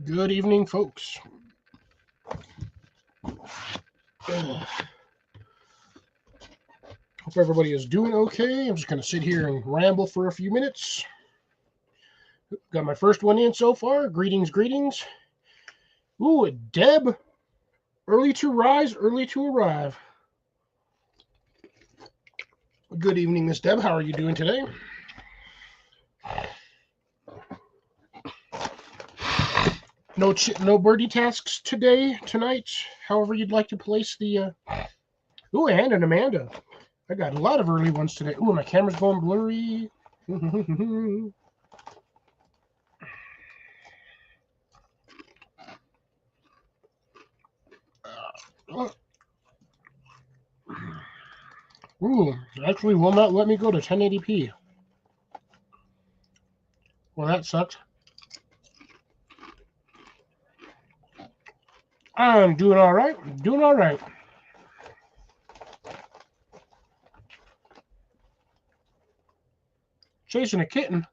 Good evening, folks. Hope everybody is doing okay. I'm just going to sit here and ramble for a few minutes. Got my first one in so far. Greetings. Ooh, Deb. Early to rise, early to arrive. Good evening, Miss Deb. How are you doing today? No birdie tasks tonight. However you'd like to place the... Ooh, and an Amanda. I got a lot of early ones today. Ooh, my camera's going blurry. Ooh, actually will not let me go to 1080p. Well, that sucks. I'm doing all right. Chasing a kitten.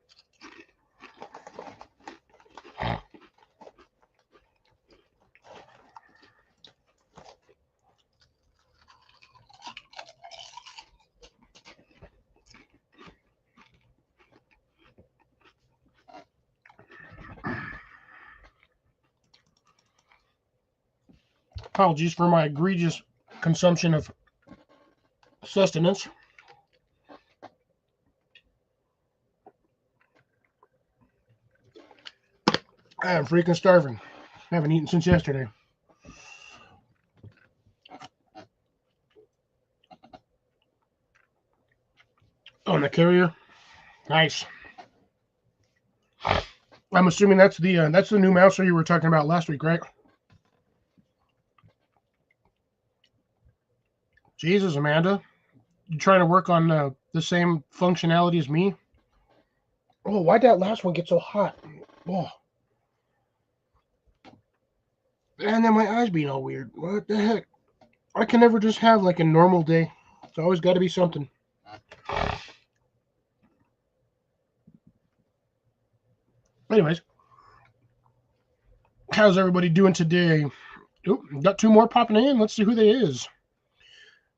Apologies for my egregious consumption of sustenance. I am freaking starving. I haven't eaten since yesterday. Oh, and the carrier. Nice. I'm assuming that's the new mouser you were talking about last week, right? Jesus, Amanda. You trying to work on the same functionality as me? Oh, why'd that last one get so hot? Oh. And then my eyes being all weird. What the heck? I can never just have like a normal day. It's always got to be something. Anyways, how's everybody doing today? Oop, got two more popping in. Let's see who they is.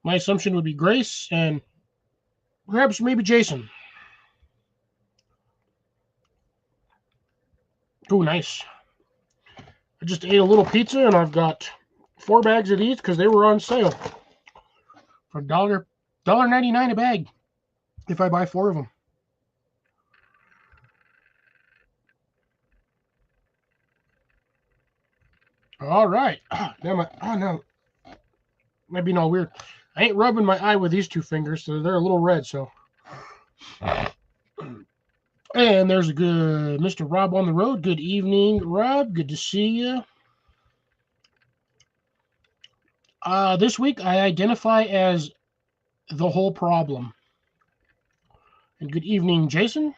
My assumption would be Grace and perhaps maybe Jason. Oh, nice. I just ate a little pizza and I've got 4 bags of these because they were on sale for $1.99 a bag if I buy 4 of them. All right. No. Might be all weird. I ain't rubbing my eye with these 2 fingers, so they're a little red, so. And there's a good Mr. Rob on the road. Good evening, Rob. Good to see you. This week, I identify as the whole problem. And good evening, Jason.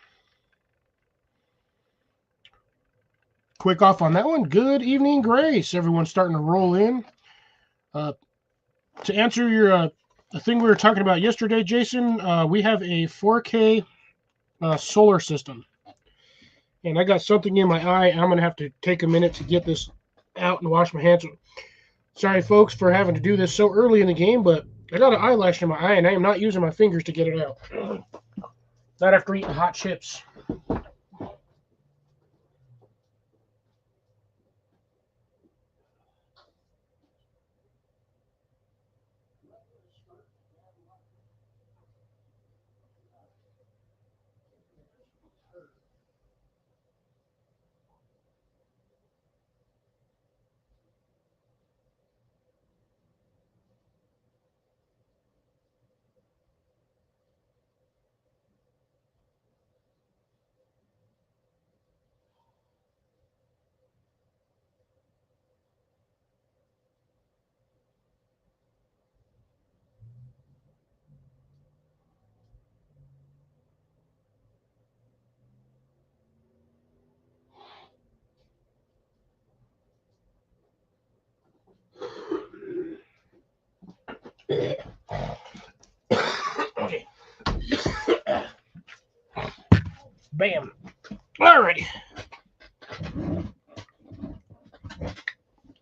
Quick off on that one. Good evening, Grace. Everyone's starting to roll in. To answer your the thing we were talking about yesterday, Jason, we have a 4K solar system. And I got something in my eye. I'm going to have to take a minute to get this out and wash my hands. Sorry, folks, for having to do this so early in the game, but I got an eyelash in my eye, and I am not using my fingers to get it out. Not after eating hot chips. Okay. Bam. Alrighty.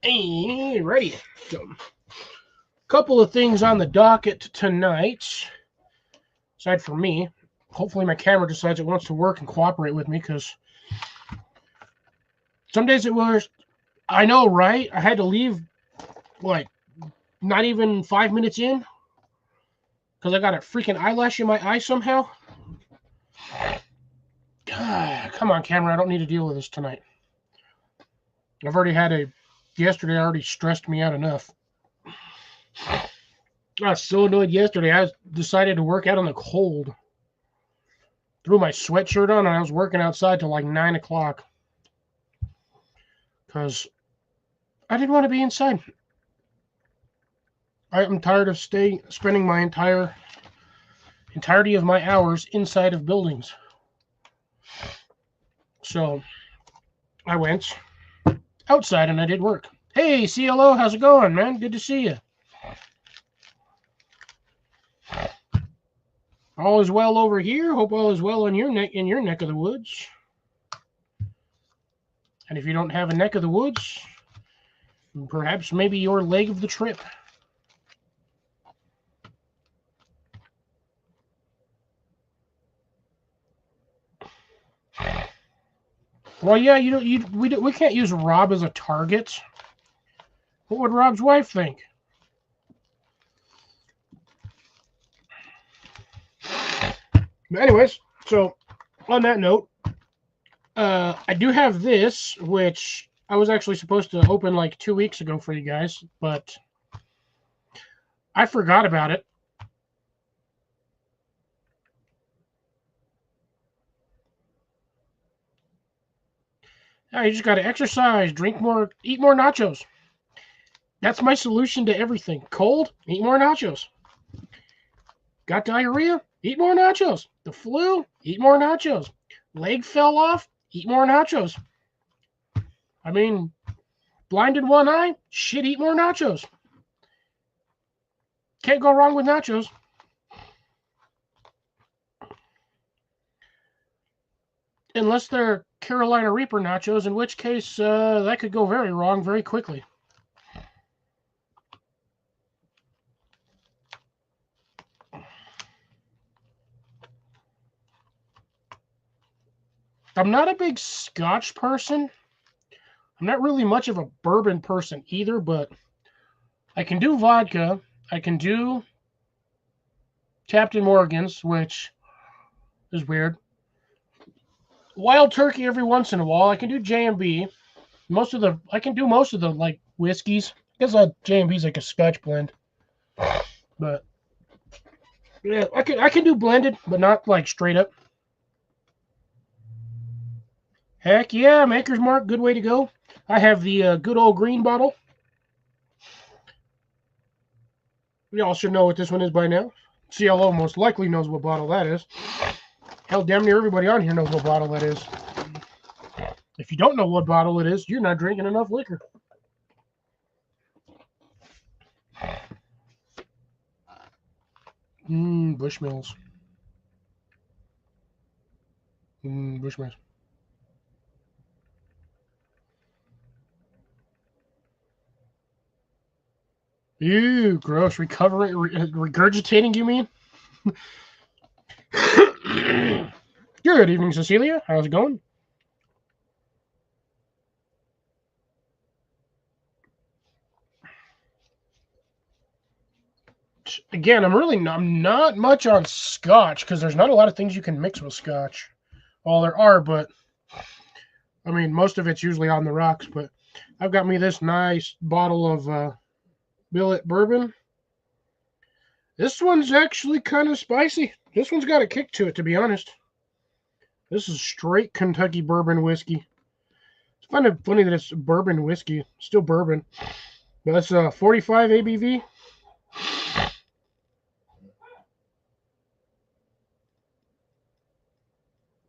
Hey, ready. So, couple of things on the docket tonight, aside from me. Hopefully my camera decides it wants to work and cooperate with me, because some days it was, I know, right? I had to leave, like, not even 5 minutes in, because I got a freaking eyelash in my eye somehow. Come on, camera, I don't need to deal with this tonight. I've already had yesterday already stressed me out enough. I was so annoyed yesterday. I decided to work out in the cold. Threw my sweatshirt on and I was working outside till like 9 o'clock. Because I didn't want to be inside. I'm tired of spending my entirety of my hours inside of buildings. So I went outside and I did work. Hey, CLO, how's it going, man? Good to see you. All is well over here. Hope all is well in your neck of the woods. And if you don't have a neck of the woods, perhaps maybe your leg of the trip. Well, yeah, we can't use Rob as a target. What would Rob's wife think? But anyways, so on that note, I do have this, which I was actually supposed to open like 2 weeks ago for you guys, but I forgot about it. You just got to exercise, drink more, eat more nachos. That's my solution to everything. Cold, eat more nachos. Got diarrhea? Eat more nachos. The flu? Eat more nachos. Leg fell off? Eat more nachos. I mean, blind in one eye? Shit, eat more nachos. Can't go wrong with nachos. Unless they're Carolina Reaper nachos, in which case that could go very wrong very quickly. I'm not a big Scotch person. I'm not really much of a bourbon person either, but I can do vodka. I can do Captain Morgan's, which is weird. Wild Turkey every once in a while. I can do J&B. I can do most of the like whiskeys. I guess J&B's like a Scotch blend. But yeah, I can do blended, but not like straight up. Heck yeah, Maker's Mark, good way to go. I have the good old green bottle. Y'all should know what this one is by now. CLO most likely knows what bottle that is. Hell, damn near everybody on here knows what bottle that is. If you don't know what bottle it is, you're not drinking enough liquor. Bushmills. Bushmills. Ew, gross. Regurgitating, you mean? Good evening, Cecilia. How's it going? Again, I'm not much on Scotch because there's not a lot of things you can mix with Scotch. Well, there are, but I mean, most of it's usually on the rocks. But I've got me this nice bottle of billet bourbon. This one's actually kind of spicy. This one's got a kick to it, to be honest. This is straight Kentucky bourbon whiskey. It's kind of funny that it's bourbon whiskey, still bourbon. But that's 45 ABV.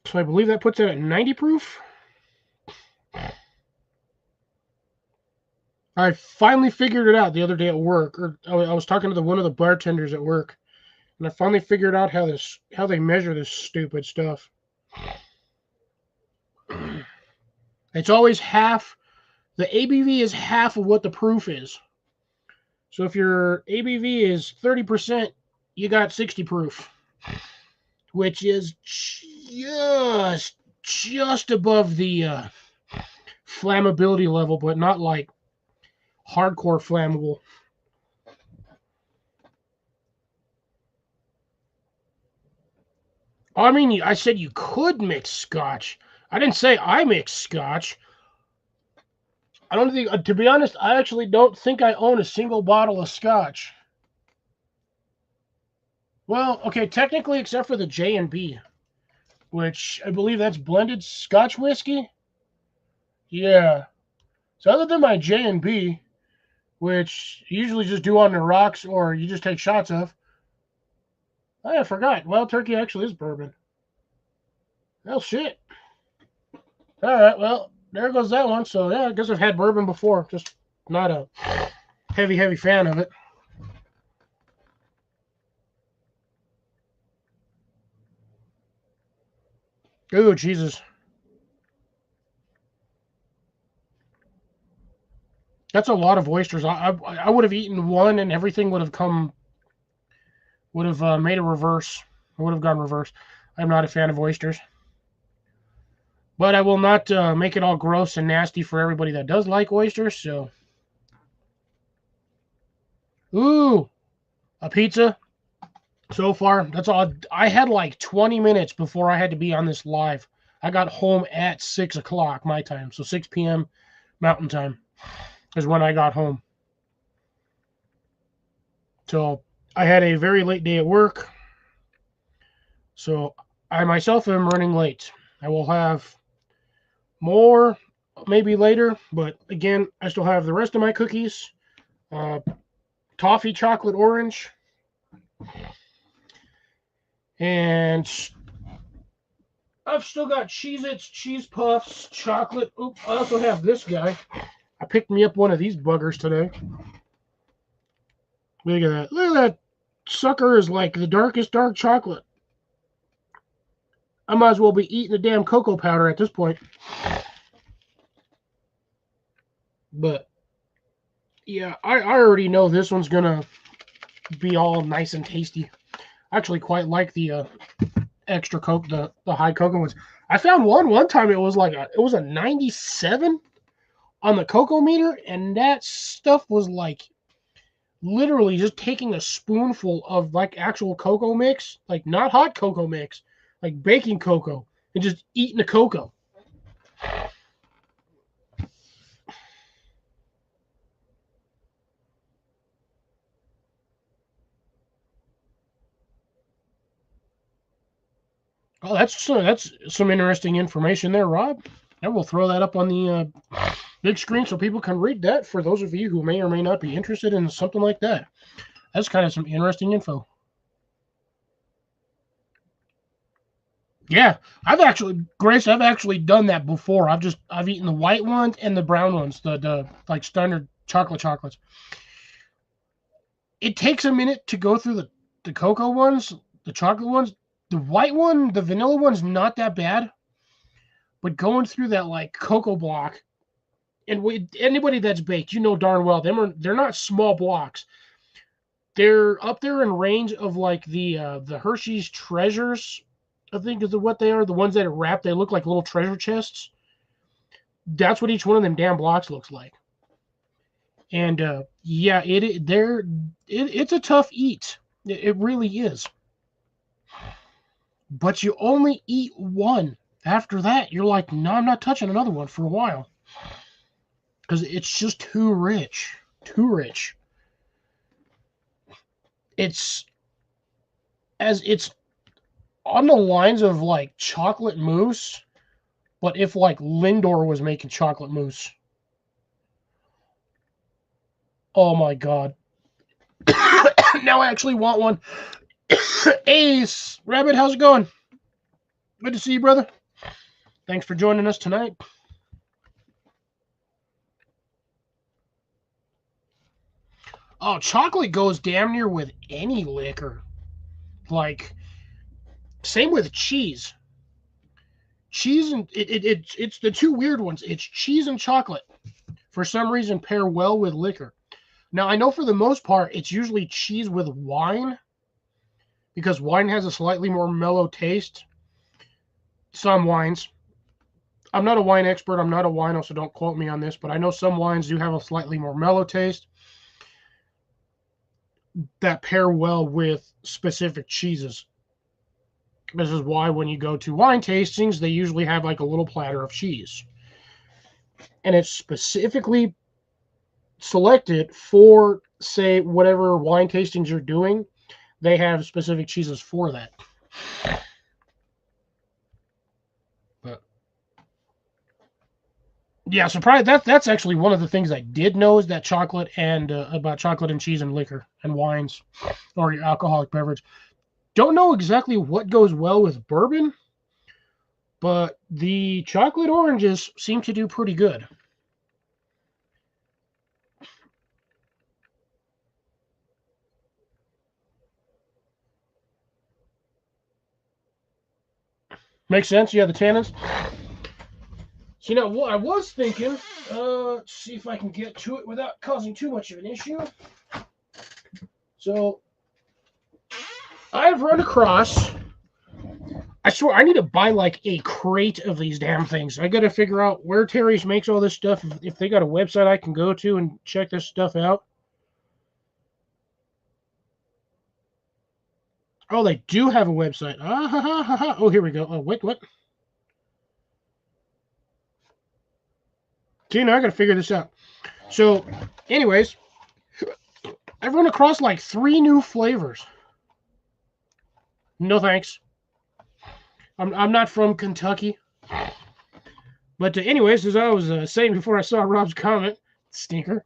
So I believe that puts it at 90 proof. I finally figured it out the other day at work, or I was talking to one of the bartenders at work, and I finally figured out how they measure this stupid stuff. It's always half The ABV is half of what the proof is. So if your ABV is 30%, you got 60 proof, which is just above the flammability level, but not like hardcore flammable. I mean, I said you could mix scotch. I didn't say I mix scotch. I don't think, to be honest, I actually don't think I own a single bottle of scotch. Well, okay, technically, except for the J&B, which I believe that's blended Scotch whiskey. Yeah. So other than my J&B, which you usually just do on the rocks or you just take shots of, I forgot. Wild Turkey actually is bourbon. Well, shit. All right, well, there goes that one. So, yeah, I guess I've had bourbon before. Just not a heavy fan of it. Ooh, Jesus. That's a lot of oysters. I would have eaten one and everything would have made a reverse. I would have gone reverse. I'm not a fan of oysters. But I will not make it all gross and nasty for everybody that does like oysters. So, ooh, a pizza. So far, that's all. I had like 20 minutes before I had to be on this live. I got home at 6 o'clock my time. So 6 p.m. Mountain Time is when I got home. So I had a very late day at work. So I myself am running late. I will have more maybe later. But again, I still have the rest of my cookies. Toffee chocolate orange. And I've still got Cheez-Its, Cheese Puffs, chocolate. Oop, I also have this guy. I picked me up one of these buggers today. Look at that. Look at that sucker is like the darkest dark chocolate. I might as well be eating the damn cocoa powder at this point. But, yeah, I already know this one's going to be all nice and tasty. I actually quite like the extra Coke, the high cocoa ones. I found one time it was a 97 on the cocoa meter, and that stuff was like literally just taking a spoonful of like actual cocoa mix, like not hot cocoa mix, like baking cocoa, and just eating the cocoa. Oh, that's some interesting information there, Rob. I will throw that up on the big screen so people can read that for those of you who may or may not be interested in something like that. That's kind of some interesting info. Yeah, Grace, I've actually done that before. I've eaten the white ones and the brown ones, the like standard chocolates. It takes a minute to go through the cocoa ones, the chocolate ones. The white one, the vanilla one's not that bad, but going through that like cocoa block, and anybody that's baked, you know darn well they're not small blocks. They're up there in range of like the Hershey's Treasures, I think is what they are. The ones that are wrapped, they look like little treasure chests. That's what each one of them damn blocks looks like. And yeah, it's a tough eat. It really is. But you only eat one. After that, you're like, no, I'm not touching another one for a while. Because it's just too rich. Too rich. It's on the lines of like chocolate mousse, but if like Lindor was making chocolate mousse. Oh my god. Now I actually want one. Ace, Rabbit, how's it going? Good to see you, brother. Thanks for joining us tonight. Oh, chocolate goes damn near with any liquor. Like, same with cheese. Cheese and it's the two weird ones. It's cheese and chocolate for some reason pair well with liquor. Now, I know for the most part, it's usually cheese with wine because wine has a slightly more mellow taste. Some wines. I'm not a wine expert. I'm not a wino, so don't quote me on this, but I know some wines do have a slightly more mellow taste that pair well with specific cheeses. This is why when you go to wine tastings, they usually have like a little platter of cheese. And it's specifically selected for, say, whatever wine tastings you're doing. They have specific cheeses for that. But yeah, so probably that's actually one of the things I did know is that chocolate and about chocolate and cheese and liquor and wines or your alcoholic beverage. Don't know exactly what goes well with bourbon, but the chocolate oranges seem to do pretty good. Makes sense? Yeah, the tannins. So, you know, what I was thinking, let's see if I can get to it without causing too much of an issue. So, I've run across, I swear, I need to buy like a crate of these damn things. I got to figure out where Terry's makes all this stuff. If they got a website I can go to and check this stuff out. Oh, they do have a website. Ah, ha, ha, ha, ha. Oh, here we go. Oh, wait, what? See, now I got to figure this out. So, anyways, I've run across like 3 new flavors. No thanks. I'm not from Kentucky. But anyways, as I was saying before I saw Rob's comment, stinker.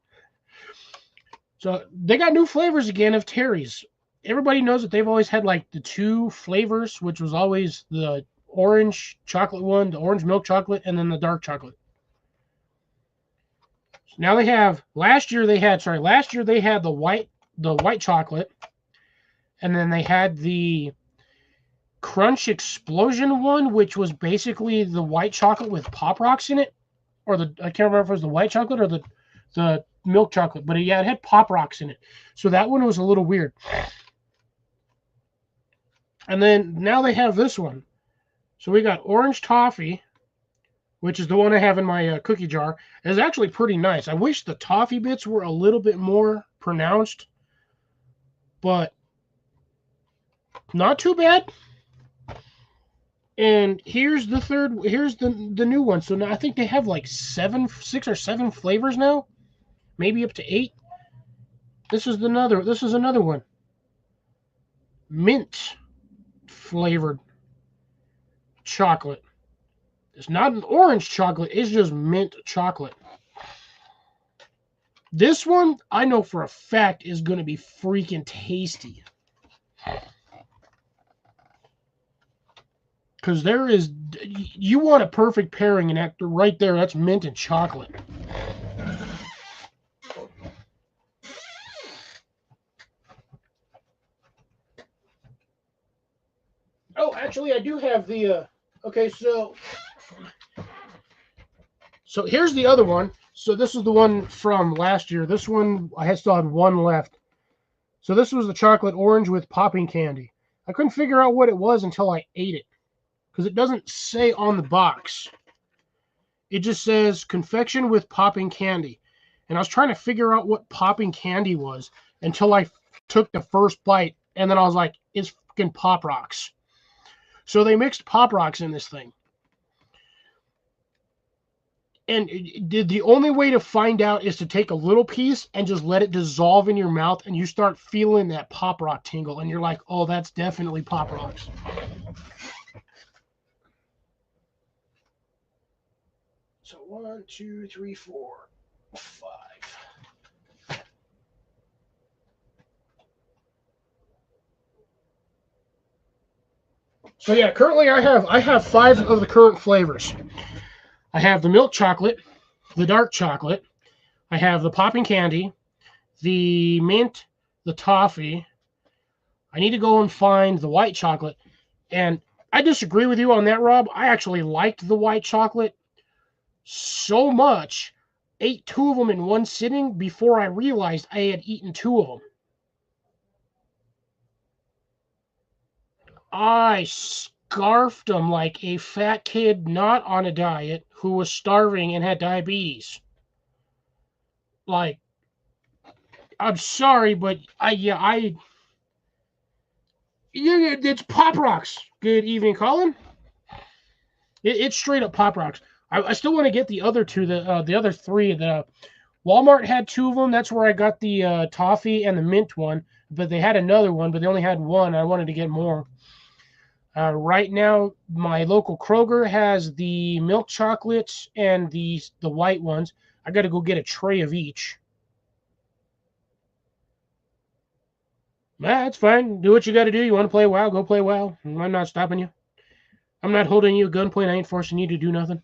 So they got new flavors again of Terry's. Everybody knows that they've always had like the 2 flavors, which was always the orange chocolate one, the orange milk chocolate, and then the dark chocolate. So now they have, last year they had the white chocolate, and then they had the Crunch Explosion one, which was basically the white chocolate with Pop Rocks in it, or I can't remember if it was the white chocolate or the milk chocolate, but yeah, it had Pop Rocks in it. So that one was a little weird. And then now they have this one. So we got Orange Toffee, which is the one I have in my cookie jar. It's actually pretty nice. I wish the toffee bits were a little bit more pronounced, but not too bad. And here's the new one. So now I think they have like 6 or 7 flavors now, maybe up to 8. This is another one. Mint flavored chocolate. It's not an orange chocolate, it's just mint chocolate. This one, I know for a fact, is going to be freaking tasty. Because you want a perfect pairing, and after right there, that's mint and chocolate. Oh, actually, I do have the, okay, so here's the other one. So this is the one from last year. This one, I still had 1 left. So this was the chocolate orange with popping candy. I couldn't figure out what it was until I ate it, because it doesn't say on the box. It just says confection with popping candy. And I was trying to figure out what popping candy was until I took the first bite, and then I was like, it's fucking Pop Rocks. So they mixed Pop Rocks in this thing. And the only way to find out is to take a little piece and just let it dissolve in your mouth, and you start feeling that Pop Rock tingle, and you're like, oh, that's definitely Pop Rocks. So 1, 2, 3, 4, 5. So yeah, currently I have 5 of the current flavors. I have the milk chocolate, the dark chocolate, I have the popping candy, the mint, the toffee. I need to go and find the white chocolate. And I disagree with you on that, Rob. I actually liked the white chocolate so much, ate 2 of them in one sitting before I realized I had eaten 2 of them. I scarfed them like a fat kid not on a diet who was starving and had diabetes. Like, I'm sorry, but yeah, it's Pop Rocks. Good evening, Colin. It's straight up Pop Rocks. I still want to get the other 2, the other 3. The Walmart had 2 of them. That's where I got the toffee and the mint one. But they had another one, but they only had one. I wanted to get more. Right now, my local Kroger has the milk chocolates and the white ones. I got to go get a tray of each. That's fine. Do what you got to do. You want to play WoW? Go play WoW. I'm not stopping you. I'm not holding you at gunpoint. I ain't forcing you to do nothing.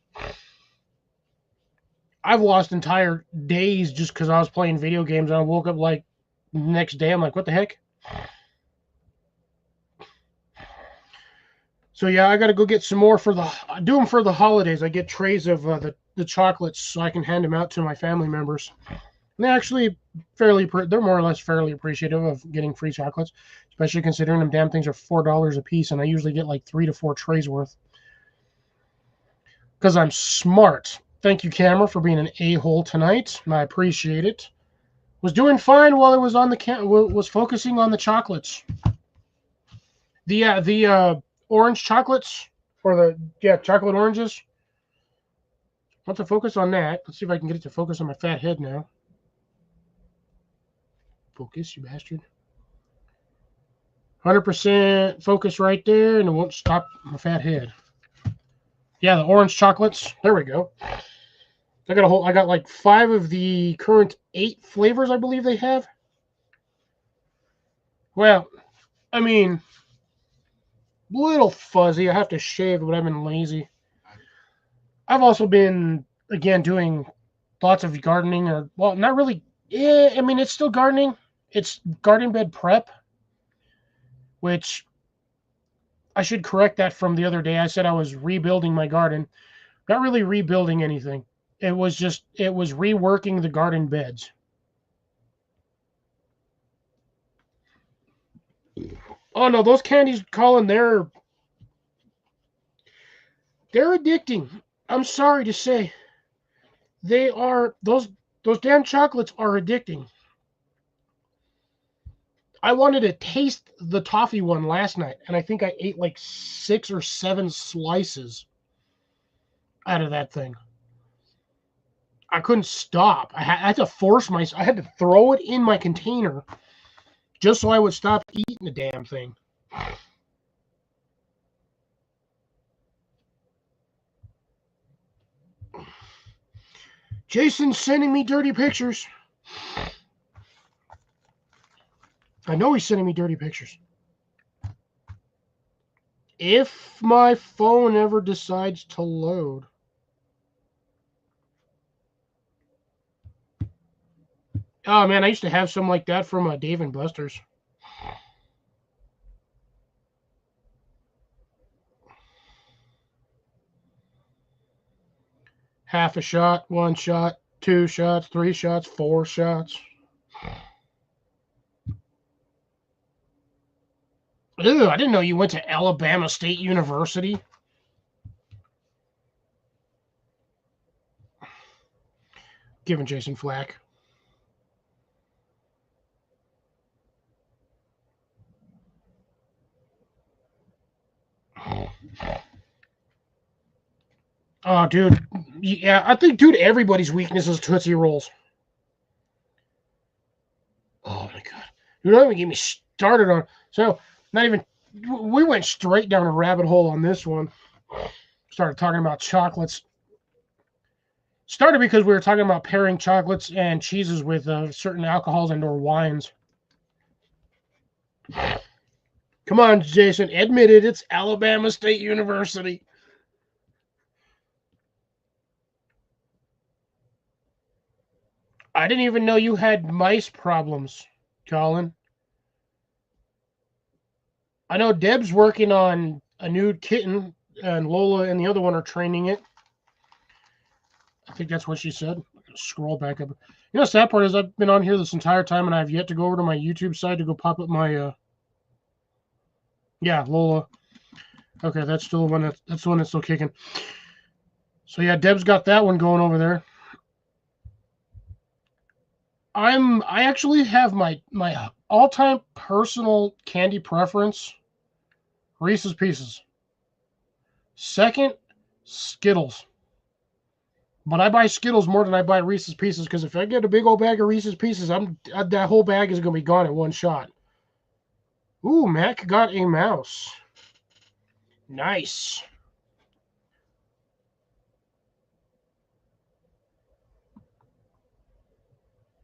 I've lost entire days just because I was playing video games and I woke up like the next day. I'm like, what the heck? So yeah, I got to go get some more for do them for the holidays. I get trays of the chocolates so I can hand them out to my family members. And they're actually they're more or less fairly appreciative of getting free chocolates, especially considering them damn things are $4 a piece, and I usually get like 3 to 4 trays worth. Because I'm smart. Thank you, camera, for being an a-hole tonight. I appreciate it. Was doing fine while it was on was focusing on the chocolates. The orange chocolates, or chocolate oranges. I want to focus on that. Let's see if I can get it to focus on my fat head now. Focus, you bastard. 100% focus right there, and it won't stop my fat head. Yeah, the orange chocolates. There we go. I got like 5 of the current 8 flavors I believe they have. Well, I mean, a little fuzzy. I have to shave, but I've been lazy. I've also been, again, doing lots of gardening, or, well, not really. Yeah, I mean, it's still gardening. It's garden bed prep, which I should correct that from the other day. I said I was rebuilding my garden. Not really rebuilding anything. It was reworking the garden beds. Oh no, those candies, Colin, they're addicting. I'm sorry to say. They are those damn chocolates are addicting. I wanted to taste the toffee one last night, and I think I ate like 6 or 7 slices out of that thing. I couldn't stop. I had to force myself. I had to throw it in my container just so I would stop eating the damn thing. Jason's sending me dirty pictures. I know he's sending me dirty pictures. If my phone ever decides to load. Oh man, I used to have some like that from Dave and Buster's. Half a shot, 1 shot, 2 shots, 3 shots, 4 shots. Ew, I didn't know you went to Alabama State University. Giving Jason flack. Oh, dude. Yeah, I think, dude, everybody's weakness is Tootsie Rolls. Oh, my God. You don't even get me started on... So, not even... We went straight down a rabbit hole on this one. Started talking about chocolates. Started because we were talking about pairing chocolates and cheeses with certain alcohols and or wines. Come on, Jason. Admit it. It's Alabama State University. I didn't even know you had mice problems, Colin. I know Deb's working on a new kitten, and Lola and the other one are training it. I think that's what she said. scroll back up. You know, the sad part is I've been on here this entire time and I've yet to go over to my YouTube side to go pop up my, yeah, Lola. Okay, that's still the one that's the one that's still kicking. So yeah, Deb's got that one going over there. I actually have my all-time personal candy preference, Reese's Pieces. Second, Skittles. But I buy Skittles more than I buy Reese's Pieces because if I get a big old bag of Reese's Pieces, that whole bag is going to be gone in one shot. Ooh, Mac got a mouse. Nice.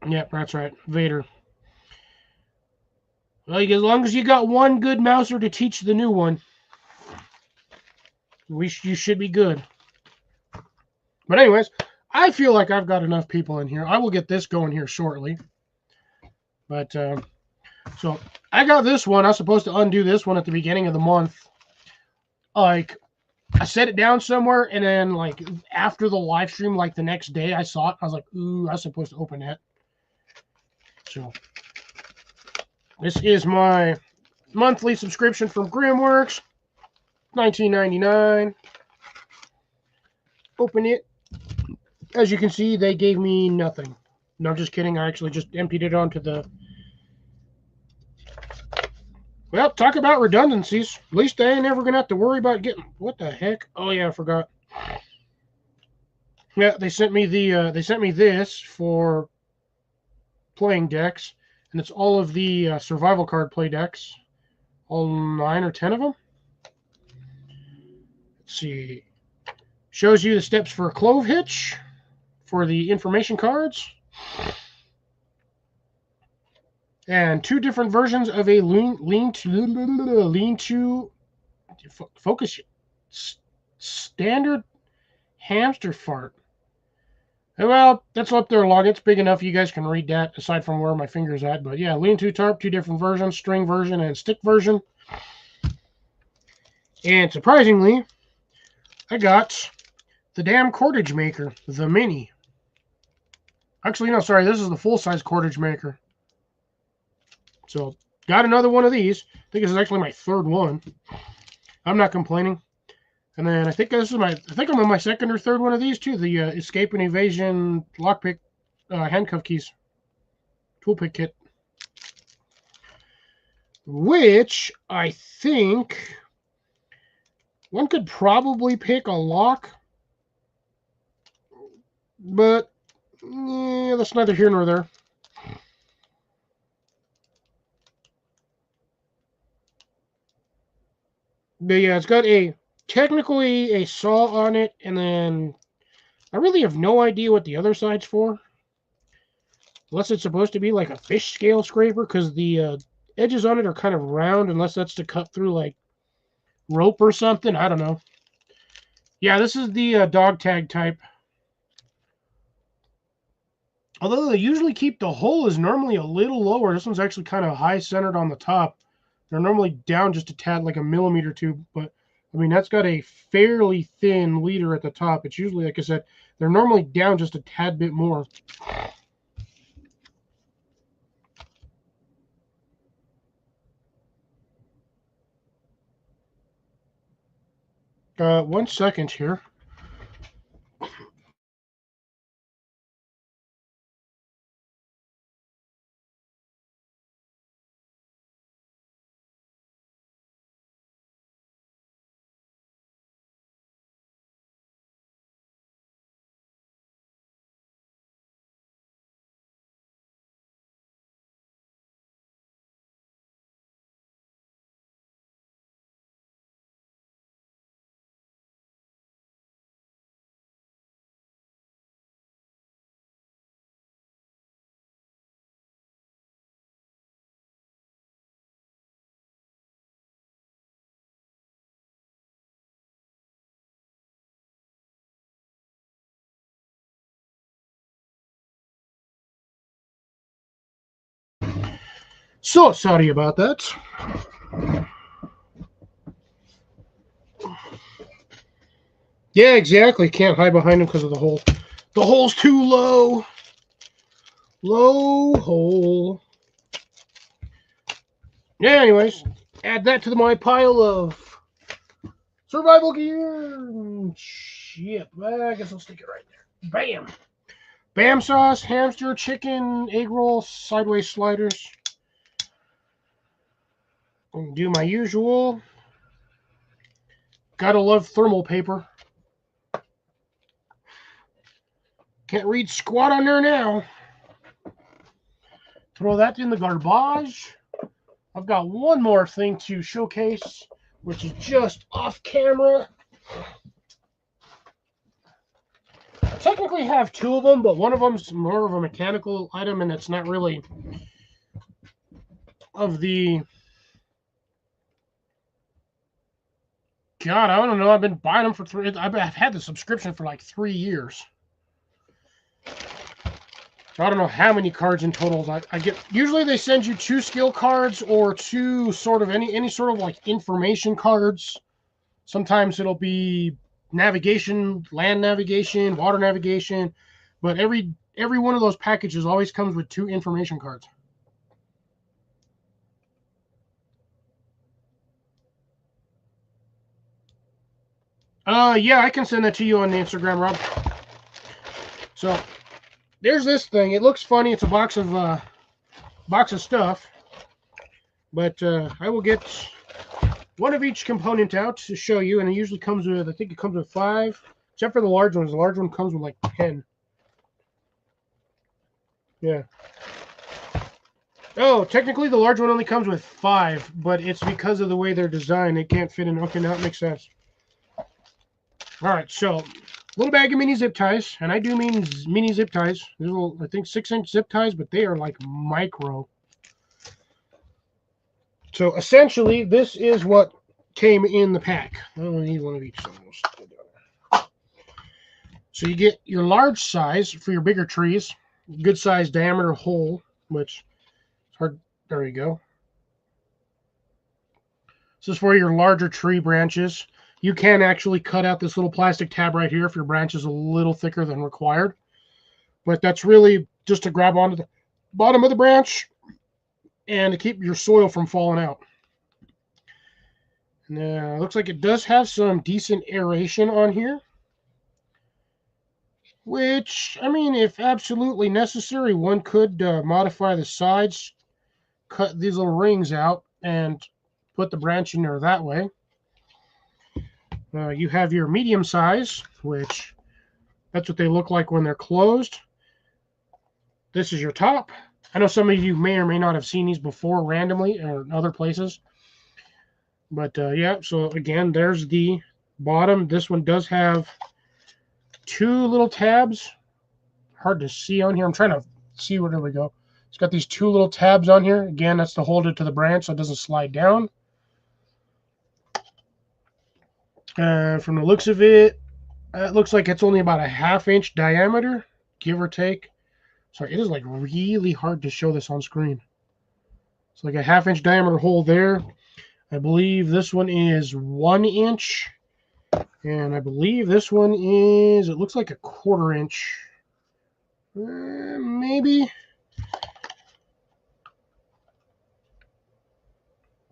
Yep, that's right. Vader. Well, as long as you got one good mouser to teach the new one, you should be good. But anyways, I feel like I've got enough people in here. I will get this going here shortly. But, so, I got this one. I was supposed to undo this one at the beginning of the month. Like, I set it down somewhere, and then, like, after the live stream, like, the next day, I saw it. I was like, ooh, I was supposed to open that. So, this is my monthly subscription from Grimworks. $19.99. Open it. As you can see, they gave me nothing. No, just kidding. I actually just emptied it onto the... Well, talk about redundancies. At least I ain't ever going to have to worry about getting... What the heck? Oh, yeah, I forgot. Yeah, they sent me this for playing decks. And it's all of the survival card play decks. All 9 or 10 of them. Let's see. Shows you the steps for a clove hitch. For the information cards. And 2 different versions of a lean to focus standard hamster fart. Well, that's up there long. It's big enough you guys can read that aside from where my finger's at. But yeah, lean to tarp, 2 different versions, string version and stick version. And surprisingly, I got the damn cordage maker, the mini. Actually, no, sorry, this is the full-size cordage maker. So, got another one of these. I think this is actually my 3rd one. I'm not complaining. And then I think I'm on my 2nd or 3rd one of these too. The Escape and Evasion lockpick handcuff keys. Toolpick kit. Which I think one could probably pick a lock. But yeah, that's neither here nor there. But yeah, it's got technically a saw on it, and then I really have no idea what the other side's for. Unless it's supposed to be like a fish scale scraper, because the edges on it are kind of round, unless that's to cut through like rope or something. I don't know. Yeah, this is the dog tag type. Although they usually keep the hole is normally a little lower. This one's actually kind of high centered on the top. They're normally down just a tad, like a millimeter or two. But, I mean, that's got a fairly thin leader at the top. It's usually, like I said, they're normally down just a tad bit more. One second here. So sorry about that. Yeah, exactly. Can't hide behind him because of the hole. The hole's too low. Low hole. Yeah, anyways, add that to my pile of survival gear. Shit, I guess I'll stick it right there. Bam. Bam sauce, hamster, chicken, egg roll, sideways sliders. And do my usual. Gotta love thermal paper. Can't read squat on there now. Throw that in the garbage. I've got one more thing to showcase, which is just off camera. I technically have two of them, but one of them's more of a mechanical item, and it's not really of the... God, I don't know. I've been buying them for I've had the subscription for like 3 years. So I don't know how many cards in total I get. Usually they send you 2 skill cards or 2 sort of any sort of like information cards. Sometimes it'll be navigation, land navigation, water navigation, but every one of those packages always comes with 2 information cards. Yeah, I can send that to you on the Instagram, Rob. So there's this thing. It looks funny. It's a box of stuff, but I will get one of each component out to show you, and it usually comes with, I think it comes with 5, except for the large ones. The large one comes with like 10. Yeah. Oh, technically the large one only comes with 5, but it's because of the way they're designed. They can't fit in. Okay, now it makes sense. All right, so little bag of mini zip ties, and I do mean mini zip ties. There's little, I think 6-inch zip ties, but they are like micro. So essentially, this is what came in the pack. I only need one of each. So you get your large size for your bigger trees, good size diameter hole, which is hard. There you go. This is for your larger tree branches. You can actually cut out this little plastic tab right here if your branch is a little thicker than required. But that's really just to grab onto the bottom of the branch and to keep your soil from falling out. Now, it looks like it does have some decent aeration on here. Which, I mean, if absolutely necessary, one could modify the sides, cut these little rings out, and put the branch in there that way. You have your medium size, which that's what they look like when they're closed. This is your top. I know some of you may or may not have seen these before randomly or in other places. But yeah, so again, there's the bottom. This one does have 2 little tabs. Hard to see on here. I'm trying to see where we go. It's got these 2 little tabs on here. Again, that's to hold it to the branch so it doesn't slide down. From the looks of it, it looks like it's only about a 1/2 inch diameter, give or take. Sorry, it is like really hard to show this on screen. It's like a 1/2 inch diameter hole there. I believe this one is 1 inch. And I believe this one is, it looks like a 1/4 inch. Maybe.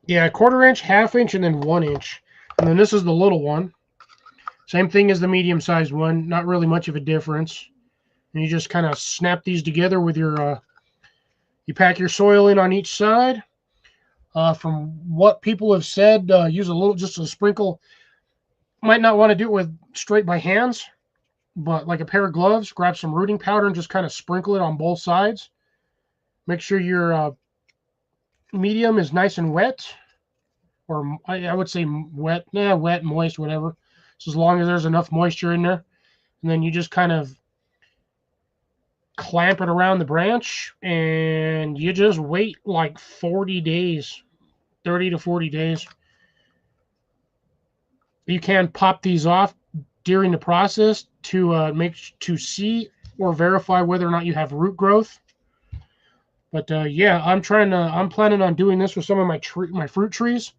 Yeah, 1/4 inch, 1/2 inch, and then 1 inch. And then this is the little one. Same thing as the medium-sized one. Not really much of a difference. And you just kind of snap these together with your, you pack your soil in on each side. From what people have said, use a little, just a sprinkle. Might not want to do it with straight by hands, but like a pair of gloves, grab some rooting powder and just kind of sprinkle it on both sides. Make sure your medium is nice and wet. Or I would say wet, wet, moist, whatever. So as long as there's enough moisture in there. And then you just kind of clamp it around the branch. And you just wait like 40 days. 30 to 40 days. You can pop these off during the process to see or verify whether or not you have root growth. But yeah, I'm planning on doing this with some of my fruit trees.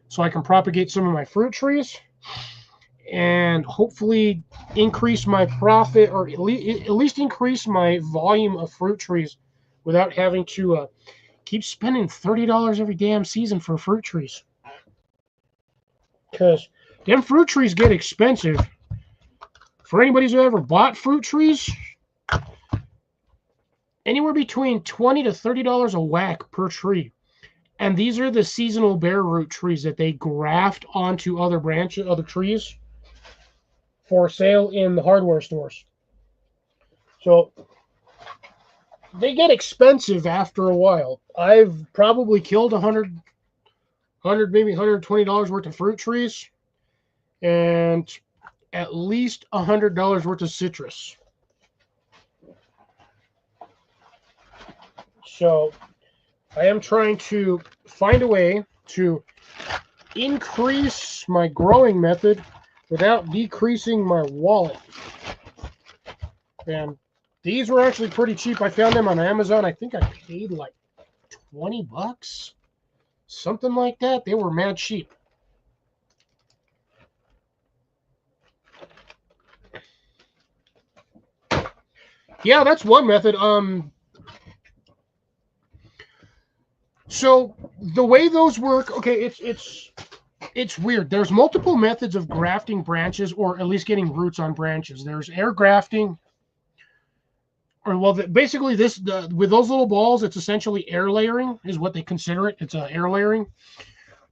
So I can propagate some of my fruit trees. and hopefully increase my profit, or at least increase my volume of fruit trees without having to keep spending $30 every damn season for fruit trees. Because them fruit trees get expensive. For anybody who ever bought fruit trees, anywhere between $20 to $30 a whack per tree. And these are the seasonal bare root trees that they graft onto other branches, other trees, for sale in the hardware stores. So they get expensive after a while. I've probably killed $100, maybe $120 worth of fruit trees, and at least $100 worth of citrus. So I am trying to find a way to increase my growing method without decreasing my wallet. And these were actually pretty cheap. I found them on Amazon. I think I paid like $20, something like that. They were mad cheap. Yeah, that's one method. So the way those work, okay, it's weird. There's multiple methods of grafting branches, or at least getting roots on branches. There's air grafting, or well, basically with those little balls, it's essentially air layering, is what they consider it. It's air layering.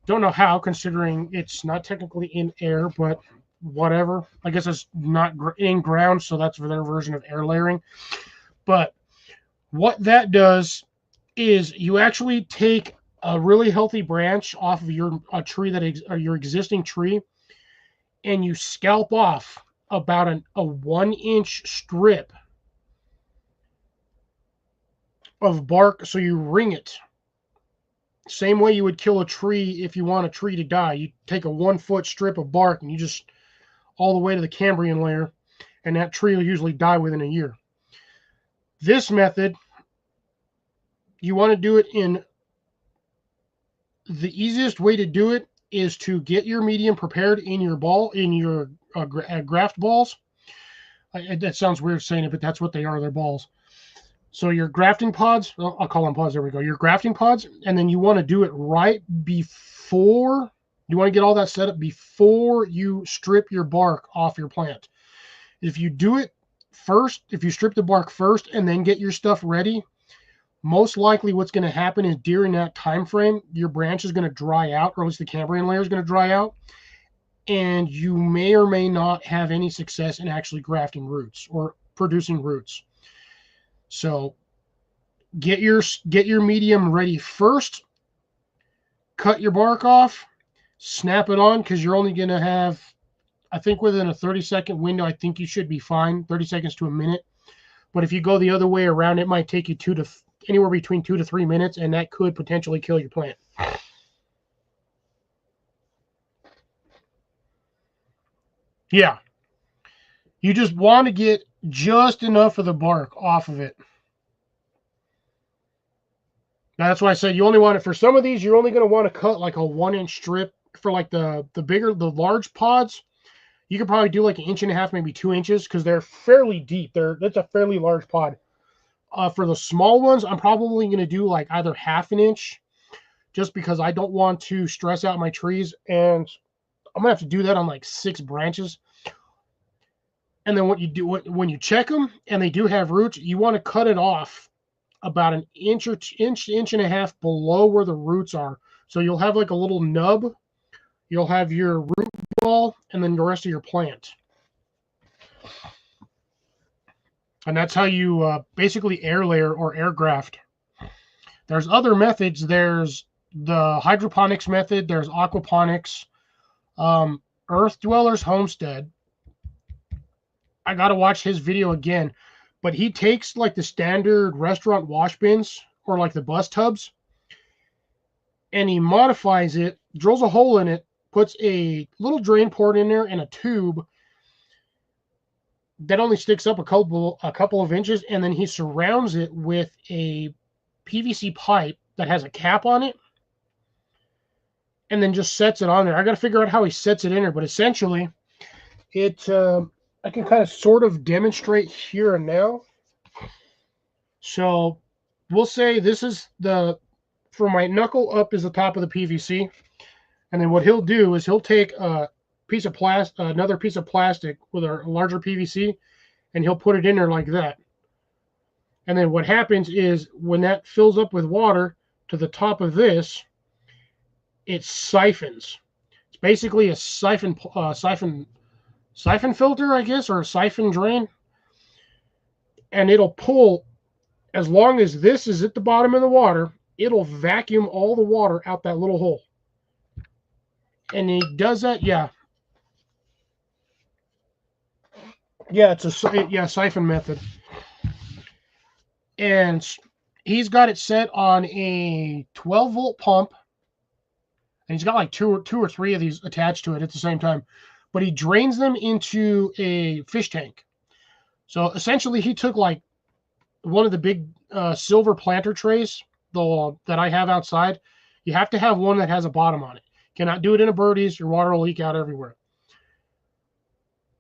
Don't know how, considering it's not technically in air, but whatever. I guess it's not in ground, so that's their version of air layering. But what that does is you actually take a really healthy branch off of your tree or your existing tree, and you scalp off about a 1-inch strip of bark. So you ring it. Same way you would kill a tree if you want a tree to die. You take a 1-foot strip of bark and you just all the way to the Cambrian layer, and that tree will usually die within a year. This method, you want to do it in the easiest way to do it is to get your medium prepared in your graft balls. That sounds weird saying it, but that's what they are. They're balls. So your grafting pods, I'll call them pods. There we go. Your grafting pods. And then you want to do it right before, you want to get all that set up before you strip your bark off your plant. If you do it first, if you strip the bark first and then get your stuff ready, most likely what's going to happen is during that time frame, your branch is going to dry out, or at least the Cambrian layer is going to dry out, and you may or may not have any success in actually grafting roots or producing roots. So get your medium ready first, cut your bark off, snap it on, because you're only going to have, I think within a 30-second window, I think you should be fine, 30 seconds to a minute. But if you go the other way around, it might take you anywhere between 2 to 3 minutes, and that could potentially kill your plant. Yeah. You just want to get just enough of the bark off of it. Now, that's why I said you only want it for some of these. You're only going to want to cut like a 1-inch strip. For like the large pods, you could probably do like 1.5 inches, maybe 2 inches, because they're fairly deep. That's a fairly large pod. For the small ones, I'm probably going to do like either 1/2 inch, just because I don't want to stress out my trees, and I'm going to have to do that on like 6 branches. And then what you do, when you check them and they do have roots, you want to cut it off about 1 inch or inch and a half below where the roots are. So you'll have like a little nub. You'll have your root ball and then the rest of your plant. And that's how you basically air layer or air graft. There's other methods. There's the hydroponics method. There's aquaponics. Earth Dwellers Homestead. I got to watch his video again. But he takes like the standard restaurant wash bins or like the bus tubs, and he modifies it, drills a hole in it, puts a little drain port in there and a tube that only sticks up a couple of inches, and then he surrounds it with a PVC pipe that has a cap on it, and then just sets it on there. I got to figure out how he sets it in there, but essentially I can kind of sort of demonstrate here and now. So we'll say this is from my knuckle up is the top of the PVC. And then what he'll do is he'll take a piece of another piece of plastic with a larger PVC, and he'll put it in there like that. And then what happens is when that fills up with water to the top of this, it siphons. It's basically a siphon filter, I guess, or a siphon drain. And it'll pull, as long as this is at the bottom of the water, it'll vacuum all the water out that little hole. And he does that, yeah. Yeah, it's a siphon method. And he's got it set on a 12-volt pump. And he's got like two or three of these attached to it at the same time. But he drains them into a fish tank. So essentially he took like one of the big silver planter trays that I have outside. You have to have one that has a bottom on it. Cannot do it in a Birdie's. Your water will leak out everywhere.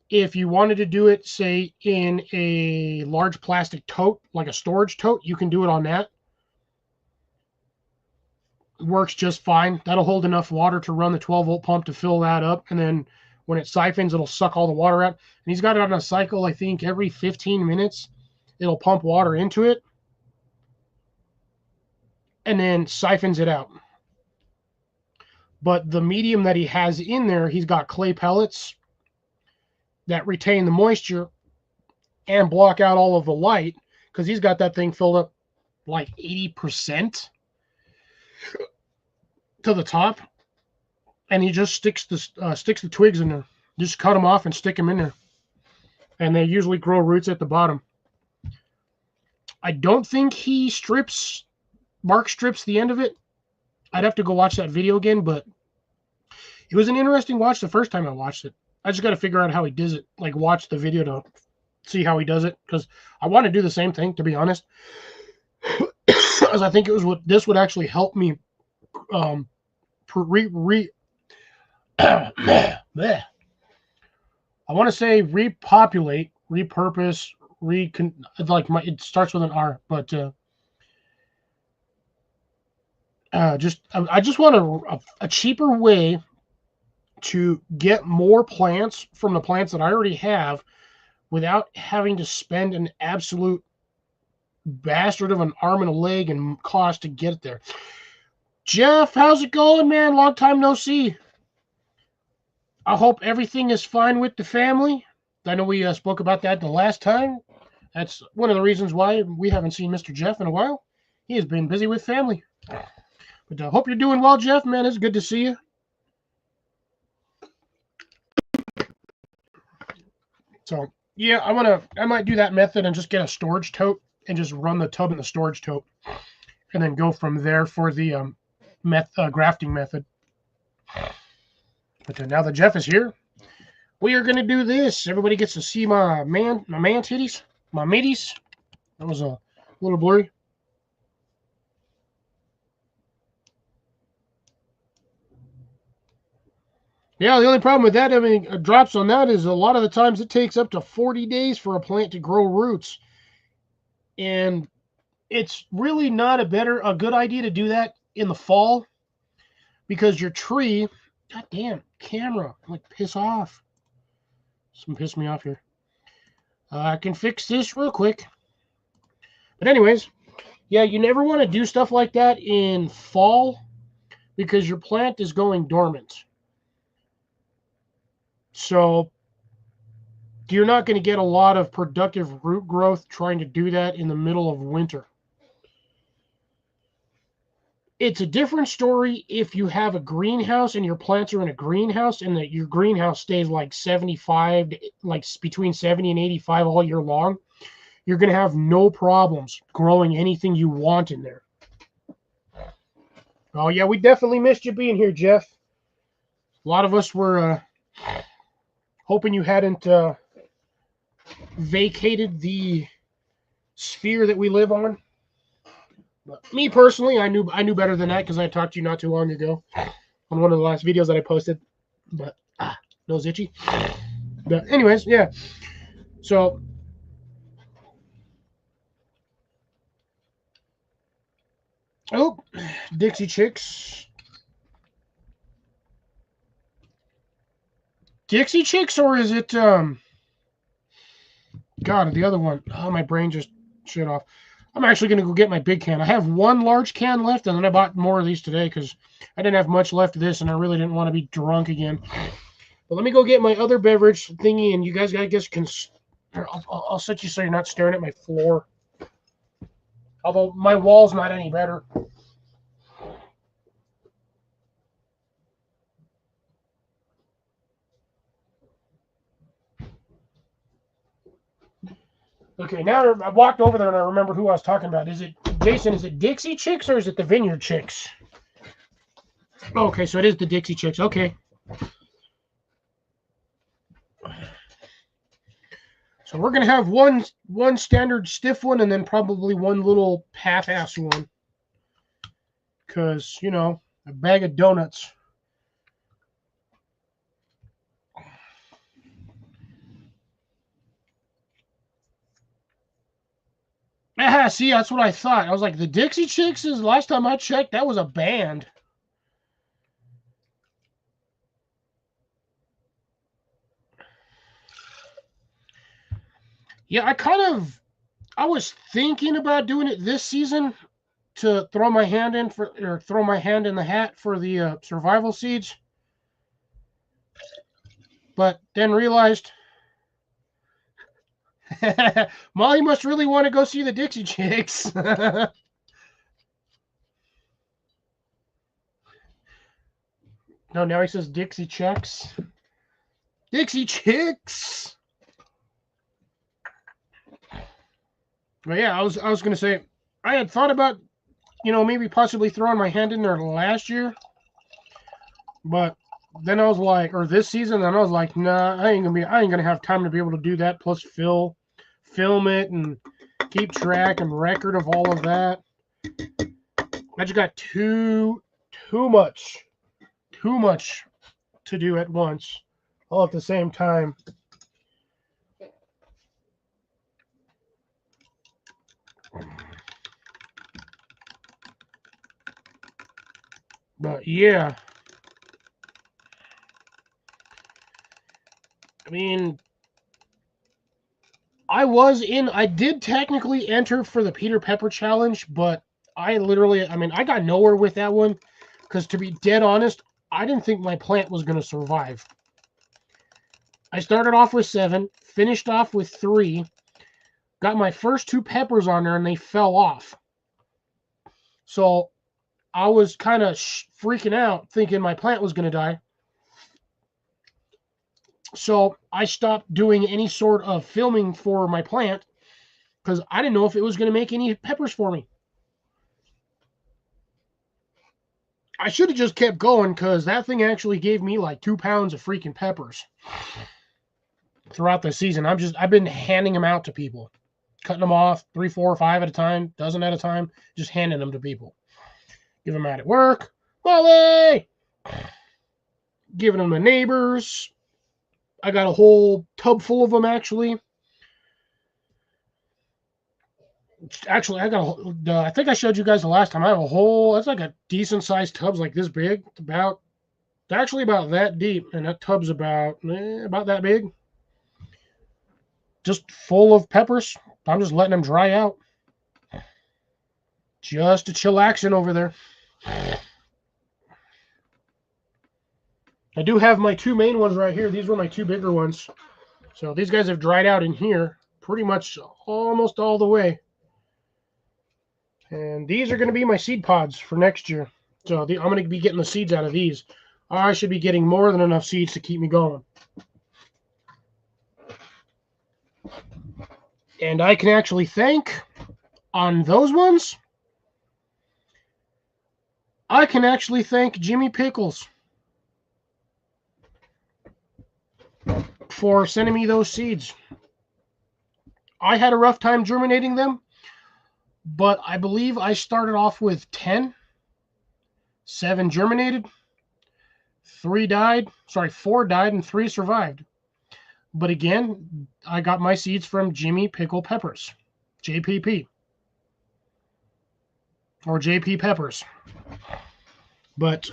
If you wanted to do it, say, in a large plastic tote, like a storage tote, you can do it on that. It works just fine. That'll hold enough water to run the 12-volt pump to fill that up. And then when it siphons, it'll suck all the water out. And he's got it on a cycle, I think, every 15 minutes. It'll pump water into it and then siphons it out. But the medium that he has in there, he's got clay pellets that retain the moisture and block out all of the light, because he's got that thing filled up like 80% to the top. And he just sticks the twigs in there. Just cut them off and stick them in there. And they usually grow roots at the bottom. I don't think he bark strips the end of it. I'd have to go watch that video again, but it was an interesting watch the first time I watched it. I just got to figure out how he does it, like watch the video to see how he does it, because I want to do the same thing, to be honest. As I think this would actually help me I want to say repopulate, repurpose, it starts with an R, but I just want a cheaper way to get more plants from the plants that I already have without having to spend an absolute bastard of an arm and a leg and cost to get there. Jeff, how's it going, man? Long time no see. I hope everything is fine with the family. I know we spoke about that the last time. That's one of the reasons why we haven't seen Mr. Jeff in a while. He has been busy with family. But I hope you're doing well, Jeff, man. It's good to see you. So, yeah, I might do that method and just get a storage tote and just run the tub in the storage tote and then go from there for the grafting method. But now that Jeff is here, we are going to do this. Everybody gets to see my man titties, my middies. That was a little blurry. Yeah, the only problem with that, I mean, drops on that is a lot of the times it takes up to 40 days for a plant to grow roots. And it's really not a good idea to do that in the fall, because your tree, god damn, camera, like piss off. Some piss me off here. I can fix this real quick. But anyways, yeah, you never want to do stuff like that in fall because your plant is going dormant. So you're not going to get a lot of productive root growth trying to do that in the middle of winter. It's a different story if you have a greenhouse and your plants are in a greenhouse and that your greenhouse stays like 75, like between 70 and 85 all year long. You're going to have no problems growing anything you want in there. Oh, yeah, we definitely missed you being here, Jeff. A lot of us were hoping you hadn't vacated the sphere that we live on. But me personally, I knew better than that because I talked to you not too long ago on one of the last videos that I posted. But nose itchy. But anyways, yeah. So, oh, Dixie Chicks. Dixie Chicks, or is it, God, the other one? Oh, my brain just shut off. I'm actually going to go get my big can. I have one large can left, and then I bought more of these today because I didn't have much left of this, and I really didn't want to be drunk again. But let me go get my other beverage thingy, and you guys, I guess, can... I'll set you so you're not staring at my floor. Although my wall's not any better. Okay, now I walked over there and I remembered who I was talking about. Is it, Jason, is it Dixie Chicks or is it the Vineyard Chicks? Okay, so it is the Dixie Chicks. Okay. So we're going to have one standard stiff one and then probably one little half-ass one. Because, you know, a bag of donuts. Ah, see, that's what I thought. I was like, the Dixie Chicks is, last time I checked, that was a band. Yeah, I was thinking about doing it this season to throw my hand in for, or throw my hand in the hat for the survival seeds. But then realized Molly must really want to go see the Dixie Chicks. No, now he says Dixie Chicks. Dixie Chicks. But yeah, I was gonna say I had thought about, you know, maybe possibly throwing my hand in there last year, but then I was like, or this season, then I was like, nah, I ain't gonna have time to be able to do that. Plus, film it and keep track and record of all of that. I just got too much to do at once, all at the same time. But yeah, I mean, I did technically enter for the Peter Pepper challenge, but I got nowhere with that one because, to be dead honest, I didn't think my plant was going to survive. I started off with 7, finished off with 3, got my first 2 peppers on there, and they fell off. So I was kind of freaking out, thinking my plant was going to die. So I stopped doing any sort of filming for my plant because I didn't know if it was going to make any peppers for me. I should have just kept going because that thing actually gave me like 2 pounds of freaking peppers throughout the season. I've been handing them out to people, cutting them off 3, 4, 5 at a time, dozen at a time, just handing them to people. Give them out at work, Molly, giving them to neighbors. I got a whole tub full of them actually. Actually, I think I showed you guys the last time. I have a whole, that's like a decent sized tub's like this big. It's actually about that deep, and that tub's about that big. Just full of peppers. I'm just letting them dry out. Just a chillaxing over there. I do have my 2 main ones right here. These were my 2 bigger ones. So these guys have dried out in here pretty much almost all the way. And these are going to be my seed pods for next year. So I'm going to be getting the seeds out of these. I should be getting more than enough seeds to keep me going. And I can actually thank, on those ones, I can actually thank Jimmy Pickles for sending me those seeds. I had a rough time germinating them, but I believe I started off with 10. 7 germinated, 4 died, and 3 survived. But again, I got my seeds from Jimmy Pickle Peppers, JPP, or JP Peppers. But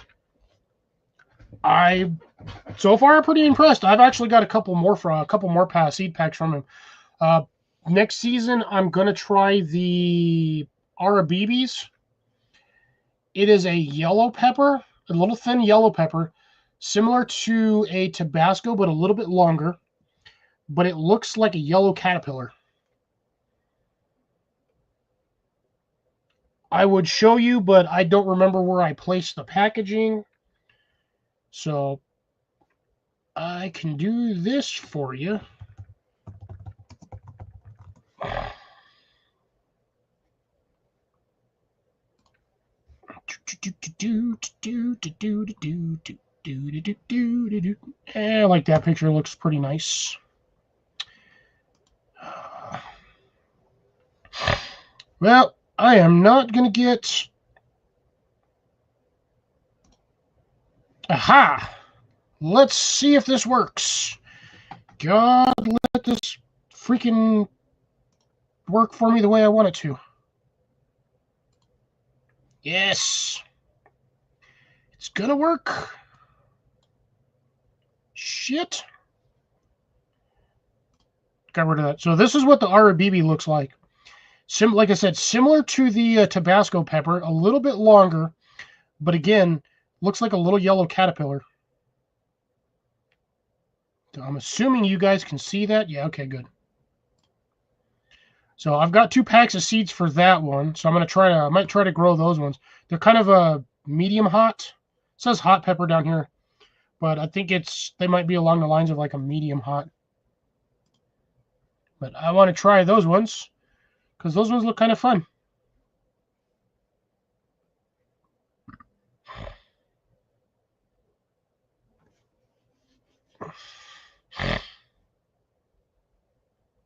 so far I'm pretty impressed. I've actually got a couple more seed packs from him. Next season I'm gonna try the Arabibis. It is a yellow pepper, a little thin yellow pepper, similar to a Tabasco but a little bit longer. But it looks like a yellow caterpillar. I would show you, but I don't remember where I placed the packaging. So I can do this for you. I like that picture. It looks pretty nice. Well, I am not going to get... Aha! Let's see if this works. God, let this freaking work for me the way I want it to. Yes! It's gonna work. Shit. Got rid of that. So this is what the Arabibi looks like. Like I said, similar to the Tabasco pepper, a little bit longer, but again, looks like a little yellow caterpillar. So I'm assuming you guys can see that. Yeah, okay, good. So I've got 2 packs of seeds for that one. So I might try to grow those ones. They're kind of a medium hot. It says hot pepper down here, but I think they might be along the lines of like a medium hot. But I want to try those ones because those ones look kind of fun.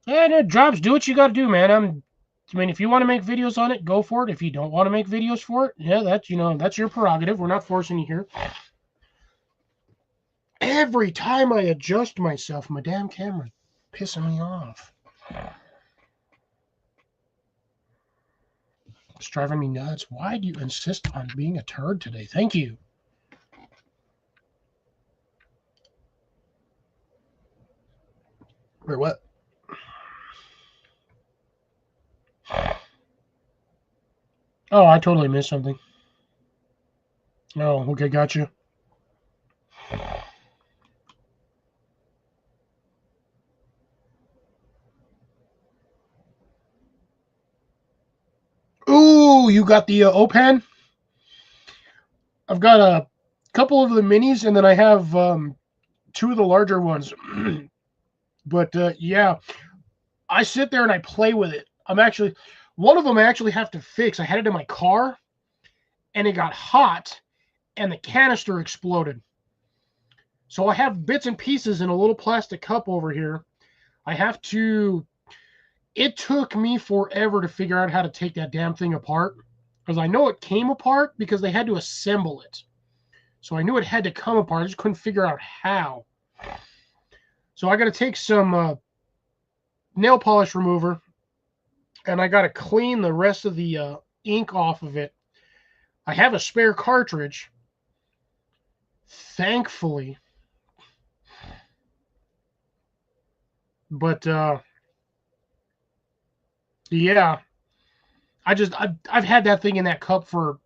And it drops. Do what you got to do, man. I mean, if you want to make videos on it, go for it. If you don't want to make videos for it, yeah, that's your prerogative. We're not forcing you here. Every time I adjust myself, my damn camera's pissing me off. It's driving me nuts. Why do you insist on being a turd today? Thank you. Or what? Oh, I totally missed something. Oh, okay, gotcha. Ooh, you got the Opan? I've got a couple of the minis, and then I have 2 of the larger ones. But yeah, I sit there and I play with it. One of them I actually have to fix. I had it in my car, and it got hot, and the canister exploded. So I have bits and pieces in a little plastic cup over here. It took me forever to figure out how to take that damn thing apart, because I know it came apart because they had to assemble it. So I knew it had to come apart. I just couldn't figure out how. So I got to take some nail polish remover, and I got to clean the rest of the ink off of it. I have a spare cartridge, thankfully. But yeah, I've had that thing in that cup for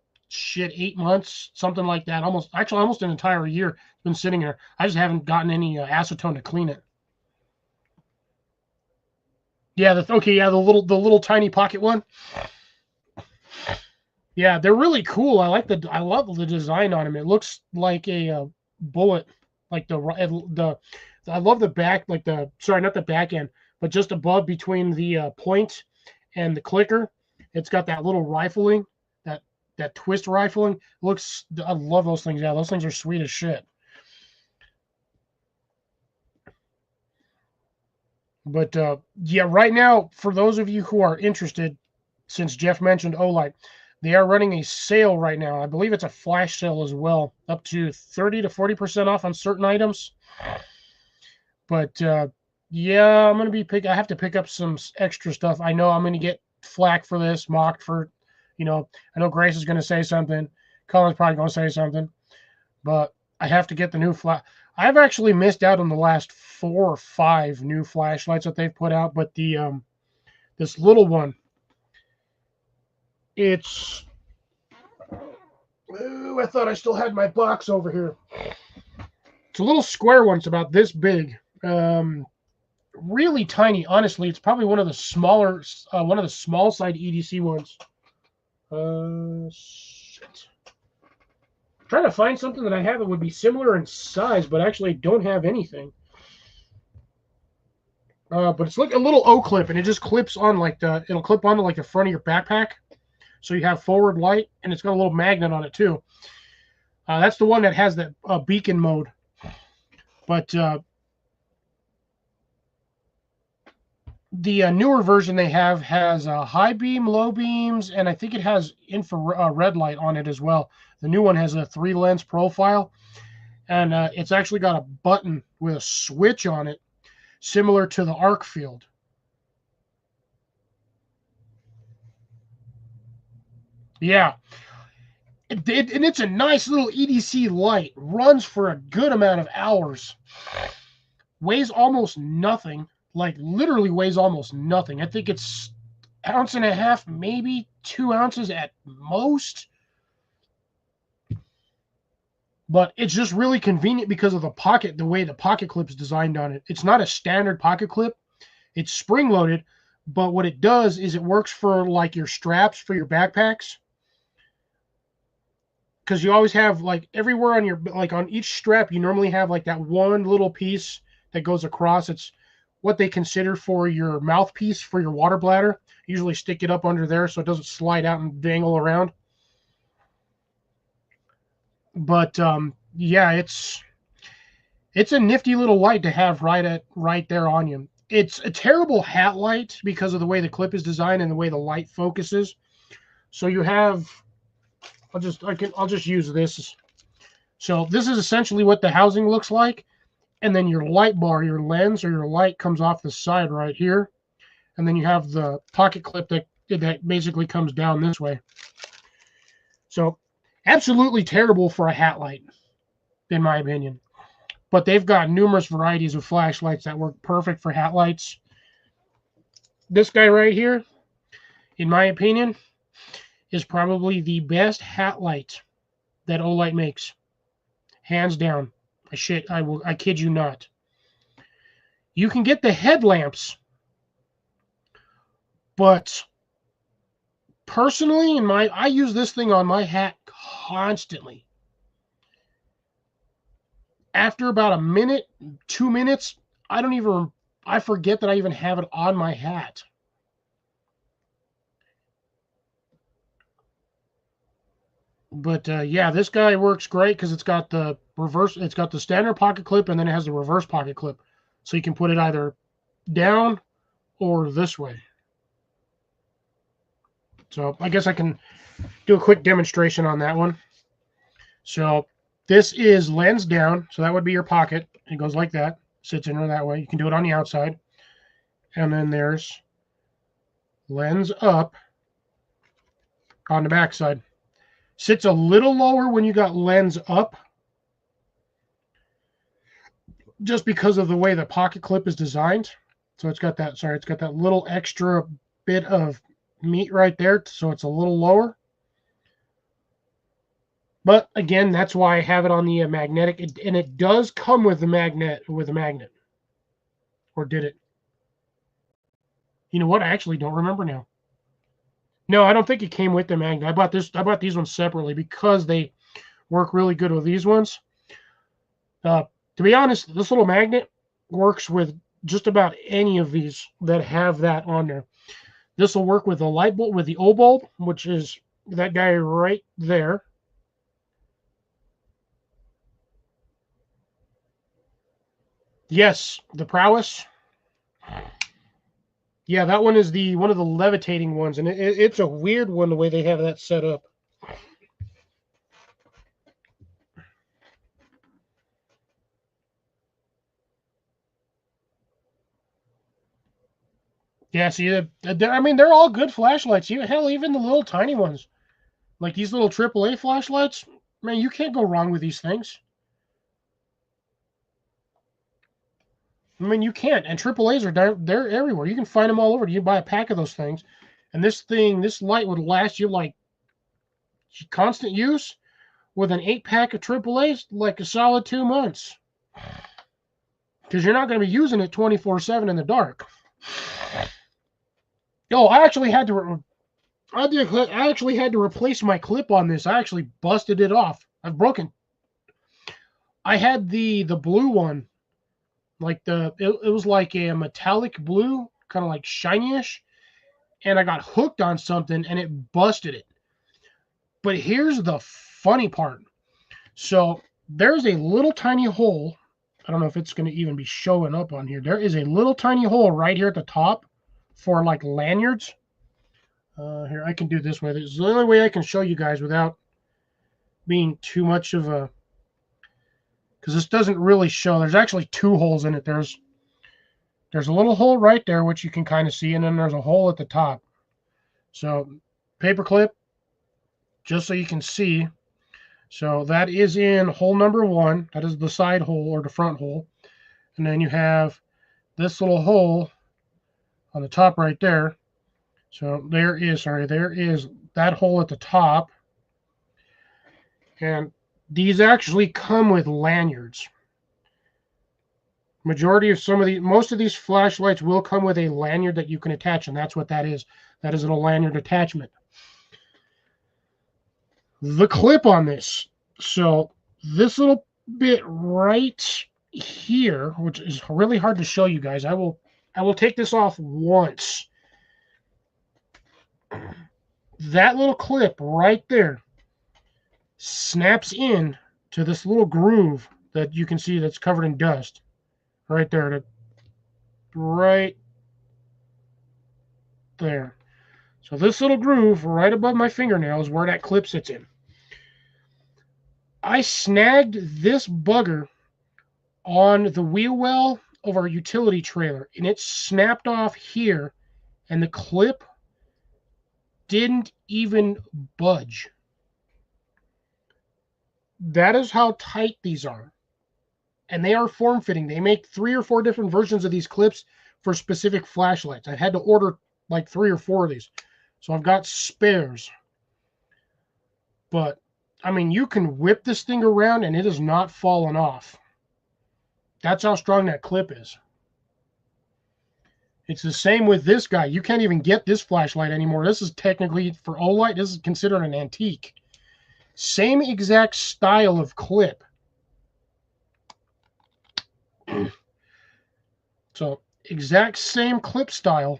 8 months, something like that. Almost an entire year. It's been sitting there. I just haven't gotten any acetone to clean it. Yeah, the little tiny pocket one. Yeah, they're really cool. I love the design on them. It looks like a bullet, like I love the back, not the back end, but just above between the point and the clicker. It's got that little rifling, that twist rifling. I love those things. Yeah, those things are sweet as shit. But yeah, right now, for those of you who are interested, since Jeff mentioned Olight, they are running a sale right now. I believe it's a flash sale as well, up to 30 to 40% off on certain items. But Yeah, I'm gonna be I have to pick up some extra stuff. I know I'm gonna get flack for this, mocked for, I know Grace is gonna say something. Colin's probably gonna say something, but I have to get the new flash. I've actually missed out on the last 4 or 5 new flashlights that they've put out, but the this little one, it's. Ooh, I thought I still had my box over here. It's a little square one. It's about this big. Really tiny. Honestly, it's probably one of the smaller, one of the small side EDC ones. Shit. I'm trying to find something that I have that would be similar in size, but actually I don't have anything. But it's like a little O clip, and it just clips on it'll clip onto like the front of your backpack, so you have forward light, and it's got a little magnet on it too. That's the one that has that beacon mode. But the newer version they have has high beam, low beams, and I think it has infrared light on it as well. The new one has a 3-lens profile, and it's actually got a button with a switch on it, similar to the arc field. Yeah. And it's a nice little EDC light. Runs for a good amount of hours. Weighs almost nothing. Like literally weighs almost nothing. I think it's 1.5 ounces, maybe 2 ounces at most. But it's just really convenient because of the way the pocket clip is designed on it. It's not a standard pocket clip. It's spring loaded, but what it does is it works for like your straps for your backpacks. Because you always have like everywhere on your, like on each strap, you normally have like that one little piece that goes across. It's what they consider for your mouthpiece for your water bladder. Usually stick it up under there so it doesn't slide out and dangle around. But yeah, it's a nifty little light to have right there on you. It's a terrible hat light because of the way the clip is designed and the way the light focuses. So you have, I'll just use this. So this is essentially what the housing looks like. And then your light bar, your lens or your light comes off the side right here. And then you have the pocket clip that basically comes down this way. So absolutely terrible for a hat light, in my opinion. But they've got numerous varieties of flashlights that work perfect for hat lights. This guy right here, in my opinion, is probably the best hat light that Olight makes. Hands down. I kid you not. You can get the headlamps, but personally, I use this thing on my hat constantly. After about a minute, 2 minutes, I forget that I even have it on my hat. But yeah, this guy works great because it's got the standard pocket clip, and then it has the reverse pocket clip. So you can put it either down or this way. So I guess I can do a quick demonstration on that one. So this is lens down. So that would be your pocket. It goes like that. Sits in there that way. You can do it on the outside. And then there's lens up on the backside. Sits a little lower when you got lens up, just because of the way the pocket clip is designed. So it's got that little extra bit of meat right there, so it's a little lower. But again, that's why I have it on the magnetic, and it does come with the magnet. Or did it? You know what? I actually don't remember now. No, I don't think it came with the magnet. I bought these ones separately because they work really good with these ones. To be honest, this little magnet works with just about any of these that have that on there. This will work with the light bulb, with the O bulb, which is that guy right there. Yes, the prowess. Yeah, that one is one of the levitating ones, and it's a weird one the way they have that set up. Yeah, see, I mean, they're all good flashlights. Hell, even the little tiny ones, like these little AAA flashlights, man, you can't go wrong with these things. I mean, you can't. And AAA's they're everywhere. You can find them all over. You buy a pack of those things, and this light would last you like constant use with an 8 pack of AAA's, like a solid 2 months, because you're not going to be using it 24/7 in the dark. Oh, I actually had to replace my clip on this. I actually busted it off. I've broken. I had the blue one, like it was like a metallic blue, kind of like shiny-ish, and I got hooked on something and it busted it. But here's the funny part. So there's a little tiny hole. I don't know if it's going to even be showing up on here. There is a little tiny hole right here at the top for like lanyards. Here, I can do this with it. It's the only way I can show you guys without being too much of a, because this doesn't really show. There's actually 2 holes in it. There's a little hole right there, which you can kind of see, and then there's a hole at the top. So paper clip, just so you can see. So that is in hole number 1. That is the side hole or the front hole. And then you have this little hole on the top right there. So there is that hole at the top. And these actually come with lanyards. Most of these flashlights will come with a lanyard that you can attach, and that's what that is. That is a lanyard attachment. The clip on this. So this little bit right here, which is really hard to show you guys. I will take this off once. That little clip right there snaps in to this little groove that you can see that's covered in dust. Right there. Right there. So this little groove right above my fingernail is where that clip sits in. I snagged this bugger on the wheel well of our utility trailer, and it snapped off here, and the clip didn't even budge. That is how tight these are. And they are form-fitting. They make 3 or 4 different versions of these clips for specific flashlights. I had to order like 3 or 4 of these. So I've got spares. But, I mean, you can whip this thing around and it is not falling off. That's how strong that clip is. It's the same with this guy. You can't even get this flashlight anymore. This is technically, for Olight, this is considered an antique. Same exact style of clip. So, exact same clip style.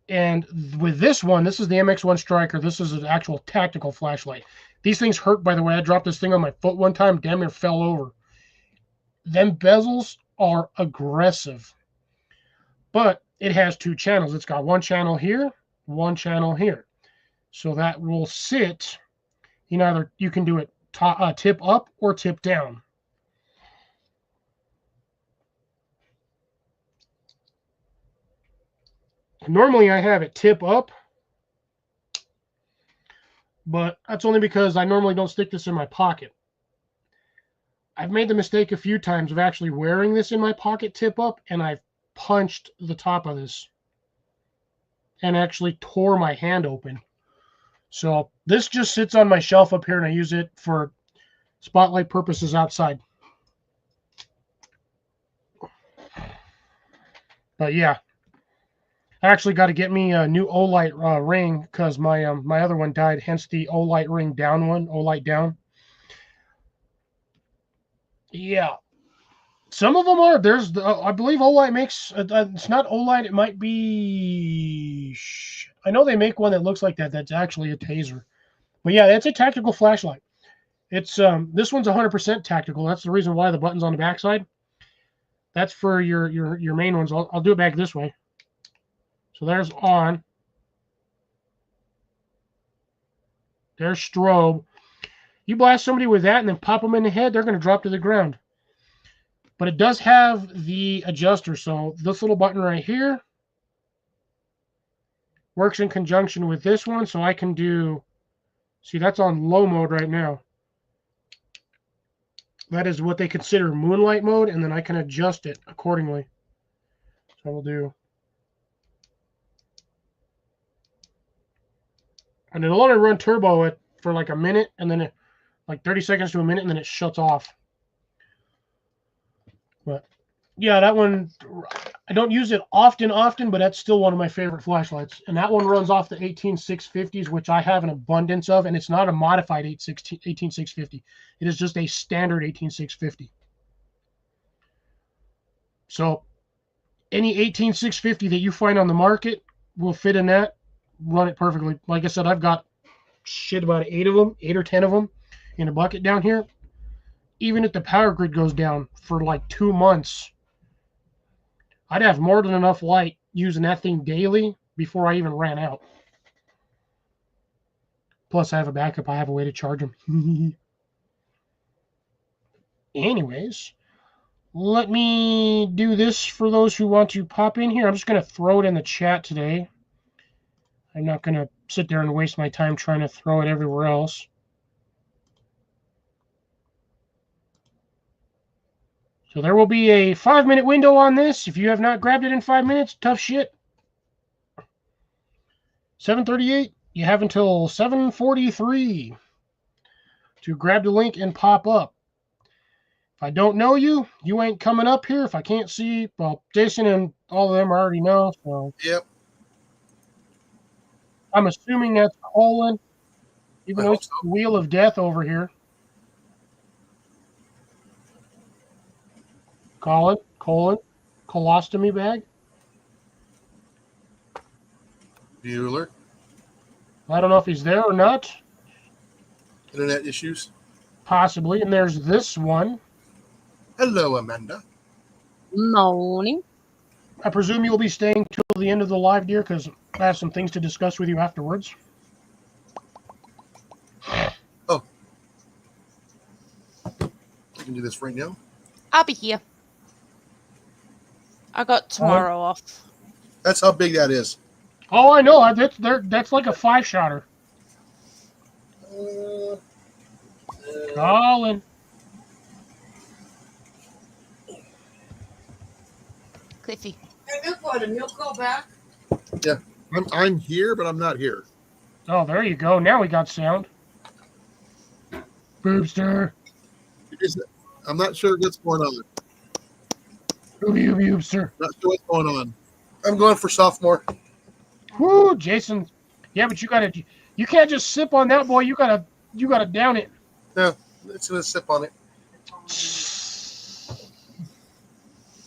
And with this one, this is the MX1 Striker. This is an actual tactical flashlight. These things hurt, by the way. I dropped this thing on my foot one time, damn near fell over. Them bezels are aggressive. But it has 2 channels. It's got 1 channel here, 1 channel here. So that will sit, you can do it tip up or tip down. Normally I have it tip up, but that's only because I normally don't stick this in my pocket. I've made the mistake a few times of actually wearing this in my pocket tip up, and I've punched the top of this and actually tore my hand open. So this just sits on my shelf up here, and I use it for spotlight purposes outside. But yeah, I actually got to get me a new Olight ring because my other one died, hence the Olight ring down one, Olight down. Yeah, some of them are. There's, I believe Olight makes. It's not Olight. It might be. I know they make one that looks like that. That's actually a taser. But yeah, it's a tactical flashlight. It's this one's 100% tactical. That's the reason why the button's on the backside. That's for your main ones. I'll do it back this way. So there's on. There's strobe. You blast somebody with that and then pop them in the head, they're going to drop to the ground. But it does have the adjuster. So this little button right here works in conjunction with this one. So I can do, see, that's on low mode right now. That is what they consider moonlight mode, and then I can adjust it accordingly. So we'll do, and it'll only run turbo for like a minute, and then like 30 seconds to a minute, and then it shuts off. But yeah, that one, I don't use it often, but that's still one of my favorite flashlights. And that one runs off the 18650s, which I have an abundance of, and it's not a modified 18650. It is just a standard 18650. So any 18650 that you find on the market will fit in that, run it perfectly. Like I said, I've got about 8 or 10 of them in a bucket down here. Even if the power grid goes down for like 2 months, I'd have more than enough light using that thing daily before I even ran out. Plus, I have a backup. I have a way to charge them. Anyways, let me do this for those who want to pop in here. I'm just going to throw it in the chat today. I'm not going to sit there and waste my time trying to throw it everywhere else. So there will be a 5-minute window on this. If you have not grabbed it in 5 minutes, tough shit. 7:38, you have until 7:43 to grab the link and pop up. If I don't know you, you ain't coming up here. If I can't see, well, Jason and all of them already know. So yep. I'm assuming that's Colin, even though it's the Wheel of Death over here. Colin, colostomy bag. Bueller. I don't know if he's there or not. Internet issues. Possibly. And there's this one. Hello, Amanda. Morning. I presume you'll be staying till the end of the live, dear, because I have some things to discuss with you afterwards. Oh. I can do this right now. I'll be here. I got tomorrow off. That's how big that is. Oh, I know. That's like a 5-shotter. Colin. Cliffy. Hey, Milk, you'll call back? Yeah. I'm here, but I'm not here. Oh, there you go. Now we got sound. Boobster. I'm not sure what's going on. Boobster. Not sure what's going on. I'm going for sophomore. Whoo, Jason. Yeah, but you can't just sip on that, boy. You gotta down it. No, it's gonna sip on it.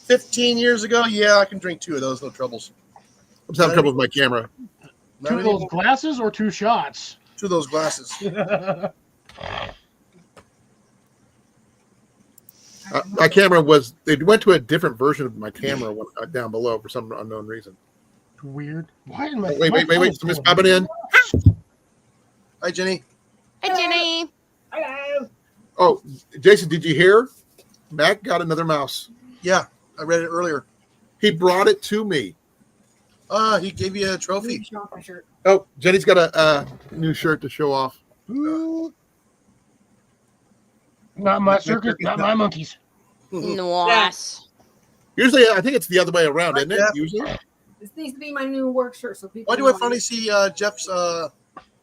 15 years ago, yeah, I can drink 2 of those, no troubles. I'm just having trouble with my camera. 2 of those glasses or 2 shots? 2 of those glasses. My camera they went to a different version of my camera down below for some unknown reason. Weird. Why am I? Wait. Somebody's popping in. Hi, Jenny. Hey, Jenny. Hello. Oh, Jason, did you hear? Mac got another mouse. Yeah, I read it earlier. He brought it to me. He gave you a trophy. Oh, Jenny's got a new shirt to show off. Ooh. Not my circus, not my monkeys. Nice. Usually, I think it's the other way around, isn't it? Usually. This needs to be my new work shirt, so people. Why do I finally see Jeff's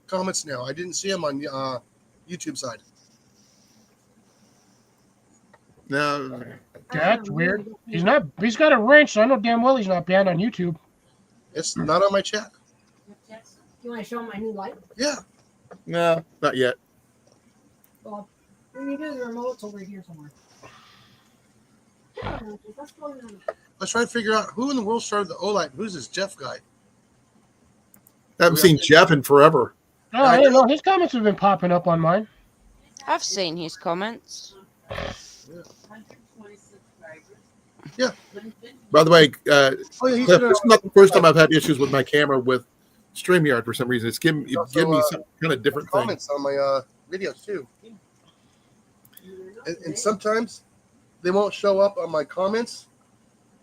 comments now? I didn't see him on YouTube side. No, that's weird. He's got a wrench, so I know damn well he's not banned on YouTube. It's not on my chat. You want to show him my new light? Yeah. No, not yet. Well, when you do the remote, it's over here somewhere. Let's try to figure out who in the world started the O-Light. Who's this Jeff guy? I haven't seen Jeff in forever. Oh, I don't know. His comments have been popping up on mine. I've seen his comments. Yeah. By the way, this is not the first time I've had issues with my camera with StreamYard for some reason. It's give me some kind of different comments on my videos too. And sometimes they won't show up on my comments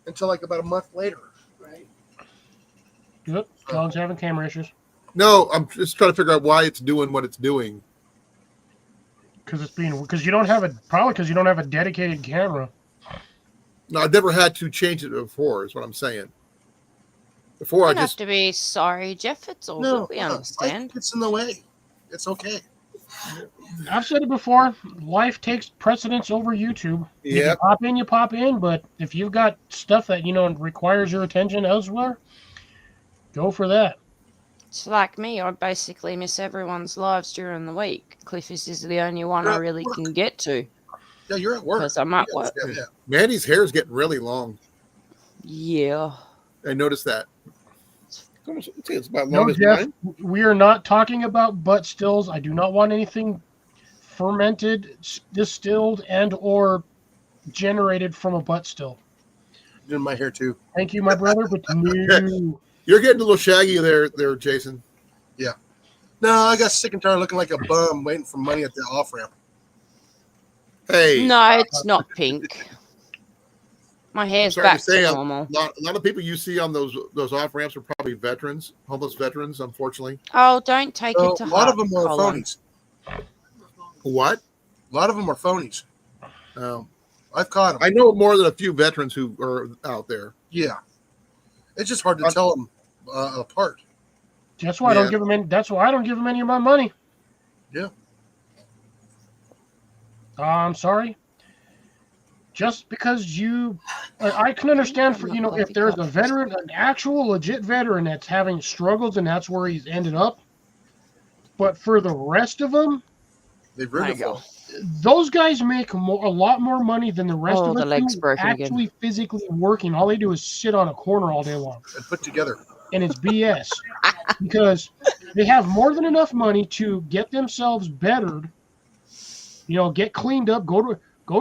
until like about a month later. Right. Yep. Colin's having camera issues. No, I'm just trying to figure out why it's doing what it's doing. Because you don't have a dedicated camera. No, I've never had to change it before, is what I'm saying. Before You don't have to be sorry, Jeff. It's all good. We I understand. think it's in the way. It's okay. I've said it before. Life takes precedence over YouTube. If you pop in. But if you've got stuff that requires your attention elsewhere, go for that. It's like me. I basically miss everyone's lives during the week. Cliffy's is the only one I really can get to. Yeah, you're at work. Because I'm at work. Yeah. Mandy's hair is getting really long. Yeah. I noticed that. It's about No, long as Jeff, mine. we are not talking about butt stills. I do not want anything fermented, distilled, and or generated from a butt still. Doing my hair too. Thank you, my brother, but no. You're getting a little shaggy there, Jason. Yeah. No, I got sick and tired of looking like a bum waiting for money at the off ramp. Hey. No, it's not pink. My hair's Sorry to back to say, normal. A lot of people you see on those off ramps are probably veterans, homeless veterans, unfortunately. Oh, don't take it to A heart. lot of them are Colin. phonies. What? A lot of them are phonies. Oh. I've caught them. I know more than a few veterans who are out there. Yeah. It's just hard to tell them apart. That's why I don't give them any. That's why I don't give them any of my money. Yeah. I'm sorry. Just because I can understand if there's a veteran, an actual legit veteran that's having struggles and that's where he's ended up. But for the rest of them, those guys make a lot more money than the rest of us who actually physically working. All they do is sit on a corner all day long and put together. And it's BS because they have more than enough money to get themselves bettered. Get cleaned up, go to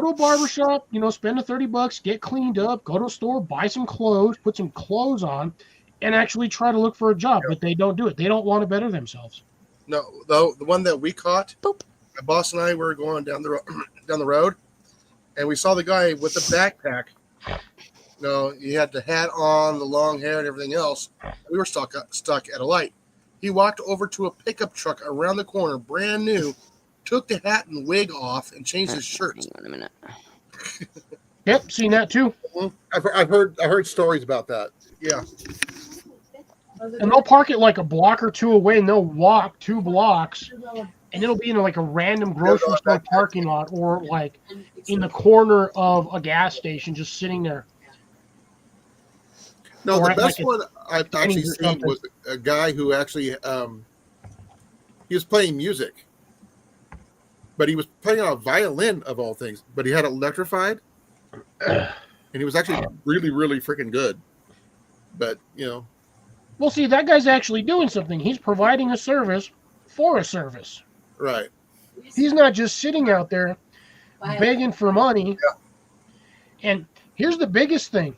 a barbershop, spend the $30, get cleaned up, go to a store, buy some clothes, put some clothes on, and actually try to look for a job. But they don't do it. They don't want to better themselves. No, though the one that we caught, my boss and I were going down the road, and we saw the guy with the backpack. He had the hat on, the long hair, and everything else. We were stuck at a light. He walked over to a pickup truck around the corner, brand new, took the hat and wig off, and changed his shirt. Hang on a minute. Yep, seen that too. I've heard stories about that. Yeah. And they'll park it like a block or two away, and they'll walk 2 blocks, and it'll be in like a random grocery store parking lot or like in the corner of a gas station, just sitting there. No, the best one I've actually seen was a guy who actually he was playing music, but he was playing on a violin of all things. But he had it electrified, and he was actually really, really freaking good. But well, see, that guy's actually doing something. He's providing a service for a service. Right. He's not just sitting out there begging for money. Yeah. And here's the biggest thing.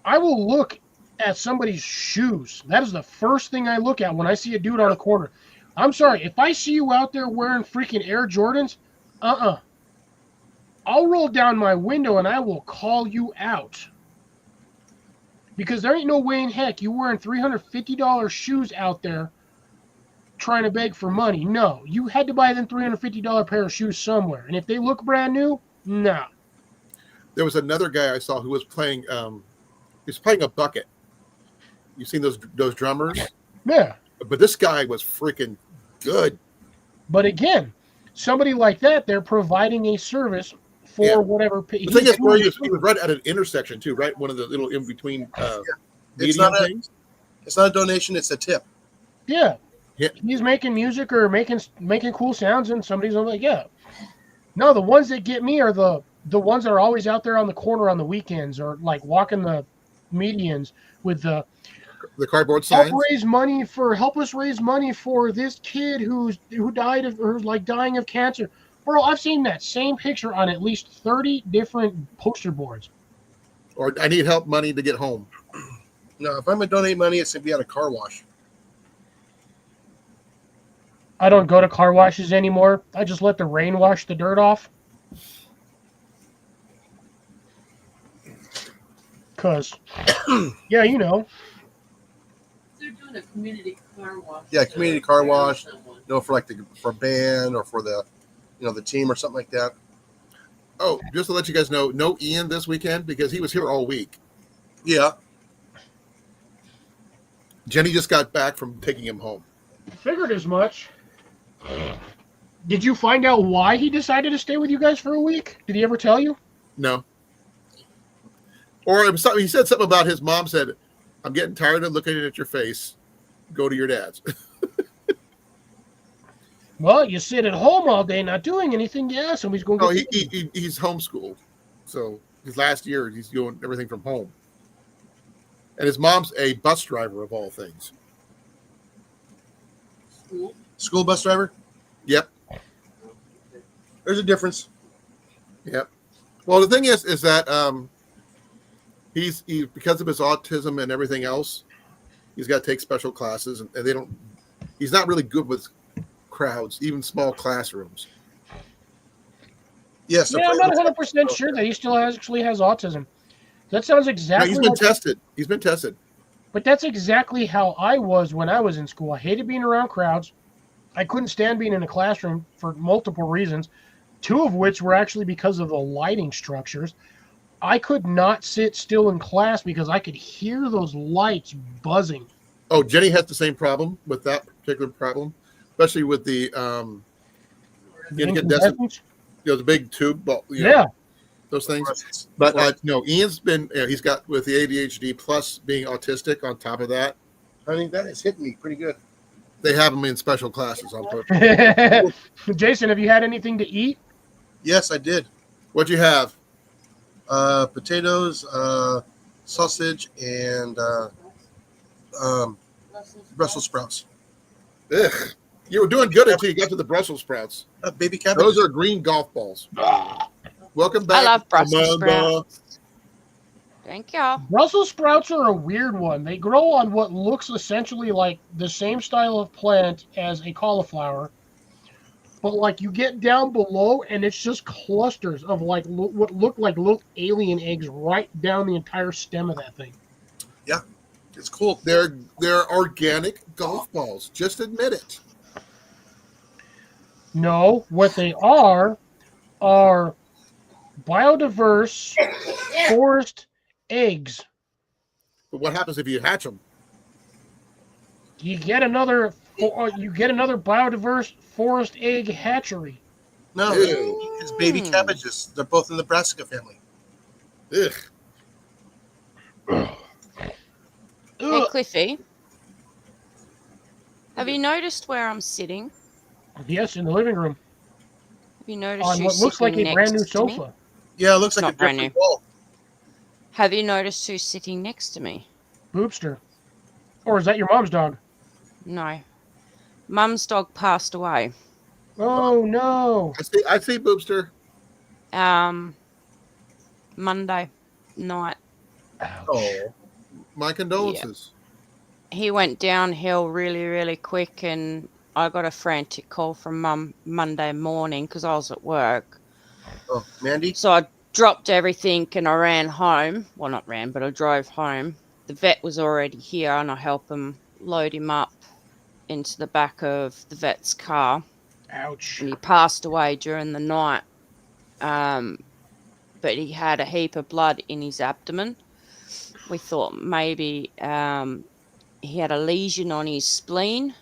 I will look at somebody's shoes. That is the first thing I look at when I see a dude on a corner. I'm sorry. If I see you out there wearing freaking Air Jordans, I'll roll down my window and I will call you out. Because there ain't no way in heck you wearing $350 shoes out there trying to beg for money. No, you had to buy them $350 pair of shoes somewhere. And if they look brand new, no. There was another guy I saw who was playing he's playing a bucket. You seen those drummers? Yeah. But this guy was freaking good. But again, somebody like that, they're providing a service for whatever. The thing is, where he was right at an intersection too, right? One of the little in between medium things. It's not a donation; it's a tip. Yeah. He's making music or making cool sounds, and somebody's like, yeah. No, the ones that get me are the ones that are always out there on the corner on the weekends, or like walking the medians with the cardboard signs. Help us raise money for this kid who died of or like dying of cancer. Bro, I've seen that same picture on at least 30 different poster boards. Or I need help money to get home. No, if I'm going to donate money, it's to be at a car wash. I don't go to car washes anymore. I just let the rain wash the dirt off. Because, yeah, you know. They're doing a community car wash. Yeah, community car wash. For like for a band or for the, the team or something like that. Oh, just to let you guys know, no Ian this weekend because he was here all week. Yeah. Jenny just got back from taking him home. Figured as much. Did you find out why he decided to stay with you guys for a week? Did he ever tell you? No. Or he said something about his mom said, "I'm getting tired of looking at your face. Go to your dad's." Well, you sit at home all day not doing anything. Yeah, somebody's going to No, get he's homeschooled. So his last year, he's doing everything from home. And his mom's a bus driver, of all things. School bus driver? Yep. There's a difference. Yep. Well, the thing is that he's because of his autism and everything else, he's got to take special classes, and he's not really good with crowds, even small classrooms. Yes. Yeah, I'm not 100% sure that he still actually has autism. That sounds exactly. No, he's been tested. He's been tested. But that's exactly how I was when I was in school. I hated being around crowds. I couldn't stand being in a classroom for multiple reasons, two of which were actually because of the lighting structures. I could not sit still in class because I could hear those lights buzzing. Oh, Jenny has the same problem with that particular problem, especially with the the big tube. Those things. But no, Ian's been he's got with the ADHD plus being autistic on top of that. I think that has hit me pretty good. They have him in special classes on purpose. Jason, have you had anything to eat? Yes, I did. What'd you have? Potatoes, sausage, and Brussels sprouts. Ugh. You were doing good until you got to the Brussels sprouts. Baby cabbage. Those are green golf balls. Welcome back. I love Brussels Amanda. sprouts. Thank y'all. Brussels sprouts are a weird one. They grow on what looks essentially like the same style of plant as a cauliflower, but like you get down below and it's just clusters of like what look like little alien eggs right down the entire stem of that thing. Yeah, it's cool. They're organic golf balls. Just admit it. No, what they are biodiverse forest eggs. But what happens if you hatch them? You get another biodiverse forest egg hatchery. No, it's baby cabbages. They're both in the Brassica family. Ugh. Hey, Cliffy. Have you noticed where I'm sitting? Yes, in the living room. Have you noticed On who's what looks like sitting a brand new next to me? sofa. Yeah, it looks like Not a brand different new. wall. Have you noticed who's sitting next to me? Boopster. Or is that your mom's dog? No. Mum's dog passed away. Oh no. I see Boopster. Monday night. Oh, My condolences. He went downhill really, really quick, and I got a frantic call from Mum Monday morning because I was at work. Oh, Mandy? So I dropped everything and I ran home. Well, not ran, but I drove home. The vet was already here, and I helped him load him up into the back of the vet's car. Ouch. And he passed away during the night. But he had a heap of blood in his abdomen. We thought maybe he had a lesion on his spleen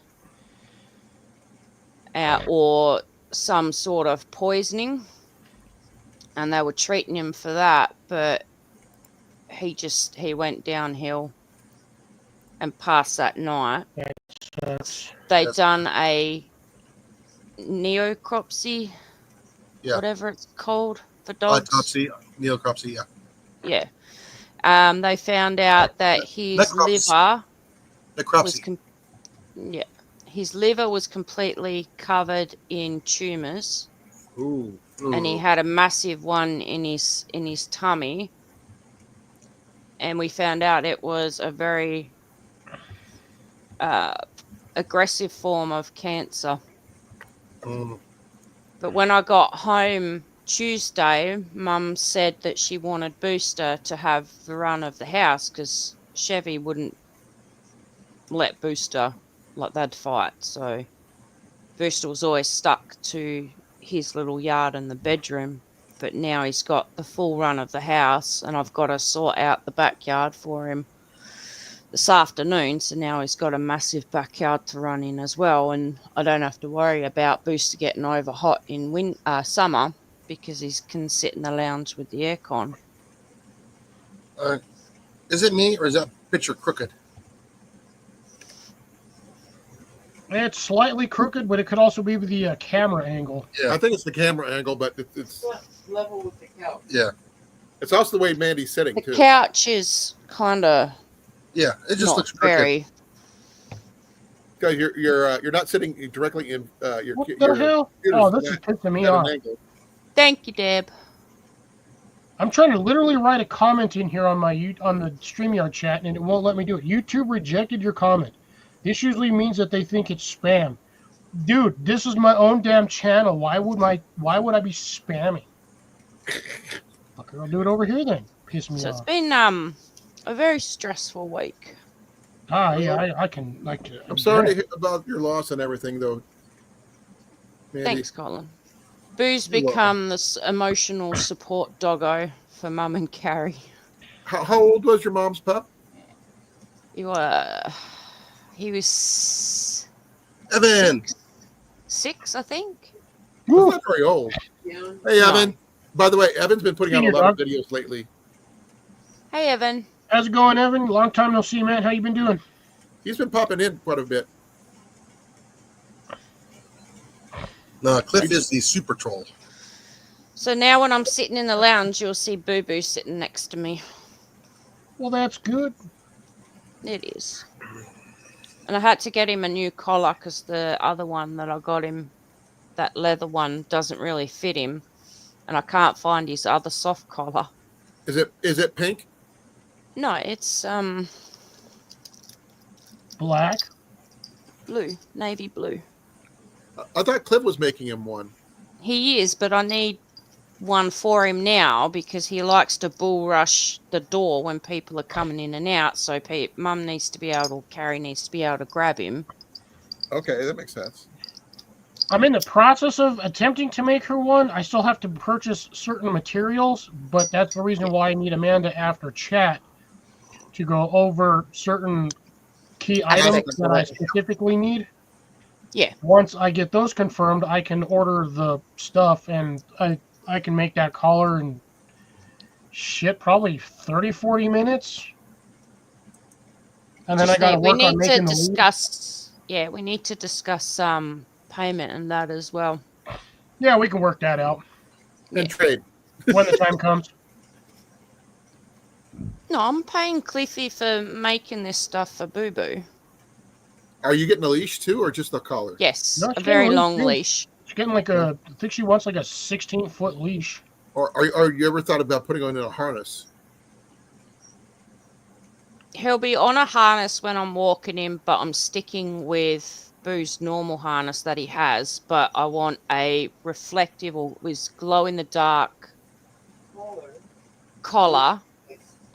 or some sort of poisoning. And they were treating him for that, but he went downhill and passed that night. They done a necropsy, whatever it's called for dogs. Necropsy, yeah. Yeah. They found out that his liver was completely covered in tumors. Ooh. And he had a massive one in his tummy. And we found out it was a very aggressive form of cancer. But when I got home Tuesday, Mum said that she wanted Booster to have the run of the house because Chevy wouldn't let Booster, like, they'd fight. So Booster was always stuck to his little yard in the bedroom, but now he's got the full run of the house, and I've got to sort out the backyard for him this afternoon. So now he's got a massive backyard to run in as well, and I don't have to worry about Booster getting over hot in summer because he can sit in the lounge with the aircon. Is it me or is that picture crooked? It's slightly crooked, but it could also be with the camera angle. Yeah, I think it's the camera angle, but it's level with the couch. Yeah, it's also the way Mandy's sitting too. The couch is kind of it just looks crooked. very. Because you're not sitting directly in your. What the hell? Oh, this is pissing me off. Thank you, Deb. I'm trying to literally write a comment in here on the StreamYard chat, and it won't let me do it. YouTube rejected your comment. This usually means that they think it's spam. Dude, this is my own damn channel. Why would I be spamming? Okay, I'll do it over here then. Piss me off. So it's been a very stressful week. Yeah, I can I'm sorry to hear about your loss and everything, though. Mandy. Thanks, Colin. Boo's become this emotional support doggo for Mum and Carrie. How old was your mom's pup? He was Evan. Six, I think. He's not very old. Yeah. Hey, Evan. By the way, Evan's been putting out a lot of videos lately. Hey, Evan. How's it going, Evan? Long time no see, man. How you been doing? He's been popping in quite a bit. No, Cliff is the super troll. So now when I'm sitting in the lounge, you'll see Boo Boo sitting next to me. Well, that's good. It is. And I had to get him a new collar because the other one that I got him, that leather one, doesn't really fit him. And I can't find his other soft collar. Is it pink? No, it's Black. blue, navy blue. I thought Cliff was making him one. He is, but I need one for him now because he likes to bull rush the door when people are coming in and out. So Mum needs to be able, Carrie needs to be able to grab him. Okay, that makes sense. I'm in the process of attempting to make her one. I still have to purchase certain materials, but that's the reason why I need Amanda after chat to go over certain key items that I specifically need. Yeah. Once I get those confirmed, I can order the stuff, and I can make that collar in probably 30, 40 minutes. And then I got to work on making the we need to discuss payment and that as well. Yeah, we can work that out. And trade. When the time comes. No, I'm paying Cliffy for making this stuff for Boo Boo. Are you getting a leash too, or just a collar? Yes, No, a very long too. leash. She's getting I think she wants like a 16-foot leash. Or are you ever thought about putting on a harness? He'll be on a harness when I'm walking him, but I'm sticking with Boo's normal harness that he has. But I want a reflective or glow in the dark collar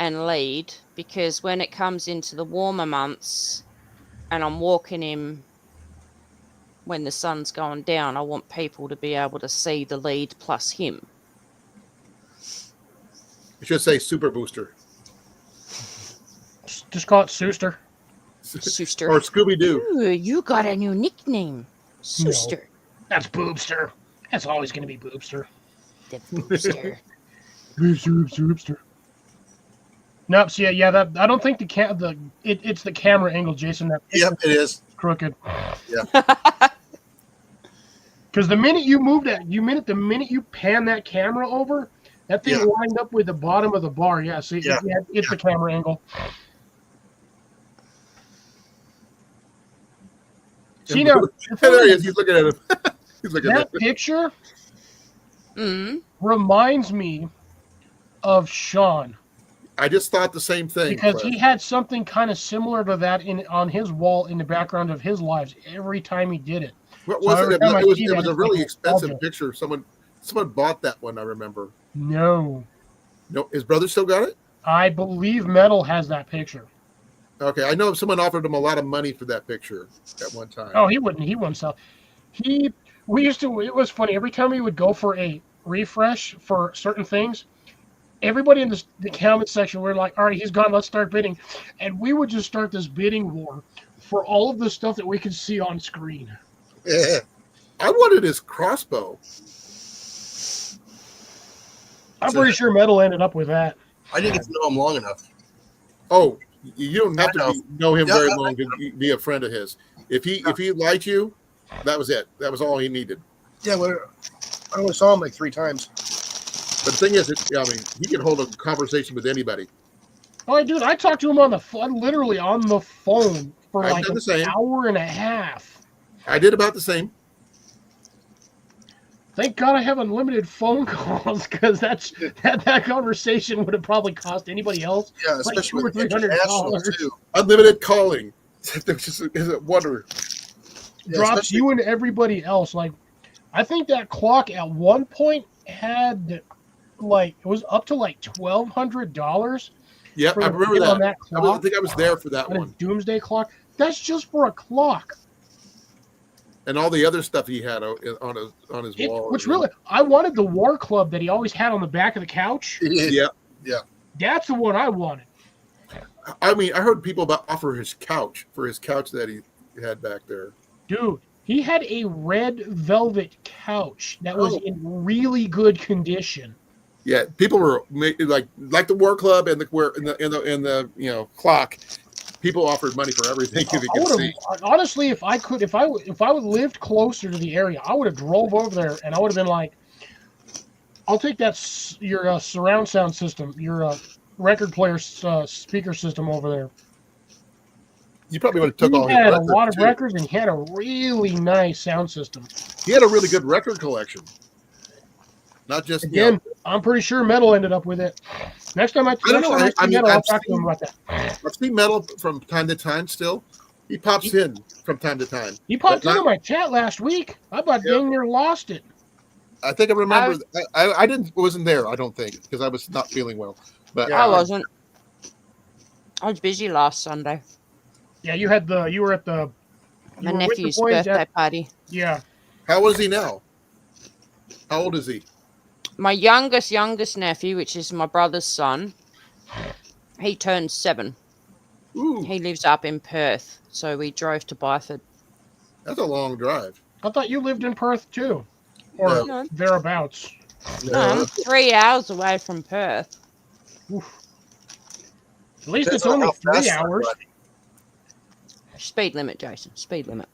and lead, because when it comes into the warmer months and I'm walking him when the sun's going down, I want people to be able to see the lead plus him. You should say Super Booster. Just call it Sooster. Sooster. Or Scooby-Doo. Ooh, you got a new nickname. Sooster. No, that's Boobster. That's always going to be Boobster. The Boobster. Boobster. Nope. So yeah. That I don't think it's the camera angle, Jason. Yep, it is crooked. Yeah. Because the minute you move the minute you pan that camera over, that thing lined up with the bottom of the bar. Yeah. See, it's the camera angle. See now, there he is. He's looking at him. He's looking that at him. picture reminds me of Sean. I just thought the same thing. Because he had something kind of similar to that on his wall in the background of his lives every time he did it. What was it? It was a really expensive picture. Someone Someone bought that one, I remember. No. No, his brother still got it? I believe Metal has that picture. Okay, I know someone offered him a lot of money for that picture at one time. Oh, he wouldn't sell. We used to, it was funny. Every time we would go for a refresh for certain things, everybody in the comment section were like, all right, he's gone, let's start bidding. And we would just start this bidding war for all of the stuff that we could see on screen. Yeah. I wanted his crossbow. I'm pretty sure Metal ended up with that. I didn't get to know him long enough. Oh, you don't have to know him Yeah, very long to be a friend of his. If he liked you, that was it. That was all he needed. Yeah, well, I only saw him like 3 times. But the thing is, he can hold a conversation with anybody. Oh, dude, I talked to him on the phone, literally on the phone for I've like done the same. an hour and a half. I did about the same. Thank God I have unlimited phone calls, because that conversation would have probably cost anybody else Yeah, like especially $200 or with international $300. too. Unlimited calling. Is a wonder. Yeah, Drops especially- you and everybody else. Like, I think that clock at one point had like it was up to like $1,200. Yep, for I the remember bid that. on that I clock. think I was there for that On a one. doomsday clock. That's just for a clock. And all the other stuff he had on his wall. Which really, I wanted the War Club that he always had on the back of the couch. Yeah. That's the one I wanted. I mean, I heard people offer his couch that he had back there. Dude, he had a red velvet couch that was in really good condition. Yeah, people were like the War Club and the clock. People offered money for everything. If you could see. Honestly, if I would lived closer to the area, I would have drove over there and I would have been like, "I'll take that your surround sound system, your record player speaker system over there." You probably would have took all his He had a records, lot of too. records and he had a really nice sound system. He had a really good record collection. Not just Again, I'm pretty sure Metal ended up with it. Next time I see Metal, I'll talk to him about that. I've seen Metal from time to time still. He pops in from time to time. He popped into my chat last week. I about dang near lost it. I think I remember. I wasn't there, I don't think, because I was not feeling well. But I wasn't. I was busy last Sunday. Yeah, you were at the My nephew's birthday party. Yeah. How old is he now? How old is he? My youngest nephew, which is my brother's son, he turned 7. Ooh, He lives up in Perth, so we drove to Byford. that's a long drive. I thought you lived in Perth too, or No. thereabouts. No, I'm 3 hours away from Perth. Oof. At least Depends it's on only how 3 fast hours. somebody- Speed limit, Jason. Speed limit.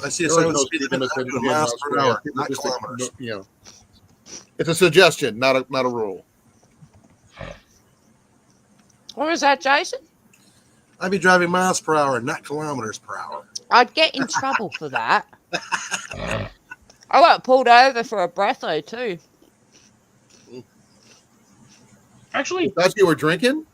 I see a There sign are with no speed speed limit limits 100 in miles per hour, People not just kilometers. it's a suggestion, not a rule. What was that, Jason? I'd be driving miles per hour, not kilometers per hour. I'd get in trouble for that. I got pulled over for a breatho too. Actually, Thought you were drinking?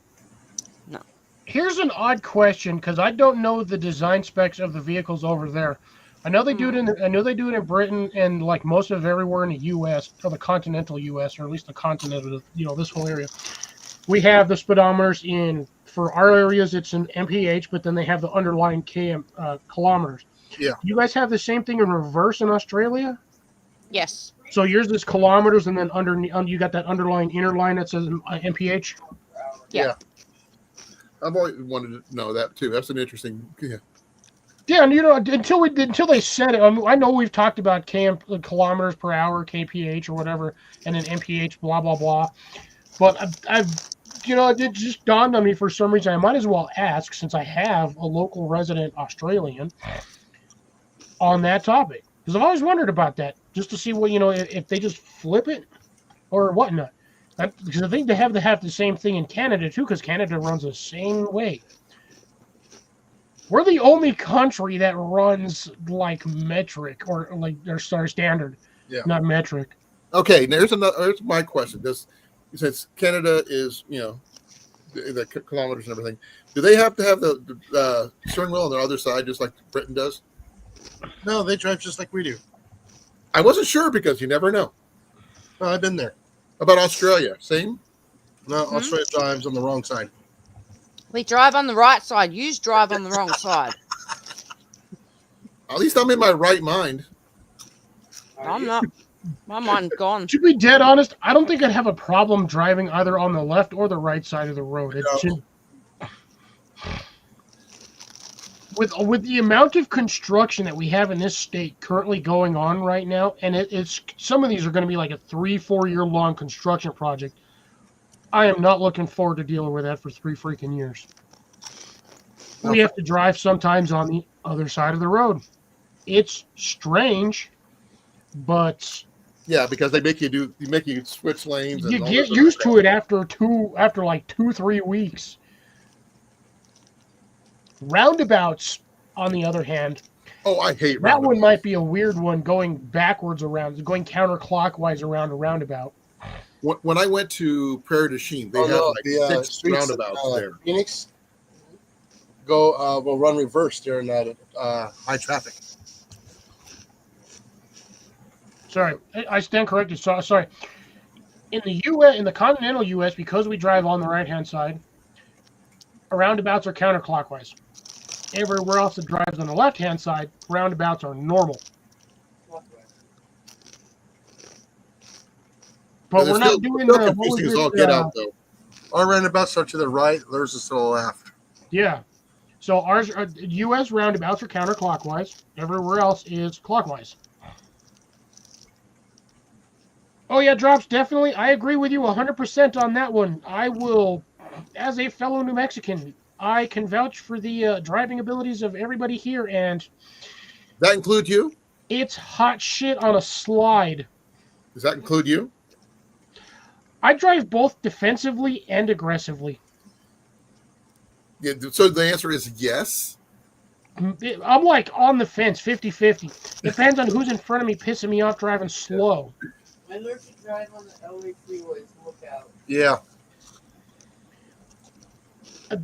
here's an odd question because I don't know the design specs of the vehicles over there. I know they do it in Britain and like most of everywhere in the U.S. or the continental U.S. or at least the continent of this whole area. We have the speedometers for our areas. It's in mph, but then they have the underlying kilometers. Yeah. You guys have the same thing in reverse in Australia. Yes. So yours is kilometers, and then you got that underlying inner line that says mph. Yeah. I've always wanted to know that too. That's an interesting. Yeah. Yeah, and until they said it, I know we've talked about kilometers per hour, kph or whatever, and then mph, blah blah blah. But it just dawned on me for some reason. I might as well ask, since I have a local resident Australian, on that topic, because I've always wondered about that, just to see what if they just flip it or whatnot. Because I think they have to have the same thing in Canada too, because Canada runs the same way. We're the only country that runs like metric or like their standard, not metric. Okay, now here's my question. Since Canada is the kilometers and everything, do they have to have the steering wheel on the other side just like Britain does? No, they drive just like we do. I wasn't sure because you never know. Oh, I've been there. About Australia, same? No, Australia drives on the wrong side. We drive on the right side. You drive on the wrong side. At least I'm in my right mind. I'm not. My mind's gone. To be dead honest, I don't think I'd have a problem driving either on the left or the right side of the road. With the amount of construction that we have in this state currently going on right now, and it's some of these are going to be like a 3-4 year long construction project. I am not looking forward to dealing with that for 3 freaking years. We have to drive sometimes on the other side of the road. It's strange, but yeah, because they make you switch lanes. You get used to it after like 2-3 weeks. Roundabouts, on the other hand, I hate that one. Might be a weird one, going going counterclockwise around a roundabout. When I went to Prairie du Chien, they have 6 roundabouts there. Phoenix, will run reverse during that high traffic. Sorry, I stand corrected. Sorry. In the U.S., in the continental U.S., because we drive on the right-hand side, roundabouts are counterclockwise. Everywhere else that drives on the left-hand side, roundabouts are normal. But we're not doing the confusing as all get out though. Our roundabouts are to the right, theirs is to the left. Yeah. So ours, U.S. roundabouts are counterclockwise. Everywhere else is clockwise. Oh yeah, Drops, definitely. I agree with you 100% on that one. I will, as a fellow New Mexican, I can vouch for the driving abilities of everybody here, and that include you? It's hot shit on a slide. Does that include you? I drive both defensively and aggressively. Yeah, so the answer is yes? I'm like on the fence, 50-50. Depends on who's in front of me pissing me off driving slow. I learned to drive on the LA freeways. Look out. Yeah.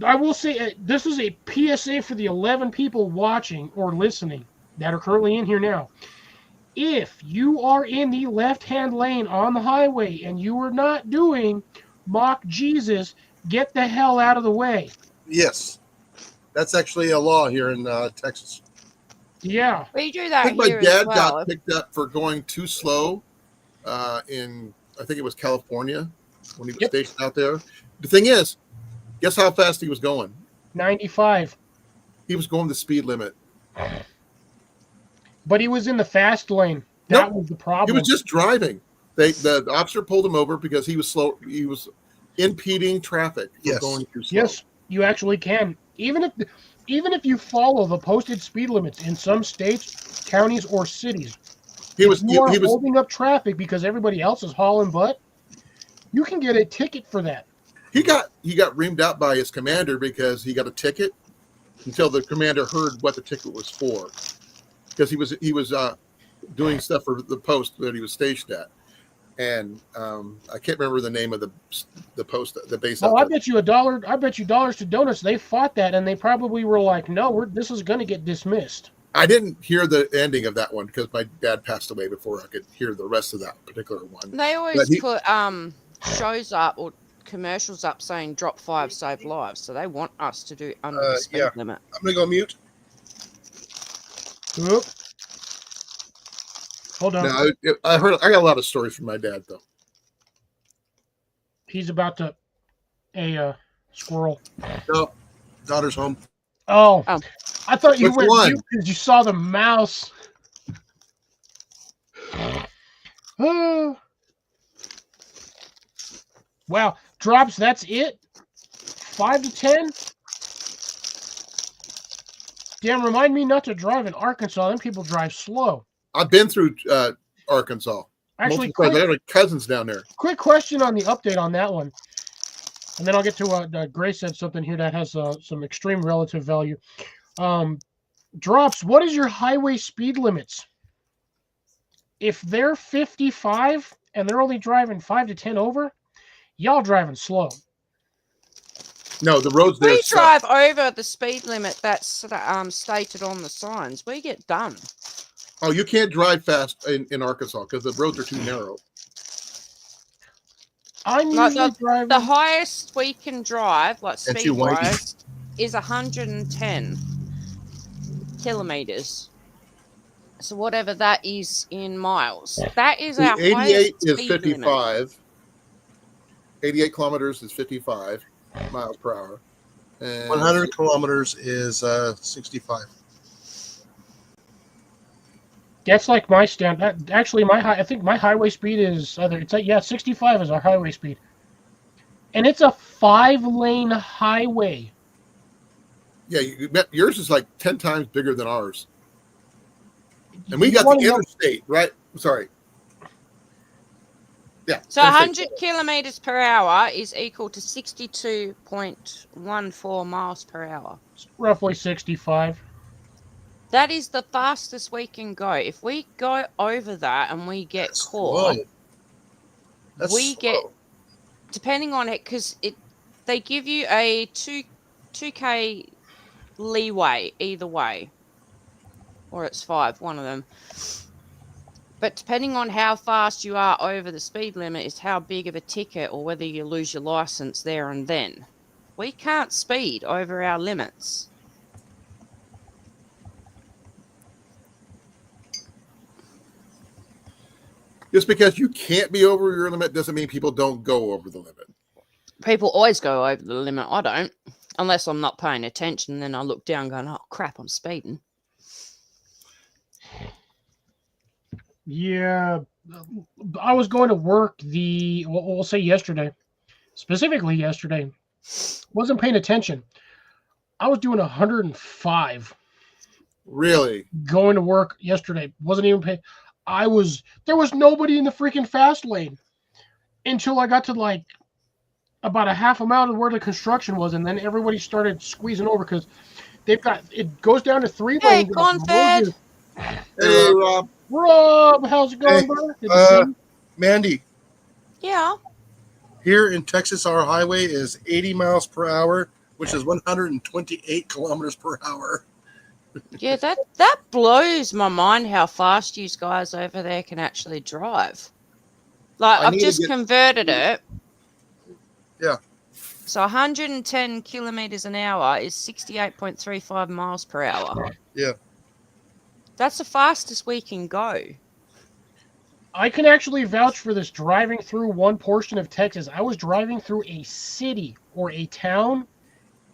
I will say, this is a PSA for the 11 people watching or listening that are currently in here now. If you are in the left-hand lane on the highway and you are not doing mock Jesus, get the hell out of the way. Yes. That's actually a law here in Texas. Yeah. We do that I here think my dad as well. got picked up for going too slow in, I think it was California when he was stationed out there. The thing is, guess how fast he was going? 95. He was going the speed limit. But he was in the fast lane. That was the problem. He was just driving. The officer pulled him over because he was slow. He was impeding traffic. Going too slow. Yes, you actually can. Even if you follow the posted speed limits in some states, counties, or cities, he was holding up traffic because everybody else is hauling butt. You can get a ticket for that. He got reamed out by his commander because he got a ticket until the commander heard what the ticket was for, because he was doing stuff for the post that he was stationed at, and I can't remember the name of the post, the base. Oh, I bet you $1. I bet you dollars to donuts. They fought that, and they probably were like, "No, this is going to get dismissed." I didn't hear the ending of that one because my dad passed away before I could hear the rest of that particular one. They always put shows up or commercials up saying "drop 5, save lives," so they want us to do under the speed limit. I'm gonna go mute. Oop. Hold on. No, I got a lot of stories from my dad though. He's about to a squirrel. No, daughter's home. Oh. I thought you went mute because you saw the mouse. Oh. Wow. Drops, that's it? 5 to 10? Damn, remind me not to drive in Arkansas. Then people drive slow. I've been through Arkansas. Actually, I have cousins down there. Quick question on the update on that one. And then I'll get to Gray said something here that has some extreme relative value. Drops, what is your highway speed limits? If they're 55 and they're only driving 5 to 10 over, y'all driving slow. No, the roads there. We drive over the speed limit that's stated on the signs. We get done. Oh, you can't drive fast in Arkansas because the roads are too narrow. I'm Like usually driving. the highest we can drive, like And too windy. speed-wise, is 110 kilometers. So whatever that is in miles, that is The our 88 highest is speed limit. 55. 88 kilometers is 55 miles per hour. And 100 kilometers is 65. That's like my stand. Actually, I think my highway speed is either 65 is our highway speed, and it's a 5-lane highway. Yeah, yours is like 10 times bigger than ours. And we You got wanna the know- interstate, right? Sorry. Yeah. So 100 kilometers per hour is equal to 62.14 miles per hour. roughly 65. That is the fastest we can go. If we go over that and we get That's caught, slow. That's we slow. get, depending on it, because they give you a 2K leeway either way, or it's 5, one of them. But depending on how fast you are over the speed limit is how big of a ticket or whether you lose your license there and then. We can't speed over our limits. Just because you can't be over your limit doesn't mean people don't go over the limit. People always go over the limit. I don't. Unless I'm not paying attention. Then I look down going, oh, crap, I'm speeding. Yeah, I was going to work we'll say yesterday, specifically yesterday. Wasn't paying attention. I was doing 105 Really? going to work yesterday. Wasn't even paying. There was nobody in the freaking fast lane until I got to like about a half a mile to where the construction was, and then everybody started squeezing over because it goes down to 3 Hey, lanes. corn-fed. Hey, Rob. Rob, how's it going, Hey, brother? Good to see you. Mandy, Yeah. here in Texas, our highway is 80 miles per hour, which is 128 kilometers per hour. Yeah, that blows my mind how fast you guys over there can actually drive. Like, I've just converted it. Yeah. So 110 kilometers an hour is 68.35 miles per hour. Yeah. That's the fastest we can go. I can actually vouch for this driving through one portion of Texas. I was driving through a city or a town,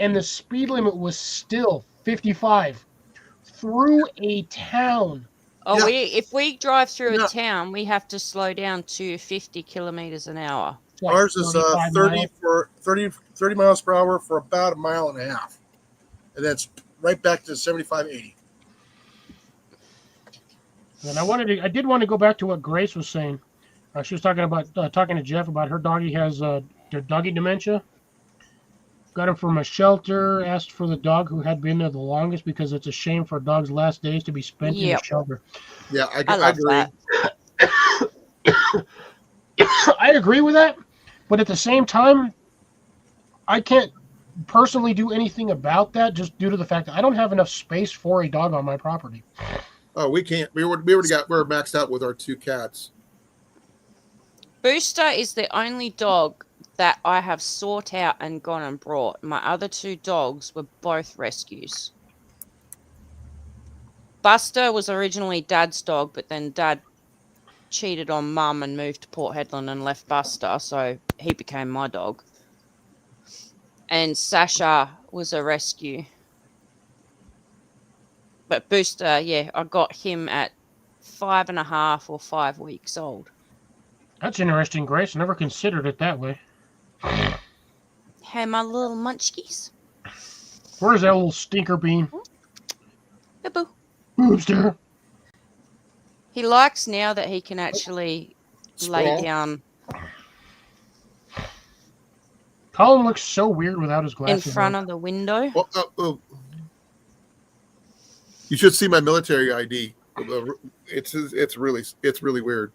and the speed limit was still 55 through a town. Oh, Yeah. if we drive through Yeah. a town, we have to slow down to 50 kilometers an hour. Like Ours is 35 miles. 30 miles per hour for about a mile and a half. And that's right back to 75, 80. And I did want to go back to what Grace was saying. She was talking to Jeff about her doggy has doggy dementia. Got him from a shelter. Asked for the dog who had been there the longest because it's a shame for a dog's last days to be spent in a shelter. Yeah, I love agree. that. I agree with that, but at the same time, I can't personally do anything about that just due to the fact that I don't have enough space for a dog on my property. Oh, we can't. We're maxed out with our 2 cats. Booster is the only dog that I have sought out and gone and brought. My other 2 dogs were both rescues. Buster was originally Dad's dog, but then Dad cheated on Mum and moved to Port Hedland and left Buster, so he became my dog. And Sasha was a rescue. But Booster, yeah, I got him at 5.5 or 5 weeks old. That's interesting, Grace. Never considered it that way. Hey, my little munchkies. Where's that little stinker bean? Hey, boo. Booster. He likes now that he can actually lay down Colin looks so weird without his in glasses front on. of the window. You should see my military ID. It's really weird.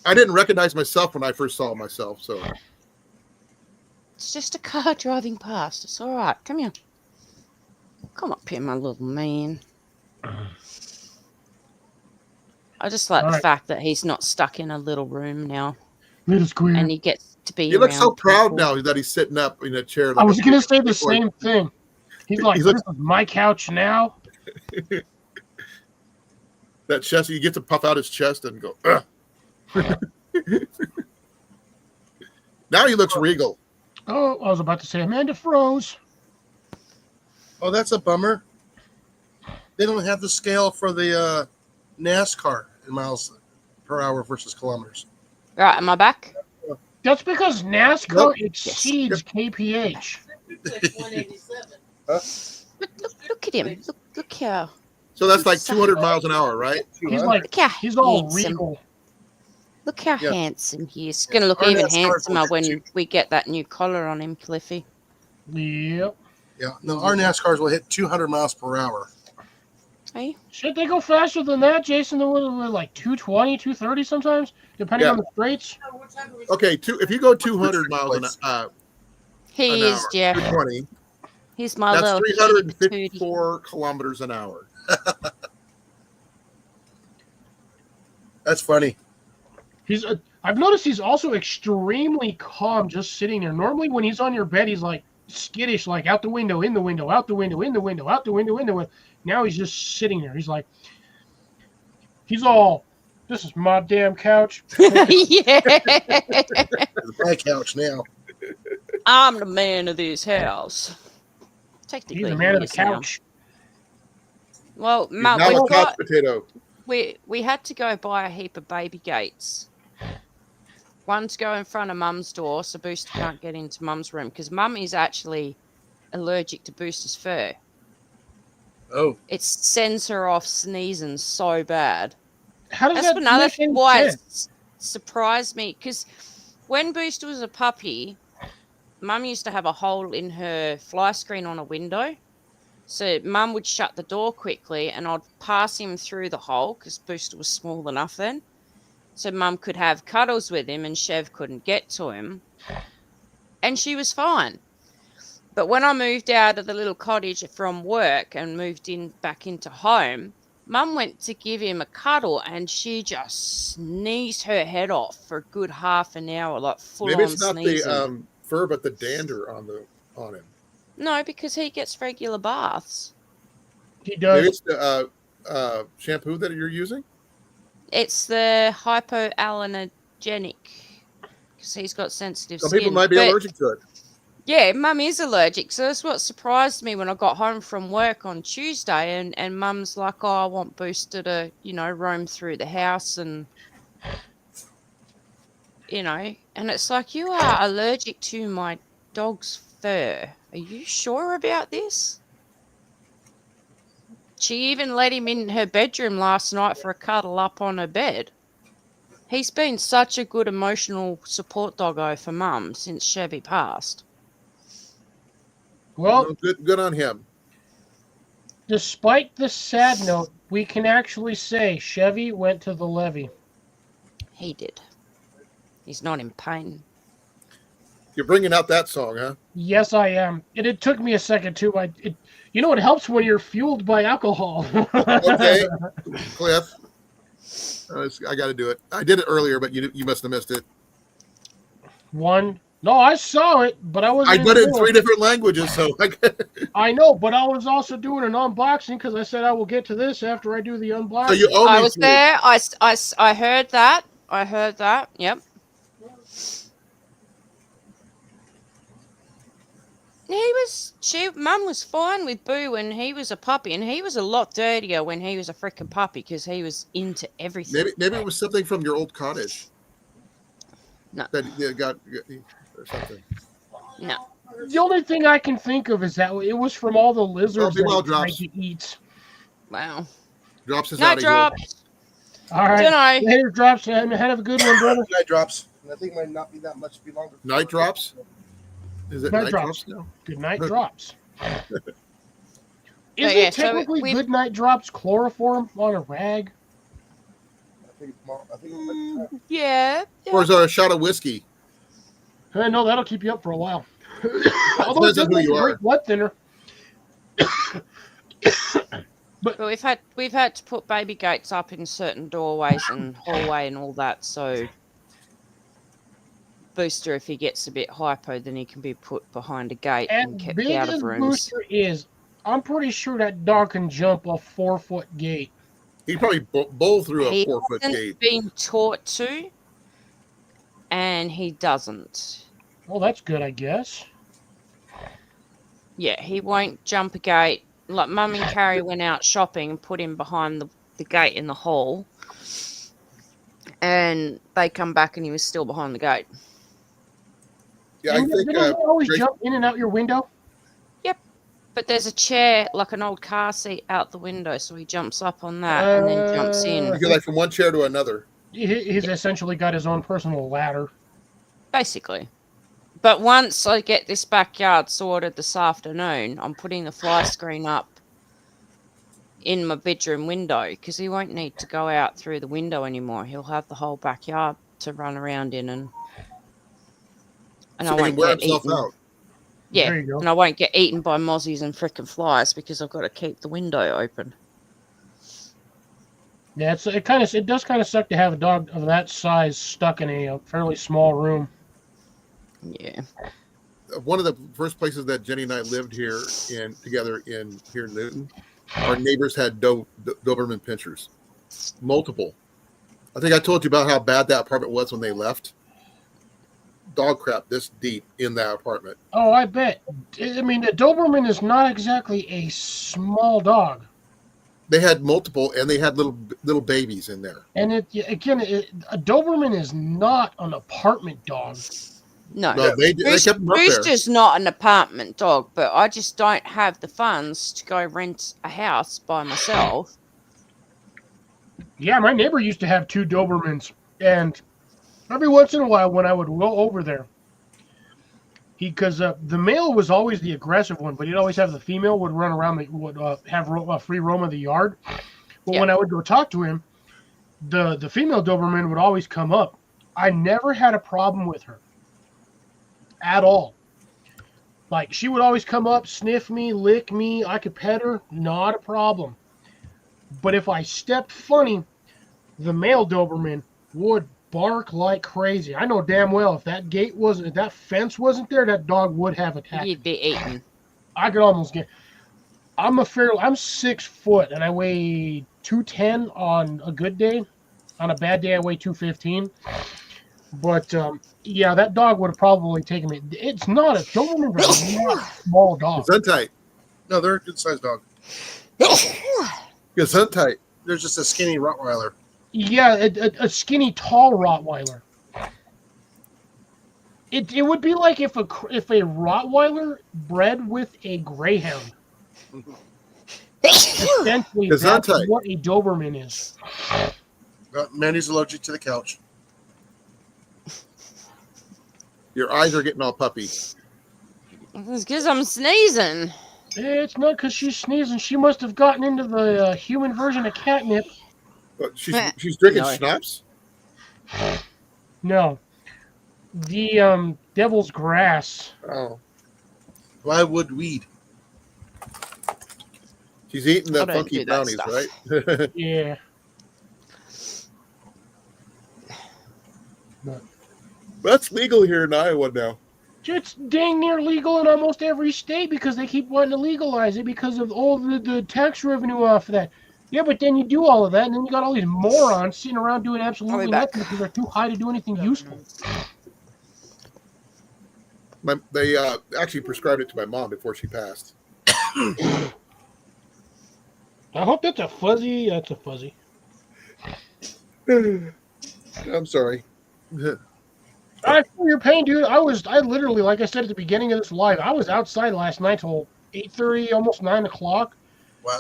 I didn't recognize myself when I first saw myself. So It's just a car driving past. It's all right. Come here. Come up here, my little man. I just like All the right. fact that he's not stuck in a little room now, Little square. and he gets to be. He looks so around proud people. now that he's sitting up in a chair. I Like was a going to say the big boy. same thing. He's like, He this looks- is my couch now. That chest, he gets to puff out his chest and go. Ugh. Now he looks regal. Oh, I was about to say Amanda froze. Oh, that's a bummer. They don't have the scale for the NASCAR in miles per hour versus kilometers. Right, am I back? That's because NASCAR Nope. exceeds KPH. It's like 187. Look at him. Look how So that's like 200 miles an hour, right? He's like, look how he's all handsome. regal. Look how Yeah. handsome he is. He's gonna look Our even NASCAR handsomer will when hit we get that new collar on him, Cliffy. Yep. Yeah. No, our NASCARs will hit 200 miles per hour. Hey, Shit, they go faster than that, Jason. They're like 220, 230 sometimes, depending Yeah. on the straights. Okay, if you go 200 miles an he is hour, Jeff. 220, He's my that's little 354 kilometers an hour. That's funny. I've noticed he's also extremely calm just sitting there. Normally when he's on your bed, he's like skittish, like out the window, in the window, out the window, in the window, out the window, in the window. Now he's just sitting there. He's all, this is my damn couch. yeah. It's my couch now. I'm the man of this house. Technically, He's the man of the he is now. couch. Well, He's Mum, now a couch potato. we had to go buy a heap of baby gates. One to go in front of Mum's door so Booster can't get into Mum's room because Mum is actually allergic to Booster's fur. Oh, It sends her off sneezing so bad. How does That's that another make any why it sense? surprised me because when Booster was a puppy, Mum used to have a hole in her fly screen on a window. So Mum would shut the door quickly and I'd pass him through the hole because Booster was small enough then. So Mum could have cuddles with him and Chev couldn't get to him. And she was fine. But when I moved out of the little cottage from work and moved back into home, Mum went to give him a cuddle and she just sneezed her head off for a good half an hour, like full Maybe on it's not sneezing. the fur, but the dander on him. No, because he gets regular baths. He Maybe does. it's the shampoo that you're using. It's the hypoallergenic because he's got sensitive Some skin. people might be But, allergic to it. Yeah, Mum is allergic, so that's what surprised me when I got home from work on Tuesday, and Mum's like, "Oh, I want Booster to, roam through the house and, and it's like you are allergic to my dog's fur. Are you sure about this?" She even let him in her bedroom last night for a cuddle up on her bed. He's been such a good emotional support doggo for Mum since Chevy passed. Well, Good on him. despite the sad note, we can actually say Chevy went to the levee. He did. He's not in pain. You're bringing out that song, huh? Yes, I am. And it took me a second, too. It helps when you're fueled by alcohol. Okay, Cliff. I got to do it. I did it earlier, but you must have missed it. No, I saw it, but I wasn't. I did it in 3 different languages, so I know, but I was also doing an unboxing because I said I will get to this after I do the unboxing. so you owe me. I was there. I heard that. I heard that. Yep. Mum was fine with Boo when he was a puppy, and he was a lot dirtier when he was a freaking puppy because he was into everything. Maybe it was something from your old cottage. No. That you got or something. No. The only thing I can think of is that it was from all the lizards be well, that he tried Drops. to eat. Wow. Drops is No out of drops. All right. Don't know. Later, Drops. Have a good one, brother. night drops. I think it might not be that much longer. here. Night drops. Is it Night night drops. drops now? Good night, Drops. Isn't yeah, so technically we've- Good Night Drops chloroform on a rag? I think Yeah. Or is it a shot of whiskey? No, that'll keep you up for a while. Although Depends on who you a great are. blood thinner. But But we've had to put baby gates up in certain doorways and hallway and all that. So Booster, if he gets a bit hypo, then he can be put behind a gate and As kept big out as of rooms. Booster is, I'm pretty sure that dog can jump a 4-foot gate. He probably bowl through a He 4-foot hasn't gate. been taught to, and he doesn't. Well, that's good, I guess. Yeah, he won't jump a gate. Like Mum and Carrie went out shopping and put him behind the gate in the hall, and they come back and he was still behind the gate. Yeah, I And think didn't they always Grace- jump in and out your window? But there's a chair, like an old car seat, out the window, so he jumps up on that and then jumps in. you go like from one chair to another. He's essentially got his own personal ladder. Basically. But once I get this backyard sorted this afternoon, I'm putting the fly screen up in my bedroom window because he won't need to go out through the window anymore. He'll have the whole backyard to run around in, and So I he won't can wear get himself eaten. out. Yeah, There you go. and I won't get eaten by mozzies and frickin' flies because I've got to keep the window open. Yeah, it does kind of suck to have a dog of that size stuck in a fairly small room. Yeah. One of the first places that Jenny and I lived here together in Newton, our neighbors had Doberman pinschers, multiple. I think I told you about how bad that apartment was when they left. Dog crap this deep in that apartment. Oh, I bet. I mean, the Doberman is not exactly a small dog. They had multiple, and they had little babies in there. And a Doberman is not an apartment dog. No, they kept them up there. Brewster's not an apartment dog, but I just don't have the funds to go rent a house by myself. Yeah, my neighbor used to have 2 Dobermans, and every once in a while when I would go over there, because the male was always the aggressive one, but he'd always have the female would run around, have free roam of the yard. But when I would go talk to him, the female Doberman would always come up. I never had a problem with her at all. Like, she would always come up, sniff me, lick me. I could pet her, not a problem. But if I stepped funny, the male Doberman would bark like crazy. I know damn well if that fence wasn't there, that dog would have attacked. You'd be eaten. I could almost get. I'm 6 foot and I weigh 210 on a good day. On a bad day, I weigh 215. But yeah, that dog would have probably taken me. It's not a Doberman, is not a small dog. It's tight. No, they're a good sized dog. It's tight. They're just a skinny Rottweiler. Yeah, a skinny, tall Rottweiler. It would be like if a Rottweiler bred with a Greyhound. Essentially, that's what a Doberman is. Mandy's allergic to the couch. Your eyes are getting all puppy. It's because I'm sneezing. It's not because she's sneezing. She must have gotten into the human version of catnip. But she's drinking schnapps? No. The devil's grass. Oh. Why would weed? She's eating the I don't funky do that brownies, stuff. right? Yeah. That's legal here in Iowa now. It's dang near legal in almost every state because they keep wanting to legalize it because of all the tax revenue off of that. Yeah, but then you do all of that, and then you got all these morons sitting around doing absolutely nothing because they're too high to do anything useful. They actually prescribed it to my mom before she passed. I hope that's a fuzzy. That's a fuzzy. I'm sorry. I feel your pain, dude. I literally, like I said at the beginning of this live, I was outside last night till 8:30, almost 9 o'clock,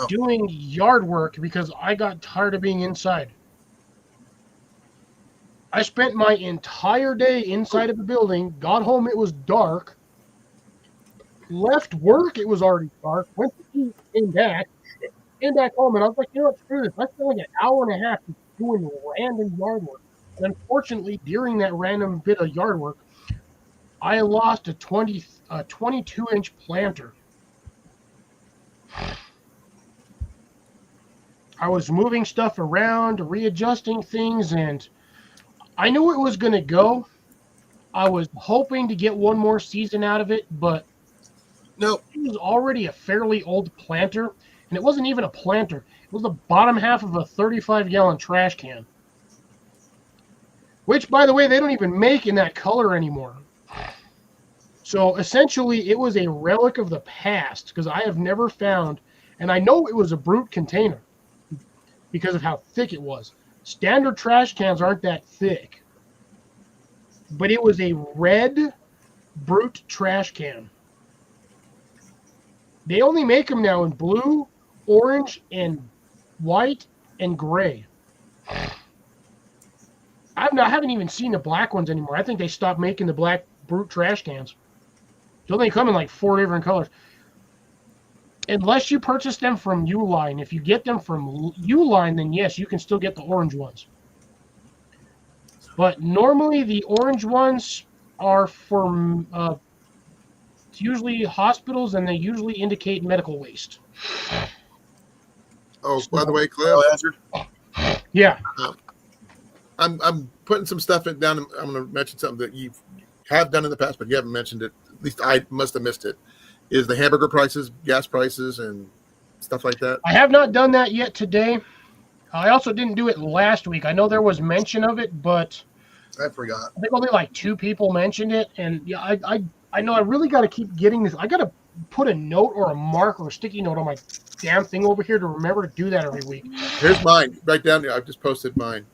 doing yard work because I got tired of being inside. I spent my entire day inside of the building, got home, it was dark, left work, it was already dark, went to eat, came back home, and I was like, you know what, screw this. I spent like an hour and a half doing random yard work. And unfortunately, during that random bit of yard work, I lost a 22-inch planter. I was moving stuff around, readjusting things, and I knew it was going to go. I was hoping to get one more season out of it, but Nope. it was already a fairly old planter, and it wasn't even a planter. It was the bottom half of a 35-gallon trash can, which, by the way, they don't even make in that color anymore. So essentially, it was a relic of the past because I have never found, and I know it was a Brute container because of how thick it was. Standard trash cans aren't that thick, but it was a red Brute trash can. They only make them now in blue, orange, and white, and gray. I haven't even seen the black ones anymore. I think they stopped making the black Brute trash cans. So they come in like 4 different colors. Unless you purchase them from Uline. If you get them from Uline, then yes, you can still get the orange ones. But normally the orange ones are for usually hospitals, and they usually indicate medical waste. Oh, by the way, Cliff. Yeah. I'm putting some stuff down. I'm going to mention something that you have done in the past, but you haven't mentioned it. At least I must have missed it. Is the hamburger prices, gas prices, and stuff like that? I have not done that yet today. I also didn't do it last week. I know there was mention of it, but I forgot. I think only like 2 people mentioned it. And yeah, I know I really got to keep getting this. I got to put a note or a mark or a sticky note on my damn thing over here to remember to do that every week. Here's mine. Right down there. I've just posted mine.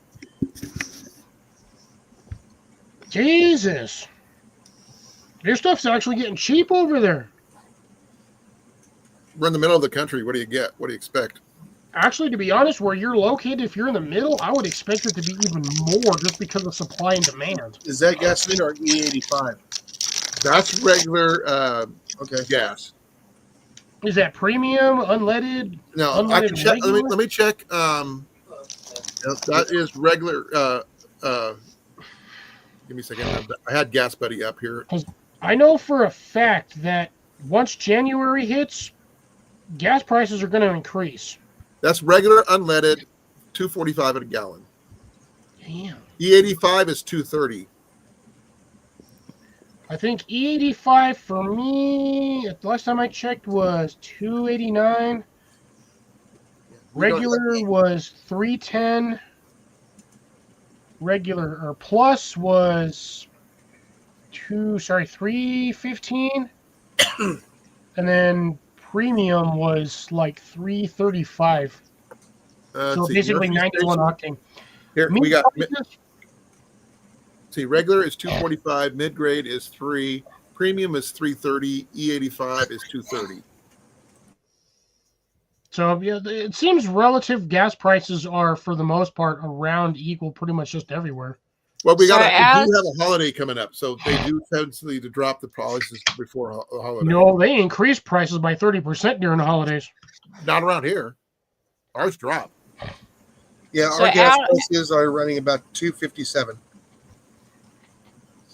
Jesus. Your stuff's actually getting cheap over there. We're in the middle of the country. What do you get? What do you expect? Actually, to be honest, where you're located, if you're in the middle, I would expect it to be even more just because of supply and demand. Is that gasoline or E85? That's regular gas. Is that premium, unleaded? No, unleaded I can check. regular? Let me check. That is regular. Give me a second. I had Gas Buddy up here. I know for a fact that once January hits, gas prices are going to increase. That's regular unleaded, $2.45 a gallon. Damn. E85 is $2.30. I think E85 for me, the last time I checked, was $2.89. Regular was $3.10. Regular or plus was $3.15. And then premium was like $3.35. So basically 91 octane. Here we got. See, regular is $2.45, mid grade is $3, premium is $3.30, E85 is $2.30. So yeah, it seems relative gas prices are for the most part around equal, pretty much just everywhere. Well, we do have a holiday coming up, so they do tendency to drop the prices before a holiday. No, they increase prices by 30% during the holidays. Not around here. Ours drop. Yeah, our gas prices are running about $2.57.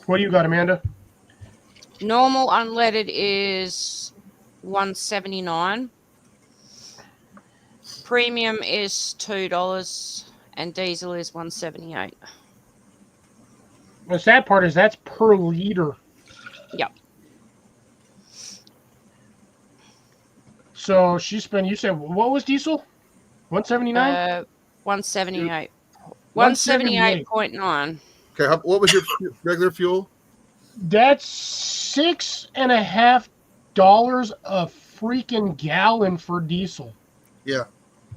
What do you got, Amanda? Normal unleaded is $1.79. Premium is $2, and diesel is $1.78. The sad part is that's per liter. Yep. So you said, what was diesel? 179? 178. 178.9. Okay, what was your regular fuel? That's $6.50 a freaking gallon for diesel. Yeah.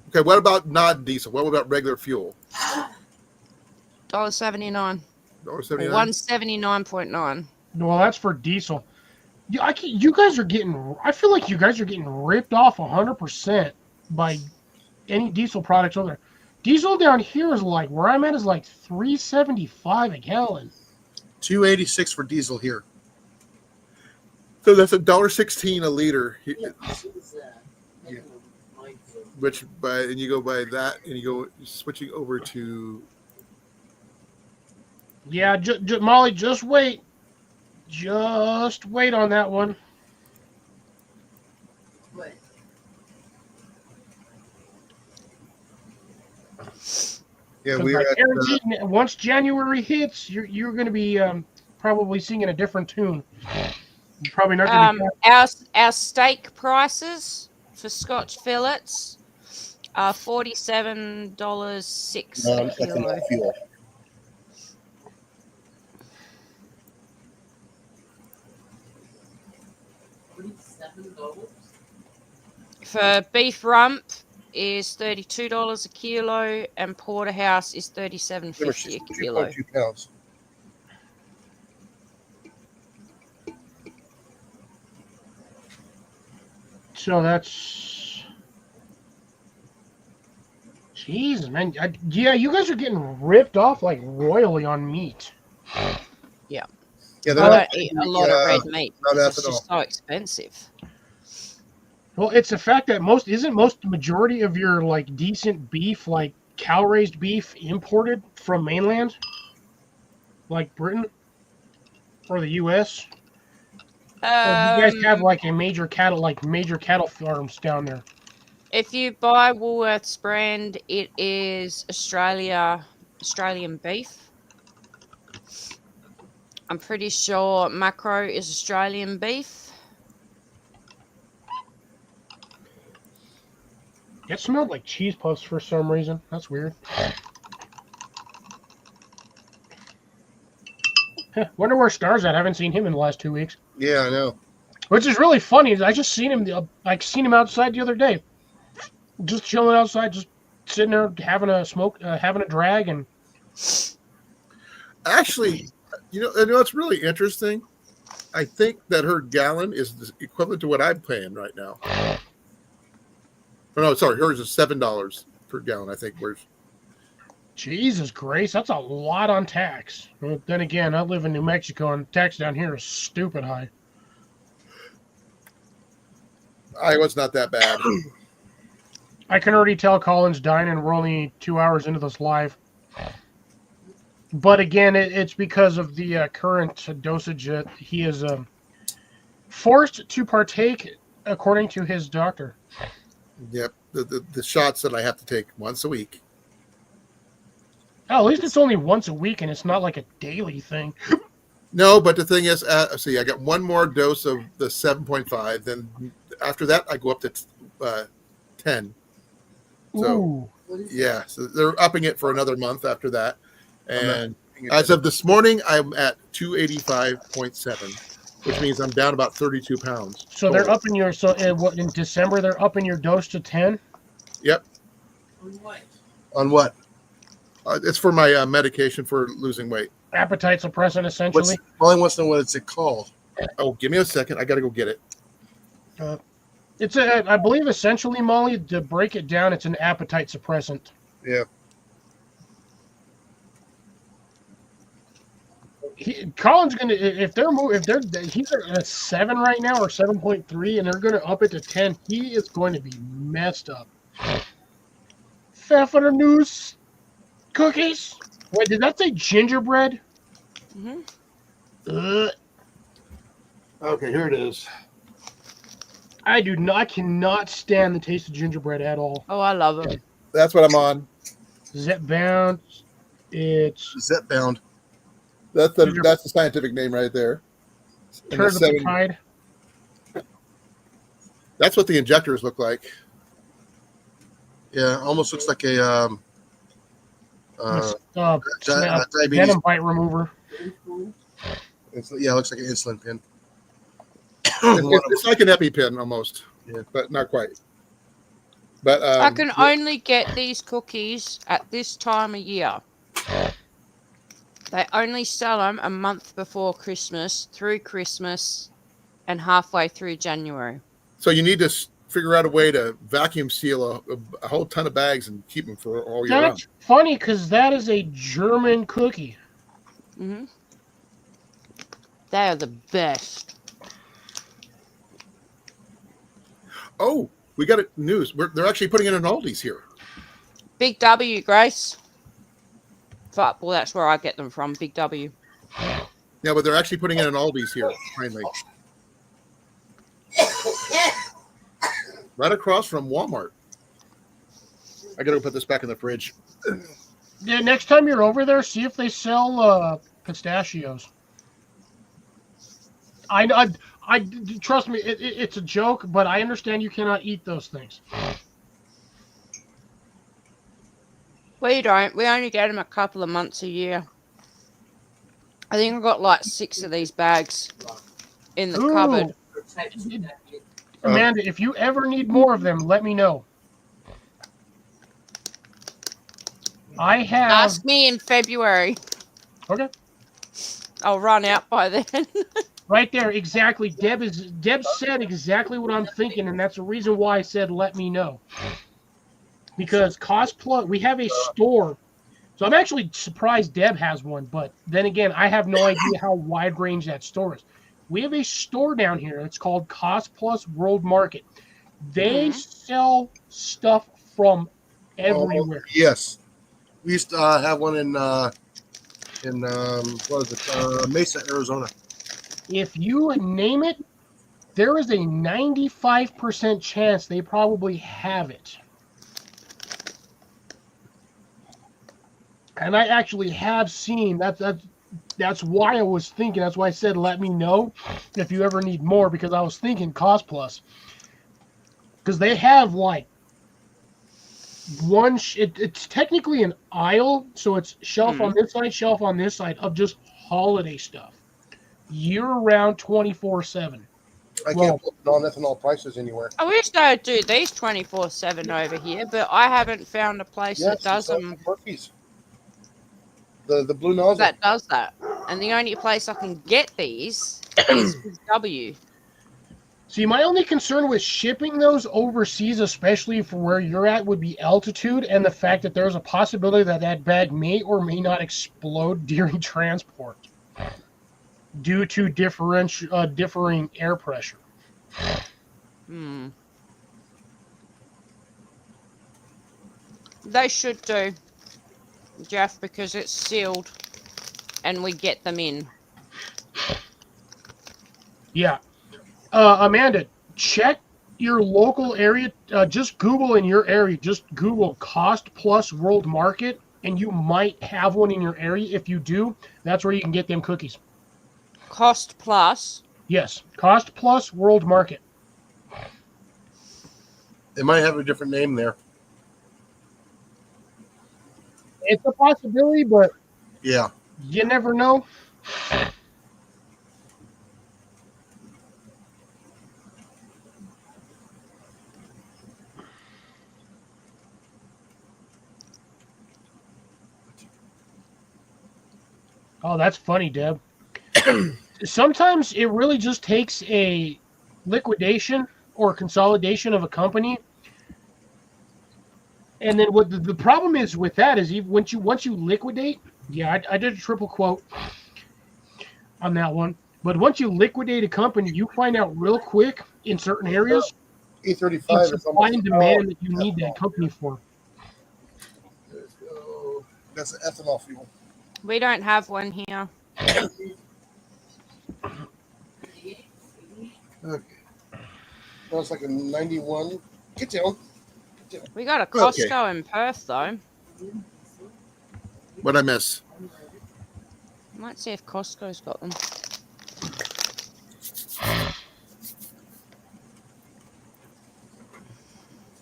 Okay, what about non-diesel? What about regular fuel? $1.79. $1.79? 179.9. Well, that's for diesel. You guys are getting. I feel like you guys are getting ripped off 100% by any diesel products over there. Diesel down here is like where I'm at is like $3.75 a gallon. $2.86 for diesel here. So that's $1.16 a liter. Yeah. And you go by that, and you go switching over to. Yeah, Molly, just wait. Just wait on that one. What? Yeah, 'Cause we were I at guarantee once January hits, you're going to be probably singing a different tune. You're probably not going to be. Our steak prices for Scotch fillets are $47.06 a that's enough kilo. fuel. $47. For beef rump is $32 a kilo, and porterhouse is $37.50 a kilo. 2.2 pounds. So that's. Jesus, man. Yeah, you guys are getting ripped off like royally on meat. Yeah. Yeah, I they're don't eat a lot of red meat not because it's ethanol. just so expensive. Well, it's the fact that most majority of your like decent beef, like cow raised beef, imported from mainland, like Britain or the U.S. Or you guys have like major cattle farms down there. If you buy Woolworths brand, it is Australian beef. I'm pretty sure Macro is Australian beef. It smelled like cheese puffs for some reason. That's weird. Wonder where Star's at. I haven't seen him in the last 2 weeks. Yeah, I know. Which is really funny. I just seen him. Seen him outside the other day, just chilling outside, just sitting there having a smoke, having a drag, and Actually, you know, it's really interesting. I think that her gallon is equivalent to what I'm paying right now. Oh, no, sorry, hers is $7 per gallon. I think where's. Jesus Grace, that's a lot on tax. Well, then again, I live in New Mexico, and tax down here is stupid high. Iowa's not that bad. I can already tell Colin's dying, and we're only 2 hours into this live. But again, it's because of the current dosage that he is forced to partake according to his doctor. Yep, the shots that I have to take once a week. Oh, at least it's only once a week, and it's not like a daily thing. No, but the thing is, see, I got one more dose of the 7.5. Then after that, I go up to 10. So, Ooh. yeah, so they're upping it for another month after that. And as of this morning, I'm at 285.7, which means I'm down about 32 pounds. So they're upping your in December they're upping your dose to 10. Yep. On what? On what? It's for my medication for losing weight. Appetite suppressant, essentially. Molly wants to know what it's called. Oh, give me a second. I got to go get it. It's I believe, essentially, Molly, to break it down, it's an appetite suppressant. Yeah. Colin's gonna he's at a 7 right now or 7.3, and they're gonna up it to 10. He is going to be messed up. Pfeffernuss cookies. Wait, did that say gingerbread? Mm-hmm. Okay, here it is. I cannot stand the taste of gingerbread at all. Oh, I love them. That's what I'm on. Zep bound. It's Zep bound. That's the scientific name right there. And turn the of the 7 tide. That's what the injectors look like. Yeah, almost looks like a diabetes. Venom bite remover. It looks like an insulin pin. It's like an EpiPen almost, Yeah. but not quite. But I can only get these cookies at this time of year. They only sell them a month before Christmas, through Christmas, and halfway through January. So you need to figure out a way to vacuum seal a whole ton of bags and keep them for all year round. That's funny because that is a German cookie. Mm-hmm. They are the best. Oh, we got news. They're actually putting it in Aldi's here. Big W, Grace. Well, that's where I get them from, Big W. Yeah, but they're actually putting it in Aldi's here, finally. Right across from Walmart. I got to put this back in the fridge. Yeah, next time you're over there, see if they sell pistachios. I trust me, it's a joke, but I understand you cannot eat those things. We don't. We only get them a couple of months a year. I think I've got like 6 of these bags in the cupboard. Amanda, if you ever need more of them, let me know. I have. Ask me in February. Okay. I'll run out by then. Right there, exactly. Deb said exactly what I'm thinking, and that's the reason why I said let me know. Because Cost Plus, we have a store. So I'm actually surprised Deb has one, but then again, I have no idea how wide range that store is. We have a store down here. It's called Cost Plus World Market. They sell stuff from everywhere. Yes, we used to have one in what is it? Mesa, Arizona. If you name it, there is a 95% chance they probably have it. And I actually have seen that's why I was thinking. That's why I said let me know if you ever need more, because I was thinking Cost Plus, because they have like one. It's technically an aisle, so it's shelf on this side, shelf on this side of just holiday stuff, year round, 24/7. I can't put non-ethanol prices anywhere. I wish they would do these 24/7 over here, but I haven't found a place that does them. Murphy's. The blue nozzle. That does that. And the only place I can get these is with W. See, my only concern with shipping those overseas, especially for where you're at, would be altitude and the fact that there's a possibility that that bag may or may not explode during transport due to differing air pressure. They should do, Jeff, because it's sealed and we get them in. Yeah. Amanda, check your local area. Just Google in your area. Just Google Cost Plus World Market, and you might have one in your area. If you do, that's where you can get them cookies. Cost Plus? Yes. Cost Plus World Market. They might have a different name there. It's a possibility, but yeah, you never know. Oh, that's funny, Deb. Sometimes it really just takes a liquidation or consolidation of a company. And then what the problem is with that is even once you liquidate, I did a triple quote on that one. But once you liquidate a company, you find out real quick in certain areas E35 is supply and demand that you need that company for. That's an ethanol fuel. We don't have one here. Okay. That's like a 91. Get down. We got a Costco in Perth, though. What'd I miss? Might see if Costco's got them.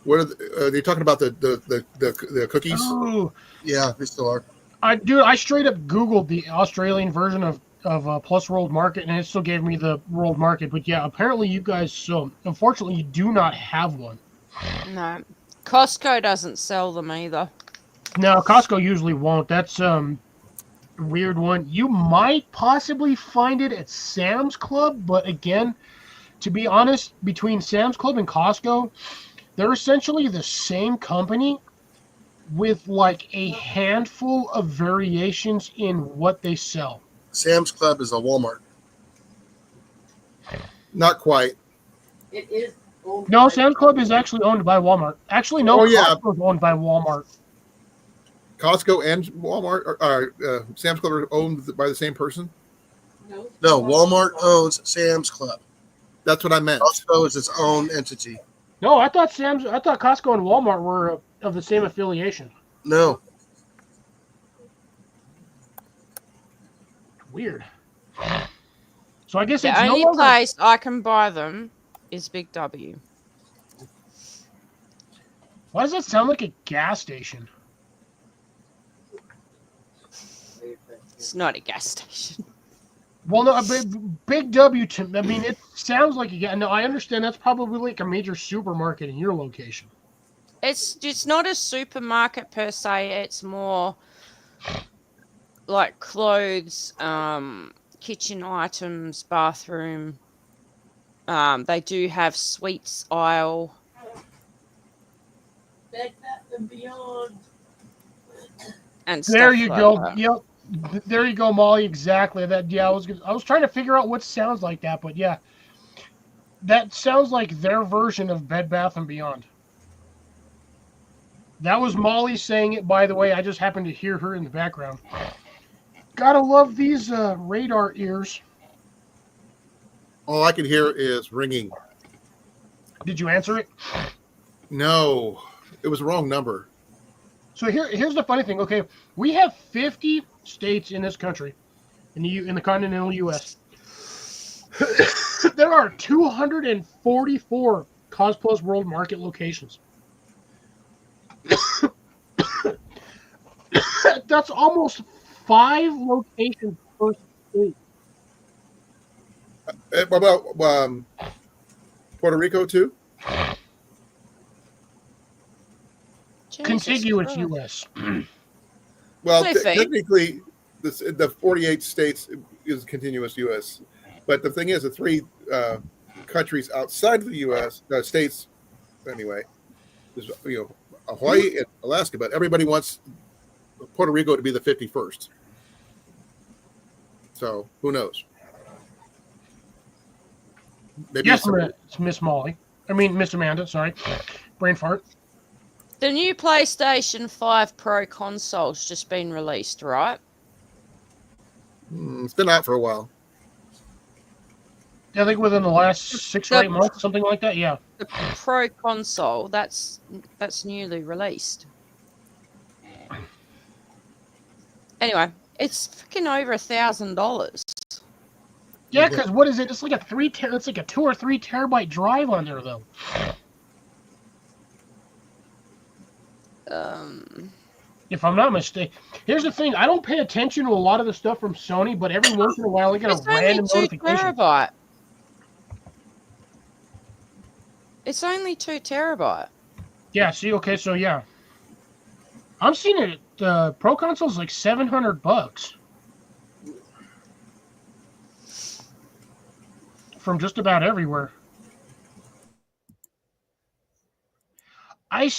What are they talking about? The cookies? Oh, yeah, they still are. I straight up Googled the Australian version of Plus World Market, and it still gave me the World Market. But yeah, apparently you guys, unfortunately, you do not have one. No. Costco doesn't sell them either. No, Costco usually won't. That's a weird one. You might possibly find it at Sam's Club, but again, to be honest, between Sam's Club and Costco, they're essentially the same company with like a handful of variations in what they sell. Sam's Club is a Walmart. Not quite. It is. No, Sam's Club is actually owned by Walmart. Actually, no, Costco is owned by Walmart. Costco and Walmart, Sam's Club are owned by the same person? No, Walmart owns Sam's Club. That's what I meant. Costco is its own entity. No, I thought Costco and Walmart were of the same affiliation. No. No, I thought Costco and Walmart were of the same affiliation. No, I thought Costco and Walmart were of the same affiliation. No. Weird. So I guess The it's no only longer... place I can buy them is Big W. Why does that sound like a gas station? It's not a gas station. Well, no, Big W, I mean, it sounds like a gas... No, I understand that's probably like a major supermarket in your location. It's not a supermarket per se. It's more like clothes, kitchen items, bathroom. They do have sweets aisle. Bed Bath and Beyond. And There stuff you like go. that. Yep. There you go, Molly. Exactly that. Yeah, I was trying to figure out what sounds like that, but yeah, that sounds like their version of Bed Bath and Beyond. That was Molly saying it, by the way. I just happened to hear her in the background. Gotta love these radar ears. All I can hear is ringing. Did you answer it? No, it was the wrong number. So here's the funny thing. Okay, we have 50 states in this country, in the continental U.S. There are 244 Cosplus World Market locations. That's almost 5 locations per state. What about Puerto Rico too? Jesus Contiguous Christ. U.S. Well, Cliffy. technically, the 48 states is continuous U.S. But the thing is, the 3 countries outside of the U.S. States, anyway, is Hawaii and Alaska. But everybody wants Puerto Rico to be the 51st. So who knows? Maybe Yes, it's Miss Molly. I mean, Miss Amanda. Sorry, brain fart. The new PlayStation 5 Pro console's just been released, right? It's been out for a while. I think within the last 6 or 8 months, something like that. Yeah. The Pro console, that's newly released. Anyway, it's freaking over $1,000. Yeah, because what is it? It's like it's like a 2 or 3 terabyte drive on there, though. If I'm not mistaken. Here's the thing. I don't pay attention to a lot of the stuff from Sony, but every once in a while I get a It's only random 2 notification. terabyte. It's only 2 terabyte. Yeah, see, okay, so yeah. I'm seeing it. The Pro Console's like $700 from just about everywhere. I'm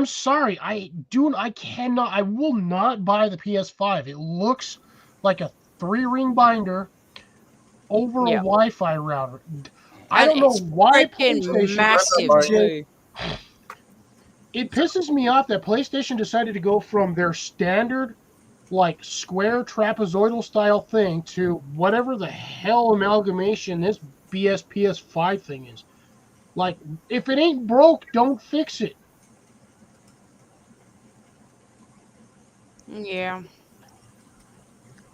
sorry. I will not buy the PS5. It looks like a 3-ring binder over a Wi-Fi router. I don't know why PlayStation. Massive too. It pisses me off that PlayStation decided to go from their standard, like, square trapezoidal style thing to whatever the hell amalgamation this BS PS5 thing is. Like, if it ain't broke, don't fix it. Yeah.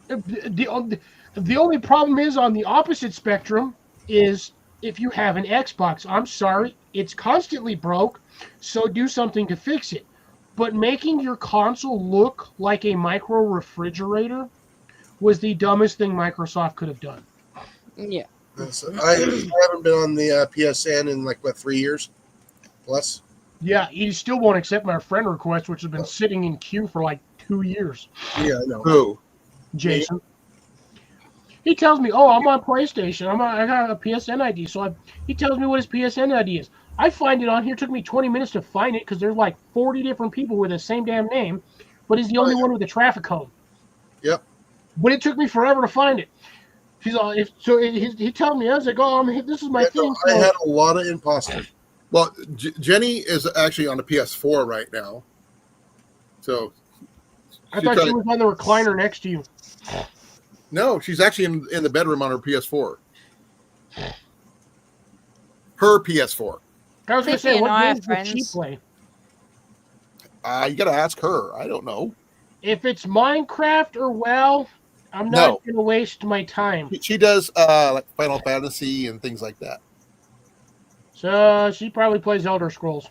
The only problem is on the opposite spectrum is if you have an Xbox. I'm sorry, it's constantly broke, so do something to fix it. But making your console look like a micro refrigerator was the dumbest thing Microsoft could have done. Yeah. I haven't been on the PSN in 3 years plus. Yeah, he still won't accept my friend request, which has been sitting in queue for 2 years. Yeah, I know. Who? Jason. He tells me, "Oh, I'm on PlayStation. I got a PSN ID." So he tells me what his PSN ID is. I find it on here. It took me 20 minutes to find it because there's 40 different people with the same damn name, but he's the only one with the traffic cone. Yep. But it took me forever to find it. He's all, he told me, I was like, "Oh, this is my thing." I had a lot of imposters. Well, Jenny is actually on the PS4 right now. So I thought she was on the recliner next to you. No, she's actually in the bedroom on her PS4. Her PS4. I was going to say, what games would she friends. play? You got to ask her. I don't know. If it's Minecraft or WoW, I'm No. not going to waste my time. She does like Final Fantasy and things like that. So she probably plays Elder Scrolls.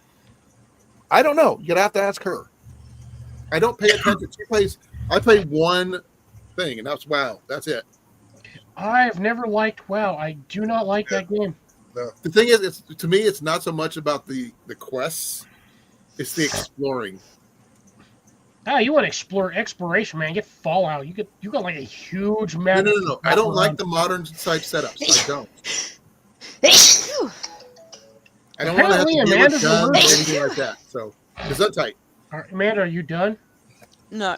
I don't know. You'd have to ask her. I don't pay attention. I play one thing, and that's WoW. That's it. I've never liked WoW. I do not like that game. The thing is, to me, it's not so much about the quests. It's the exploring. Ah, you want to explore exploration, man? Get Fallout. You got like a huge map. No. I don't like the modern site setups. I don't. I don't want to have to deal with guns or anything like that. So, is that tight? All right, Amanda, are you done? No. I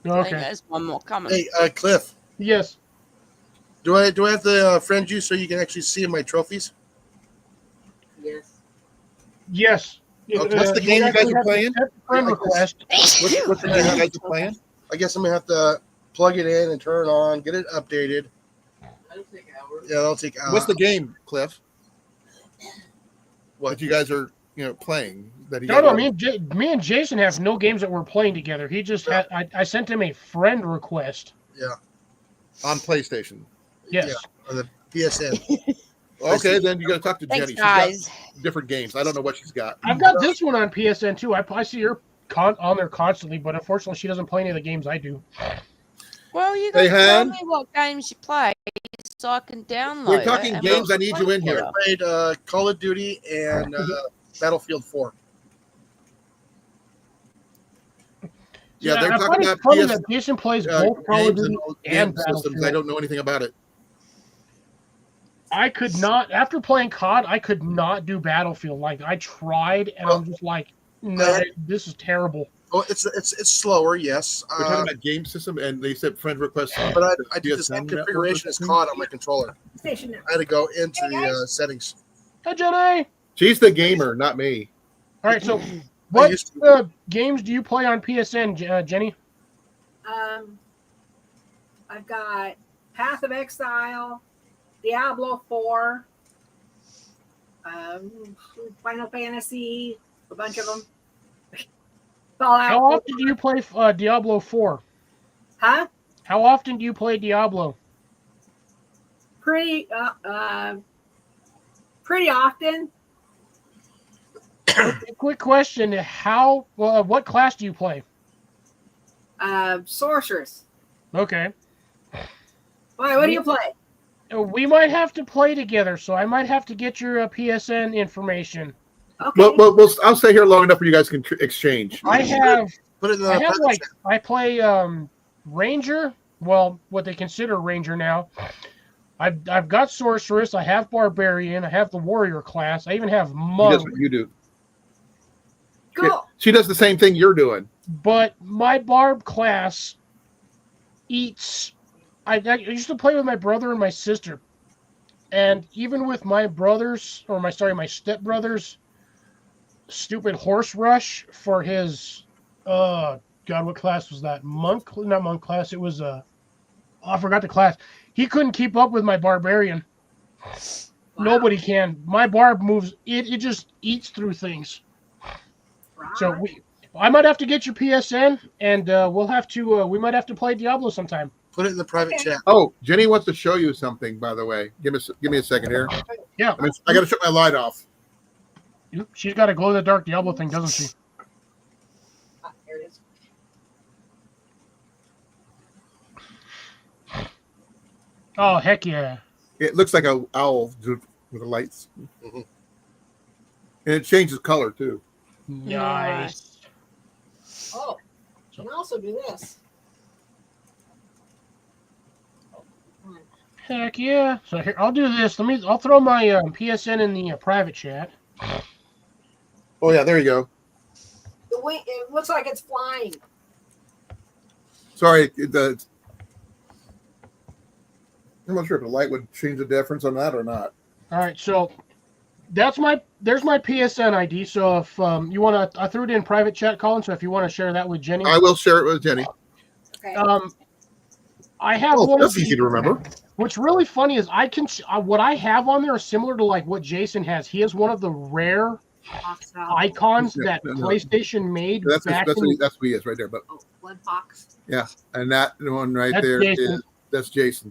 think Okay. there's one more coming. Hey, Cliff. Yes. Do I have to friend you so you can actually see my trophies? Yes. Yes. Okay. What's the game you guys are playing? Friend request. What's the game you guys are playing? I guess I'm gonna have to plug it in and turn it on, get it updated. That'll take hours. Yeah, that'll take hours. What's the game, Cliff? What you guys are playing? No. Me and Jason have no games that we're playing together. He just had. I sent him a friend request. Yeah. On PlayStation. Yes. Yeah, on the PSN. Okay, then you got to talk to Thanks, Jenny. guys. She's got different games. I don't know what she's got. I've got this one on PSN too. I see her on there constantly, but unfortunately, she doesn't play any of the games I do. Well, you Hey, got to tell Han? me what games you play so I can download We're it talking and games. we'll I need you in play here. it. I played Call of Duty and Battlefield 4. Yeah, they're I talking find it about funny PS that Jason plays both Call of games Duty and and systems. Battlefield. I don't know anything about it. I could not, after playing COD, I could not do Battlefield. Like, I tried, and I'm just like, no, this is terrible. Oh, it's slower, yes. We're talking about game system, and they said friend request. But I did the same configuration as COD on my controller. Station now. I had to go into the settings. Hey, Jenny! She's the gamer, not me. All right, so what games do you play on PSN, Jenny? I've got Path of Exile, Diablo 4, Final Fantasy, a bunch of them. Fallout. How often do you play Diablo 4? Huh? How often do you play Diablo? Pretty often. Quick question: what class do you play? Sorceress. Okay. Why? What do you play? We might have to play together, so I might have to get your PSN information. Okay. Well, I'll stay here long enough where you guys can exchange. I play Ranger. Well, what they consider Ranger now. I've got Sorceress. I have Barbarian. I have the Warrior class. I even have Monk. She does what you do. Cool. She does the same thing you're doing. But my Barb class eats. I used to play with my brother and my sister, and even with my brothers, my stepbrothers, stupid horse rush for his, God, what class was that? Not monk class. It was I forgot the class. He couldn't keep up with my barbarian. Wow. Nobody can. My barb moves. It just eats through things. Right. So I might have to get your PSN, and we'll have to. We might have to play Diablo sometime. Put it in the private chat. Oh, Jenny wants to show you something. By the way, give me a second here. Yeah, I got to shut my light off. She's got a glow in the dark Diablo thing, doesn't she? Here it is. Oh, heck yeah. It looks like an owl with the lights. Mm-hmm. And it changes color, too. Nice. Oh, you can also do this. Heck yeah. So here, I'll do this. I'll throw my PSN in the private chat. Oh, yeah, there you go. The wing, it looks like it's flying. Sorry, I'm not sure if the light would change the difference on that or not. All right, so there's my PSN ID. So if you want to, I threw it in private chat, Colin. So if you want to share that with Jenny, I will share it with Jenny. Okay. I have one. That's easy to remember. What's really funny is what I have on there is similar to like what Jason has. He has one of the rare icons that PlayStation made. That's what he is right there. But Blood Fox. Yeah, and that one right That's there Jason. is That's Jason.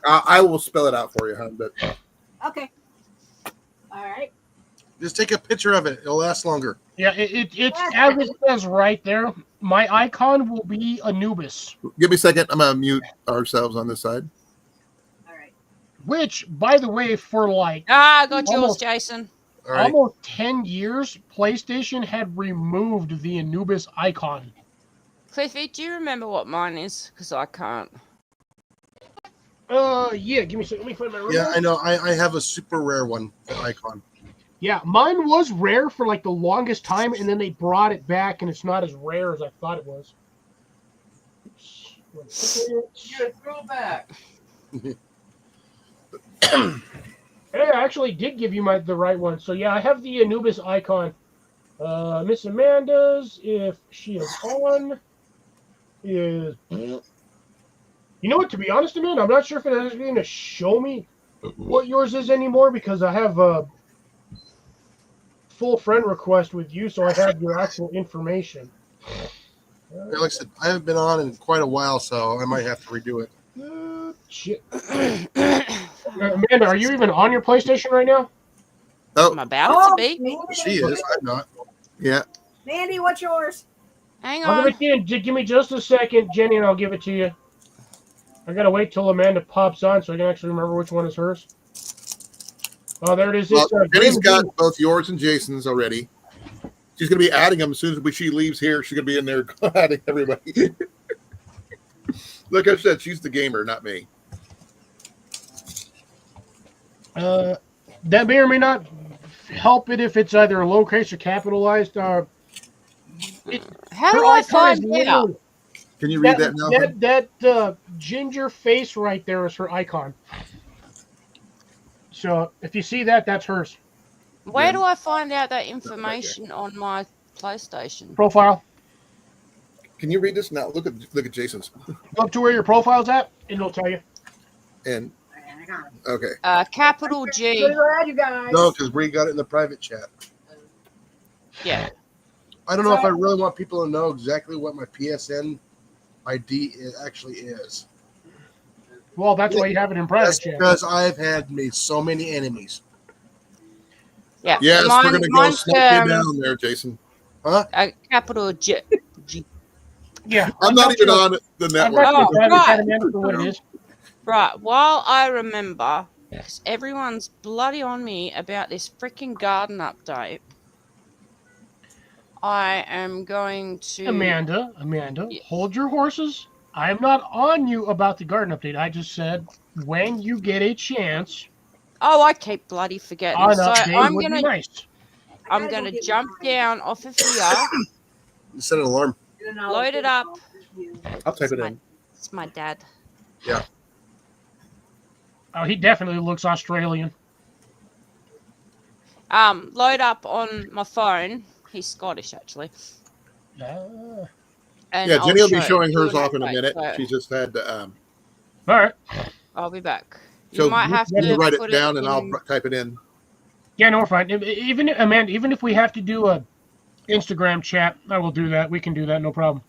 I will spell it out for you, hon. But Okay. All right. Just take a picture of it. It'll last longer. Yeah, it's as it says right there. My icon will be Anubis. give me a second. I'm gonna mute ourselves on this side. All right. Which, by the way, for like I got yours, Almost. Jason. All right. almost 10 years, PlayStation had removed the Anubis icon. Cliffy, do you remember what mine is? Because I can't. Yeah, give me a second. Let me find my remote. Yeah, I know. I have a super rare one, the icon. Yeah, mine was rare for like the longest time, and then they brought it back, and it's not as rare as I thought it was. You're a throwback. Hey, I actually did give you the right one. So yeah, I have the Anubis icon. Miss Amanda's, if she is on, is. You know what? To be honest, Amanda, I'm not sure if it is going to show me what yours is anymore because I have a full friend request with you, so I have your actual information. Like I said, I haven't been on in quite a while, so I might have to redo it. Shit. Amanda, are you even on your PlayStation right now? I'm about to be. Mandy, She is. I'm not. Yeah. Mandy, what's yours? Hang I'll on. give it to you. Give me just a second, Jenny, and I'll give it to you. I gotta wait till Amanda pops on so I can actually remember which one is hers. Oh, there it is. Well, It's, Jenny's got both yours and Jason's already. She's going to be adding them as soon as she leaves here. She's going to be in there adding everybody. Like I said, she's the gamer, not me. that may or may not help it if it's either lowercase or capitalized. How Her do I icon is find literally- out? Can you read that now? That ginger face right there is her icon. So if you see that, that's hers. Where do I find out that information on my PlayStation? Profile. Can you read this now? Look at Jason's. Go up to where your profile's at, and it'll tell you. And I got it. okay. Capital G. So glad you guys. No, because Bree got it in the private chat. Yeah. I don't know if I really want people to know exactly what my PSN ID actually is. Well, that's why you have it in private That's chat. because I've made so many enemies. Yeah. Yes, we're going to go mine's, smoke you down there, Jason. Huh? Capital G. Yeah. I'm not even on the I'm network. not Oh, private right. chat, Amanda, for what it is. Right. While I remember, 'cause everyone's bloody on me about this freaking garden update, I am going to. Amanda, Yes. hold your horses. I'm not on you about the garden update. I just said when you get a chance, Oh, I keep bloody forgetting. an So update I'm would gonna, be nice. I'm gonna jump down off of here, Set an alarm. load it up. I'll type it my, in. It's my dad. Oh, he definitely looks Australian. Load up on my phone. He's Scottish, actually. And Yeah, I'll Jenny will be show- showing do hers an off in a update, minute. so She just had to All right. I'll be back. So You might have you to write put it down and I'll in- type it in. Yeah, no, we're fine. Even Amanda, even if we have to do a Instagram chat, I will do that. We can do that, no problem.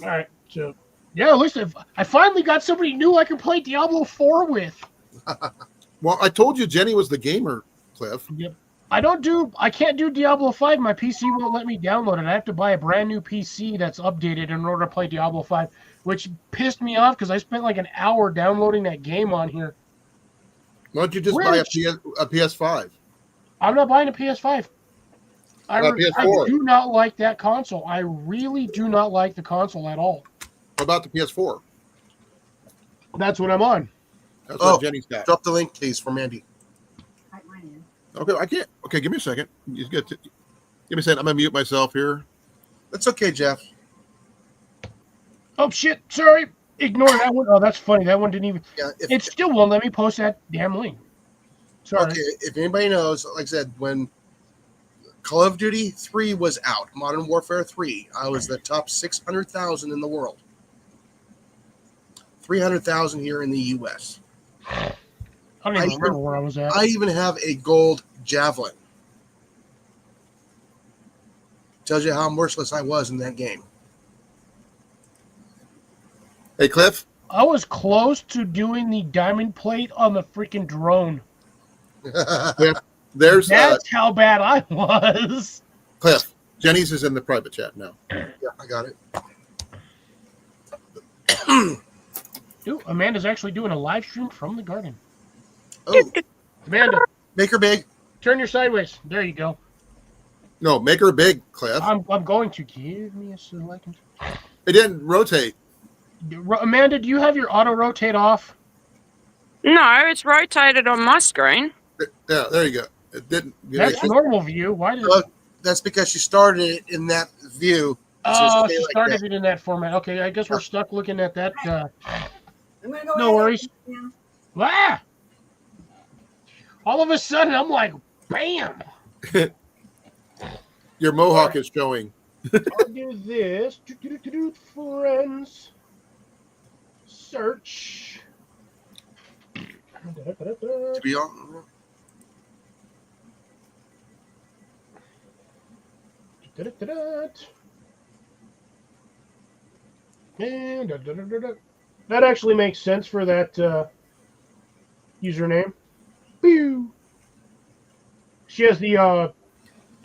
All right. So, yeah, listen, I finally got somebody new I can play Diablo 4 with. Well, I told you Jenny was the gamer, Cliff. Yep. I can't do Diablo 5. My PC won't let me download it. I have to buy a brand new PC that's updated in order to play Diablo 5, which pissed me off because I spent like an hour downloading that game on here. Why don't you just buy a PS5? I'm not buying a PS5. I PS4? do not like that console. I really do not like the console at all. How about the PS4? That's what I'm on. That's what Jenny's got. Drop the link, please, for Mandy. Type mine in. Okay, I can't. Okay, give me a second. Give me a second. I'm gonna mute myself here. That's okay, Jeff. Oh shit! Sorry. Ignore that one. Oh, that's funny. That one didn't even. Yeah. It still won't let me post that damn link. Sorry. Okay, if anybody knows, like I said, when Call of Duty 3 was out, Modern Warfare 3, I was the top 600,000 in the world. 300,000 here in the U.S. I don't even remember where I was at. I even have a gold javelin. Tells you how merciless I was in that game. Hey, Cliff. I was close to doing the diamond plate on the freaking drone. There's That's how bad I was. Cliff. Jenny's is in the private chat now. Yeah, I got it. Ooh, Amanda's actually doing a live stream from the garden. Oh, Amanda, make her big. turn your sideways. There you go. No, make her big, Cliff. I'm going to give me a second. It didn't rotate. Amanda, do you have your auto rotate off? No, it's rotated on my screen. Yeah, there you go. It didn't. That's normal view. Why did? That's because she started it in that view. Oh, she started it in that format. Okay, I guess we're stuck looking at that. I'm gonna go No ahead worries. and- Ah! All of a sudden, I'm like, bam! Your mohawk is showing. I'll do this. Friends. Search. To be on. And that actually makes sense for that username. Pew. She has the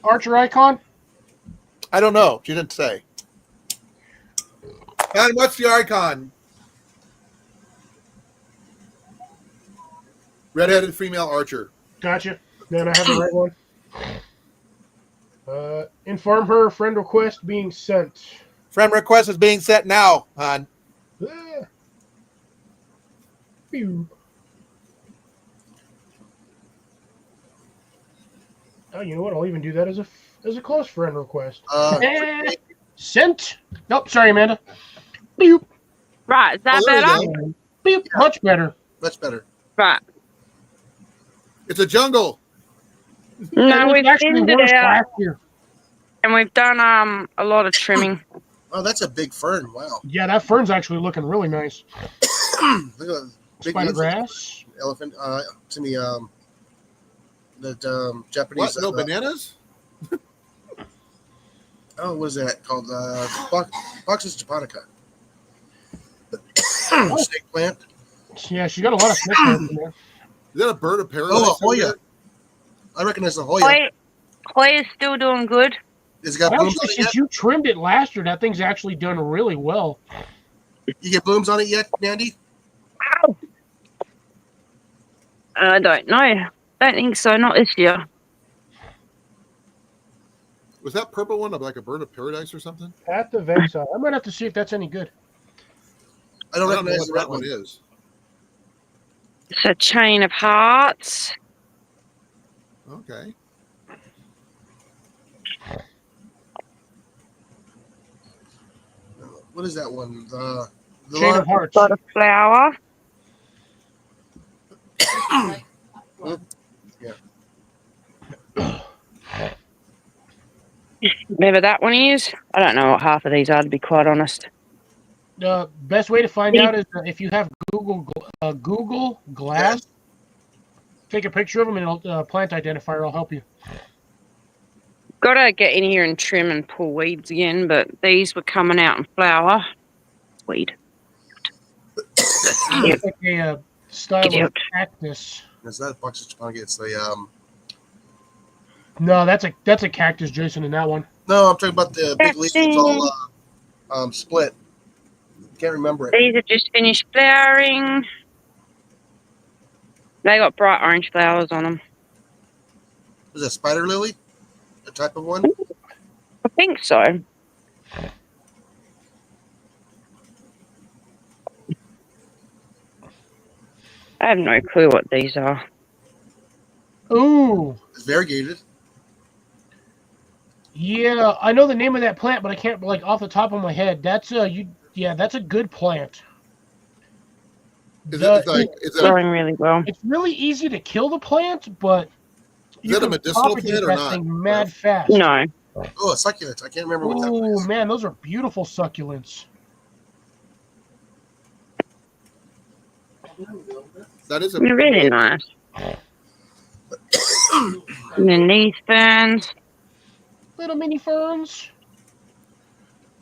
archer icon. I don't know. She didn't say. And what's the icon? Redheaded female archer. Gotcha. Then I have the right one. Inform her friend request being sent. Friend request is being sent now, hon. Ah. Pew. Oh, you know what? I'll even do that as a close friend request. Sent. Nope, sorry, Amanda. Beep. Right, is that better? Beep. Yeah. Much better. Much better. Right. It's a jungle. No, It we've was actually thinned it worse out, last year. and we've done a lot of trimming. Oh, that's a big fern. Wow. Yeah, that fern's actually looking really nice. Look at that big Spider leaves. grass. Elephant. To me, that Japanese. What? No bananas? Oh, what is that called? Boxus japonica. Snake plant. Yeah, she got a lot of snake plants in there. Is that a bird of paradise? Oh, a Hoya. over I recognize the Hoya. Clay is still doing good. It's got blooms Actually, on it since yet? you trimmed it last year, that thing's actually done really well. You get blooms on it yet, Nandy? Ow! I don't know. Don't think so. Not this year. Was that purple one like a bird of paradise or something? At the vet side. I might have to see if that's any good. I don't I don't know recognize what the that red one one. is. It's a chain of hearts. Okay. What is that one? The Chain of hearts. Got a flower. Maybe that one is. I don't know what half of these are, to be quite honest. The best way to find out is if you have Google Glass, take a picture of them and it'll plant identifier will help you. Got to get in here and trim and pull weeds again, but these were coming out in flower. Weed. It's like a style Get of out. It's cactus. not Boxus japonica. It's the No, that's a cactus, Jason, in that one. No, I'm talking about the big leaves. It's all split. Can't remember it. These have just finished flowering. They got bright orange flowers on them. Was that spider lily? A type of one? I think so. I have no clue what these are. Ooh, It's variegated. yeah, I know the name of that plant, but I can't like off the top of my head. That's that's a good plant. Is It's growing really well. It's really easy to kill the plant, but Is that a can medicinal propagate plant or that not? thing mad fast. No. Oh, a succulent. I can't remember what that one Oh is. man, those are beautiful succulents. that is a They're really nice. And then these ferns. Little mini ferns.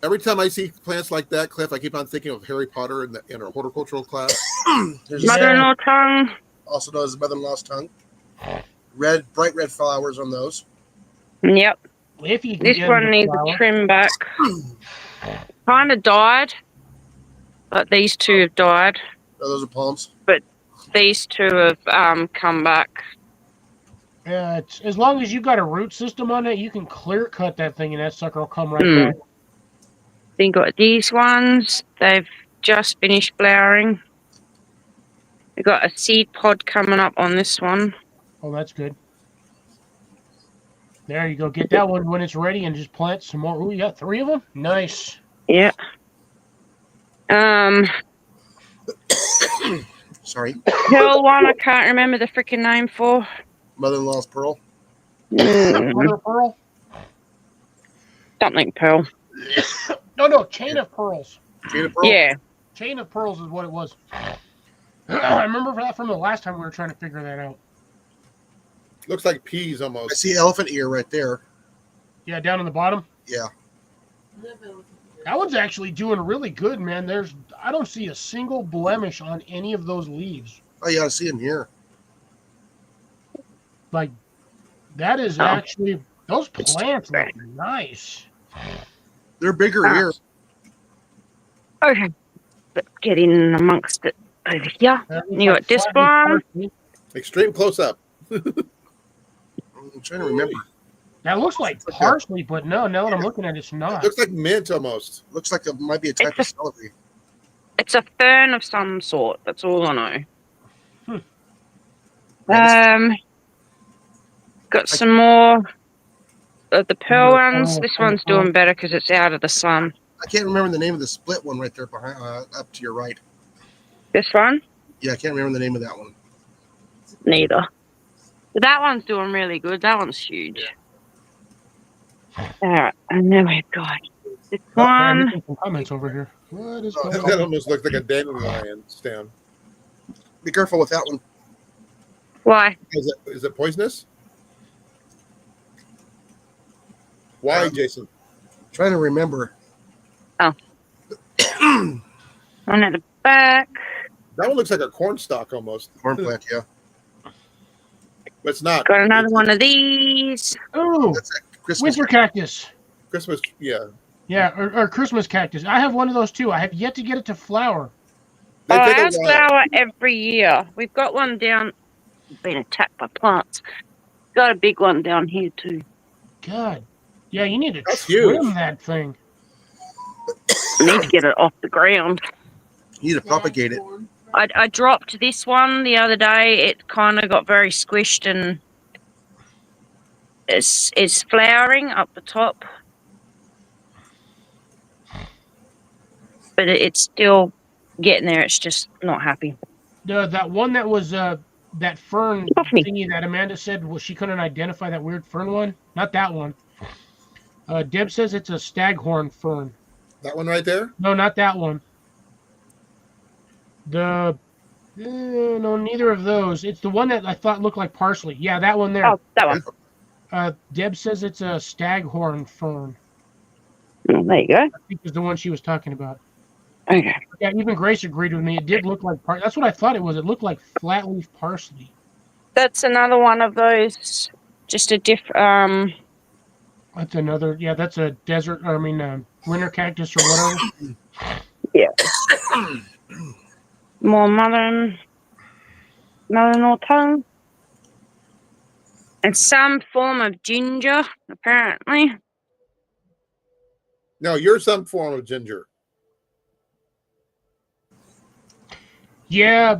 Every time I see plants like that, Cliff, I keep on thinking of Harry Potter in our horticultural class. There's Mother-in-law tongue. also known as mother-in-law's tongue. Bright red flowers on those. Yep. If you can This get one them to needs a flower. trim back. Kind of died, but these two have died. Oh, those are palms. These two have come back. It's, as long as you got a root system on it, you can clear cut that thing, and that sucker will come right Hmm. back. Then got these ones. They've just finished flowering. We got a seed pod coming up on this one. Oh, that's good. There you go. Get that one when it's ready, and just plant some more. Ooh, you got 3 of them. Nice. Yeah. Sorry. Pearl one. I can't remember the freaking name for. Mother-in-law's pearl. Mother of pearl. Something pearl. No, chain of pearls. Chain of pearl? Yeah. Chain of pearls is what it was. I remember that from the last time we were trying to figure that out. Looks like peas I almost. see elephant ear right there. Yeah, down on the bottom. Yeah. That one's actually doing really good, man. I don't see a single blemish on any of those leaves. Oh, you ought to see them here. Like, that is actually, those plants look nice. They're bigger ears. Okay. But get in amongst it over here. You got this one. Extreme close up. I'm trying to remember. That looks like parsley, but no, now that I'm looking at it, it's not. Looks like mint almost. Looks like it might be a type of celery. It's a fern of some sort. That's all I know. Got some more of the pearl ones. This one's doing better because it's out of the sun. I can't remember the name of the split one right there behind, up to your right. This one? Yeah, I can't remember the name of that one. Neither. But that one's doing really good. That one's huge. Alright, and then we've got this one. Some comments over here. What is going That on? almost looks like a dandelion stem. Be careful with that one. Why? Is it poisonous? Why, Jason? Trying to remember. Oh. One at the back. That one looks like a corn stalk almost. Corn plant, yeah. But it's not. Got another one of these. Oh, That's that Christmas. winter cactus. Christmas, yeah. Yeah, or Christmas cactus. I have one of those too. I have yet to get it to flower. They take a Ours while. flower every year. We've got one down. Been attacked by plants. Got a big one down here too. God. Yeah, you need to That's trim huge. that thing. Need to get it off the ground. You need to propagate it. I dropped this one the other day. It kind of got very squished and it's flowering up the top. But it's still getting there. It's just not happy. That one that was that fern Off me. thingy that Amanda said was she couldn't identify that weird fern one. Not that one. Deb says it's a staghorn fern. That one right there? No, not that one. No, neither of those. It's the one that I thought looked like parsley. Yeah, that one there. Oh, that one. Deb says it's a staghorn fern. Oh, there you go. I think is the one she was talking about. Okay. Yeah, even Grace agreed with me. It did look like that's what I thought it was. It looked like flat leaf parsley. That's another one of those. Just a different. That's another. Yeah, that's a desert. I mean, winter cactus or whatever. Yeah. More mother-in-law tongue. And some form of ginger, apparently. No, you're some form of ginger. Yeah,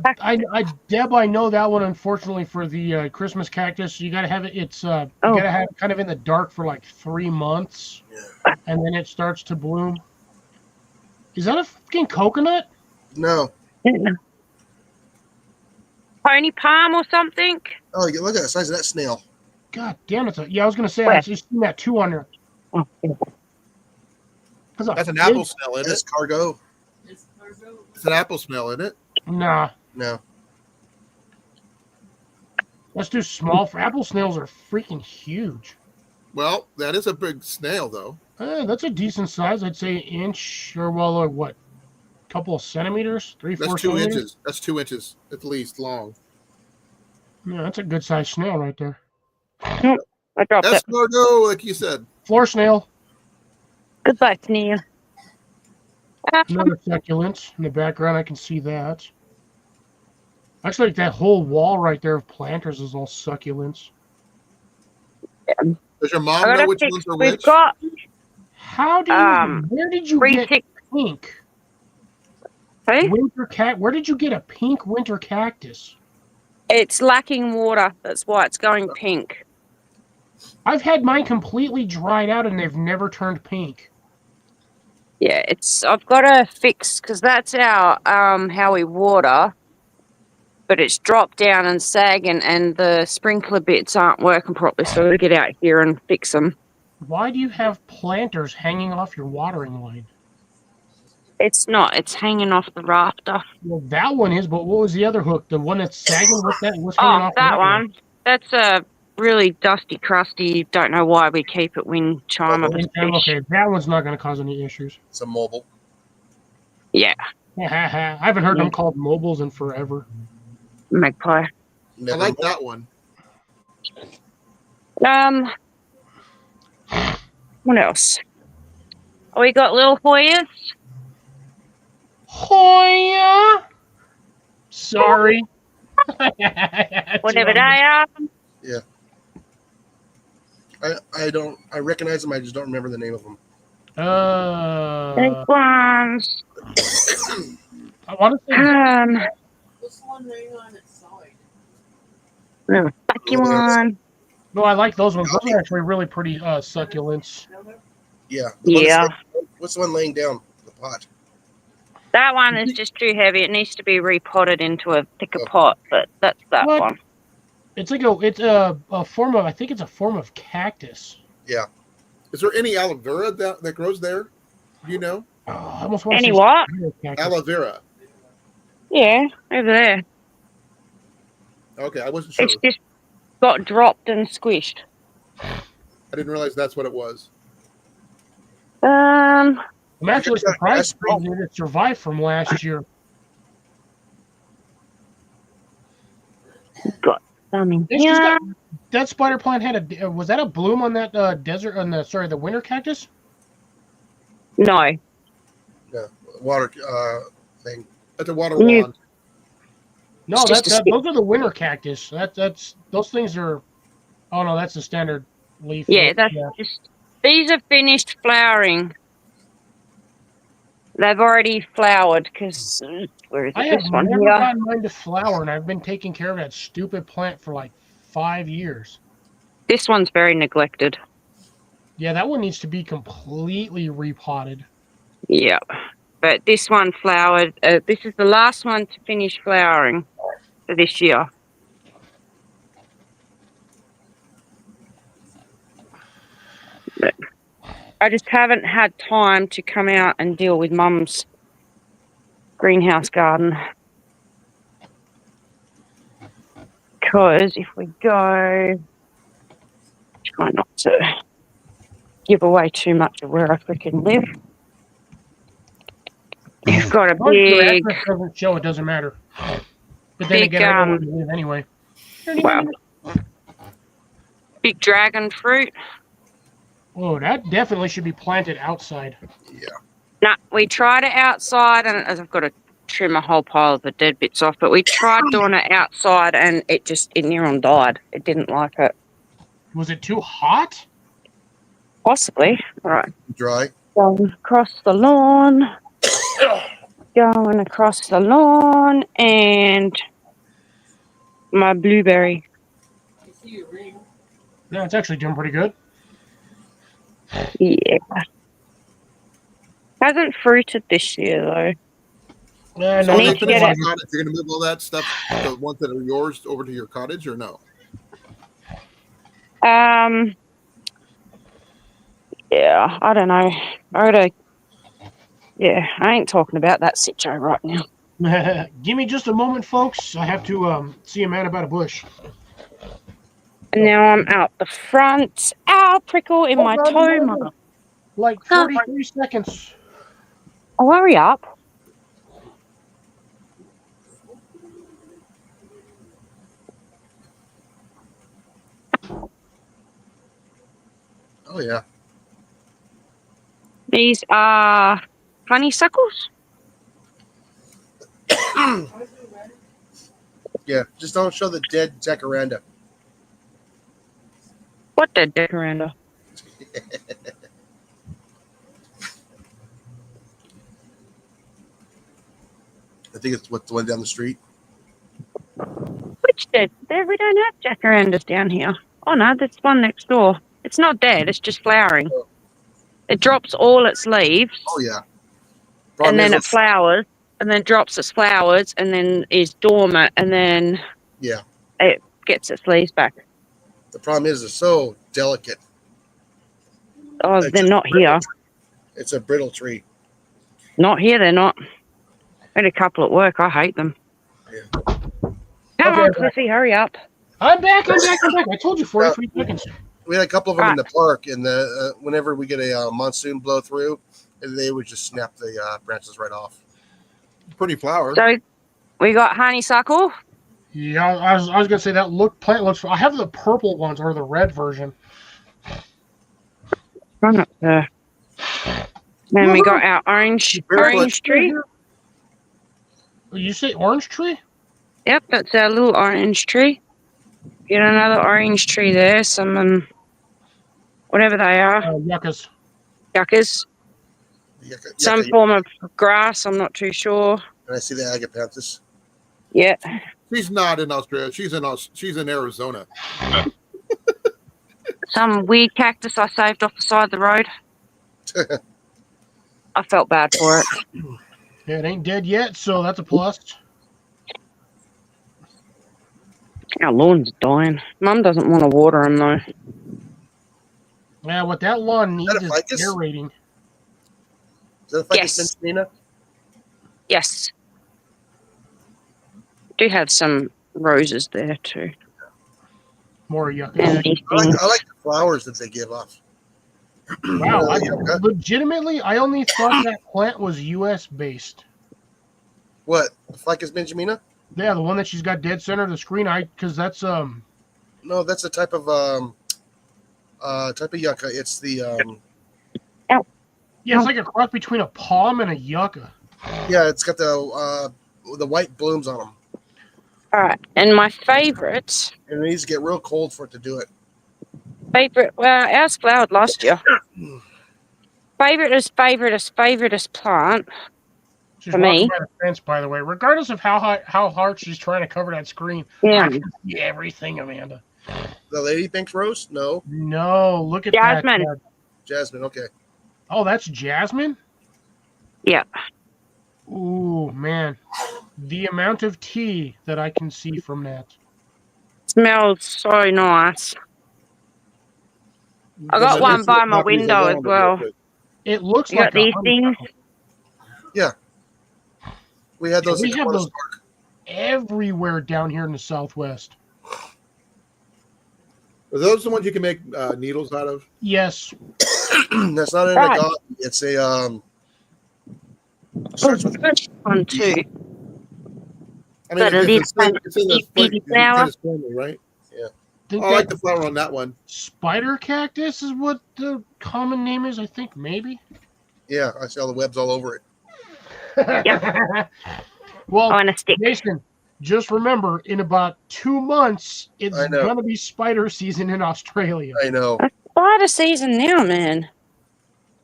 Deb, I know that one. Unfortunately, for the Christmas cactus, you got to have it. It's you got to have it kind of in the dark for like 3 months, and then it starts to bloom. Is that a fucking coconut? No. Pony palm or something? Oh, look at the size of that snail. God damn it! Yeah, I was gonna say I just seen that too on there. Oh, yeah. That's an apple snail, isn't That's it? cargo. It's an apple snail, isn't it? Nah, No. let's do small. For apple snails are freaking huge. Well, that is a big snail, though. That's a decent size. I'd say inch or what? Couple of centimeters, 4 That's 2 centimeters. inches. That's 2 inches at least long. Yeah, that's a good sized snail right there. Nope, I dropped it. Escargot, like you said. Floor snail. Goodbye, snail. Another succulent in the background. I can see that. Actually, like that whole wall right there of planters is all succulents. Does your mom know which ones are We've which? got How do you? Where did you get pink? Hey? Where did you get a pink winter cactus? It's lacking water. That's why it's going pink. I've had mine completely dried out and they've never turned pink. Yeah, I've got to fix because that's our how we water, but it's dropped down and sagging, and the sprinkler bits aren't working properly. So we'll get out here and fix them. Why do you have planters hanging off your watering line? It's not. It's hanging off the rafter. Well, that one is, but what was the other hook? The one that's sagging? What's hanging off that one. That's a really dusty, crusty. Don't know why we keep it wind chime of a fish. Okay, that one's not going to cause any issues. It's a mobile. Yeah. I haven't heard them called mobiles in forever. Magpie. I like that one. What else? Oh, we got little Hoyas. Hoya. Sorry. Whatever they are. Yeah. I recognize them. I just don't remember the name of them. Big ones. I want to say. What's the one laying on its side? Little fucky one. No, I like those ones. Those are actually really pretty succulents. Yeah. Yeah. What's the one laying down the pot? That one is just too heavy. It needs to be repotted into a thicker pot, but that's that one. It's like a form of, I think it's a form of cactus. Yeah. Is there any aloe vera that grows there? Do you know? Oh, I almost want to Any say what? Aloe vera. Yeah, over there. Okay, I wasn't sure. It's just got dropped and squished. I didn't realize that's what it was. I'm actually surprised that it survived from last year. Got some in It's here. just that spider plant had was that a bloom on that the winter cactus? No. Yeah. Water thing. That's a water wand. No, those are the winter cactus. That's those things are. Oh no, that's the standard leaf. Yeah, just. These are finished flowering. They've already flowered because where is it? I have This one never here. gotten mine to flower, and I've been taking care of that stupid plant for like 5 years. This one's very neglected. Yeah, that one needs to be completely repotted. Yeah, but this one flowered. This is the last one to finish flowering for this year. But I just haven't had time to come out and deal with Mum's greenhouse garden. Because if we go, try not to give away too much of where I freaking live. You've got a big. Your address doesn't show, it doesn't matter. But then Big, again, I know where you live anyway. Wow. Big dragon fruit. Oh, that definitely should be planted outside. Yeah. Nah, we tried it outside, and I've got to trim a whole pile of the dead bits off, but we tried doing it outside, and it near on died. It didn't like it. Was it too hot? Possibly. All right. Dry. Going across the lawn. Going across the lawn, and my blueberry. I see your ring. No, it's actually doing pretty good. Yeah. Hasn't fruited this year, though. No, So need to get it. you're going to move all that stuff, the ones that are yours, over to your cottage, or no? Yeah, I don't know. I ain't talking about that sitcho right now. Give me just a moment, folks. I have to see a man about a bush. And now I'm out the front. Ow! little prickle in my Hold on, toe, hold mother. on. Like 43 seconds. Oh, hurry up. Oh yeah. These are honeysuckles. Yeah. Just don't show the dead jacaranda. What the decoranda? I think it's the one down the street. Which dead? There, we don't have jacarandas down here. Oh no, that's one next door. It's not dead. It's just flowering. It drops all its leaves, Oh yeah. and then it it's flowers, and then drops its flowers, and then is dormant, and then yeah. it gets its leaves back. The problem is it's so delicate. Oh, It's they're just not a brittle here. tree. It's a brittle tree. Not here. They're not. I had a couple at work. I hate them. Yeah. Come Okay, on, Cliffy, hurry up. I'm back. I told you 43 seconds. We had a couple of them in Right. the park, and whenever we get a monsoon blow through, they would just snap the branches right off. Pretty flower. So we got honeysuckle. Yeah, I was gonna say that plant looks. I have the purple ones or the red version. Run up there. Then we got our orange tree. You say orange tree? Yep, that's our little orange tree. Get another orange tree there. Some whatever they are, Yuccas. yuccas. Some form of grass. I'm not too sure. And I see the agapanthus. Yeah. She's not in Australia. She's in Arizona. Some weird cactus I saved off the side of the road. I felt bad for it. Yeah, it ain't dead yet, so that's a plus. Our lawn's dying. Mum doesn't want to water them though. Yeah, what that lawn needs that a is ficus? aerating. Is that a ficus, Yes. Nina? Yes. Do have some roses there too. More And yuccas. these I things. like the flowers that they give off. Wow, Yucca. legitimately, I only thought that plant was U.S. based. What? The ficus benjamina? Yeah, the one that she's got dead center of the screen. Because that's No, that's a type of yucca. It's the yeah, it's like a cross between a palm and a yucca. yeah, it's got the white blooms on them. All right. And my favorite. And it needs to get real cold for it to do it. Well, ours flowered last year. Favoriteest plant. She's For walking me. by the fence, by the way. Regardless of how hard she's trying to cover that screen, Yeah. I can see everything, Amanda. The lady pink rose? No. No, look at Jasmine. that. Jasmine, okay. Oh, that's jasmine? Yeah. Ooh, man. The amount of tea that I can see from that. Smells so nice. I got one by my window as well. It looks You like got these a things? Yeah. We had those We in have Kiwanis those Park. everywhere down here in the Southwest. Are those the ones you can make needles out of? Yes. That's not an Right. agave. It's a starts with One too. I mean, But it is it's in the baby flower. family, right? Think I like that the flower on that one. spider cactus is what the common name is, I think, maybe. yeah, I see all the webs all over it. Well, On a stick. Jason, just remember, in about 2 months, it's I know. going to be spider season in Australia. I know. Spider season now, man.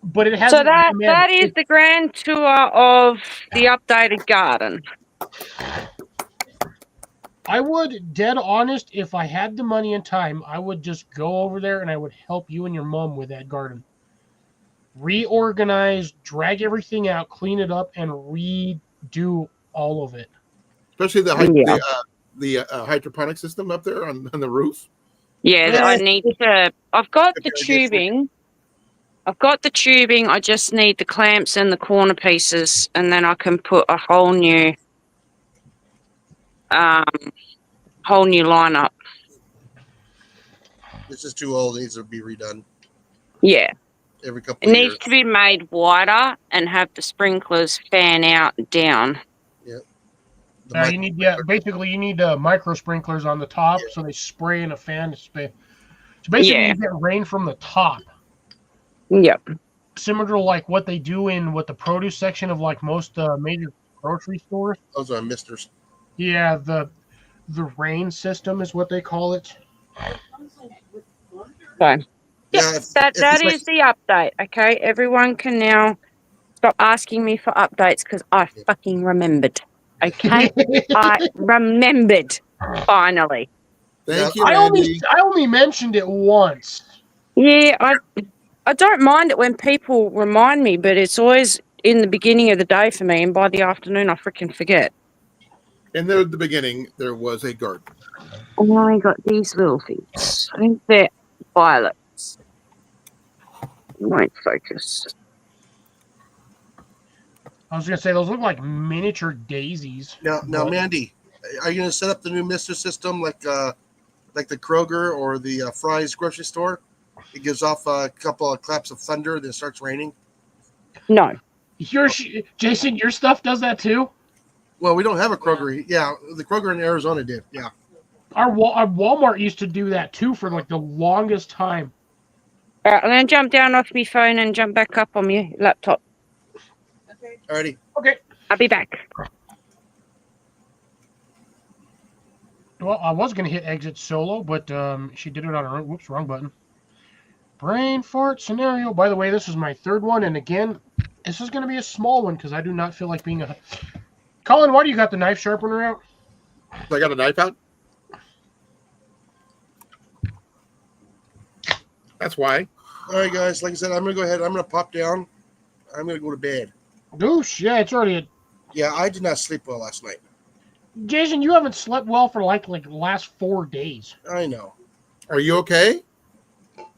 But it So hasn't. that is the grand tour of the updated garden. I would, dead honest, if I had the money and time, I would just go over there and I would help you and your mom with that garden. Reorganize, drag everything out, clean it up, and redo all of it. Especially Yeah. the hydroponic system up there on the roof. Yeah, I need to. I've got the Irrigation. tubing. I just need the clamps and the corner pieces, and then I can put a whole new lineup. This is too old. It needs to be redone. Yeah. every couple It of needs years. to be made wider and have the sprinklers fan out down. The You need basically you need micro sprinklers on the top, so they spray in a fan. So basically, Yeah. you get rain from the top, Yep. similar to like what they do in the produce section of like most major grocery stores. Those are misters. Yeah, the rain system is what they call it. So, Yeah, that is the update. Okay, everyone can now stop asking me for updates because I fucking remembered. Okay, I remembered finally. Thank you, I Randy. only mentioned it once. Yeah, I don't mind it when people remind me, but it's always in the beginning of the day for me, and by the afternoon I freaking forget. In the beginning, there was a garden. And I got these little things. I think they're violets. Might focus. I was gonna say those look like miniature daisies. Now, Mandy, are you going to set up the new mister system like the Kroger or the Fry's grocery store? It gives off a couple of claps of thunder, then it starts raining. No. Jason, your stuff does that too? Well, we don't have a Kroger. Yeah, the Kroger in Arizona did. Yeah. Our Walmart used to do that too for like the longest time. All right, I'm going to jump down off my phone and jump back up on my laptop. Okay. Alrighty. Okay. I'll be back. Well, I was gonna hit exit solo, but she did it on her own. Whoops, wrong button. Brain fart scenario. By the way, this is my third one, and again, this is gonna be a small one because I do not feel like being a. Colin, why do you got the knife sharpener out? I got a knife out. That's why. All right, guys. Like I said, I'm going to go ahead. I'm going to pop down. I'm going to go to bed. Goosh, yeah, it's already. Yeah, I did not sleep well last night. Jason, you haven't slept well for like the last 4 days. I know. Are you okay?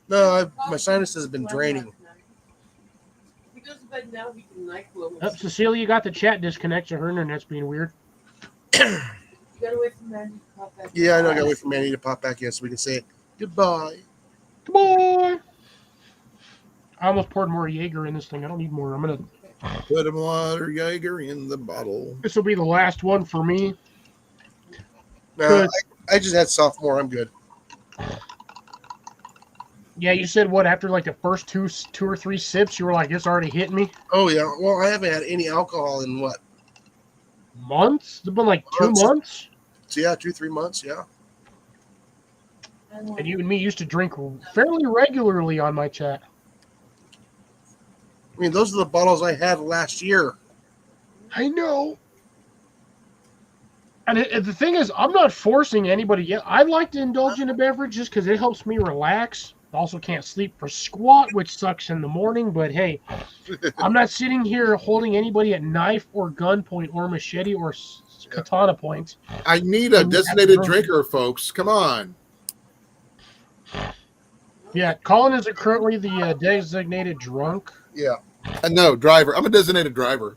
No, my sinuses have been draining. If he goes to bed now, he can NyQuil. Oh, Cecilia got the chat disconnected, so her internet's being weird. You gotta wait for Mandy to pop back. Yeah, I know. I got to wait for Manny to pop back in so we can say goodbye. Come on. I almost poured more Jaeger in this thing. I don't need more. I'm gonna Put a water Jaeger in the bottle. This will be the last one for me. No, I just had sophomore. I'm good. Yeah, you said what after like the first two or three sips, you were like, "It's already hit me." Oh yeah. Well, I haven't had any alcohol in what? Months? It's been like 2 months. So yeah, 2-3 months. Yeah. And you and me used to drink fairly regularly on my chat. I mean, those are the bottles I had last year. I know. And the thing is, I'm not forcing anybody yet. I like to indulge in a beverage just because it helps me relax. I also can't sleep for squat, which sucks in the morning. But hey, I'm not sitting here holding anybody at knife or gunpoint or machete or katana point. I need a designated drinker, folks. Come on. Yeah, Colin is currently the designated drunk. Yeah. No, driver. I'm a designated driver.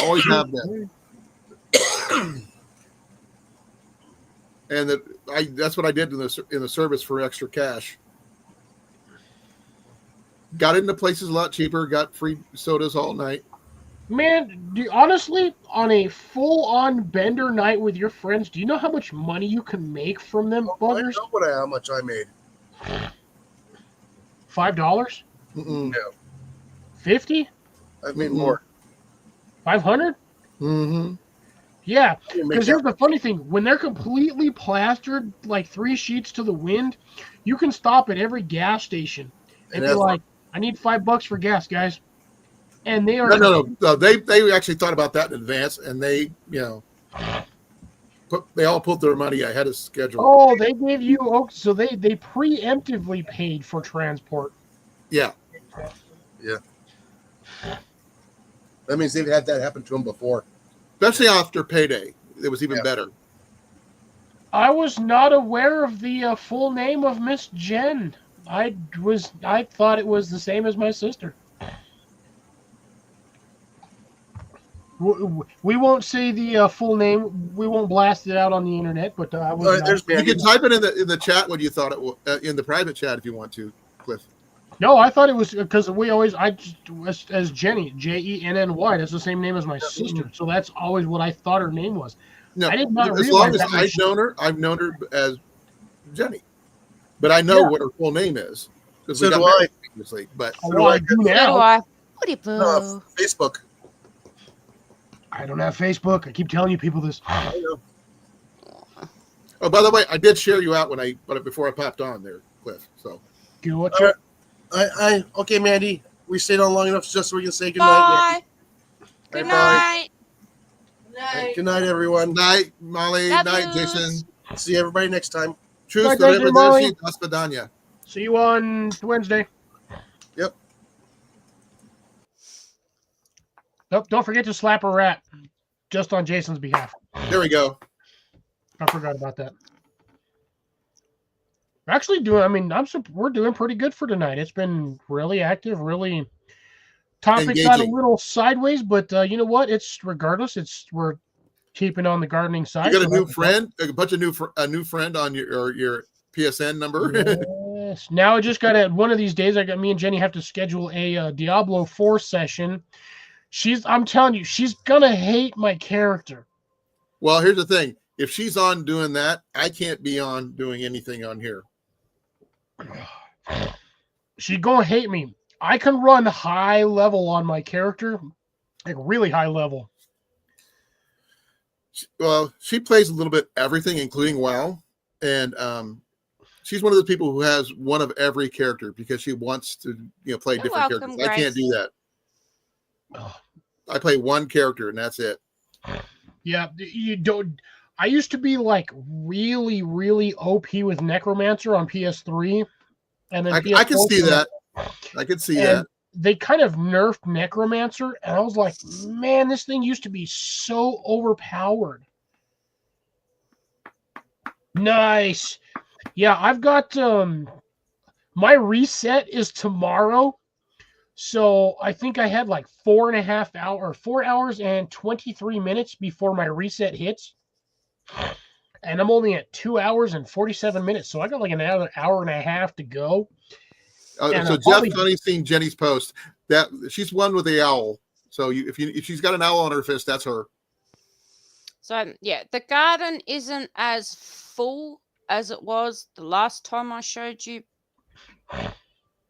Always have that. And that's what I did in the service for extra cash. Got into places a lot cheaper. Got free sodas all night. Man, honestly, on a full-on bender night with your friends, do you know how much money you can make from them buggers? I know how much I made. $5? Mm-mm. No. 50? I made more. 500? Mm-hmm. Yeah, because here's the funny thing. When they're completely plastered, like 3 sheets to the wind, you can stop at every gas station and be like, I need $5 for gas, guys. And they are... No. They actually thought about that in advance, and they, they all put their money ahead of schedule. Oh, they gave you... Oh, so they preemptively paid for transport. Yeah. Yeah. That means they've had that happen to them before. Especially after payday. It was even better. I was not aware of the full name of Miss Jen. I thought it was the same as my sister. We won't say the full name. We won't blast it out on the internet. But I was. You can type it in the chat what you thought it was in the private chat if you want to. Cliff? No, I thought it was because I just as Jenny, Jenny. That's the same name as my sister. So that's always what I thought her name was. No, I did not as realize long as that I've known her as Jenny, but I know what her full name is because we got married previously. But I do So do now. I. What do you boo? No, Facebook. I don't have Facebook. I keep telling you people this. I know. oh, by the way, I did share you out before I popped on there, Cliff. So Do what All right. Okay, Mandy. We stayed on long enough just so we can say good night. Bye. Good Bye. night. Night. Good night, everyone. night, Molly. Love Night, yous. Jason. See everybody next time. Choose Night, the Jason, river. Molly. До свидания. See you on Wednesday. Yep. Nope, don't forget to slap a rat just on Jason's behalf. There we go. I forgot about that. We're actually doing, we're doing pretty good for tonight. It's been really active, really. Topic got a Engaging. little sideways, but you know what? We're keeping on the gardening side. You got a so new that's friend, a new friend on your PSN number. Yes. Now I just got to one of these days. Me and Jenny have to schedule a Diablo 4 session. I'm telling you, she's gonna hate my character. Well, here's the thing: if she's on doing that, I can't be on doing anything on here. She's gonna hate me. I can run high level on my character, like really high level. Well, she plays a little bit everything, including WoW, and she's one of those people who has one of every character because she wants to play You're different welcome, characters. I can't do that. I play one character and that's it. Yeah, you don't. I used to be like really, really OP with Necromancer on PS3, and then I can see that. I can see that. They kind of nerfed Necromancer, and I was like, man, this thing used to be so overpowered. Nice. Yeah, I've got my reset is tomorrow. So I think I had like 4 hours and 23 minutes before my reset hits. And I'm only at 2 hours and 47 minutes. So I got like another hour and a half to go. So Jeff Funny's seen Jenny's post that she's one with the owl. So if she's got an owl on her fist, that's her. So yeah, the garden isn't as full as it was the last time I showed you,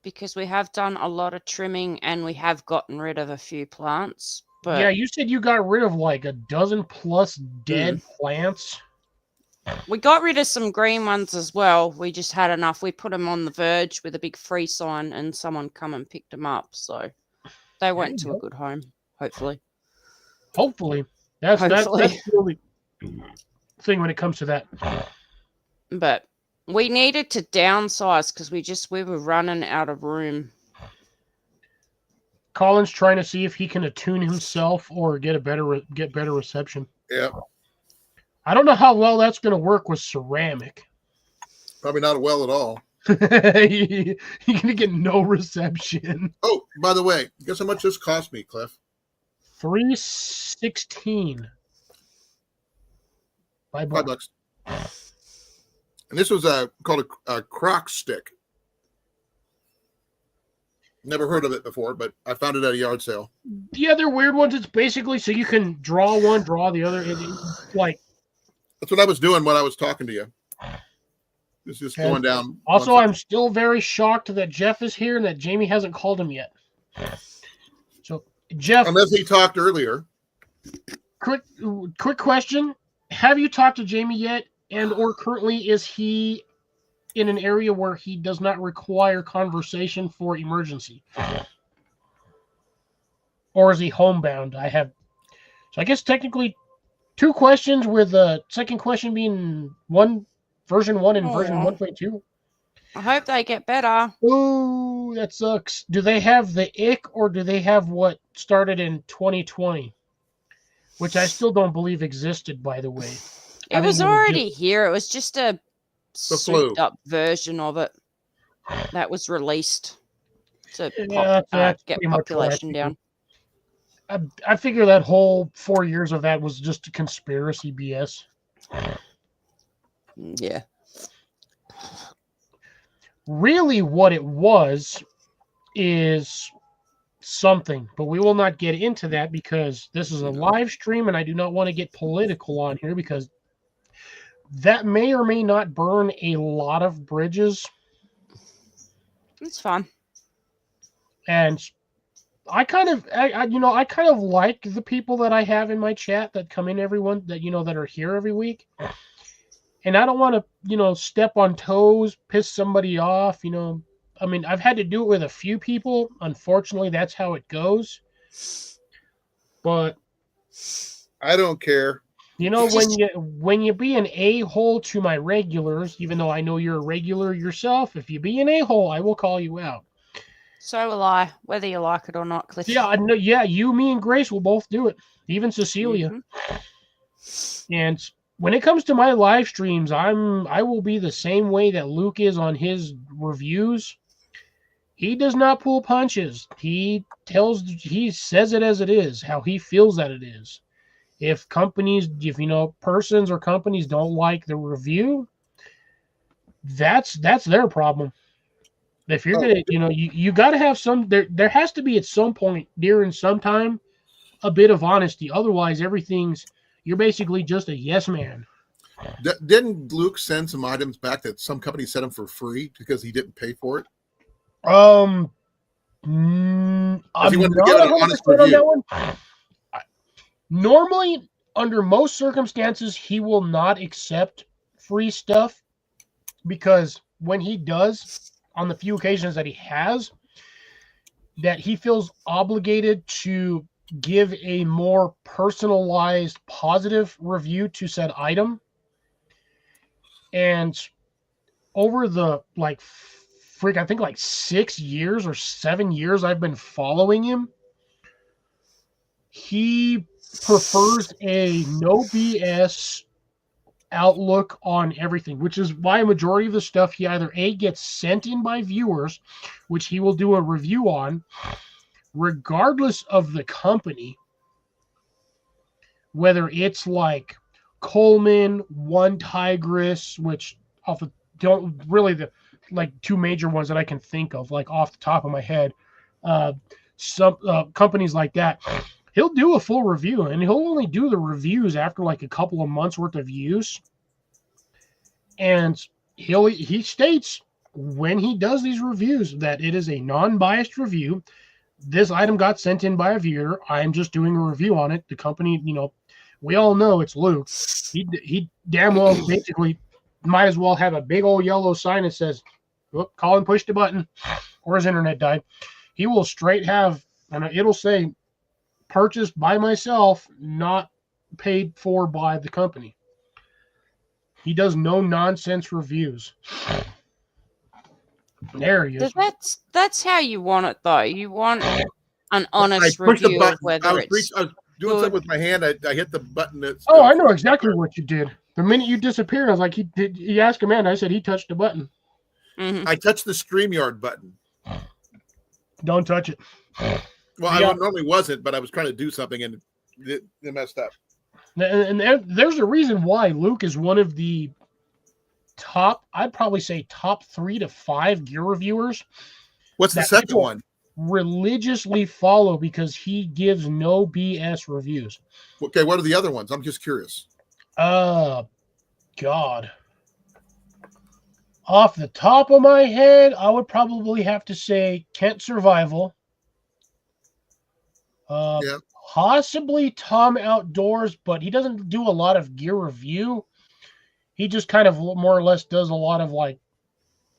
because we have done a lot of trimming and we have gotten rid of a few plants. But yeah, you said you got rid of like a dozen plus dead plants. we got rid of some green ones as well. We just had enough. We put them on the verge with a big free sign and someone come and picked them up. So they went to a good home, hopefully. Hopefully. That's the only thing when it comes to that. But we needed to downsize because we were running out of room. Colin's trying to see if he can attune himself or get better reception. Yeah. I don't know how well that's going to work with ceramic. Probably not well at all. You're going to get no reception. Oh, by the way, guess how much this cost me, Cliff? $3.16. $5. And this was called a crock stick. Never heard of it before, but I found it at a yard sale. Yeah, they're weird ones. It's basically so you can draw one, draw the other. Like that's what I was doing when I was talking to you. It's just going down. Also, I'm still very shocked that Jeff is here and that Jamie hasn't called him yet. So, Jeff, unless he talked earlier. Quick question: have you talked to Jamie yet? And or currently is he in an area where he does not require conversation for emergency? Or is he homebound? So I guess technically 2 questions with the second question being version 1 and version 1.2. I hope they get better. Ooh, that sucks. Do they have the ick or do they have what started in 2020? Which I still don't believe existed, by the way. It was already here. It was just a souped up version of it that was released to get population down. I figure that whole 4 years of that was just a conspiracy BS. Yeah. really what it was is something, but we will not get into that because this is a live stream and I do not want to get political on here because that may or may not burn a lot of bridges. It's fine. And I kind of like the people that I have in my chat that come in everyone that that are here every week. And I don't want to, step on toes, piss somebody off, I mean, I've had to do it with a few people. Unfortunately, that's how it goes. But I don't care. When you be an a-hole to my regulars, even though I know you're a regular yourself, if you be an a-hole, I will call you out. So will I, whether you like it or not, Cliff. Yeah, I know. Yeah, you, me, and Grace will both do it. Even Cecilia. Mm-hmm. And when it comes to my live streams, I will be the same way that Luke is on his reviews. He does not pull punches. He says it as it is, how he feels that it is. If persons or companies don't like the review, that's their problem. If you're gonna, you got to have some. There has to be at some point during some time a bit of honesty. Otherwise, you're basically just a yes man. Didn't Luke send some items back that some company sent him for free because he didn't pay for it? I'm not 100% on that one. Normally, under most circumstances, he will not accept free stuff because when he does, on the few occasions that he has, that he feels obligated to give a more personalized, positive review to said item. And over the I think 6 years or 7 years I've been following him, he prefers a no BS outlook on everything, which is why a majority of the stuff he either gets sent in by viewers, which he will do a review on, regardless of the company, whether it's like Coleman, One Tigress, which don't really the two major ones that I can think of, off the top of my head, some companies like that. He'll do a full review, and he'll only do the reviews after a couple of months worth of use. And he states when he does these reviews that it is a non-biased review. This item got sent in by a viewer. I'm just doing a review on it. The company, we all know it's Luke. He damn well basically might as well have a big old yellow sign that says, "Whoop, Colin pushed the button," or his internet died. He will straight have, and it'll say, "Purchased by myself, not paid for by the company." He does no nonsense reviews. There he is. That's how you want it, though. You want an honest review of whether I was doing something with my hand. I hit the button. I know exactly what you did. The minute you disappeared, I was like, he asked Amanda. I said he touched the button. Mm-hmm. I touched the StreamYard button. Don't touch it. Well, I normally wasn't, but I was trying to do something and it messed up. And there's a reason why Luke is one of the top, I'd probably say top 3 to 5 gear reviewers. What's the second one? Religiously follow because he gives no BS reviews. Okay, what are the other ones? I'm just curious. God. Off the top of my head, I would probably have to say Kent Survival. Possibly Tom Outdoors, but he doesn't do a lot of gear review. He just kind of more or less does a lot of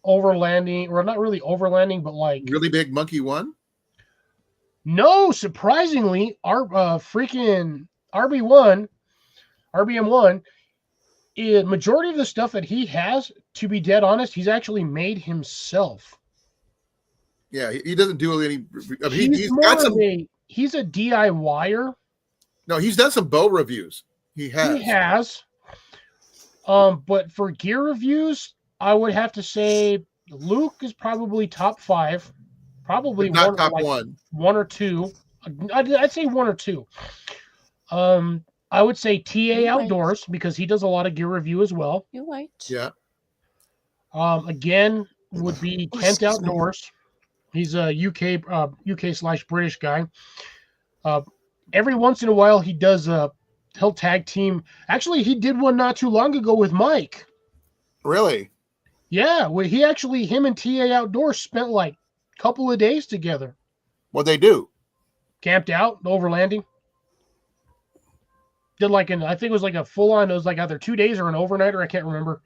overlanding, or not really overlanding, but really big monkey one. No, surprisingly, our freaking RBM1, majority of the stuff that he has, to be dead honest, he's actually made himself. Yeah, he doesn't do any. He's a DIYer. No, he's done some bow reviews. He has. But for gear reviews, I would have to say Luke is probably top 5. Probably not top 1. 1 or 2. I'd say 1 or 2. I would say TA Outdoors because he does a lot of gear review as well. You wait. Yeah. Again, would be Kent Outdoors. He's a UK/British guy. Every once in a while, he does he'll tag team. Actually, he did one not too long ago with Mike. Really? Yeah, him and TA Outdoors spent like a couple of days together. What'd they do? Camped out, overlanding. Did I think it was like a full on. It was like either 2 days or an overnighter. I can't remember.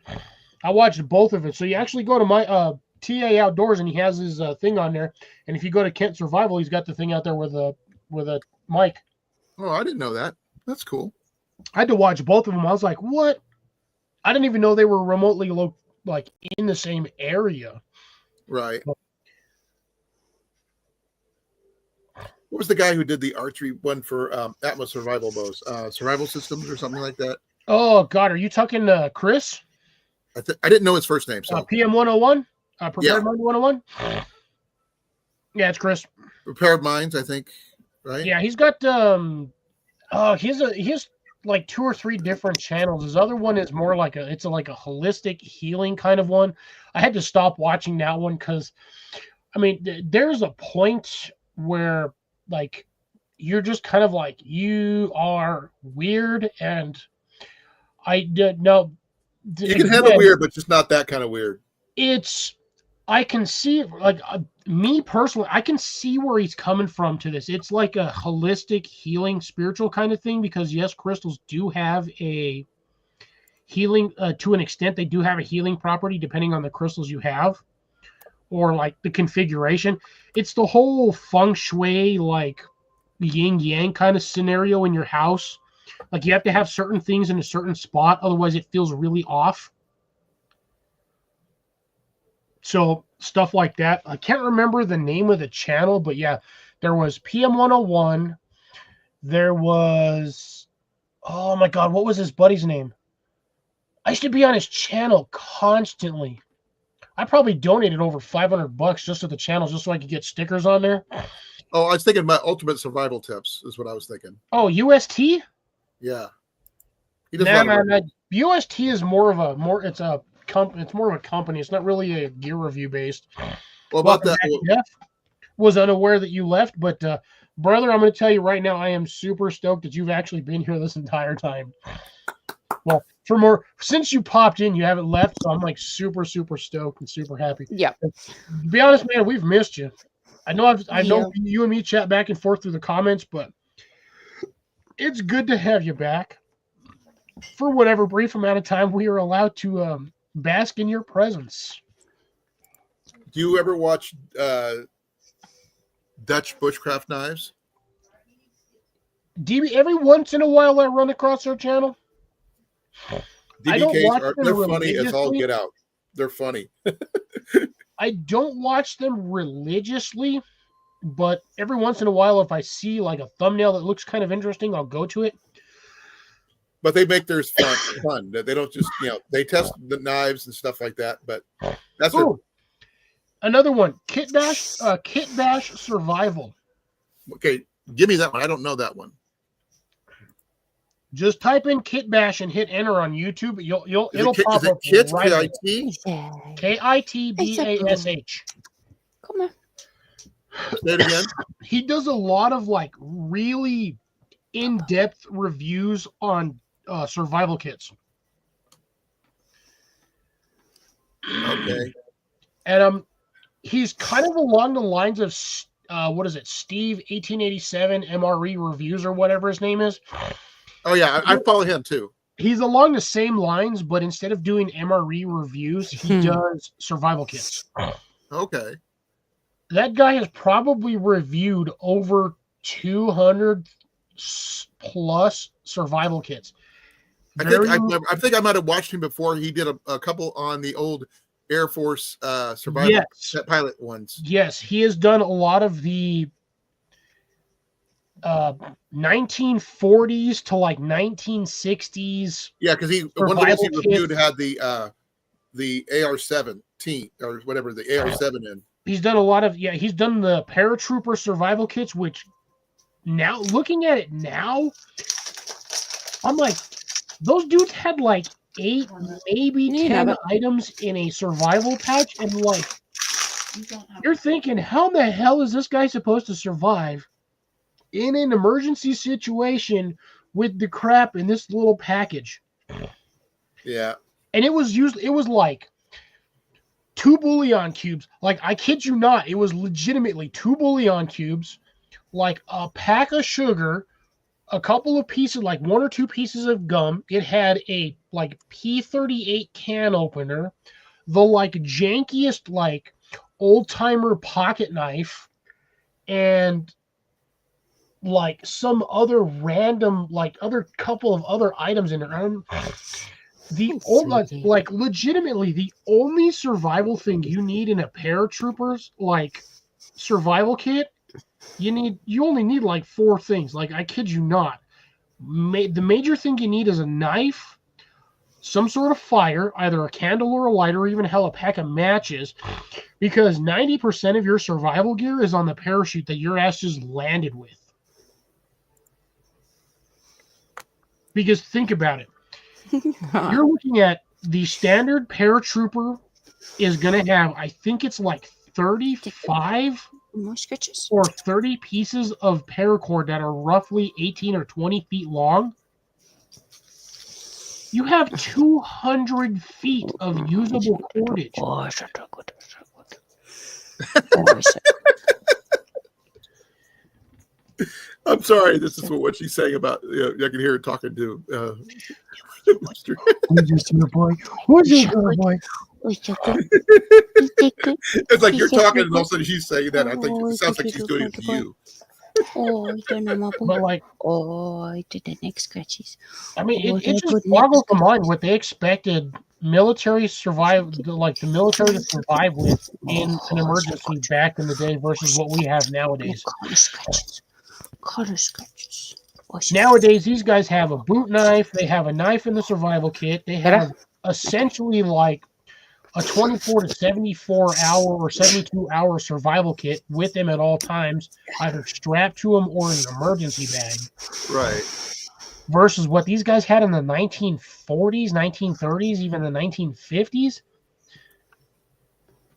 I watched both of it. So you actually go to my TA Outdoors and he has his thing on there. And if you go to Kent Survival, he's got the thing out there with a mic. Oh, I didn't know that. That's cool. I had to watch both of them. I was like, what? I didn't even know they were remotely in the same area. Right. What was the guy who did the archery one for Atmos Survival Bows? Survival Systems or something like that? Oh, God. Are you talking Chris? I didn't know his first name. So PM 101? Prepared Mind 101? Yeah, it's Chris. Prepared Minds, I think. Right? Yeah, he's got he has like 2 or 3 different channels. His other one is more like a holistic healing kind of one. I had to stop watching that one because I mean there's a point where like you're just kind of like you are weird, and I did no. You can handle weird, but just not that kind of weird. I can see me personally, I can see where he's coming from to this. It's like a holistic healing spiritual kind of thing because yes, crystals do have a healing to an extent. They do have a healing property depending on the crystals you have or like the configuration. It's the whole feng shui, like yin yang kind of scenario in your house. Like you have to have certain things in a certain spot, otherwise it feels really off. So stuff like that. I can't remember the name of the channel, but yeah, there was PM101. There was, oh my God, what was his buddy's name? I used to be on his channel constantly. I probably donated over $500 just to the channel just so I could get stickers on there. Oh, I was thinking about Ultimate Survival Tips is what I was thinking. Oh, UST? Yeah. UST is more of a it's more of a company. It's not really a gear review based. Well, about that, Jeff was unaware that you left, but brother, I'm going to tell you right now, I am super stoked that you've actually been here this entire time. Well, since you popped in, you haven't left, so I'm like super, super stoked and super happy. Yeah. To be honest, man, we've missed you. I know you and me chat back and forth through the comments, but it's good to have you back for whatever brief amount of time we are allowed to bask in your presence. Do you ever watch Dutch bushcraft knives? DB, every once in a while I run across their channel. DBKs they're funny as all get out. They're funny. I don't watch them religiously, but every once in a while, if I see like a thumbnail that looks kind of interesting, I'll go to it. But they make theirs fun. They don't just, they test the knives and stuff like that. But that's another one. Kit Bash Survival. Okay, give me that one. I don't know that one. Just type in Kit Bash and hit enter on YouTube. It'll pop up. Kit? Right KIT? KITBASH. Come on. Say it again. He does a lot of like really in-depth reviews on survival kits. Okay. And he's kind of along the lines of Steve 1887 MRE Reviews or whatever his name is. Oh yeah, I follow him too. He's along the same lines, but instead of doing MRE reviews, he does survival kits. Okay. That guy has probably reviewed over 200 plus survival kits. I think I might have watched him before. He did a couple on the old Air Force survival pilot ones. Yes, he has done a lot of the 1940s to like 1960s. Yeah, because one of the ones he reviewed had the AR-17 or whatever, the AR-7 in. He's done a lot of he's done the paratrooper survival kits, which now looking at it now, I'm like, those dudes had like 8, maybe You 10 have it. items in a survival patch, and like you're thinking, how the hell is this guy supposed to survive in an emergency situation with the crap in this little package? Yeah. And it was like 2 bouillon cubes. Like, I kid you not, it was legitimately 2 bouillon cubes, like a pack of sugar, a couple of pieces, like 1 or 2 pieces of gum. It had a like P38 can opener, the like jankiest like old timer pocket knife, and like some other random like other couple of other items in there. The only, like, legitimately the only survival thing you need in a paratrooper's like survival kit, you only need like 4 things. Like, I kid you not. The major thing you need is a knife, some sort of fire, either a candle or a lighter, or even hell, a pack of matches, because 90% of your survival gear is on the parachute that your ass just landed with. Because think about it. You're looking at the standard paratrooper is going to have, I think it's like 35 More sketches. or 30 pieces of paracord that are roughly 18 or 20 feet long. You have 200 feet of usable cordage. I'm sorry. This is what she's saying about. I can hear her talking to. What's your boy? What's your boy? It's like you're talking, and all of a sudden she's saying that. I think it sounds like she's doing it to you. But like, I did the next scratches. I mean, it just boggles the mind what they expected military the military to survive with in an emergency back in the day versus what we have nowadays. Color scratches. Nowadays, these guys have a boot knife. They have a knife in the survival kit. They have essentially like a 24 to 74 hour or 72 hour survival kit with them at all times, either strapped to them or in an emergency bag. Right. Versus what these guys had in the 1940s, 1930s, even the 1950s.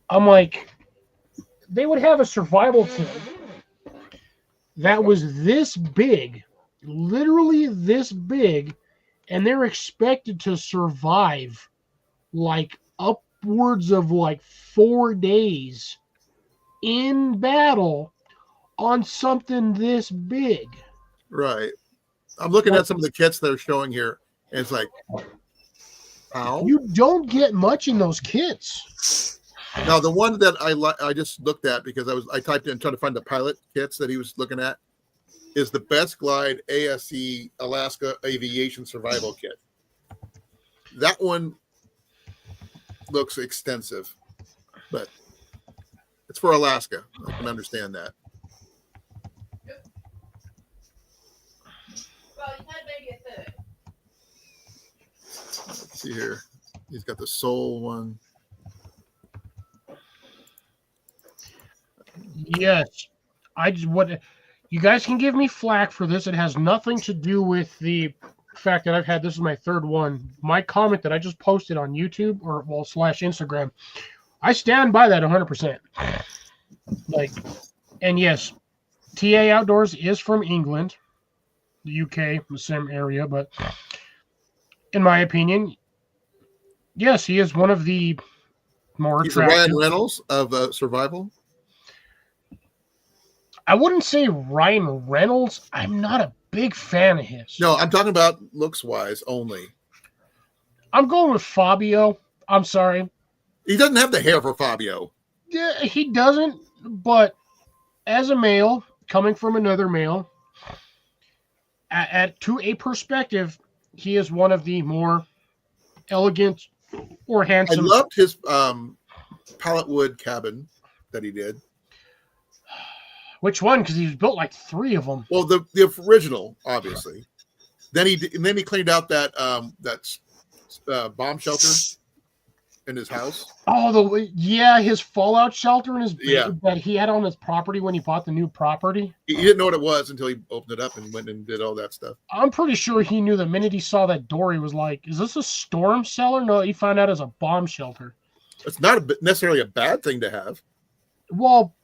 I'm like, they would have a survival kit that was this big, literally this big, and they're expected to survive like upwards of like 4 days in battle on something this big. Right. I'm looking at some of the kits they're showing here, and it's like, how? You don't get much in those kits. Now, the one that I just looked at because I typed in trying to find the pilot kits that he was looking at is the Best Glide ASE Alaska Aviation Survival Kit. That one looks extensive, but it's for Alaska. I can understand that. Well, you had maybe a third. Let's see here. He's got the Soul one. Yes. You guys can give me flack for this. It has nothing to do with the fact that I've had this is my 3rd one. My comment that I just posted on YouTube or / Instagram, I stand by that 100%. Like, and yes, TA Outdoors is from England, the UK, the same area, but in my opinion, yes, he is one of the more He's the attractive. Ryan Reynolds of survival. I wouldn't say Ryan Reynolds. I'm not a big fan of his. No, I'm talking about looks wise only. I'm going with Fabio. I'm sorry. He doesn't have the hair for Fabio. Yeah, he doesn't, but as a male, coming from another male, to a perspective, he is one of the more elegant or handsome. I loved his pallet wood cabin that he did. Which one? Because he's built like 3 of them. Well, the original, obviously. Then he cleaned out that bomb shelter, in his house. Oh, his fallout shelter in his Yeah. that he had on his property when he bought the new property. He didn't know what it was until he opened it up and went and did all that stuff. I'm pretty sure he knew the minute he saw that door. He was like, "Is this a storm cellar?" No, he found out it was a bomb shelter. It's not necessarily a bad thing to have. Well,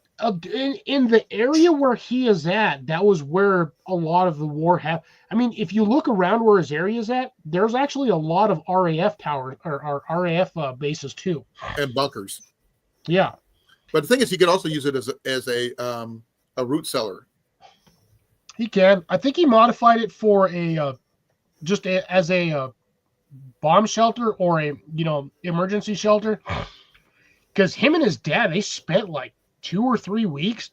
in the area where he is at, that was where a lot of the war happened. I mean, if you look around where his area is at, there's actually a lot of RAF towers or RAF bases too, and bunkers. Yeah, but the thing is, he could also use it as a root cellar. He can. I think he modified it for as a bomb shelter or a emergency shelter. Because him and his dad, they spent like 2 or 3 weeks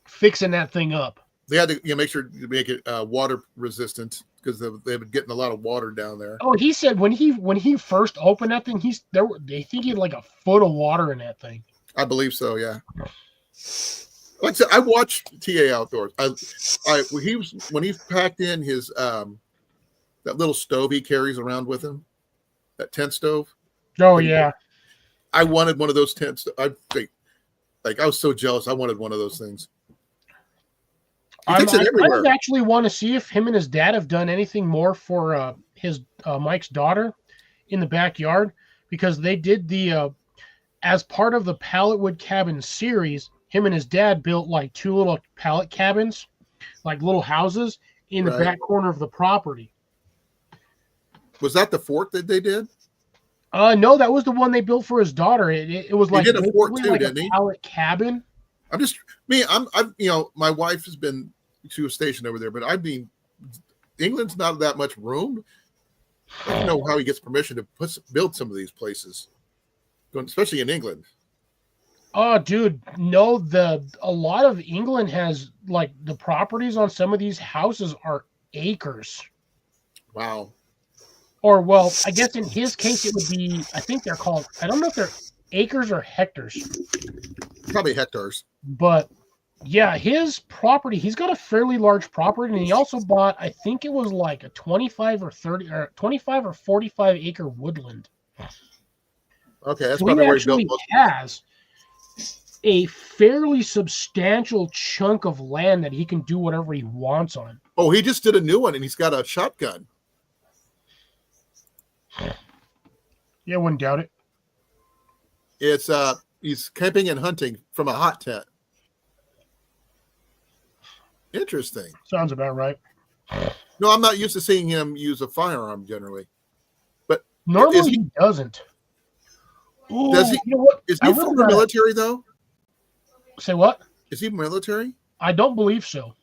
fixing that thing up. They had to make sure to make it water resistant because they've been getting a lot of water down there. Oh, he said when he first opened that thing, they think he had like a foot of water in that thing. I believe so. Yeah. Like I said, I watched TA Outdoors. When he packed in his that little stove he carries around with him, that tent stove. Oh yeah. I wanted one of those tents. I was so jealous. I wanted one of those things. I actually want to see if him and his dad have done anything more for his Mike's daughter in the backyard, because they did the as part of the Palletwood Cabin series. Him and his dad built like 2 little pallet cabins, like little houses in the back corner of the property. Was that the fort that they did? No, that was the one they built for his daughter. It was like he did a fort too, like didn't he? Pallet cabin. I'm my wife has been to a station over there, but England's not that much room. I don't know how he gets permission to build some of these places, especially in England. Oh, dude, no, a lot of England has, like, the properties on some of these houses are acres. Wow. Or, well, I guess in his case it would be, I think they're called, I don't know if they're acres or hectares. Probably hectares. But, yeah, his property, he's got a fairly large property, and he also bought, I think it was like a 25 or 45 acre woodland. Okay, that's so probably he where he built most has a fairly substantial chunk of land that he can do whatever he wants on. Oh, he just did a new one, and he's got a shotgun. Yeah, I wouldn't doubt it. It's he's camping and hunting from a hot tent. Interesting. Sounds about right. No, I'm not used to seeing him use a firearm generally. But normally he doesn't. Ooh, does he? You know what? Is he from the military though? Say what? Is he military? I don't believe so.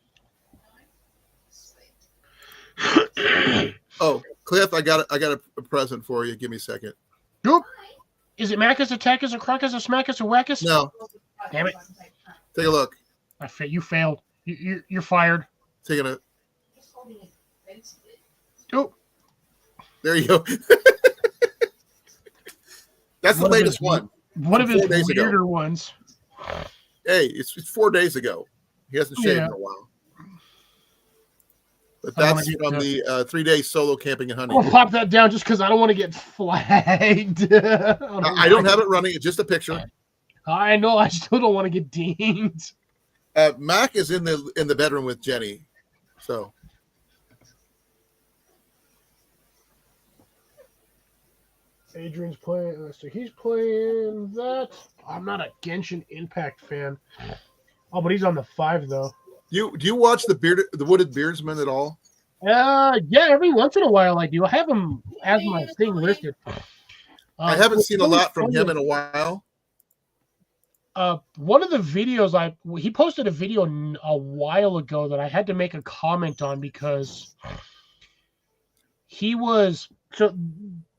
Oh, Cliff, I got a present for you. Give me a second. Nope. Is it Macus, a Tackus, a Crocus, a Smackus, a Wackus? No. Damn it. Take a look. You failed. You're fired. Taking a. Oh. There you go. That's the latest one. One of his weirder ones. Hey, it's 4 days ago. He hasn't shaved in a while. But that's from the 3 day solo camping and hunting. I'll pop that down just because I don't want to get flagged. I don't have it running. It's just a picture. I know. I still don't want to get dinged. Mac is in the bedroom with Jenny. So. Adrian's playing. So he's playing that. I'm not a Genshin Impact fan. Oh, but he's on the 5 though. Do you watch the Wooded Beardsman at all? Yeah, every once in a while I do. I have him as my thing listed. I haven't seen a lot from him in a while. One of the videos he posted a video a while ago that I had to make a comment on because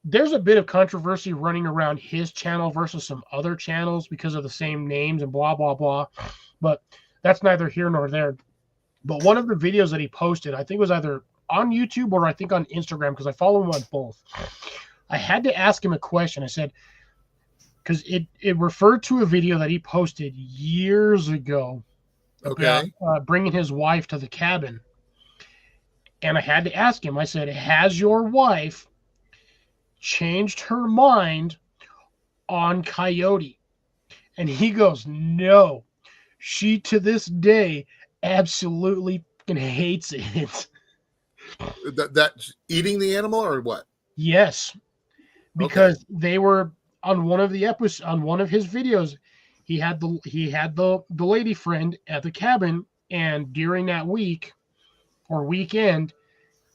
there's a bit of controversy running around his channel versus some other channels because of the same names and blah, blah, blah. But that's neither here nor there. But one of the videos that he posted, I think it was either on YouTube or I think on Instagram, because I follow him on both. I had to ask him a question. I said, because it referred to a video that he posted years ago about bringing his wife to the cabin. And I had to ask him, I said, has your wife changed her mind on Coyote. And he goes, no. She, to this day, absolutely fucking hates it. That eating the animal or what? Yes. Because they were on one of the episodes, on one of his videos, he had the lady friend at the cabin, and during that week or weekend,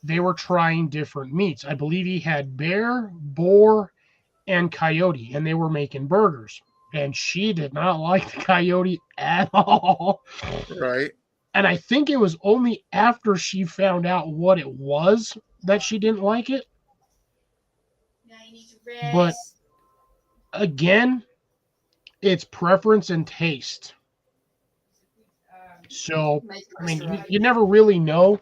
they were trying different meats. I believe he had bear, boar, and coyote, and they were making burgers. And she did not like the coyote at all. Right. And I think it was only after she found out what it was that she didn't like it. But again, it's preference and taste. So, I mean, you never really know.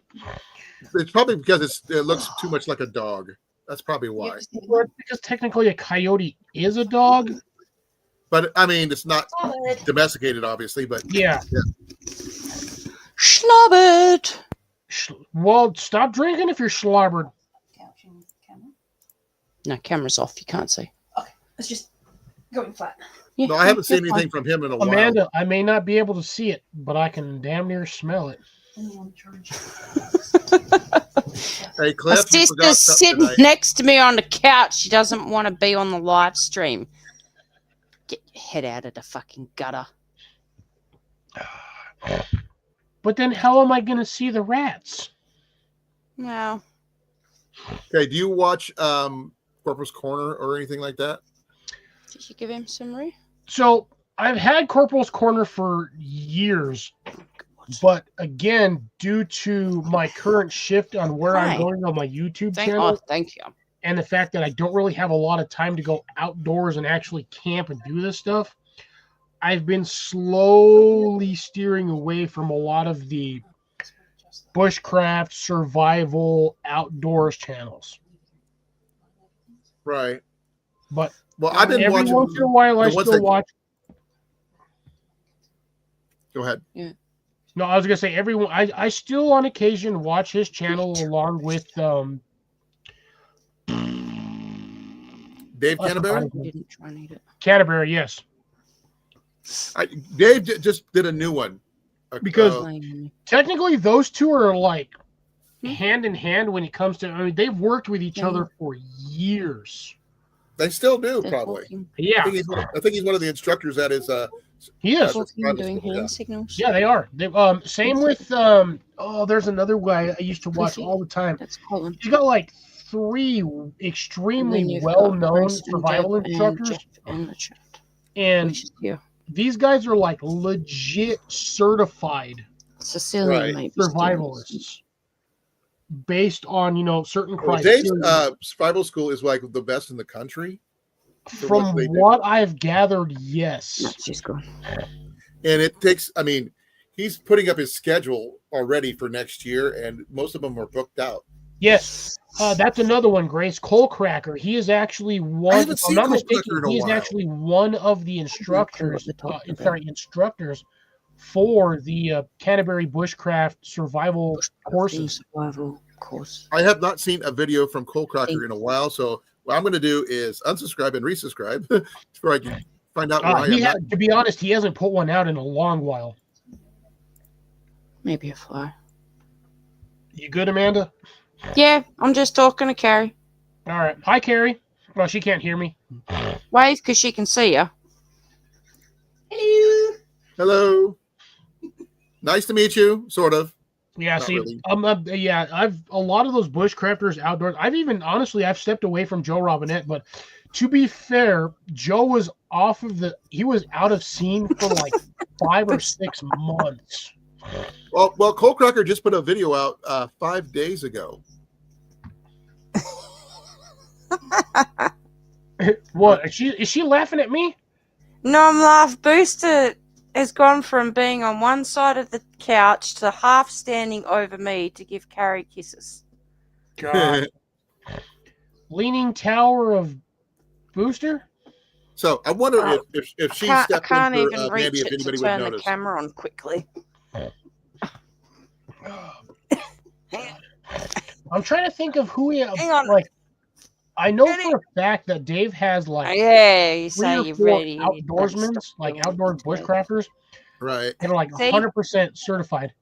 It's probably because it looks too much like a dog. That's probably why. Well, because technically a coyote is a dog. But I mean, it's not domesticated, obviously. But Yeah. Slobbered. Well, stop drinking if you're slobbered. No, camera's off. You can't see. Okay, it's just going flat. No, I haven't seen anything from him in a while. Amanda, I may not be able to see it, but I can damn near smell it. Hey, Cliff, My sister's sitting next to me on the couch. She doesn't want to be on the live stream. Get your head out of the fucking gutter. But then how am I going to see the rats? Well. Okay, do you watch Corporal's Corner or anything like that? Did you give him some Marie? So I've had Corporal's Corner for years, but again, due to my current shift on where I'm going on my YouTube channel, thank you, and the fact that I don't really have a lot of time to go outdoors and actually camp and do this stuff, I've been slowly steering away from a lot of the bushcraft, survival, outdoors channels. Right. But well, I've been every watching. Once in a while, I still watch. Go ahead. Yeah. No, I was gonna say everyone. I still on occasion watch his channel along with Dave Canterbury. Didn't try and eat it. Canterbury, yes. Dave just did a new one. Because technically those two are like hand in hand when it comes to. I mean, they've worked with each other for years. They still do, probably. Yeah. I think he's one of the instructors at his. He is doing hand signals. Yeah, they are. They same with there's another guy I used to watch all the time. That's Colin. He's got like 3 extremely well-known survival instructors, and these guys are like legit certified survivalists based on Well, certain criteria. Dave's survival school is like the best in the country. From what I've gathered, yes. She's gone. And it takes, I mean, he's putting up his schedule already for next year, and most of them are booked out. Yes. That's another one, Grace. Colecracker. He is actually one. If I'm not mistaken, he is actually one of the instructors. Instructors for the Canterbury Bushcraft Survival courses. Survival course. I have not seen a video from Colecracker in a while, so what I'm going to do is unsubscribe and resubscribe before I can find out where I am. To be honest, he hasn't put one out in a long while. Maybe a fly. You good, Amanda? Yeah, I'm just talking to Carrie. All right. Hi, Carrie. Well, she can't hear me. Wave because she can see you. Hello. Hello. Nice to meet you, sort of. Yeah, Not see, really. I've a lot of those bushcrafters outdoors. I've stepped away from Joe Robinette, but to be fair, Joe was he was out of scene for like 5 or 6 months. Well, Colecracker just put a video out 5 days ago. What? Is she laughing at me? No, I'm laughing. Booster has gone from being on one side of the couch to half standing over me to give Carrie kisses. God. Leaning Tower of Booster? So I wonder if she stepped I can't in for even reach Mandy, if it to anybody would turn the notice. camera on quickly. I'm trying to think of who he Hang on. like. I know for a fact that Dave has like Yeah, you 3 say or you're 4 ready. outdoorsmen, like outdoor bushcrafters, Right. that are like See? 100% certified.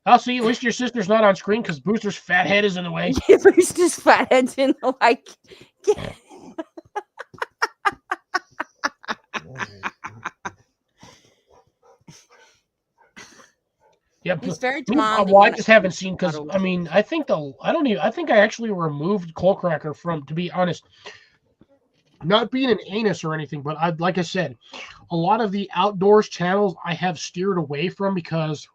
I'll see. At least your sister's not on screen because Booster's fat head is in the way. Yeah, Brewster's fathead's in the way. Yeah, He's very I demanding. well, I when just it haven't comes to seen because cuddles. I mean I think I actually removed Coalcracker from, to be honest, not being an anus or anything, but like I said, a lot of the outdoors channels I have steered away from because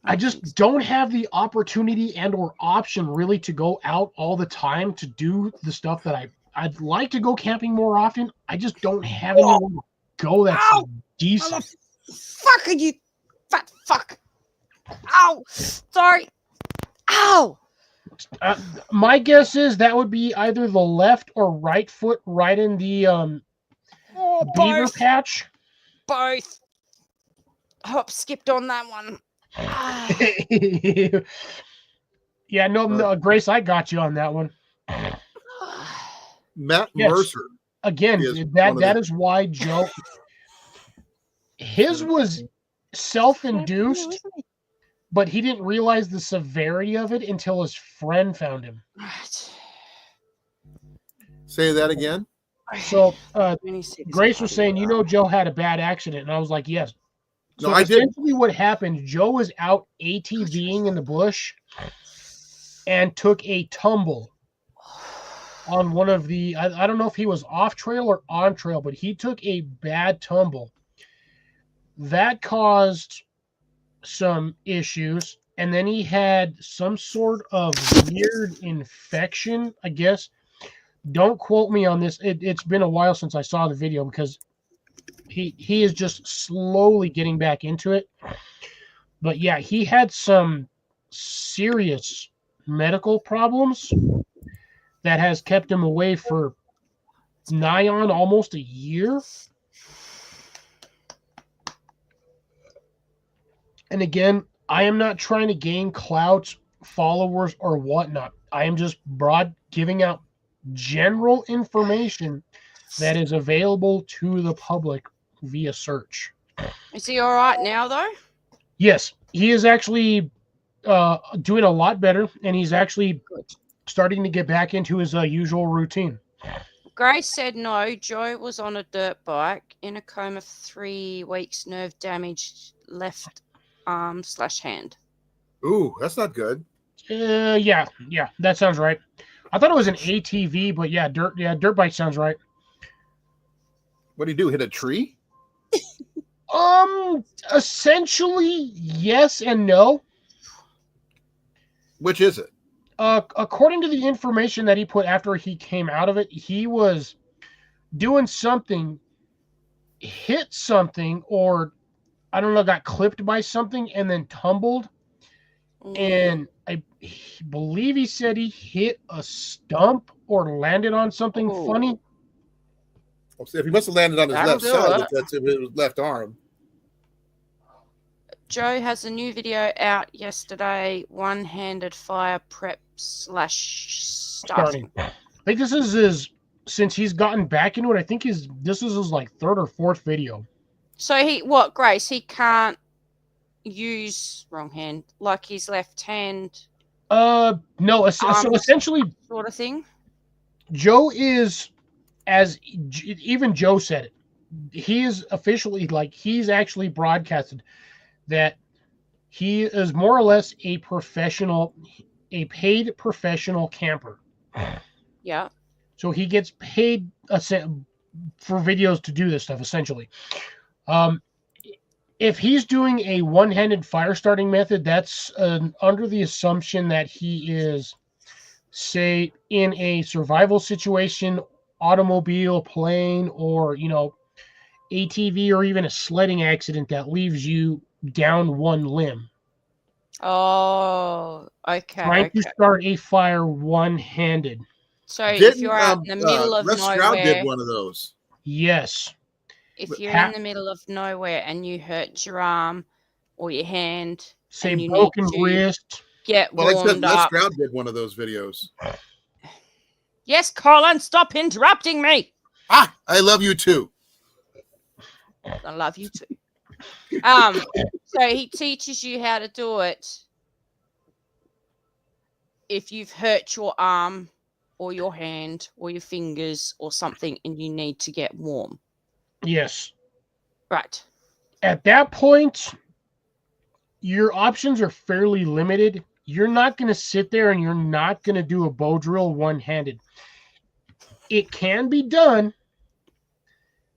I just don't have the opportunity and or option really to go out all the time to do the stuff that I'd like to go camping more often. I just don't have anywhere to go that's Ow! decent. Motherfucker, you fat fuck. Ow! Sorry. Ow! My guess is that would be either the left or right foot right in the beaver Both. patch. Both. Hop skipped on that one. Yeah, no, Grace, I got you on that one. Matt Yes. Mercer. Again, is that is why Joe. His was self-induced, but he didn't realize the severity of it until his friend found him. Say that again. So Grace was saying, Joe had a bad accident, and I was like, yes. So No, I didn't. essentially what happened, Joe was out ATVing in the bush and took a tumble on one of the, I don't know if he was off trail or on trail, but he took a bad tumble. That caused some issues, and then he had some sort of weird infection, I guess. Don't quote me on this. It's been a while since I saw the video because he is just slowly getting back into it. But yeah, he had some serious medical problems that has kept him away for nigh on almost a year. And again, I am not trying to gain clout, followers, or whatnot. I am just giving out general information that is available to the public via search. Is he all right now, though? Yes, he is actually doing a lot better, and he's actually starting to get back into his usual routine. Grace said no. Joe was on a dirt bike in a coma for 3 weeks, nerve damage, left arm/hand. Ooh, that's not good. Yeah, that sounds right. I thought it was an ATV, but yeah, dirt bike sounds right. What do you do? Hit a tree? Essentially, yes and no. Which is it? According to the information that he put after he came out of it, he was doing something, hit something, or I don't know, got clipped by something and then tumbled. And I believe he said he hit a stump or landed on something funny. Well, see, if he must have landed on his left side, that's if it was left arm. Joe has a new video out yesterday, one-handed fire prep / starting. I think this is since he's gotten back into it, I think this is his like 3rd or 4th video. So Grace, he can't use wrong hand, like his left hand? No, so essentially sort of thing. Joe is, as even Joe said it, he is officially, like, he's actually broadcasted that he is more or less a paid professional camper. Yeah. So he gets paid for videos to do this stuff, essentially. If he's doing a one-handed fire starting method, that's under the assumption that he is, say, in a survival situation, automobile, plane, or, ATV, or even a sledding accident that leaves you down one limb. Oh, okay. Trying to start a fire one-handed. So if you're out in the middle of Les nowhere, Stroud did one of those. Yes. If you're in the middle of nowhere and you hurt your arm or your hand, say and you broken need to wrist, get Well, like I said, warmed Les up. Stroud did one of those videos. Yes, Colin, stop interrupting me. I love you too. I love you too. So he teaches you how to do it if you've hurt your arm or your hand or your fingers or something and you need to get warm. Yes. Right. At that point, your options are fairly limited. You're not going to sit there and you're not going to do a bow drill one-handed. It can be done.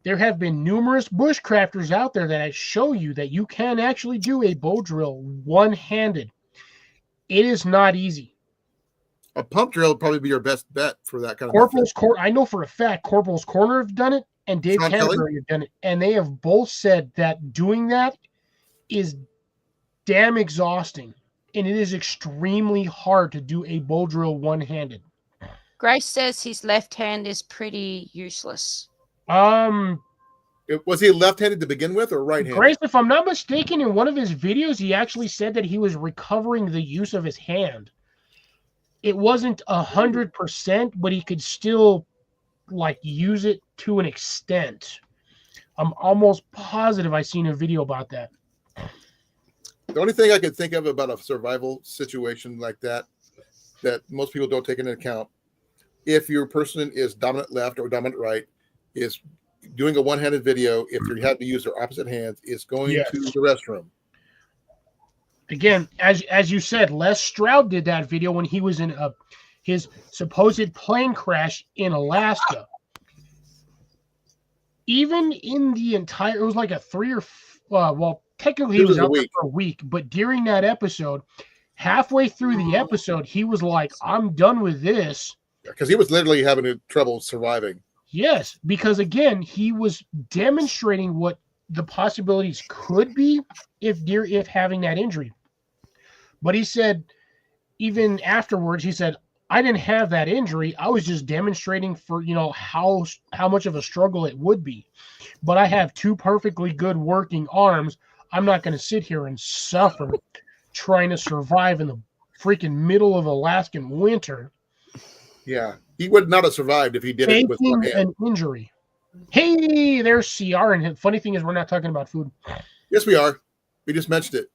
There have been numerous bushcrafters out there that show you that you can actually do a bow drill one-handed. It is not easy. A pump drill would probably be your best bet for that kind of Corporal's Corner. I know for a fact Corporal's Corner have done it, and Dave Sean Canterbury have done it, and they have both said that doing that is damn exhausting, and it is extremely hard to do a bow drill one-handed. Grace says his left hand is pretty useless. Was he left-handed to begin with or right-handed? Grace, if I'm not mistaken, in one of his videos, he actually said that he was recovering the use of his hand. It wasn't 100%, but he could still use it to an extent. I'm almost positive I seen a video about that. The only thing I could think of about a survival situation like that most people don't take into account, if your person is dominant left or dominant right, is doing a one-handed video, if you have to use their opposite hands, is going to the restroom. Again, as you said, Les Stroud did that video when he was in his supposed plane crash in Alaska. Even in the entire, it was like a 3 or technically he was out there for a week, but during that episode, halfway through the episode, he was like, "I'm done with this," because he was literally having trouble surviving. Yes, because again, he was demonstrating what the possibilities could be if having that injury. But he said, even afterwards, he said, "I didn't have that injury. I was just demonstrating for how much of a struggle it would be. But I have 2 perfectly good working arms. I'm not going to sit here and suffer trying to survive in the freaking middle of Alaskan winter." Yeah, he would not have survived if he did it with one hand. An injury. Hey, there's CR, and the funny thing is, we're not talking about food. Yes, we are. We just mentioned it.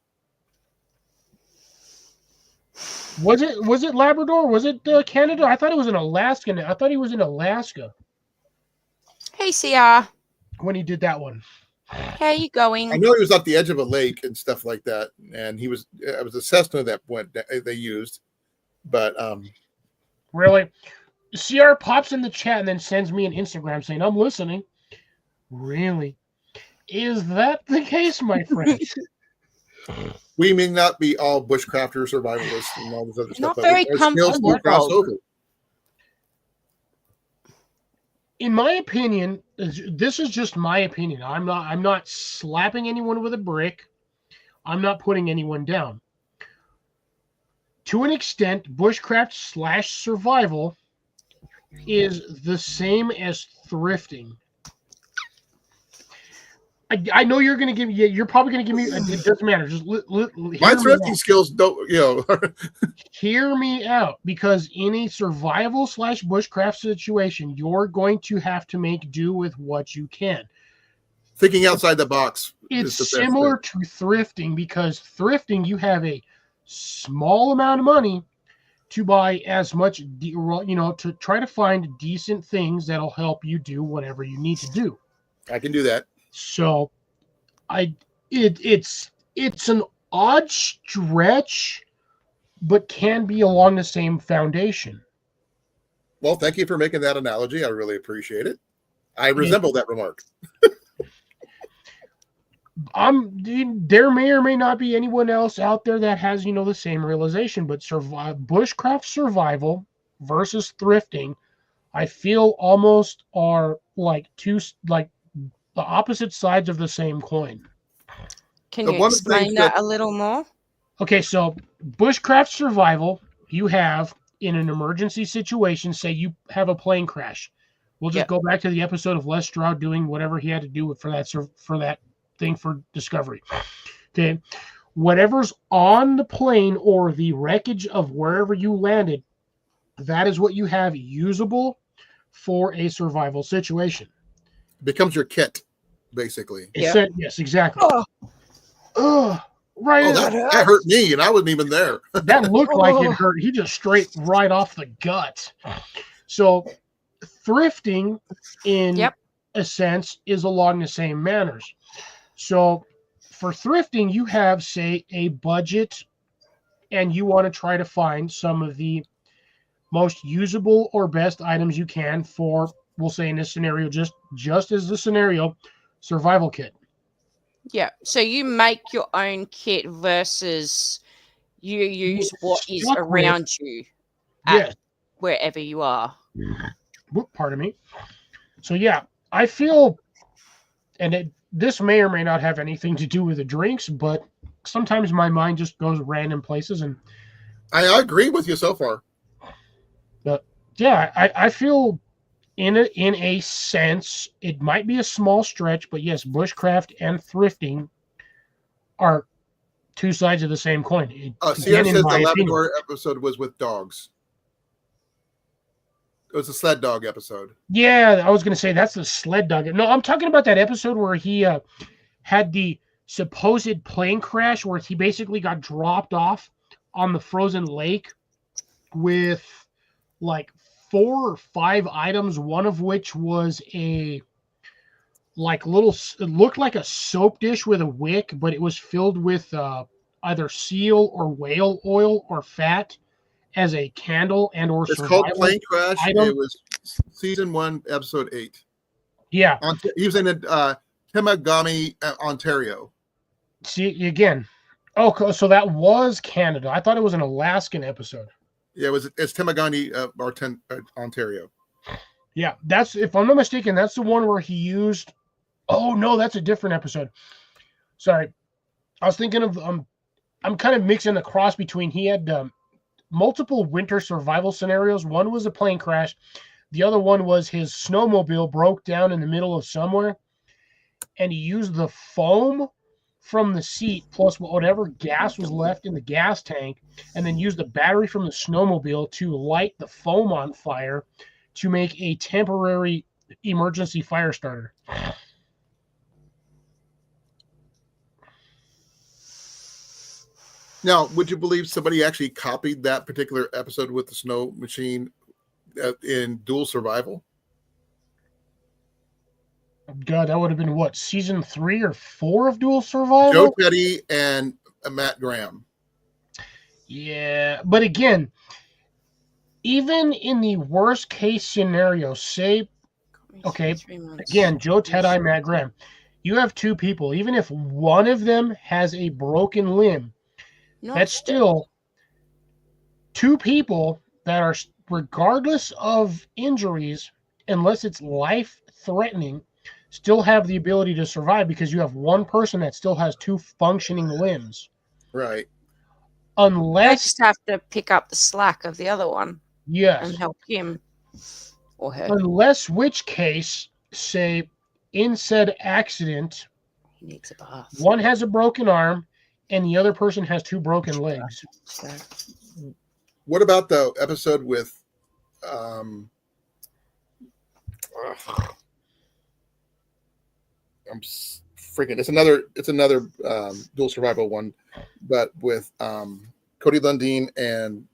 Was it Labrador? Was it Canada? I thought it was in Alaska. I thought he was in Alaska. Hey, CR. When he did that one. How you going? I know he was at the edge of a lake and stuff like that, and it was a Cessna that they used, but really, CR pops in the chat and then sends me an Instagram saying, "I'm listening." Really, is that the case, my friend? We may not be all bushcrafters, survivalists, and all this other stuff, not very comfortable. In my opinion, this is just my opinion. I'm not slapping anyone with a brick. I'm not putting anyone down. To an extent, bushcraft / survival is the same as thrifting. I know you're going to give me. You're probably going to give me. It doesn't matter. Just my thrifting skills don't. Hear me out, because in a survival / bushcraft situation, you're going to have to make do with what you can. Thinking outside the box. It's similar to thrifting, because thrifting, you have a small amount of money to buy as much, to try to find decent things that'll help you do whatever you need to do. I can do that. So, it's an odd stretch, but can be along the same foundation. Well, thank you for making that analogy. I really appreciate it. I resemble that remark. There may or may not be anyone else out there that has, the same realization, but bushcraft survival versus thrifting, I feel almost are like the opposite sides of the same coin. Can you explain that a little more? Okay, so bushcraft survival, you have in an emergency situation, say you have a plane crash. We'll just go back to the episode of Les Stroud doing whatever he had to do for that thing for Discovery. Okay, whatever's on the plane or the wreckage of wherever you landed, that is what you have usable for a survival situation. Becomes your kit, basically. Yeah. Yes, exactly. Right. Oh, that hurt me, and I wasn't even there. That looked like it hurt. He just straight right off the gut. So thrifting, in a sense, is along the same manners. So for thrifting, you have, say, a budget, and you want to try to find some of the most usable or best items you can for, we'll say in this scenario, just as the scenario, survival kit. Yeah. So you make your own kit versus you use what is Stuck around with- you Yes. wherever you are. Pardon me. So yeah, I feel, and this may or may not have anything to do with the drinks, but sometimes my mind just goes random places, and I agree with you so far. yeah, I feel in a sense it might be a small stretch, but yes, bushcraft and thrifting are two sides of the same coin. Sierra Again, says in the my opinion. Labrador episode was with dogs. It was a sled dog episode. Yeah, I was going to say that's the sled dog. No, I'm talking about that episode where he had the supposed plane crash where he basically got dropped off on the frozen lake with like 4 or 5 items, one of which was a like little, it looked like a soap dish with a wick, but it was filled with either seal or whale oil or fat as a candle and or It's survival called Plane Crash. item. It was season 1, episode 8. Yeah. He was in Temagami, Ontario. See, again. Oh, so that was Canada. I thought it was an Alaskan episode. Yeah, it's Temagami, Ontario. Yeah, that's, if I'm not mistaken, that's the one where he used. Oh no, that's a different episode. Sorry, I was thinking of. I'm kind of mixing the cross between. He had multiple winter survival scenarios. One was a plane crash. The other one was his snowmobile broke down in the middle of somewhere, and he used the foam from the seat plus whatever gas was left in the gas tank, and then used the battery from the snowmobile to light the foam on fire to make a temporary emergency fire starter. Now, would you believe somebody actually copied that particular episode with the snow machine in Dual Survival? God, that would have been what, season 3 or 4 of Dual Survival? Joe Teddy and Matt Graham. Yeah, but again, even in the worst case scenario, say, okay, again, Joe Teddy, Matt Graham, you have 2 people. Even if one of them has a broken limb, that's still 2 people that are, regardless of injuries, unless it's life-threatening, still have the ability to survive because you have one person that still has 2 functioning limbs. Right. Unless they just have to pick up the slack of the other one. Yes. And help him or her. Unless which case, say, in said accident, he needs a bath. One has a broken arm and the other person has 2 broken legs. What about the episode with I'm freaking, it's another Dual Survival one, but with Cody Lundin and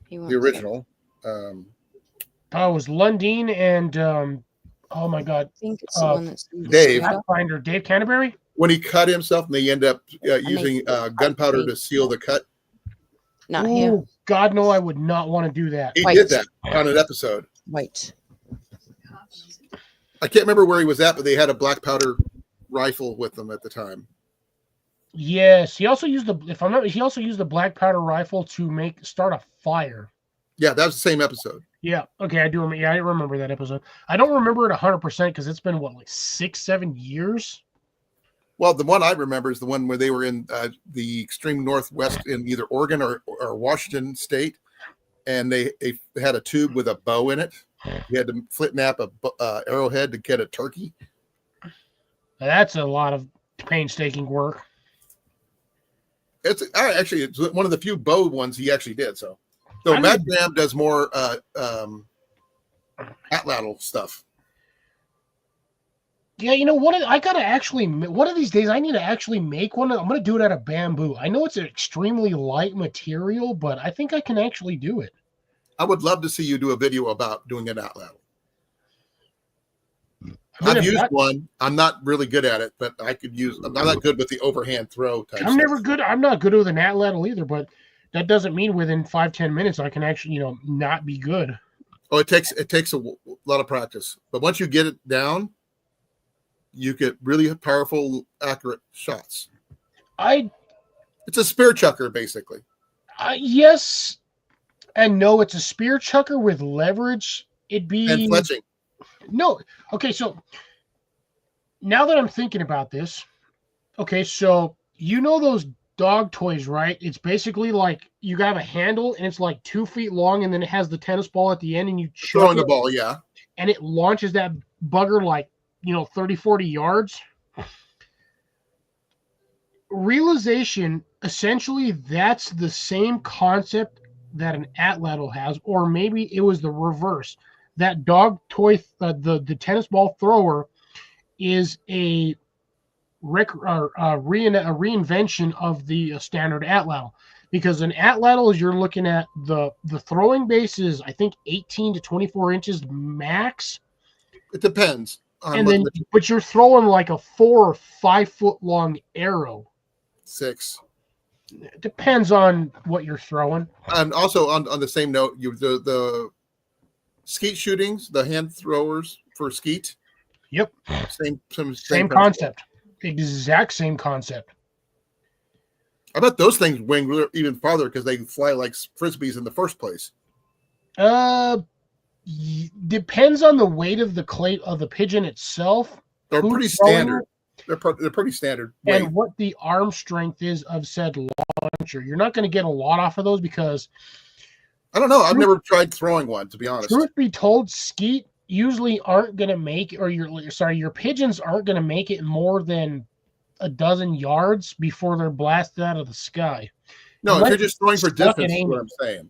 the original. It was Lundin and oh my God, I think it's the one that's Dave Canterbury. When he cut himself and they end up using gunpowder to seal the cut. Not here. God, no, I would not want to do that. He did that on an episode. Wait. I can't remember where he was at, but they had a black powder rifle with them at the time. Yes, he also used the black powder rifle to start a fire. Yeah, that was the same episode. Yeah, okay, I do remember. Yeah, I remember that episode. I don't remember it 100% because it's been what, like 6-7 years. Well, the one I remember is the one where they were in the extreme northwest in either Oregon or Washington State, and they had a tube with a bow in it. You had to flip nap a arrowhead to get a turkey. That's a lot of painstaking work. It's one of the few bow ones he actually did. So So Matt Graham does more atlatl stuff. Yeah, you know what? I gotta actually one of these days I need to actually make one. I'm gonna do it out of bamboo. I know it's an extremely light material, but I think I can actually do it. I would love to see you do a video about doing an atlatl. I mean, I've used one. I'm not really good at it, but I'm not good with the overhand throw type I'm never stuff. good. I'm not good with an atlatl either, but that doesn't mean within 5-10 minutes I can actually, not be good. Oh, it takes a lot of practice, but once you get it down, you get really powerful, accurate shots. It's a spear chucker, basically. Yes and no. It's a spear chucker with leverage. It'd be and fletching. No. Okay, so now that I'm thinking about this, okay, so those dog toys, right? It's basically like you got a handle and it's like 2 feet long, and then it has the tennis ball at the end, and you throwing the ball, yeah, and it launches that bugger like 30-40 yards. Realization, essentially, that's the same concept that an atlatl has, or maybe it was the reverse. That dog toy, the tennis ball thrower, is a reinvention of the standard atlatl, because an atlatl is you're looking at the throwing base is I think 18 to 24 inches max. It depends. And then, but you're throwing like a 4 or 5 foot long arrow. 6. It depends on what you're throwing. And also on the same note, the skeet shootings, the hand throwers for skeet. Yep. Same concept. Exact same concept. I bet those things wing even farther because they fly like frisbees in the first place. Depends on the weight of the pigeon itself. They're pretty standard. They're pretty standard weight. And what the arm strength is of said launcher. You're not going to get a lot off of those because I don't know. I've never tried throwing one, to be honest. Truth be told, skeet usually aren't going to make, or your pigeons aren't going to make it more than a dozen yards before they're blasted out of the sky. No, if you're just throwing for distance, is what I'm saying.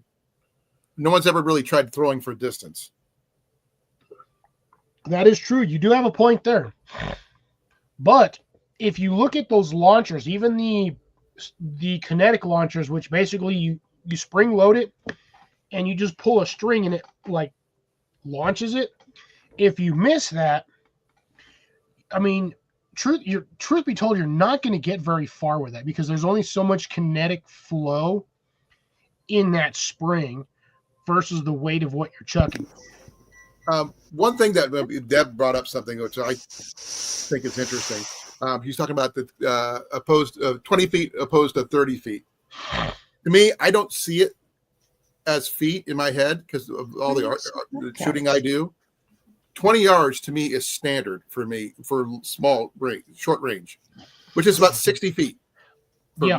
No one's ever really tried throwing for distance. That is true. You do have a point there. But if you look at those launchers, even the kinetic launchers, which basically you spring load it and you just pull a string and it like launches it. If you miss that, I mean, truth be told, you're not going to get very far with that because there's only so much kinetic flow in that spring versus the weight of what you're chucking. One thing that Deb brought up something which I think is interesting. He's talking about the opposed 20 feet opposed to 30 feet. To me, I don't see it as feet in my head because of all the shooting I do. 20 yards to me is standard for me for short range, which is about 60 feet. Yeah,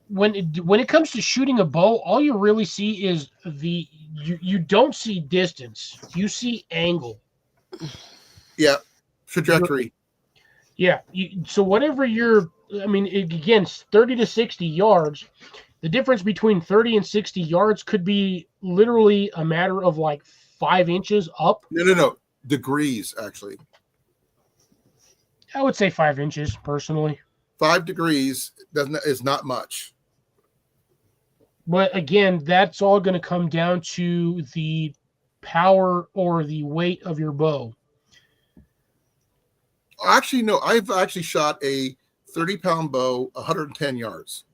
when it comes to shooting a bow, all you really see is you don't see distance. You see angle. Yeah, trajectory. Yeah, so whatever again, 30 to 60 yards. The difference between 30 and 60 yards could be literally a matter of like 5 inches up. No. Degrees, actually. I would say 5 inches, personally. 5 degrees is not much. But again, that's all going to come down to the power or the weight of your bow. Actually, no. I've actually shot a 30-pound bow 110 yards.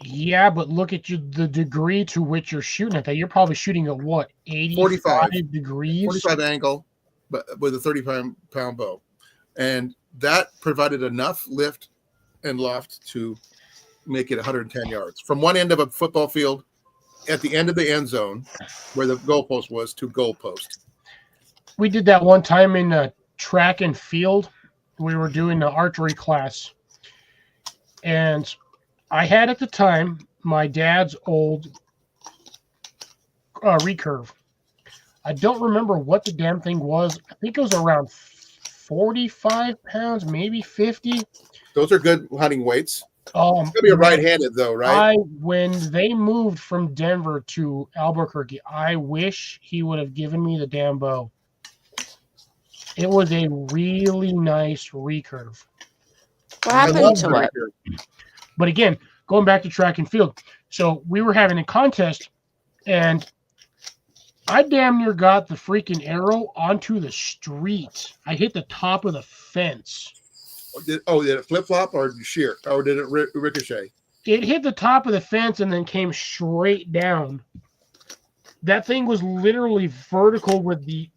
Yeah, but look at the degree to which you're shooting at that. You're probably shooting at what, 45 degrees? 45 angle, but with a 30-pound bow. And that provided enough lift and loft to make it 110 yards. From one end of a football field at the end of the end zone where the goalpost was to goalpost. We did that one time in track and field. We were doing the archery class. And I had at the time my dad's old recurve. I don't remember what the damn thing was. I think it was around 45 pounds, maybe 50. Those are good hunting weights. It's gonna be a right-handed though, right? When they moved from Denver to Albuquerque, I wish he would have given me the damn bow. It was a really nice recurve. What happened to it? But again, going back to track and field. So we were having a contest, and I damn near got the freaking arrow onto the street. I hit the top of the fence. Did it flip-flop or shear? Or did it ricochet? It hit the top of the fence and then came straight down. That thing was literally vertical with the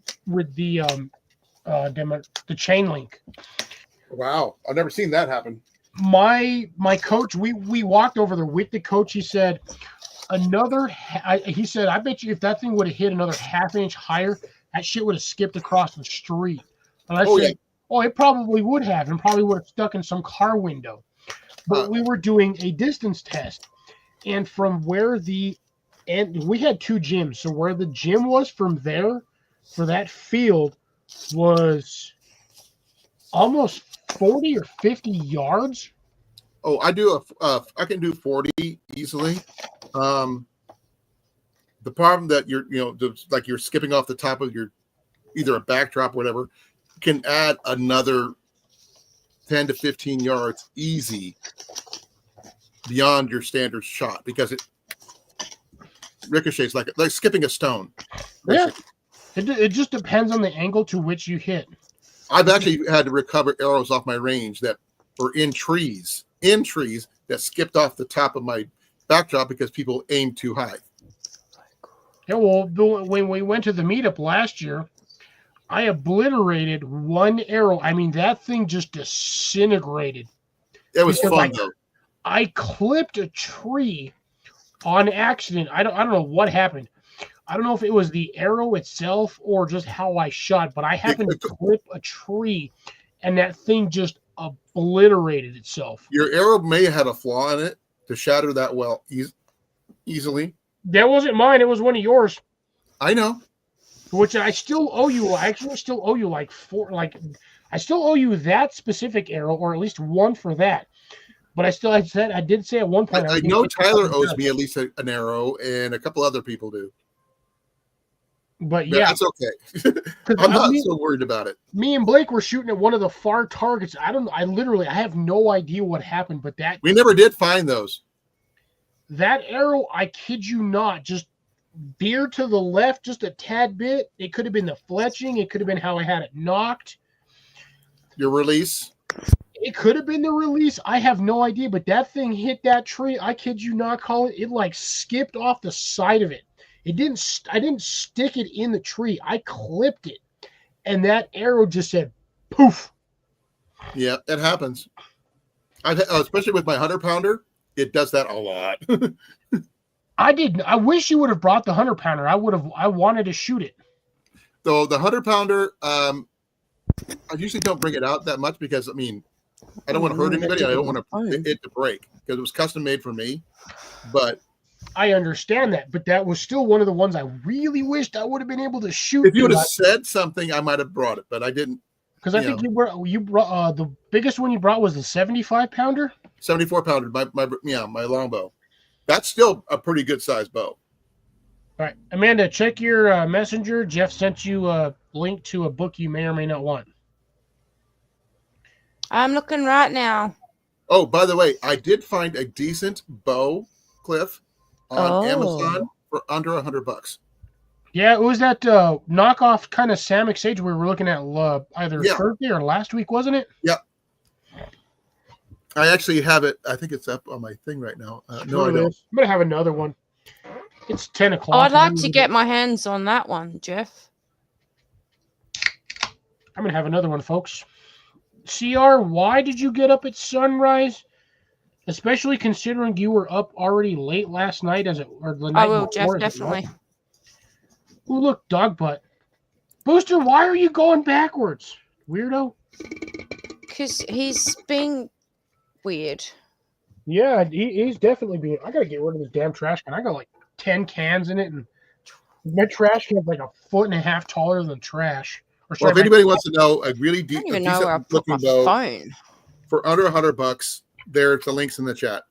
chain link. Wow, I've never seen that happen. My coach, we walked over there with the coach. He said I bet you if that thing would have hit another half inch higher, that shit would have skipped across the street. And I said, it probably would have, and probably would have stuck in some car window. But we were doing a distance test, and from where we had two gyms. So where the gym was from there for that field was almost 40 or 50 yards. Oh, I can do 40 easily. The problem that you're skipping off the top of your either a backdrop or whatever can add another 10 to 15 yards easy beyond your standard shot because it ricochets like skipping a stone. Basically. Yeah, it just depends on the angle to which you hit. I've actually had to recover arrows off my range that were in trees that skipped off the top of my backdrop because people aimed too high. Yeah, well, when we went to the meetup last year, I obliterated one arrow. I mean, that thing just disintegrated. It was fun though. I clipped a tree on accident. I don't know what happened. I don't know if it was the arrow itself or just how I shot, but I happened to clip a tree, and that thing just obliterated itself. Your arrow may have had a flaw in it to shatter that well easily. That wasn't mine. It was one of yours. I know. Which I still owe you. I actually still owe you I still owe you that specific arrow, or at least one for that. But I did say at one point. I know Tyler owes me at least an arrow, and a couple other people do. But yeah, that's okay. I'm not so worried about it. Me and Blake were shooting at one of the far targets. I have no idea what happened, but we never did find those. That arrow, I kid you not, just veered to the left just a tad bit. It could have been the fletching. It could have been how I had it knocked. Your release? It could have been the release. I have no idea, but that thing hit that tree. I kid you not, Colin. It like skipped off the side of it. I didn't stick it in the tree. I clipped it, and that arrow just said poof. Yeah, it happens. Especially with my 100-pounder, it does that a lot. I wish you would have brought the 100-pounder. I wanted to shoot it. So the 100-pounder, I usually don't bring it out that much because I don't want to hurt anybody. I don't want it to break because it was custom made for me. But I understand that, but that was still one of the ones I really wished I would have been able to shoot. If you would have said something, I might have brought it, but I didn't. Because I think you brought the biggest one you brought was the 75-pounder. 74-pounder, my longbow. That's still a pretty good sized bow. All right, Amanda, check your messenger. Jeff sent you a link to a book you may or may not want. I'm looking right now. Oh, by the way, I did find a decent bow, Cliff, on Amazon for under $100. Yeah, it was that knockoff kind of Samick Sage we were looking at either Thursday or last week, wasn't it? Yep. I actually have it. I think it's up on my thing right now. No, I don't. I'm going to have another one. It's 10 o'clock. Oh, I'd like to get my hands on that one, Jeff. I'm going to have another one, folks. CR, why did you get up at sunrise? Especially considering you were up already late last night or the night I will, before, Jeff, definitely. Ooh, look, dog butt. Booster, why are you going backwards? Weirdo. Because he's being weird. Yeah, he's definitely being. I got to get rid of this damn trash can. I got like 10 cans in it, and my trash can is like 1.5 feet taller than trash. Well, if anybody wants to know a really decent looking bow for under $100, There's the links in the chat.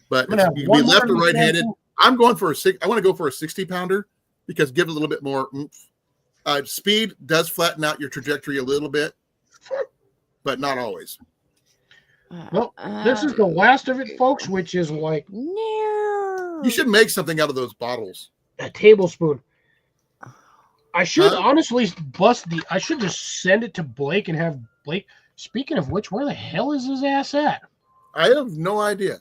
But I'm gonna have you can one be more left or in the right-handed. sample. I'm going for I want to go for a 60-pounder because give it a little bit more oomph. Speed does flatten out your trajectory a little bit, but not always. Well, this is the last of it, folks, which is like No. You should make something out of those bottles. a tablespoon. I should honestly I should just send it to Blake and have Blake. Speaking of which, where the hell is his ass at? I have no idea.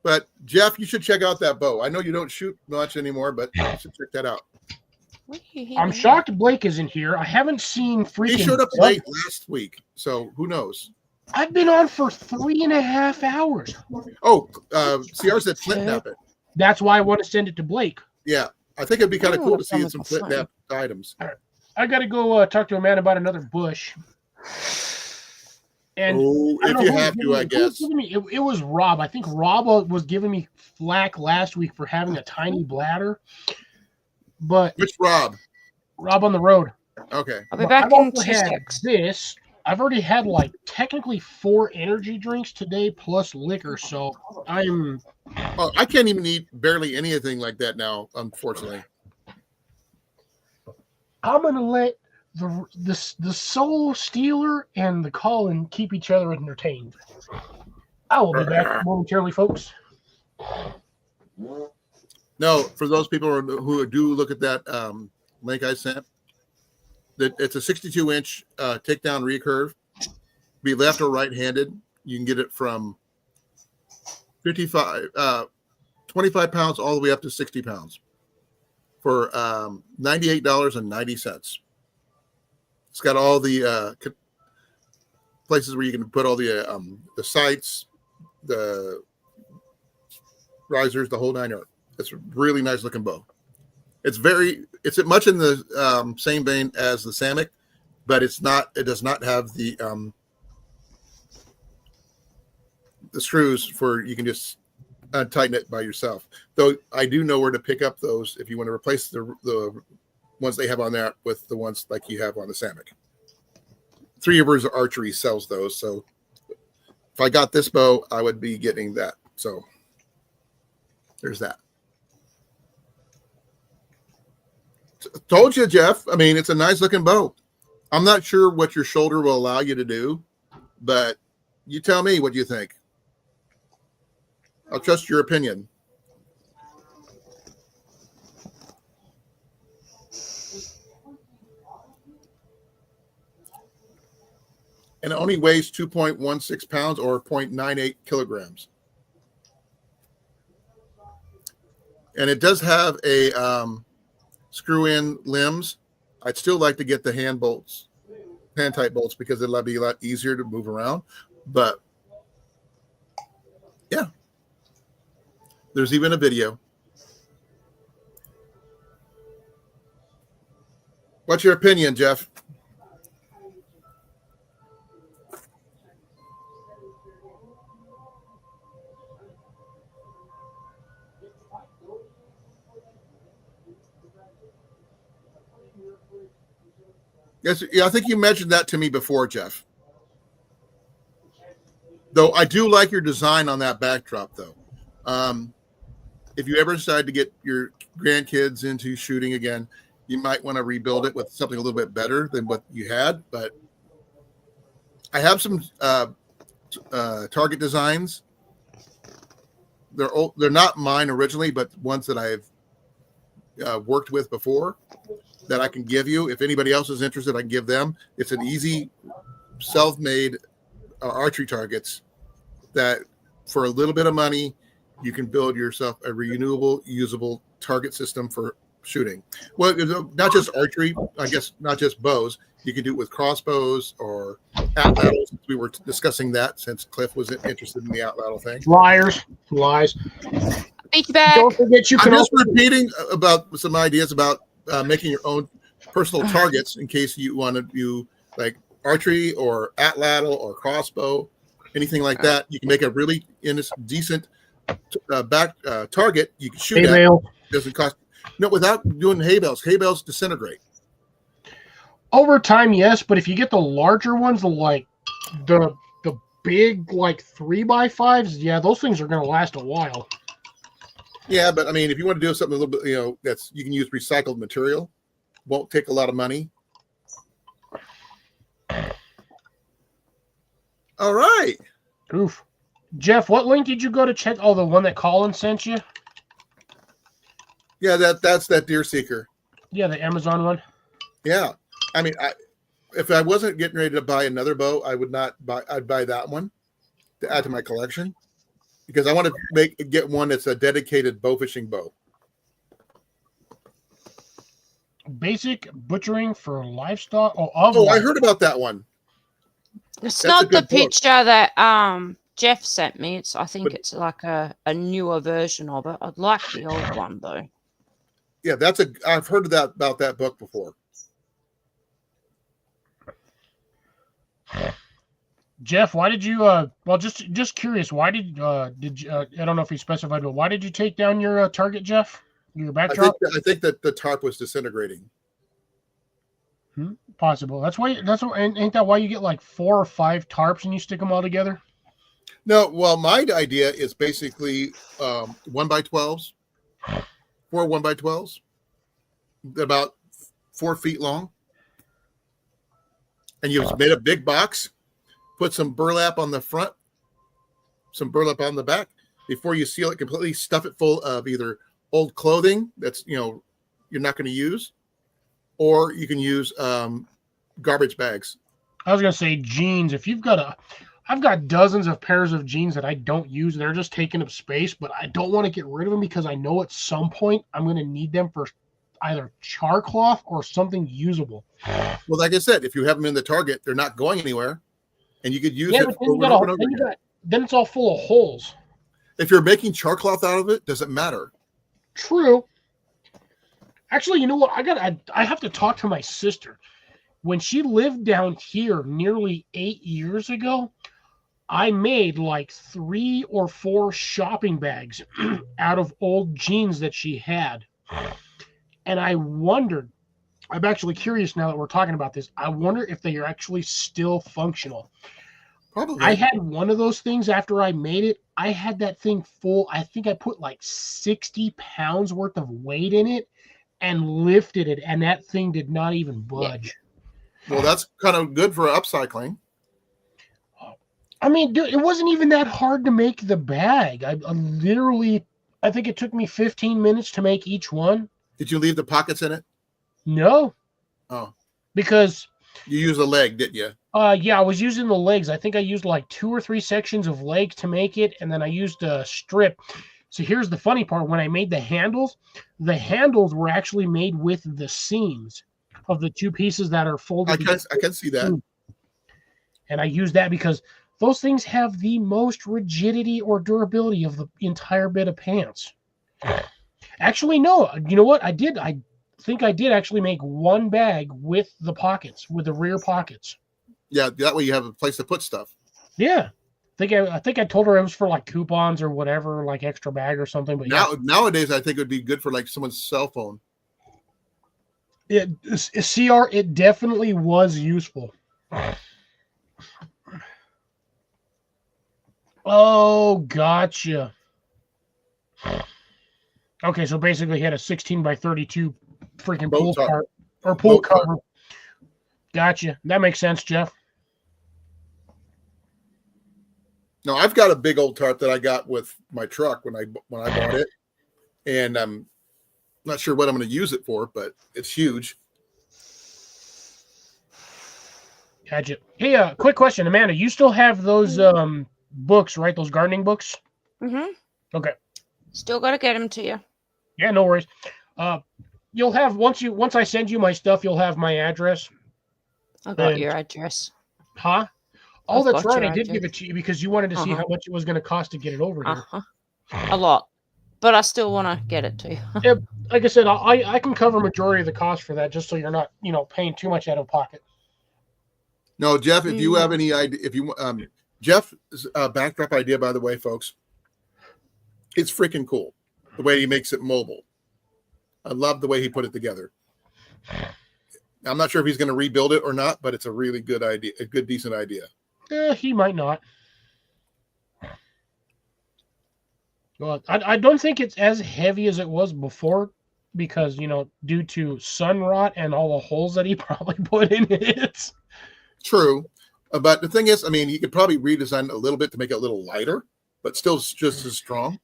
But Jeff, you should check out that bow. I know you don't shoot much anymore, but you should check that out. I'm shocked Blake isn't here. I haven't seen freaking. He showed up late last week, so who knows? I've been on for 3.5 hours. Oh, CR said flint nap it. That's why I want to send it to Blake. Yeah, I think it'd be kind of cool to see some flint nap items. I got to go talk to a man about another bush. And if you have to, I guess. It was Rob. I think Rob was giving me flack last week for having a tiny bladder. But which Rob? Rob on the road. Okay. I'll be back in 2 seconds. This. I've already had like technically 4 energy drinks today plus liquor, so I'm. Oh, I can't even eat barely anything like that now, unfortunately. I'm gonna let the Soul Stealer and the Colin keep each other entertained. I will be back momentarily, folks. No, for those people who do look at that link I sent, that it's a 62-inch takedown recurve. Be left or right-handed. You can get it from 25 pounds all the way up to 60 pounds for $98.90. It's got all the places where you can put all the sights, the risers, the whole 9 yards. It's a really nice looking bow. It's much in the same vein as the Samick, but it does not have the screws for you can just tighten it by yourself. Though I do know where to pick up those if you want to replace the ones they have on there with the ones like you have on the Samick. 3 Rivers Archery sells those, so if I got this bow, I would be getting that. So there's that. Told you, Jeff. I mean, it's a nice looking bow. I'm not sure what your shoulder will allow you to do, but you tell me what you think. I'll trust your opinion. And it only weighs 2.16 pounds or 0.98 kilograms. And it does have a screw-in limbs. I'd still like to get the hand tight bolts because it'll be a lot easier to move around. But yeah, there's even a video. What's your opinion, Jeff? Yes, yeah, I think you mentioned that to me before, Jeff. Though I do like your design on that backdrop, though. If you ever decide to get your grandkids into shooting again, you might want to rebuild it with something a little bit better than what you had. But I have some target designs. They're not mine originally, but ones that I've worked with before that I can give you. If anybody else is interested, I can give them. It's an easy, self-made archery targets that for a little bit of money, you can build yourself a renewable, usable target system for shooting. Well, not just archery, I guess not just bows. You can do it with crossbows or atlatls. We were discussing that since Cliff was interested in the atlatl thing. Lies. Thank you back. Don't forget I'm just repeating about some ideas about making your own personal targets in case you want to do like archery or atlatl or crossbow, anything like that. You can make a really decent target you can shoot at. Doesn't cost without doing hay bales. Hay bales disintegrate. Over time, yes, but if you get the larger ones, the big, like 3x5s, yeah, those things are going to last a while. Yeah, but I mean, if you want to do something a little bit, that's you can use recycled material, won't take a lot of money. All right. Oof. Jeff, what link did you go to check? Oh, the one that Colin sent you? Yeah, that's that Deer Seeker. Yeah, the Amazon one. Yeah. I mean, if I wasn't getting ready to buy another bow, I'd buy that one to add to my collection because I want to get one that's a dedicated bow fishing bow. Basic butchering for livestock. I heard about that one. It's That's a not the good book. picture that Jeff sent me. I think it's like a newer version of it. I'd like the old one though. Yeah, I've heard about that book before. Jeff, why did you well just curious, why did you I don't know if he specified, but why did you take down your target, Jeff? Your backdrop? I think that the tarp was disintegrating. Possible. Ain't that why you get like 4 or 5 tarps and you stick them all together? No, well, my idea is basically 1x12s, 4 1x12s, about 4 feet long. And you've made a big box, put some burlap on the front, some burlap on the back. Before you seal it completely, stuff it full of either old clothing that's, you're not going to use, or you can use garbage bags. I was going to say jeans. If you've got I've got dozens of pairs of jeans that I don't use. They're just taking up space, but I don't want to get rid of them because I know at some point I'm going to need them for either char cloth or something usable. Well, like I said, if you have them in the Target, they're not going anywhere, and you could use it over and over again. Then it's all full of holes. If you're making char cloth out of it, does it matter? True. Actually, you know what? I have to talk to my sister. When she lived down here nearly 8 years ago, I made like 3 or 4 shopping bags out of old jeans that she had. And I wondered, I'm actually curious now that we're talking about this, I wonder if they are actually still functional. Probably. I had one of those things after I made it. I had that thing full. I think I put like 60 pounds worth of weight in it and lifted it, and that thing did not even budge. Well, that's kind of good for upcycling. I mean, dude, it wasn't even that hard to make the bag. I think it took me 15 minutes to make each one. Did you leave the pockets in it? No. Oh. Because you used a leg, didn't you? Yeah, I was using the legs. I think I used like 2 or 3 sections of leg to make it, and then I used a strip. So here's the funny part. When I made the handles were actually made with the seams of the 2 pieces that are folded. I can see that. And I used that because those things have the most rigidity or durability of the entire bit of pants. Actually, no. You know what? I think I did actually make one bag with the pockets, with the rear pockets. Yeah, that way you have a place to put stuff. Yeah. I think I told her it was for like coupons or whatever, like extra bag or something. But nowadays, I think it would be good for like someone's cell phone. It definitely was useful. Oh, gotcha. Okay, so basically he had a 16 by 32 freaking pool cart or pool cover. Gotcha. That makes sense, Jeff. No, I've got a big old tarp that I got with my truck when I bought it, and I'm not sure what I'm going to use it for, but it's huge. Gotcha. Hey, quick question, Amanda. You still have those books, right? Those gardening books? Mm-hmm. Okay. Still got to get them to you. Yeah, no worries. You'll have once I send you my stuff, you'll have my address. I got your address. Huh? Oh, that's right. I did give it to you because you wanted to see how much it was going to cost to get it over here. A lot. But I still want to get it to you. Yeah, like I said, I can cover majority of the cost for that just so you're not, paying too much out of pocket. No, Jeff, if you have any idea, Jeff's backdrop idea, by the way, folks, it's freaking cool. The way he makes it mobile. I love the way he put it together. I'm not sure if he's going to rebuild it or not, but it's a really good idea, a good, decent idea. He might not. Well, I don't think it's as heavy as it was before because, due to sun rot and all the holes that he probably put in it. True. But the thing is, I mean, you could probably redesign it a little bit to make it a little lighter, but still just as strong.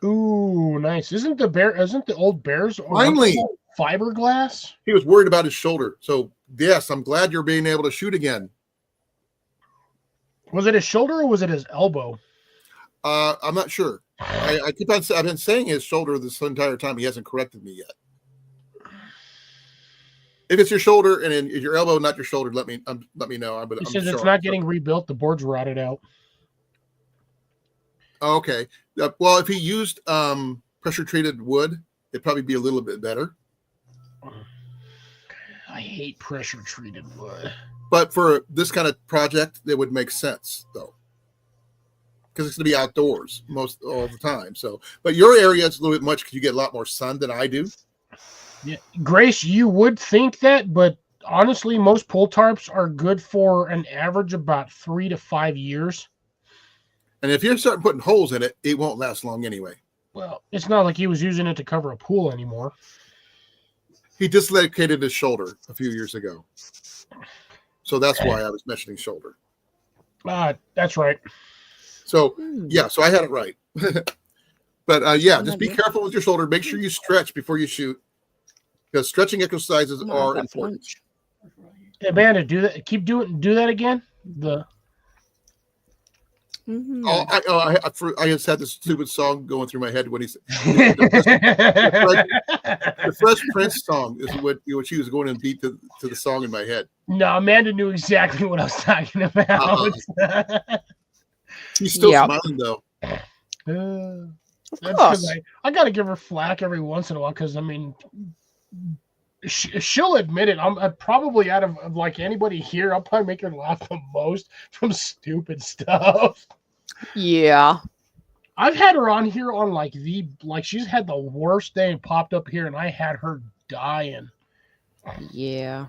Ooh, nice. Isn't the old Bears Finally, fiberglass? he was worried about his shoulder. So, yes, I'm glad you're being able to shoot again. Was it his shoulder or was it his elbow? I'm not sure. I've been saying his shoulder this entire time. He hasn't corrected me yet. If it's your shoulder and then your elbow, not your shoulder, let me know. He says it's not getting rebuilt. The board's rotted out. Okay. Well, if he used pressure treated wood, it'd probably be a little bit better. I hate pressure treated wood. But for this kind of project, it would make sense though, because it's going to be outdoors all the time. So, but your area is a little bit much because you get a lot more sun than I do. Yeah, Grace, you would think that, but honestly, most pull tarps are good for an average about 3 to 5 years. And if you're starting putting holes in it, it won't last long anyway. Well, it's not like he was using it to cover a pool anymore. He dislocated his shoulder a few years ago. So that's why I was mentioning shoulder. That's right. So, yeah, so I had it right. But, just be careful with your shoulder. Make sure you stretch before you shoot. Because stretching exercises are important. Hey, Amanda, do that again. I just had this stupid song going through my head when he said the Fresh Prince song is what she was going and beat to the song in my head. No, Amanda knew exactly what I was talking about. She's still smiling though. That's because I got to give her flack every once in a while because I mean. She'll admit it. I'm probably out of like anybody here. I'll probably make her laugh the most from stupid stuff. Yeah, I've had her on here on she's had the worst day and popped up here, and I had her dying. Yeah,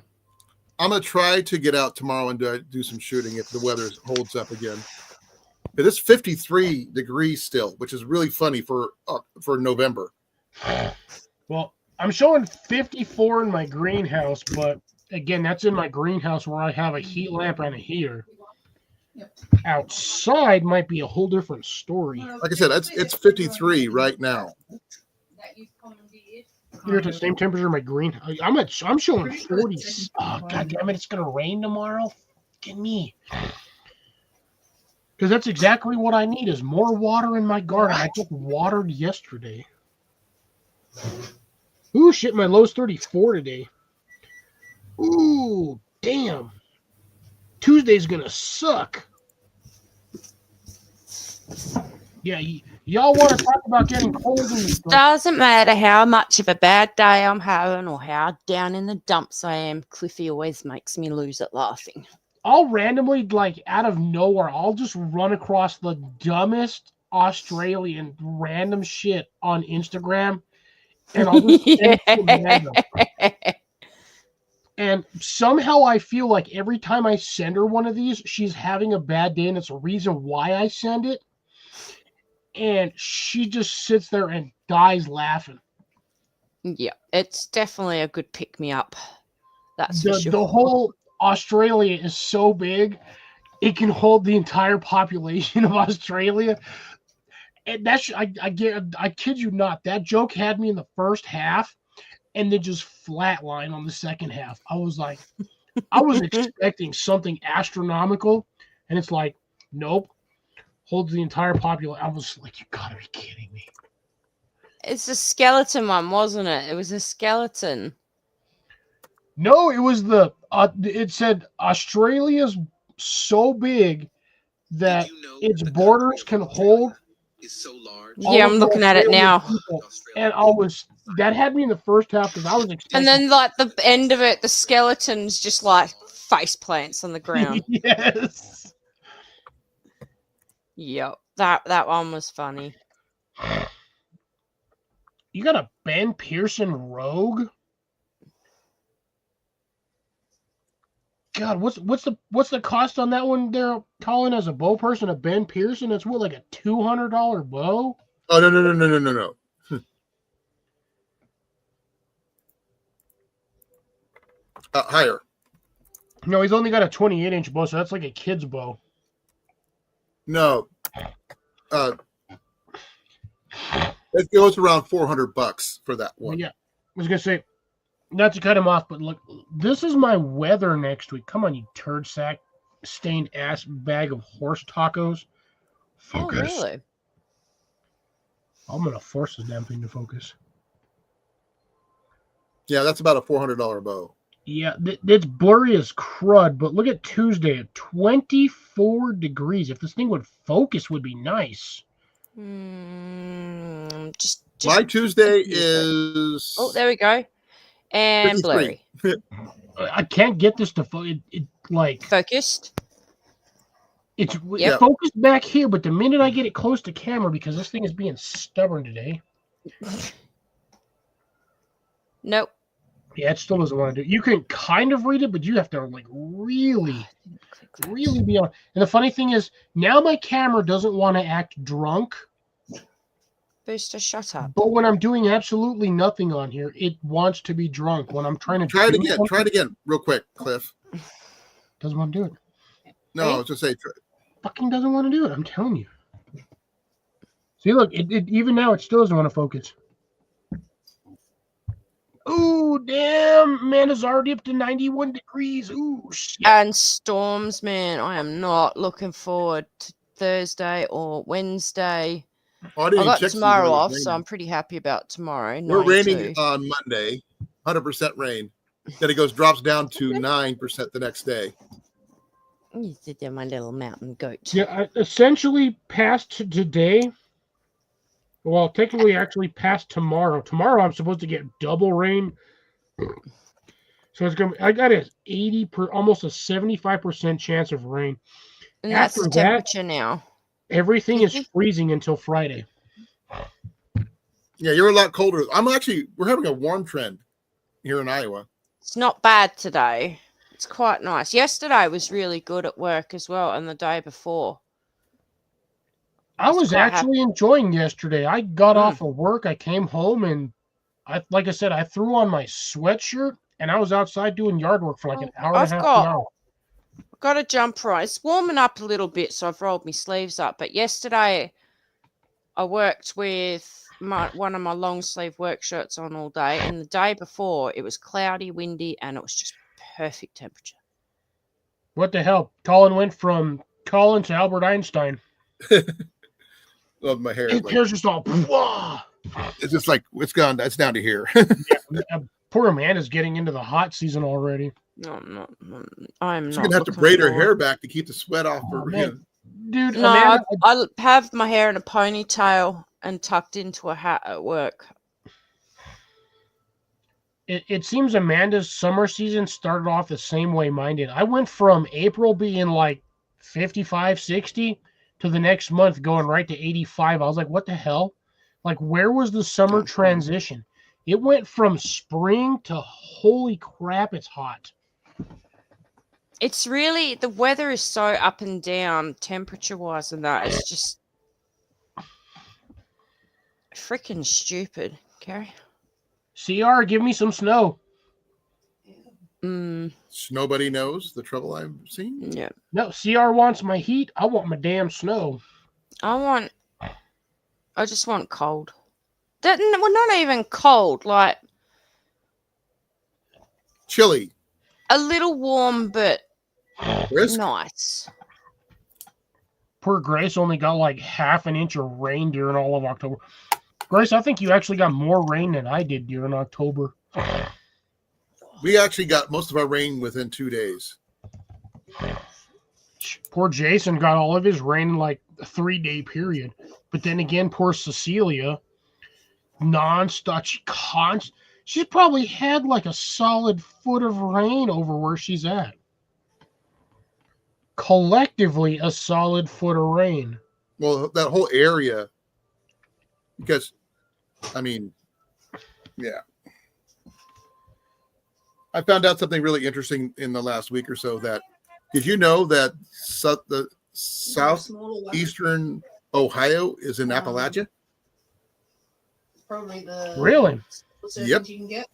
I'm gonna try to get out tomorrow and do some shooting if the weather holds up again. It is 53 degrees still, which is really funny for November. Well. I'm showing 54 in my greenhouse, but again, that's in my greenhouse where I have a heat lamp and a heater. Outside might be a whole different story. Like I said, it's 53 right now. You're at the same temperature in my green. I'm showing 40. Oh, God damn it! It's gonna rain tomorrow. Get me. Because that's exactly what I need is more water in my garden. I just watered yesterday. Ooh, shit, my low's 34 today. Ooh, damn. Tuesday's gonna suck. Yeah, y'all want to talk about getting cold in the doesn't matter how much of a bad day I'm having or how down in the dumps I am. Cliffy always makes me lose it laughing. I'll randomly, like, out of nowhere, I'll just run across the dumbest Australian random shit on Instagram. And I'll just and somehow I feel like every time I send her one of these, she's having a bad day, and it's a reason why I send it. And she just sits there and dies laughing. Yeah, it's definitely a good pick-me-up. That's for sure. The whole Australia is so big, it can hold the entire population of Australia. And I kid you not, that joke had me in the first half and then just flatline on the second half. I was like, I was expecting something astronomical, and it's like, nope, holds the entire population. I was like, you gotta be kidding me. It's a skeleton one, wasn't it? It was a skeleton. No, it was it said Australia's so big that its borders can hold. So large. Yeah, I'm looking at it now. And that had me in the first half because I was expecting. And then, like, the end of it, the skeleton's just like face plants on the ground. Yes. Yep, that one was funny. You got a Ben Pearson Rogue? God, what's the cost on that one there, Colin, as a bow person, a Ben Pearson? It's what, like a $200 bow? Oh, no. Higher. No, he's only got a 28-inch bow, so that's like a kid's bow. No. It goes around $400 for that one. Yeah, I was gonna say, not to cut him off, but look, this is my weather next week. Come on, you turd sack, stained ass bag of horse tacos. Focus. Oh, really? I'm gonna force this damn thing to focus. Yeah, that's about a $400 bow. Yeah, it's blurry as crud, but look at Tuesday at 24 degrees. If this thing would focus, would be nice. Just My Tuesday is. Oh, there we go. And 53. blurry. I can't get this to focus. It like Focused. it's Yep. focused back here, but the minute I get it close to camera, because this thing is being stubborn today. Nope. Yeah, it still doesn't want to do it. You can kind of read it, but you have to like really be on. And the funny thing is, now my camera doesn't want to act drunk. Booster, shut up. But when I'm doing absolutely nothing on here, it wants to be drunk. When I'm trying to Try it again. Try it again, real quick, Cliff. Doesn't want to do it. No, I was just saying. Fucking doesn't want to do it. I'm telling you. See, look, it even now it still doesn't want to focus. Ooh, damn! Amanda's already up to 91 degrees. Ooh, shit. And storms, man. I am not looking forward to Thursday or Wednesday. I got tomorrow off, so I'm pretty happy about tomorrow. We're raining on Monday, 100% rain. Then it drops down to 9% the next day. You sit there, my little mountain goat. Yeah, I essentially past today. Well, technically, actually past tomorrow. Tomorrow, I'm supposed to get double rain. So it's gonna. I got almost a 75% chance of rain. And that's the temperature now. Everything is freezing until Friday. Yeah, you're a lot colder. We're having a warm trend here in Iowa. It's not bad today. It's quite nice. Yesterday was really good at work as well, and the day before. I was actually enjoying yesterday. I got off of work, I came home, and like I said, I threw on my sweatshirt, and I was outside doing yard work for like an hour and a half, 2 hours. I've got a jumper on. It's warming up a little bit, so I've rolled my sleeves up. But yesterday, I worked with one of my long sleeve work shirts on all day, and the day before, it was cloudy, windy, and it was just perfect temperature. What the hell? Colin went from Colin to Albert Einstein. Love my hair. His hair's just all. It's just like it's gone. It's down to here. Yeah, poor Amanda's getting into the hot season already. No, I'm not. She's gonna have to braid her hair back to keep the sweat off her. Dude, no, Amanda, I have my hair in a ponytail and tucked into a hat at work. It seems Amanda's summer season started off the same way mine did. I went from April being like 55, 60 to the next month going right to 85. I was like, what the hell? Like, where was the summer transition? It went from spring to holy crap, it's hot. It's really, the weather is so up and down temperature-wise and that. It's just freaking stupid, Carrie. CR, give me some snow. Nobody knows the trouble I've seen. Yeah. No, CR wants my heat. I want my damn snow. I just want cold. We're not even cold, like chilly. A little warm, but Brisk? Nice. Poor Grace only got like half an inch of rain during all of October. Grace, I think you actually got more rain than I did during October. We actually got most of our rain within 2 days. Poor Jason got all of his rain in like a 3-day period. But then again, poor Cecilia, non-stop, she's probably had like a solid foot of rain over where she's at. Collectively, a solid foot of rain. Well, that whole area, because, I mean, yeah. I found out something really interesting in the last week or so. Did you know that the southeastern Ohio is in Appalachia? Probably the Really? Yep. you can get.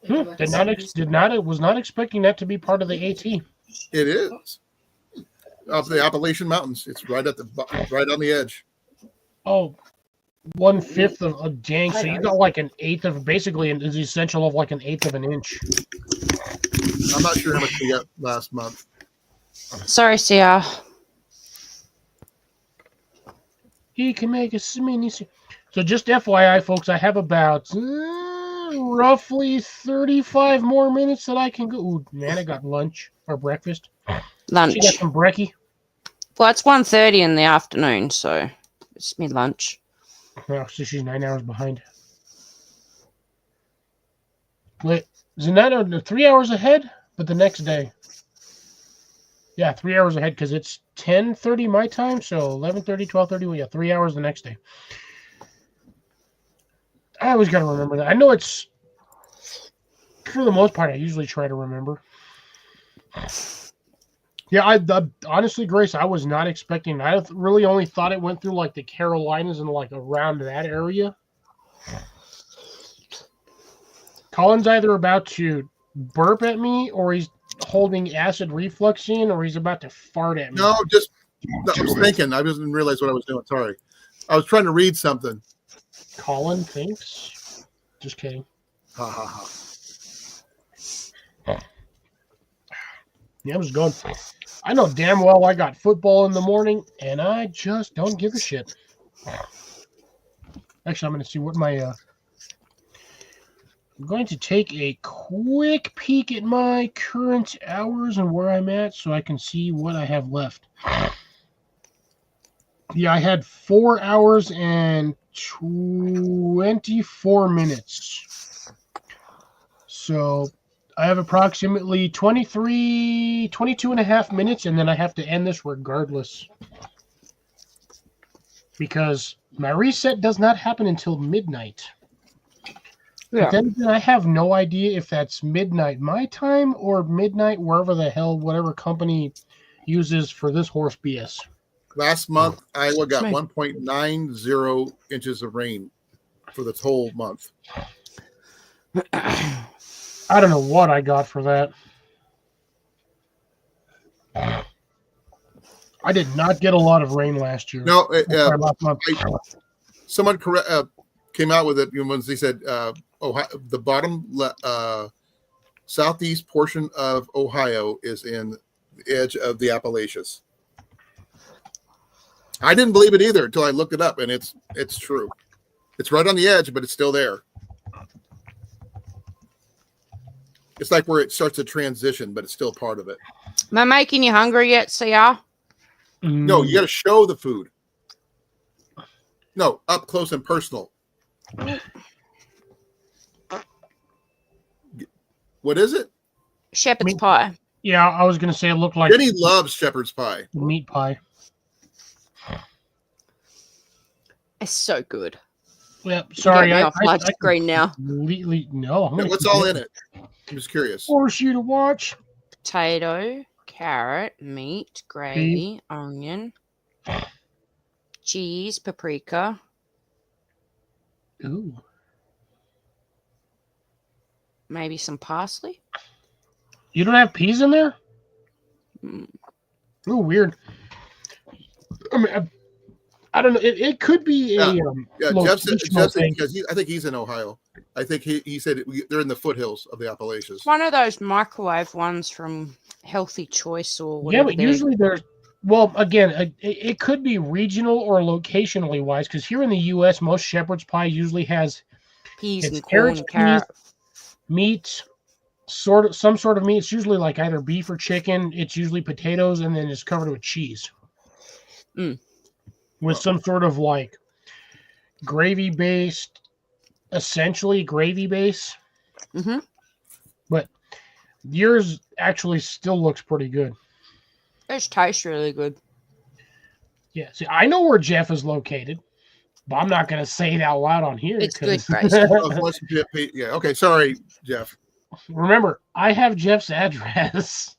Was not expecting that to be part of the AT. It is. Of the Appalachian Mountains. It's right on the edge. Oh, 1/5 of dang. So you got like an eighth of basically is the essential of like an eighth of an inch. I'm not sure how much we got last month. Sorry, CR. He can make a mini. So just FYI, folks, I have about roughly 35 more minutes that I can go. Ooh, man, I got lunch or breakfast. Lunch. She got some brekkie. Well, it's 1:30 in the afternoon, so it's me lunch. Oh, so she's 9 hours behind. Wait, is it 9 or 3 hours ahead? But the next day. Yeah, 3 hours ahead because it's 10:30 my time, so 11:30, 12:30. Well, yeah, 3 hours the next day. I always got to remember that. I know it's, for the most part, I usually try to remember. Yeah, I honestly, Grace, I was not expecting. I really only thought it went through like the Carolinas and like around that area. Colin's either about to burp at me, or he's holding acid reflux in, or he's about to fart at me. No, I was thinking. I didn't realize what I was doing. Sorry. I was trying to read something. Colin thinks. Just kidding. Ha ha ha. Yeah, I'm just going. I know damn well I got football in the morning, and I just don't give a shit. Actually, I'm going to see what my... I'm going to take a quick peek at my current hours and where I'm at so I can see what I have left. Yeah, I had 4 hours and 24 minutes. So I have approximately 22 and a half minutes, and then I have to end this regardless. Because my reset does not happen until midnight. Yeah. But then again, I have no idea if that's midnight my time or midnight wherever the hell whatever company uses for this horse BS. Last month, Iowa got 1.90 inches of rain for the whole month. I don't know what I got for that. I did not get a lot of rain last year. No, last month. Someone came out with it once they said Ohio, the bottom southeast portion of Ohio is in the edge of the Appalachians. I didn't believe it either until I looked it up, and it's true. It's right on the edge, but it's still there. It's like where it starts to transition, but it's still part of it. Am I making you hungry yet, CR? No, you got to show the food. No, up close and personal. What is it? Shepherd's pie. Yeah, I was going to say it looked like... Jenny loves shepherd's pie. Meat pie. It's so good. Yeah, sorry. I screen now. Completely, no. What's all in it? I'm just curious. Force you to watch. Potato, carrot, meat, gravy, onion, cheese, paprika. Ooh. Maybe some parsley. You don't have peas in there? Mm. Ooh, weird. I mean, I don't know. It could be a Jeff said because I think he's in Ohio. I think he said they're in the foothills of the Appalachians. One of those microwave ones from Healthy Choice or yeah, whatever. but usually there's. Well, again, it could be regional or locationally wise because here in the U.S., most shepherd's pie usually has peas and carrots, corn, carrot, meat, some sort of meat. It's usually like either beef or chicken. It's usually potatoes, and then it's covered with cheese. With some sort of like gravy-based, essentially gravy base. Mm-hmm. But yours actually still looks pretty good. It tastes really good. Yeah, see, I know where Jeff is located, but I'm not going to say it out loud on here. It's good, Grace. Yeah, okay, sorry, Jeff. remember, I have Jeff's address.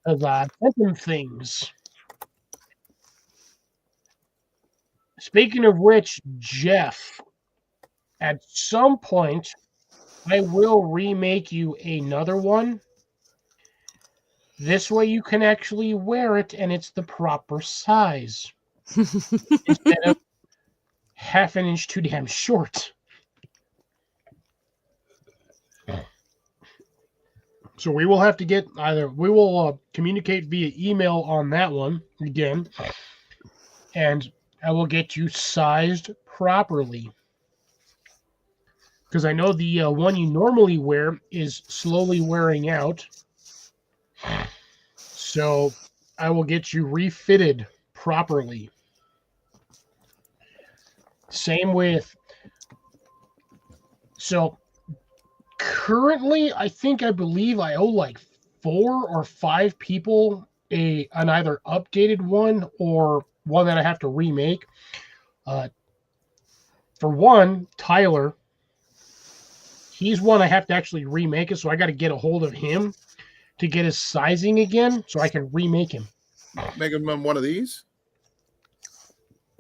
As I sent him things. Speaking of which, Jeff, at some point, I will remake you another one. This way you can actually wear it and it's the proper size. Instead of half an inch too damn short. So we will have to get we will communicate via email on that one again. And I will get you sized properly. Because I know the one you normally wear is slowly wearing out. So I will get you refitted properly. Same with... So currently, I believe I owe like 4 or 5 people an either updated one or one that I have to remake. For one, Tyler, he's one I have to actually remake it, so I got to get a hold of him to get his sizing again so I can remake him. Make him one of these?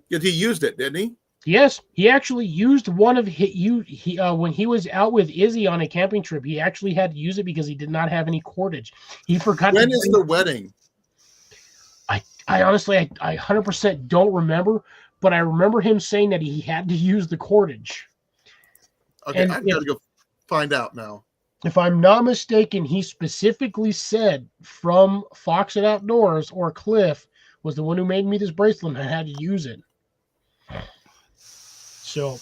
Because he used it, didn't he? Yes, he actually used one of he when he was out with Izzy on a camping trip. He actually had to use it because he did not have any cordage. He forgot. When is the wedding? I honestly, I 100% don't remember, but I remember him saying that he had to use the cordage. Okay, I've got to go find out now. If I'm not mistaken, he specifically said from Foxit Outdoors or Cliff was the one who made me this bracelet and I had to use it. So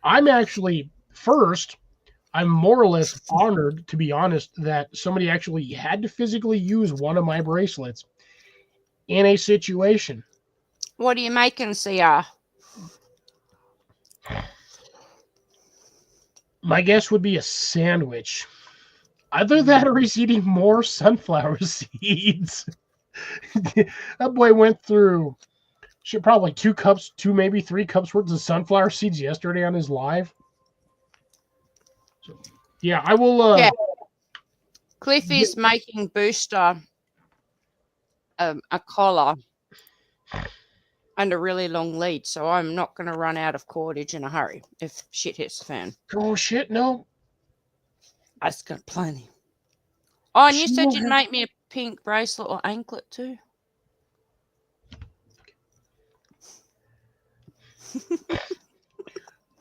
I'm actually, first, I'm more or less honored, to be honest, that somebody actually had to physically use one of my bracelets in a situation. What are you making, CR? My guess would be a sandwich. Either that or he's eating more sunflower seeds. That boy went through probably 2 cups, 2 maybe 3 cups worth of sunflower seeds yesterday on his live. So, yeah, I will. Yeah. Cliff is making Booster a collar and a really long lead, so I'm not going to run out of cordage in a hurry if shit hits the fan. Oh, shit, no. I just got plenty. Oh, and you said you'd make me a pink bracelet or anklet too.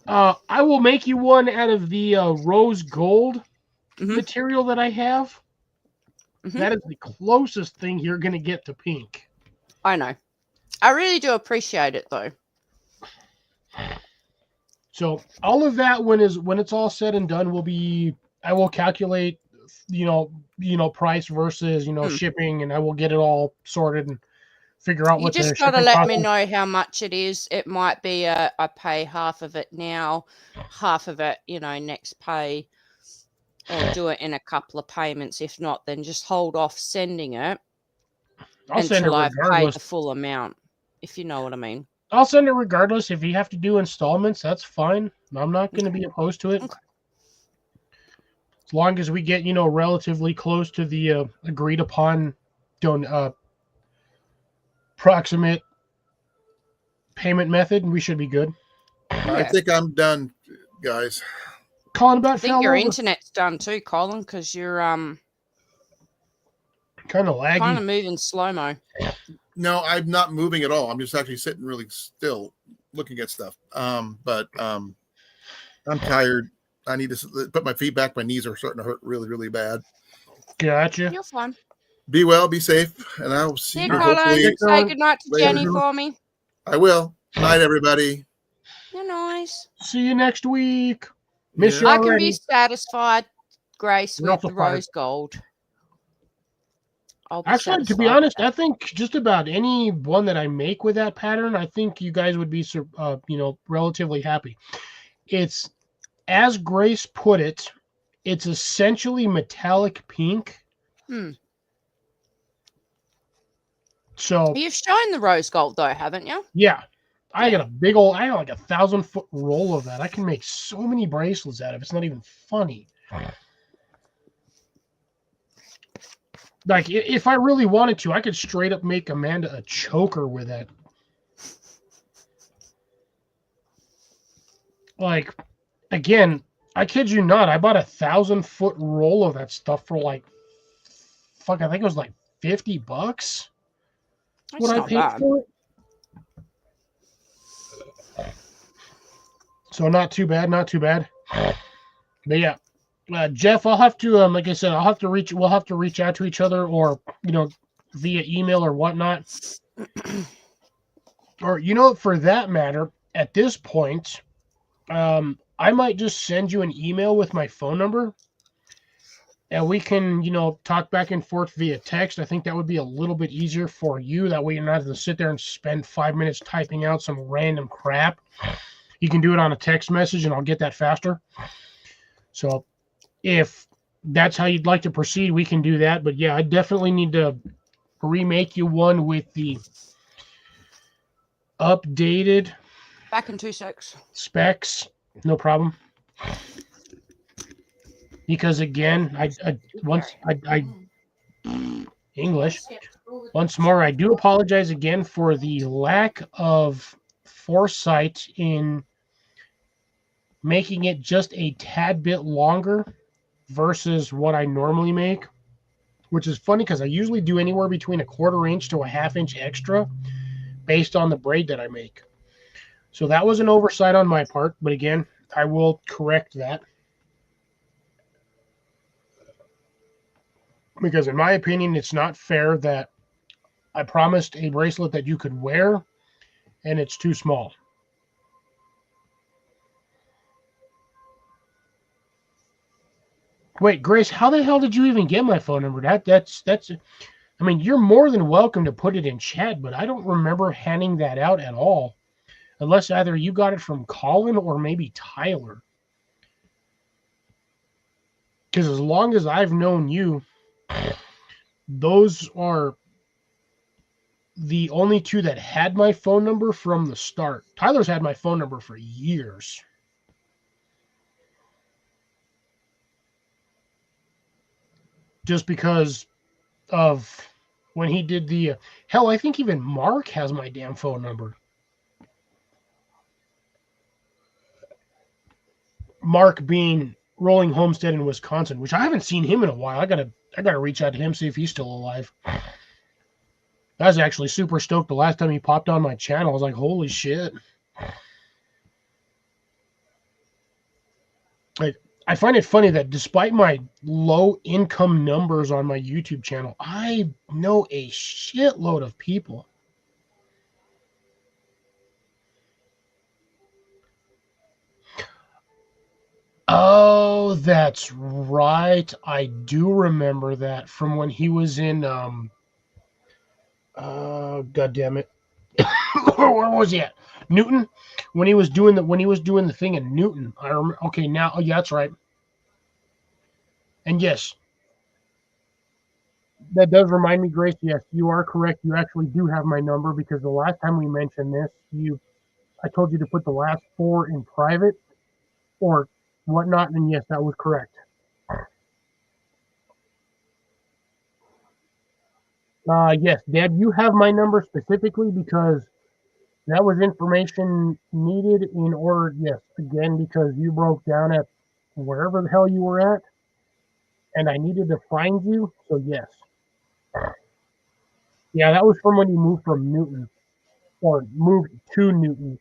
I will make you one out of the rose gold material that I have. That is the closest thing you're going to get to pink. I know. I really do appreciate it, though. So all of that, when it's all said and done, I will calculate, price versus, shipping, and I will get it all sorted and figure out what you just got to let me know how much it is. It might be I pay half of it now, half of it, next pay, or do it in a couple of payments. If not, then just hold off sending it until I pay the full amount, if you know what I mean. I'll send it regardless. If you have to do installments, that's fine. I'm not going to be opposed to it. Okay. As long as we get, relatively close to the agreed upon approximate payment method, we should be good. I think I'm done, guys. Colin, I think your internet's done too, Colin, because you're kind of laggy. Kind of moving slow-mo. No, I'm not moving at all. I'm just actually sitting really still looking at stuff. But I'm tired. I need to put my feet back. My knees are starting to hurt really, really bad. Gotcha. You're fine. Be well, be safe, and I'll see you hopefully. Say goodnight to Jenny for me. I will. Night, everybody. You're nice. See you next week. Miss you I already. can be satisfied, Grace, with the rose gold. Actually, to be honest, I think just about any one that I make with that pattern, I think you guys would be, relatively happy. It's, as Grace put it, it's essentially metallic pink. So you've shown the rose gold, though, haven't you? Yeah, I got like 1,000-foot roll of that. I can make so many bracelets out of it. It's not even funny. Like, if I really wanted to, I could straight up make Amanda a choker with it. Like, again, I kid you not, I bought 1,000-foot roll of that stuff for like, fuck, I think it was like $50. That's What I not paid bad. for it. So not too bad, not too bad. But yeah, Jeff, I'll have to, like I said, we'll have to reach out to each other, or via email or whatnot, or for that matter, at this point, I might just send you an email with my phone number, and we can, talk back and forth via text. I think that would be a little bit easier for you. That way you're not having to sit there and spend 5 minutes typing out some random crap. You can do it on a text message, and I'll get that faster. So if that's how you'd like to proceed, we can do that. But yeah, I definitely need to remake you one with the updated Back in 2 secs. specs. No problem. Because again, English. Once more, I do apologize again for the lack of foresight in making it just a tad bit longer versus what I normally make, which is funny because I usually do anywhere between 1/4 inch to a 1/2 inch extra based on the braid that I make. So that was an oversight on my part, but again, I will correct that. Because in my opinion, it's not fair that I promised a bracelet that you could wear and it's too small. Wait, Grace, how the hell did you even get my phone number? That's I mean, you're more than welcome to put it in chat, but I don't remember handing that out at all. Unless either you got it from Colin or maybe Tyler. Because as long as I've known you, those are the only two that had my phone number from the start. Tyler's had my phone number for years. Just because of when he did the... hell, I think even Mark has my damn phone number. Mark being Rolling Homestead in Wisconsin, which I haven't seen him in a while. I gotta reach out to him, see if he's still alive. I was actually super stoked the last time he popped on my channel. I was like, holy shit. I find it funny that despite my low income numbers on my YouTube channel, I know a shitload of people. Oh, that's right. I do remember that from when he was in God damn it. Where was he at? Newton? When he was doing the thing in Newton. I remember. Okay, now, oh yeah, that's right. And yes, that does remind me, Grace. Yes, you are correct. You actually do have my number, because the last time we mentioned this, I told you to put the last 4 in private or whatnot, and yes, that was correct. Yes, Dad, you have my number specifically because that was information needed in order, yes, again, because you broke down at wherever the hell you were at, and I needed to find you, so yes. Yeah, that was from when you moved from Newton, or moved to Newton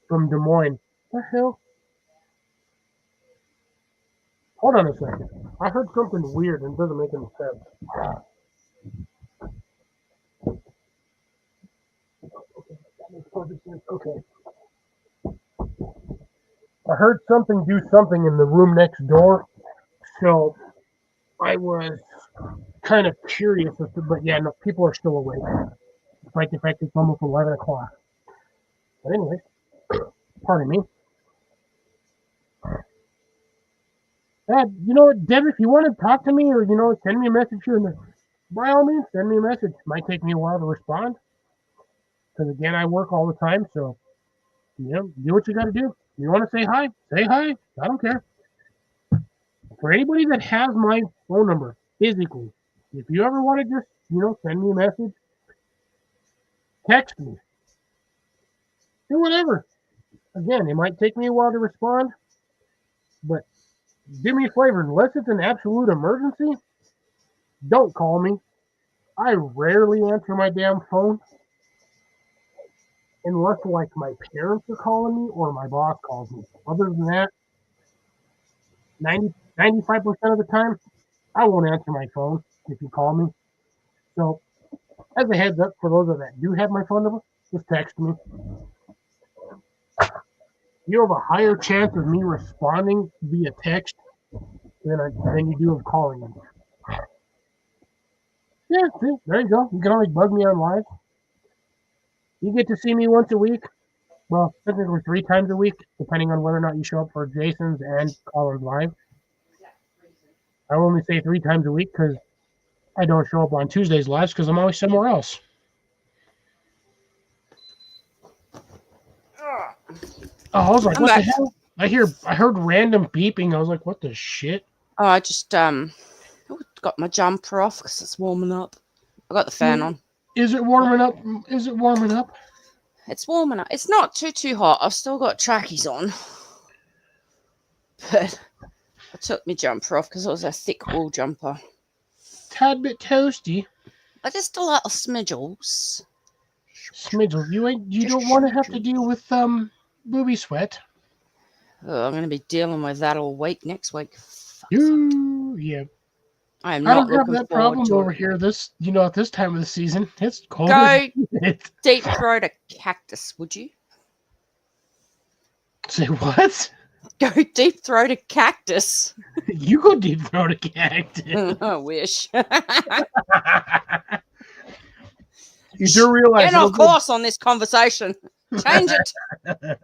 from Des Moines. What the hell? Hold on a second. I heard something weird and it doesn't make any sense. That makes perfect sense. Okay. I heard something do something in the room next door, so I was kind of curious as to, but yeah, no, people are still awake. Despite the fact it's almost 11 o'clock. But anyway, pardon me. You know what, Deb, if you want to talk to me or, send me a message here, by all means, send me a message. It might take me a while to respond. Because again, I work all the time, so do what you got to do. You want to say hi? Say hi. I don't care. For anybody that has my phone number physically, if you ever want to just send me a message, text me, do whatever. Again, it might take me a while to respond, but give me a flavor. Unless it's an absolute emergency, don't call me. I rarely answer my damn phone unless like my parents are calling me or my boss calls me. Other than that, 95% of the time, I won't answer my phone if you call me. So, as a heads up for those that do have my phone number, just text me. You have a higher chance of me responding via text than you do of calling me. Yeah, see, there you go. You can always bug me on live. You get to see me once a week. Well, technically 3 times a week, depending on whether or not you show up for Jason's and Colin's live. I only say 3 times a week because I don't show up on Tuesdays live because I'm always somewhere else. Oh, I was like, what the hell? I heard random beeping. I was like, what the shit? Oh, I just got my jumper off because it's warming up. I got the fan on. Is it warming up? Is it warming up? It's warming up. It's not too hot. I've still got trackies on. But I took my jumper off because it was a thick wool jumper. Tad bit toasty. But just a little smidgels. Smidgels. You don't want to have to deal with booby sweat. Oh, I'm going to be dealing with that all week next week. Yeah. I am not don't have looking that forward problem to over it. here. At this time of the season, it's cold. Go deep throat a cactus, would you? Say what? Go deep throat a cactus. You go deep throat a cactus. I wish. You do realize get off course on this conversation. Change it.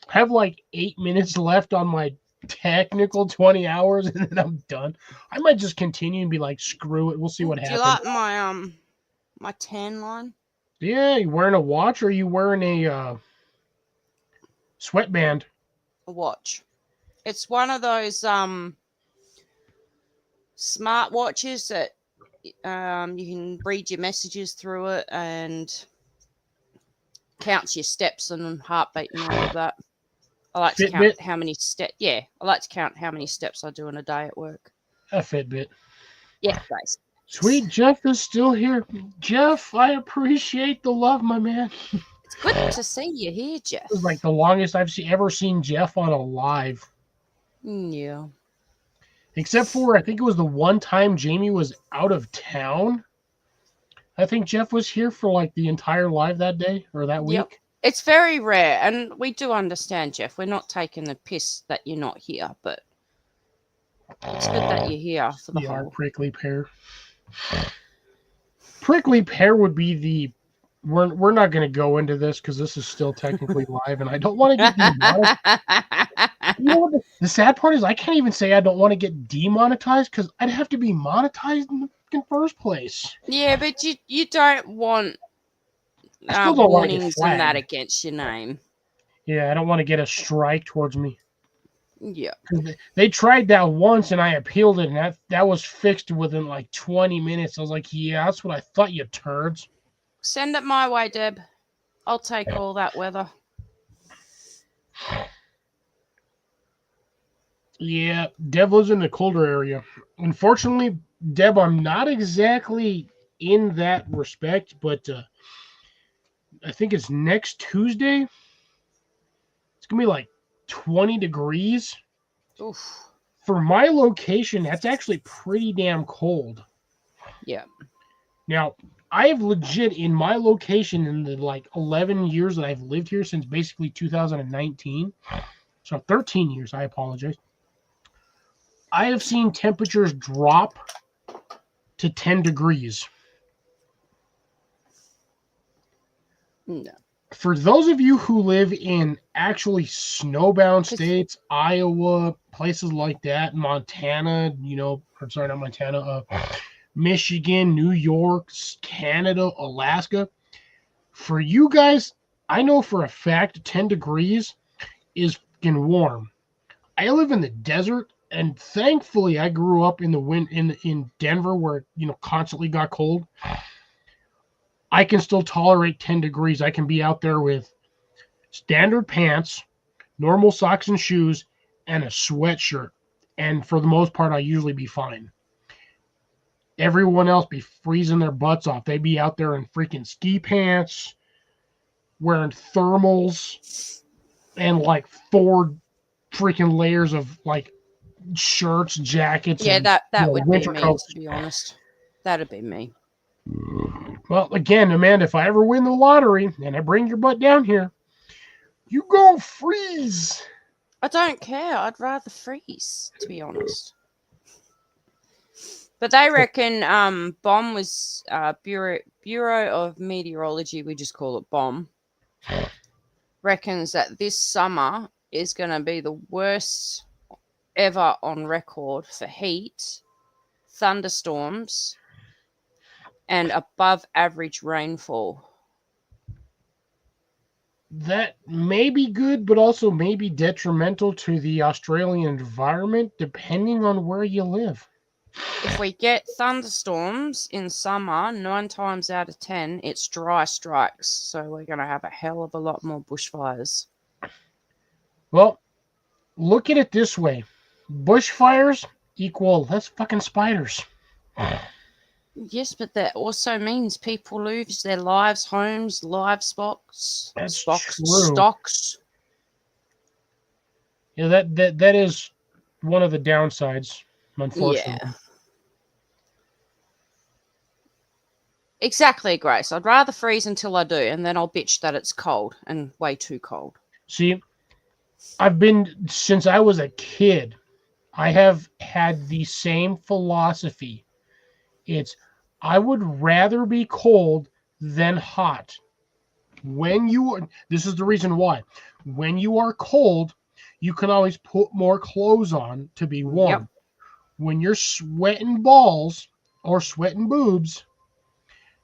Have like 8 minutes left on my technical 20 hours and then I'm done. I might just continue and be like, screw it. We'll see what happens. Do you like my my tan line? Yeah, you wearing a watch or are you wearing a sweatband? A watch. It's one of those smart watches that you can read your messages through it and counts your steps and heartbeat and all of that. I like to count how many steps. Yeah, I like to count how many steps I do in a day at work. A Fitbit. Yeah, guys. Sweet Jeff is still here. Jeff, I appreciate the love, my man. It's good to see you here, Jeff. This is like the longest I've ever seen Jeff on a live. Yeah. Except for, I think it was the one time Jamie was out of town. I think Jeff was here for like the entire live that day or that week. Yep. It's very rare, and we do understand, Jeff. We're not taking the piss that you're not here, but it's good that you're here for the whole. Prickly pear. Prickly pear would be the. We're not going to go into this because this is still technically live, and I don't want to get demonetized. You know what the sad part is? I can't even say I don't want to get demonetized because I'd have to be monetized in the first place. Yeah, but you don't want warnings and that against your name. Yeah, I don't want to get a strike towards me. Yeah. They tried that once, and I appealed it, and that was fixed within like 20 minutes. I was like, yeah, that's what I thought, you turds. Send it my way, Deb. I'll take all that weather. Yeah, Deb lives in the colder area. Unfortunately, Deb, I'm not exactly in that respect, but I think it's next Tuesday. It's going to be like 20 degrees. Oof. For my location, that's actually pretty damn cold. Yeah. Now, I have legit in my location in the like 11 years that I've lived here since basically 2019. So 13 years, I apologize. I have seen temperatures drop to 10 degrees. No. For those of you who live in actually snowbound states, Iowa, places like that, Montana, not Montana, Michigan, New York, Canada, Alaska, For you guys, I know for a fact 10 degrees is fucking warm. I live in the desert, and thankfully I grew up in the wind in Denver where it, constantly got cold. I can still tolerate 10 degrees. I can be out there with standard pants, normal socks and shoes, and a sweatshirt. And for the most part, I usually be fine. Everyone else be freezing their butts off. They'd be out there in freaking ski pants, wearing thermals, and like 4 freaking layers of like shirts, jackets, Yeah, and that would be winter me, coats. to be honest. That'd be me. Well, again, Amanda, if I ever win the lottery and I bring your butt down here, you gonna freeze. I don't care. I'd rather freeze, to be honest. But they reckon BOM was Bureau of Meteorology, we just call it BOM, reckons that this summer is going to be the worst ever on record for heat, thunderstorms, and above average rainfall. That may be good, but also may be detrimental to the Australian environment, depending on where you live. If we get thunderstorms in summer, 9 times out of 10, it's dry strikes. So we're going to have a hell of a lot more bushfires. Well, look at it this way. Bushfires equal less fucking spiders. Yes, but that also means people lose their lives, homes, livestock, That's stocks. Yeah, that is one of the downsides, unfortunately. Yeah. Exactly, Grace. I'd rather freeze until I do, and then I'll bitch that it's cold and way too cold. See, I've been, since I was a kid, I have had the same philosophy. I would rather be cold than hot. This is the reason why. When you are cold, you can always put more clothes on to be warm. Yep. When you're sweating balls or sweating boobs,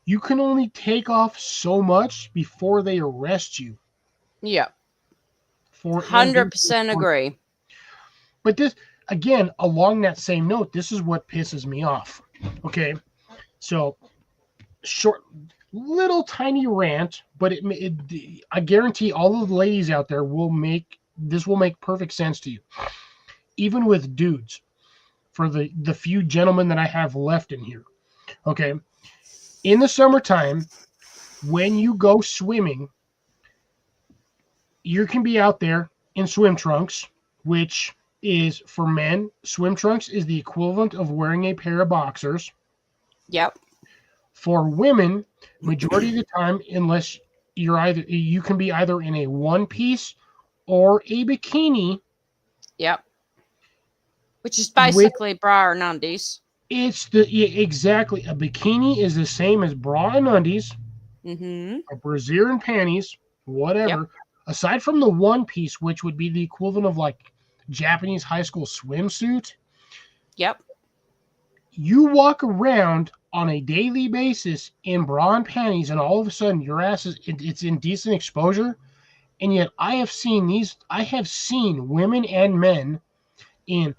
you can only take off so much before they arrest you. Yeah. 100% agree. But this, again, along that same note, this is what pisses me off. Okay. So, short, little tiny rant, but I guarantee all of the ladies out there will make perfect sense to you. Even with dudes, for the few gentlemen that I have left in here. Okay. In the summertime, when you go swimming, you can be out there in swim trunks, which is, for men, swim trunks is the equivalent of wearing a pair of boxers. Yep. For women, majority of the time, unless you can be either in a one piece or a bikini. Yep. Which is basically bra and undies. Exactly. A bikini is the same as bra and undies, a brassiere and panties, whatever. Yep. Aside from the one piece, which would be the equivalent of like Japanese high school swimsuit. Yep. You walk around on a daily basis in bra and panties, and all of a sudden your ass it's in decent exposure. And yet I have seen women and men in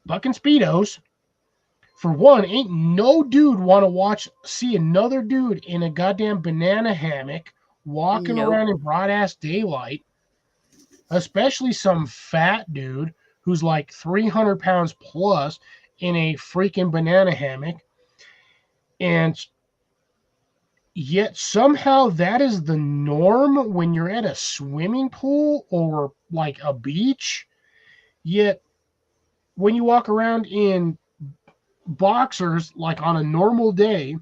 fucking Speedos. For one, ain't no dude want to see another dude in a goddamn banana hammock walking around in broad ass daylight, especially some fat dude who's like 300 pounds plus in a freaking banana hammock. And yet somehow that is the norm when you're at a swimming pool or like a beach. Yet when you walk around in boxers, like on a normal day,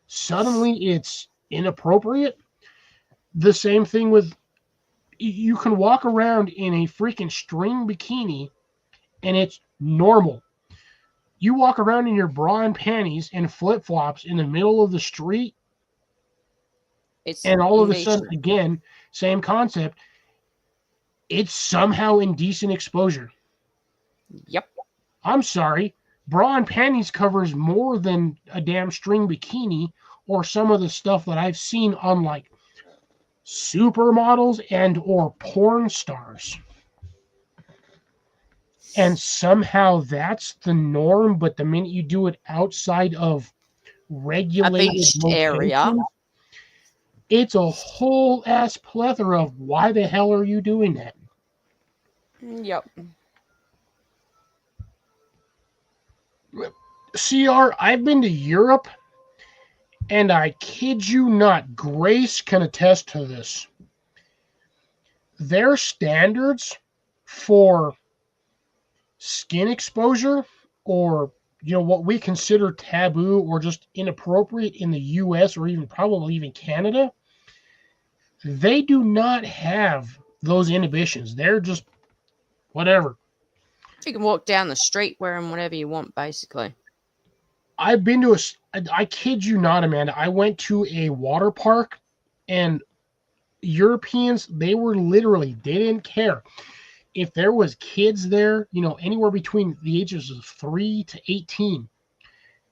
suddenly it's inappropriate. The same thing with, you can walk around in a freaking string bikini and it's normal. You walk around in your bra and panties and flip-flops in the middle of the street, and all of a sudden, again, same concept, it's somehow indecent exposure. Yep. I'm sorry. Bra and panties covers more than a damn string bikini. or some of the stuff that I've seen on like supermodels and or porn stars. And somehow that's the norm, but the minute you do it outside of regulated beached locations, area. it's a whole ass plethora of why the hell are you doing that? Yep. CR, I've been to Europe, and I kid you not, Grace can attest to this. Their standards for skin exposure, or what we consider taboo or just inappropriate in the US or even probably even Canada, they do not have those inhibitions. They're just whatever. You can walk down the street wearing whatever you want, basically. I've been to I kid you not, Amanda, I went to a water park, and Europeans, they didn't care if there was kids there, anywhere between the ages of 3 to 18.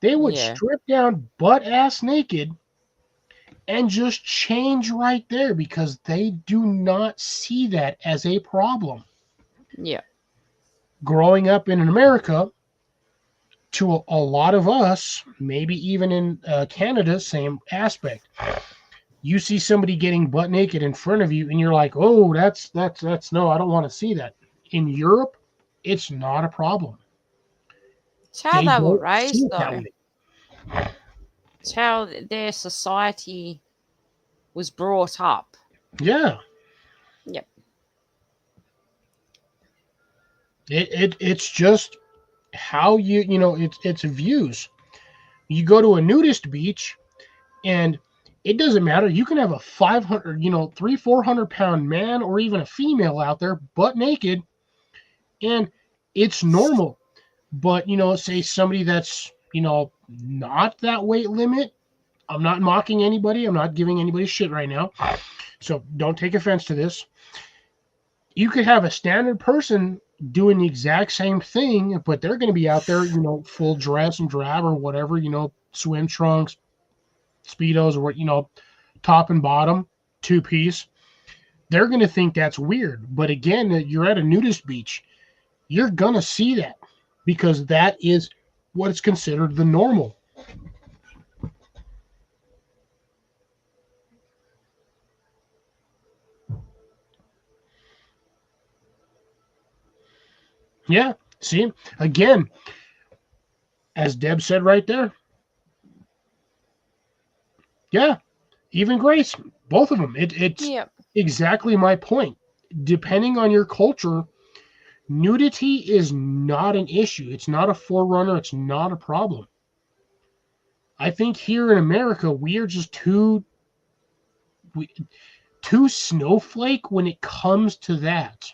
They would strip down butt ass naked and just change right there because they do not see that as a problem. Yeah. Growing up in America, to a lot of us, maybe even in Canada, same aspect. You see somebody getting butt naked in front of you, and you're like, "Oh, that's no, I don't want to see that." In Europe, it's not a problem. It's how they were don't see raised, it that though. way. It's how their society was brought up. Yeah. Yep. It's just how it's views. You go to a nudist beach, and it doesn't matter. You can have a 500, 300-400 pound man or even a female out there butt naked, and it's normal. But say somebody that's not that weight limit. I'm not mocking anybody. I'm not giving anybody shit right now, so don't take offense to this. You could have a standard person doing the exact same thing, but they're going to be out there, full dress and drab or whatever, swim trunks, Speedos, or top and bottom, two-piece. They're going to think that's weird. But again, you're at a nudist beach. You're going to see that because that is what is considered the normal. Yeah. See, again, as Deb said right there. Yeah. Even Grace, both of them. It's exactly my point. Depending on your culture, nudity is not an issue. It's not a forerunner. It's not a problem. I think here in America, we are just too snowflake when it comes to that.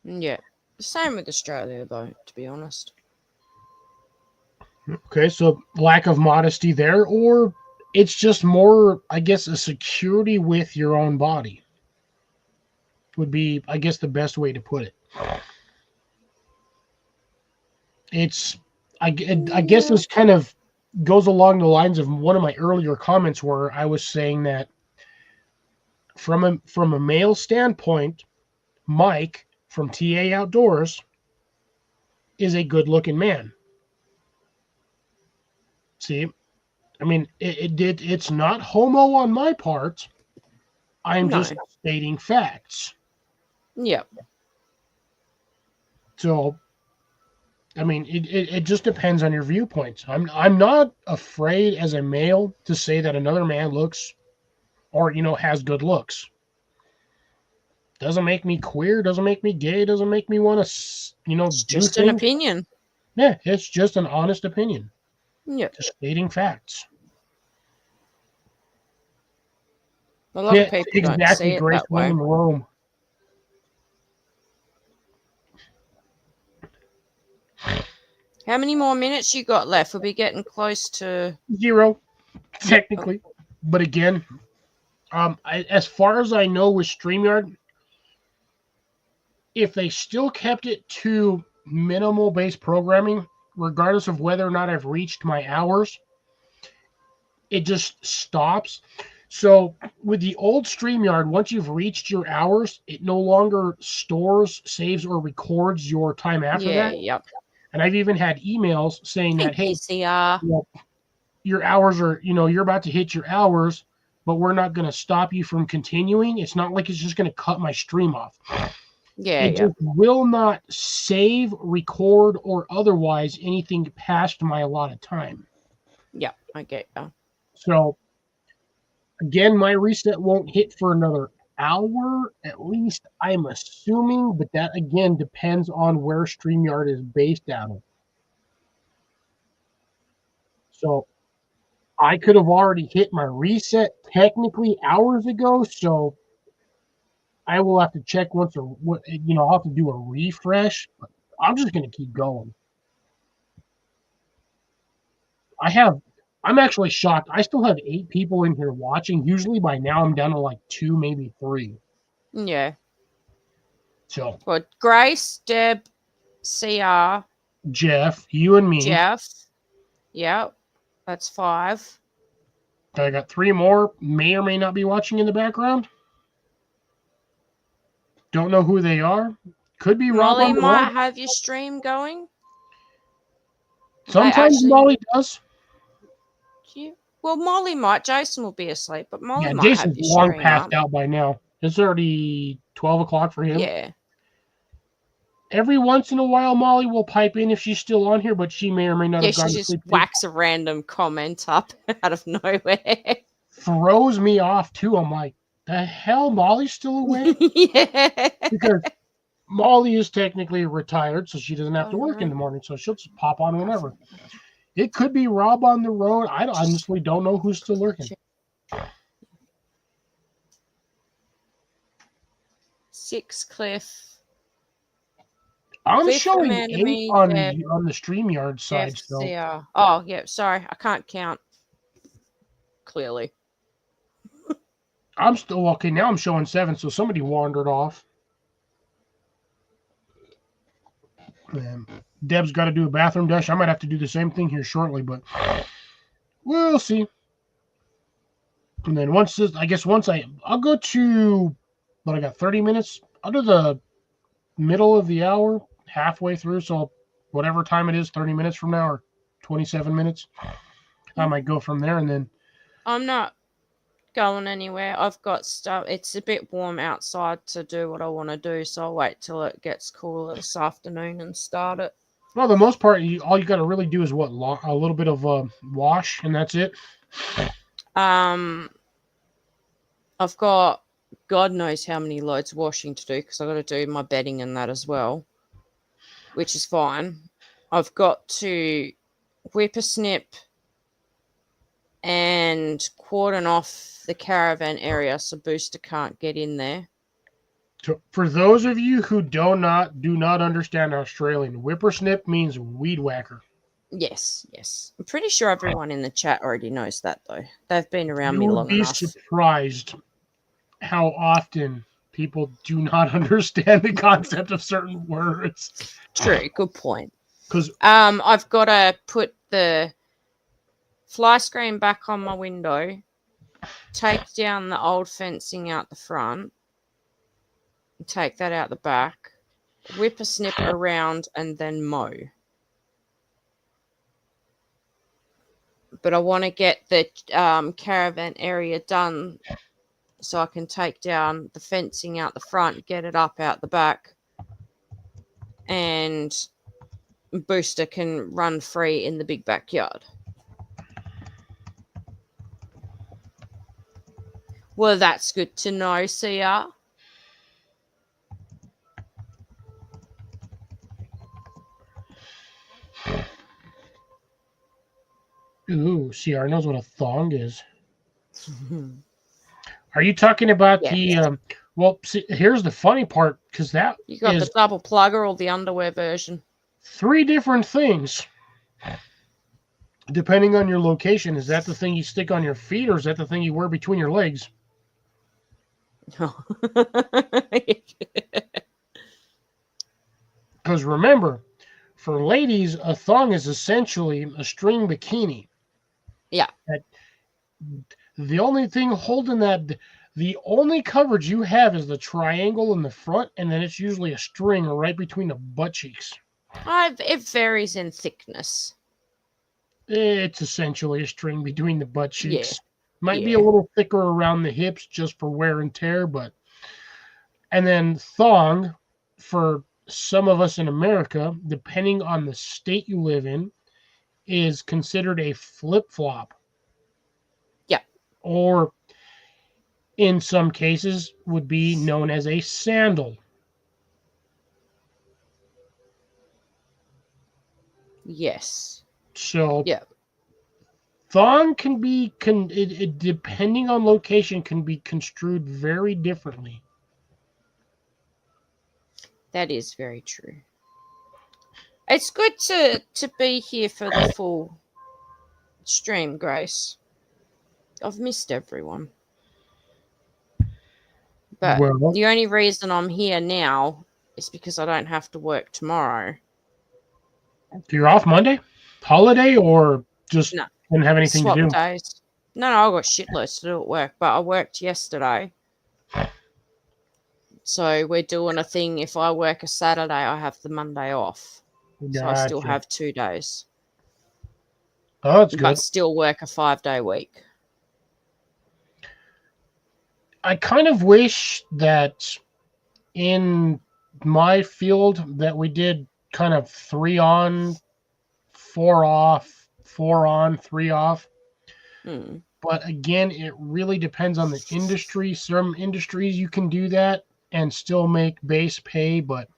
Yeah. Same with Australia, though, to be honest. Okay, so lack of modesty there, or it's just more, I guess, a security with your own body would be, I guess, the best way to put it. I guess this kind of goes along the lines of one of my earlier comments where I was saying that from a male standpoint, Mike from TA Outdoors is a good-looking man. See, I mean, it's not homo on my part. I'm just stating facts. Yep. So, I mean, it just depends on your viewpoints. I'm not afraid as a male to say that another man looks or has good looks. Doesn't make me queer, doesn't make me gay, doesn't make me want to it's do just things. an opinion. Yeah, it's just an honest opinion. Yep. Just stating facts. A lot of people don't see it Grace that way. in Rome. How many more minutes you got left? We'll be getting close to 0, technically. But again, as far as I know with StreamYard, if they still kept it to minimal based programming, regardless of whether or not I've reached my hours, it just stops. So with the old StreamYard, once you've reached your hours, it no longer stores, saves, or records your time after Yeah, that. yep. And I've even had emails saying that, Hey, hey, PCR. you know, your hours are, you're about to hit your hours, but we're not going to stop you from continuing. It's not like it's just going to cut my stream off. Yeah, It yeah. just will not save, record, or otherwise anything past my allotted time. Yeah, I get you. So, again, my reset won't hit for another hour, at least I'm assuming, but that, again, depends on where StreamYard is based out of. So, I could have already hit my reset technically hours ago, so I will have to check once I'll have to do a refresh. But I'm just going to keep going. I'm actually shocked. I still have 8 people in here watching. Usually by now I'm down to like 2, maybe 3. Yeah. So, Well, Grace, Deb, CR, Jeff, you and me. Jeff. Yep. That's 5. I got 3 more. May or may not be watching in the background. Don't know who they are. Could be Rob Molly on the might road. have your stream going. Sometimes Molly does. Well, Molly might. Jason will be asleep, but Molly Yeah, might have Jason's your long stream passed up. out by now. It's already 12 o'clock for him. Yeah. Every once in a while, Molly will pipe in if she's still on here, but she may or may not Yeah, have gone she to just sleep. whacks a random comment up out of nowhere. Throws me off, too. I'm like, the hell, Molly's still awake? Yeah. Because Molly is technically retired, so she doesn't have to work in the morning, so she'll just pop on whenever. It could be Rob on the road. I honestly don't know who's still lurking. 6 Cliff. I'm Cliff, showing Amanda, 8 me, on Deb, the StreamYard side. Jeff, So CR. Oh, yeah, sorry. I can't count. Clearly. I'm still okay. Now I'm showing 7, so somebody wandered off. And Deb's got to do a bathroom dash. I might have to do the same thing here shortly, but we'll see. And then I'll go to, but I got 30 minutes. I'll do the middle of the hour, halfway through. So whatever time it is, 30 minutes from now or 27 minutes, I might go from there. And then I'm not going anywhere. I've got stuff. It's a bit warm outside to do what I want to do, so I'll wait till it gets cooler this afternoon and start it. well, the most part, all you got to really do is a little bit of wash, and that's it. I've got God knows how many loads of washing to do because I've got to do my bedding and that as well, which is fine. I've got to whippersnip and cordon off the caravan area so Booster can't get in there. So for those of you who do not understand Australian, whippersnip means weed whacker. Yes. I'm pretty sure everyone in the chat already knows that, though. They've been around You me would long be enough. surprised how often people do not understand the concept of certain words. True, good point. Because I've got to put the fly screen back on my window, take down the old fencing out the front, take that out the back, whippersnip around, and then mow. But I want to get the caravan area done so I can take down the fencing out the front, get it up out the back, and Booster can run free in the big backyard. Well, that's good to know, CR. ooh, CR knows what a thong is. Are you talking about the? Well, see, here's the funny part, because that you got the double plugger or the underwear version. 3 different things. Depending on your location, is that the thing you stick on your feet, or is that the thing you wear between your legs? Because remember, for ladies, a thong is essentially a string bikini. Yeah. The only thing holding that, the only coverage you have is the triangle in the front, and then it's usually a string right between the butt cheeks. It varies in thickness. It's essentially a string between the butt cheeks. Yeah. Might be a little thicker around the hips just for wear and tear, but. And then thong, for some of us in America, depending on the state you live in, is considered a flip-flop. Yeah. Or in some cases would be known as a sandal. Yes. So Yeah. thong can be, depending on location, can be construed very differently. That is very true. It's good to be here for the full stream, Grace. I've missed everyone. But Well, the only reason I'm here now is because I don't have to work tomorrow. you're off Monday? Holiday, or just No. didn't have anything Swap to do? days. No, I got shitloads to do at work, but I worked yesterday. So we're doing a thing. If I work a Saturday, I have the Monday off. So I still Gotcha. have 2 days. Oh, that's good. But still work a 5-day week. I kind of wish that in my field that we did kind of 3 on, 4 off, 4 on, 3 off. But again, it really depends on the industry. Some industries you can do that and still make base pay, but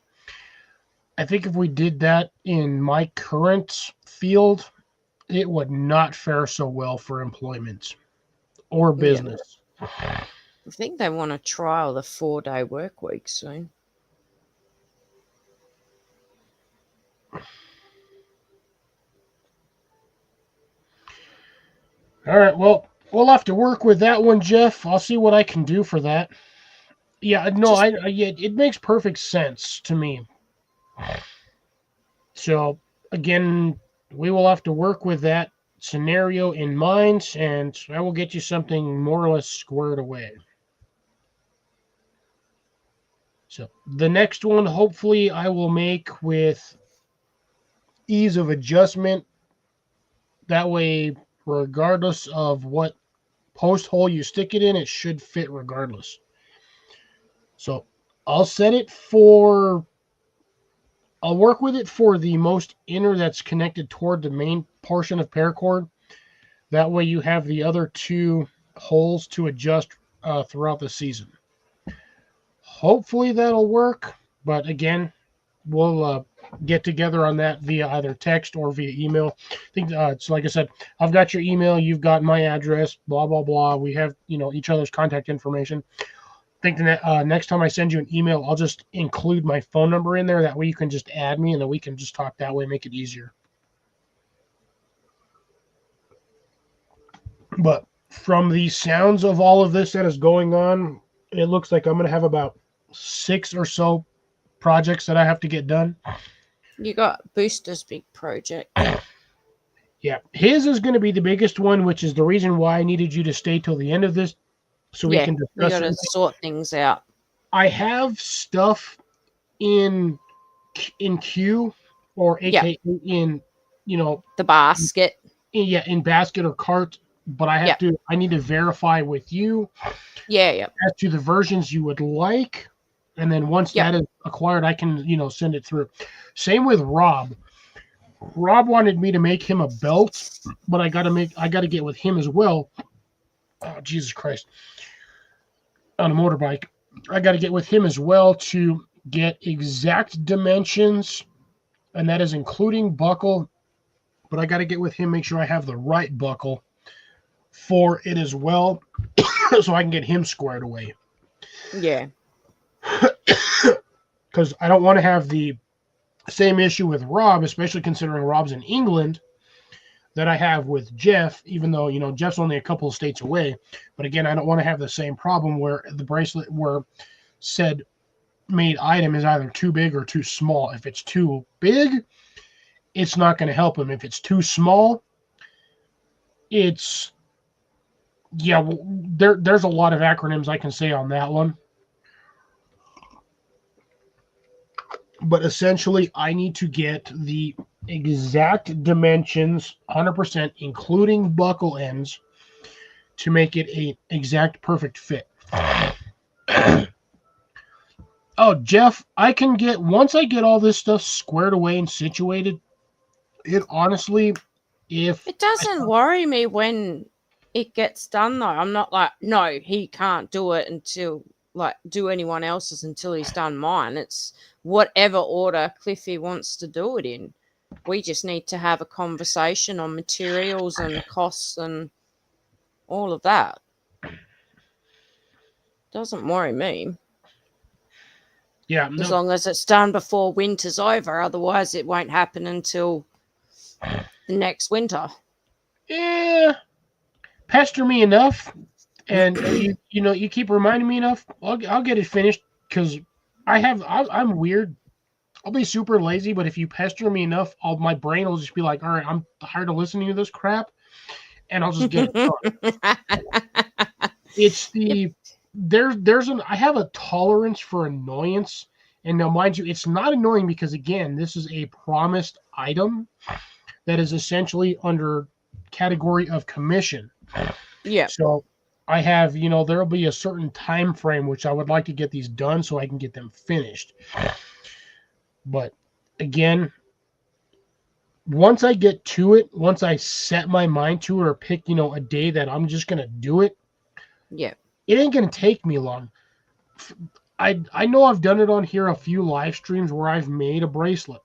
I think if we did that in my current field, it would not fare so well for employment or business. Yeah. I think they want to trial the 4-day work week soon. All right, well, we'll have to work with that one, Jeff. I'll see what I can do for that. Yeah, no, it makes perfect sense to me. So, again, we will have to work with that scenario in mind, and I will get you something more or less squared away. So, the next one, hopefully, I will make with ease of adjustment. That way, regardless of what post hole you stick it in, it should fit regardless. So I'll work with it for the most inner that's connected toward the main portion of paracord. That way you have the other 2 holes to adjust throughout the season. Hopefully that'll work, but again, we'll get together on that via either text or via email. I think it's like I said, I've got your email, you've got my address, blah blah blah. We have each other's contact information. I think the next time I send you an email, I'll just include my phone number in there. That way you can just add me, and then we can just talk that way, make it easier. But from the sounds of all of this that is going on, it looks like I'm going to have about 6 or so projects that I have to get done. You got Booster's big project. Yeah, his is going to be the biggest one, which is the reason why I needed you to stay till the end of this, so we can discuss. We got to sort things out. I have stuff in queue, or aka in the basket. Yeah, in basket or cart. But I need to verify with you. Yeah. As to the versions you would like. And then once that is acquired, I can, send it through. Same with Rob. Rob wanted me to make him a belt, but I got to get with him as well. Oh, Jesus Christ. On a motorbike. I got to get with him as well to get exact dimensions, and that is including buckle. But I got to get with him, make sure I have the right buckle for it as well, so I can get him squared away. Yeah. Because I don't want to have the same issue with Rob, especially considering Rob's in England, that I have with Jeff, even though, Jeff's only a couple of states away. But again, I don't want to have the same problem where the bracelet, where said made item is either too big or too small. If it's too big, it's not going to help him. If it's too small, it's Yeah, well, there's a lot of acronyms I can say on that one. But essentially, I need to get the exact dimensions, 100%, including buckle ends, to make it a exact perfect fit. Oh, Jeff, I can get, once I get all this stuff squared away and situated, it honestly, if It doesn't worry me when it gets done, though. I'm not like, no, he can't do it until, like, do anyone else's until he's done mine. It's whatever order Cliffy wants to do it in. We just need to have a conversation on materials and costs and all of that. Doesn't worry me. yeah, no, As long as it's done before winter's over. Otherwise, it won't happen until the next winter. yeah, pester me enough, and you keep reminding me enough. I'll get it finished because I'm weird. I'll be super lazy, but if you pester me enough, my brain will just be like, all right, I'm tired of listening to this crap, and I'll just get it done. It's the I have a tolerance for annoyance, and now mind you, it's not annoying because again, this is a promised item that is essentially under category of commission. Yeah. So I have, there'll be a certain time frame which I would like to get these done so I can get them finished. But again, once I get to it, once I set my mind to it or pick, a day that I'm just going to do it, Yeah. it ain't going to take me long. I know I've done it on here a few live streams where I've made a bracelet.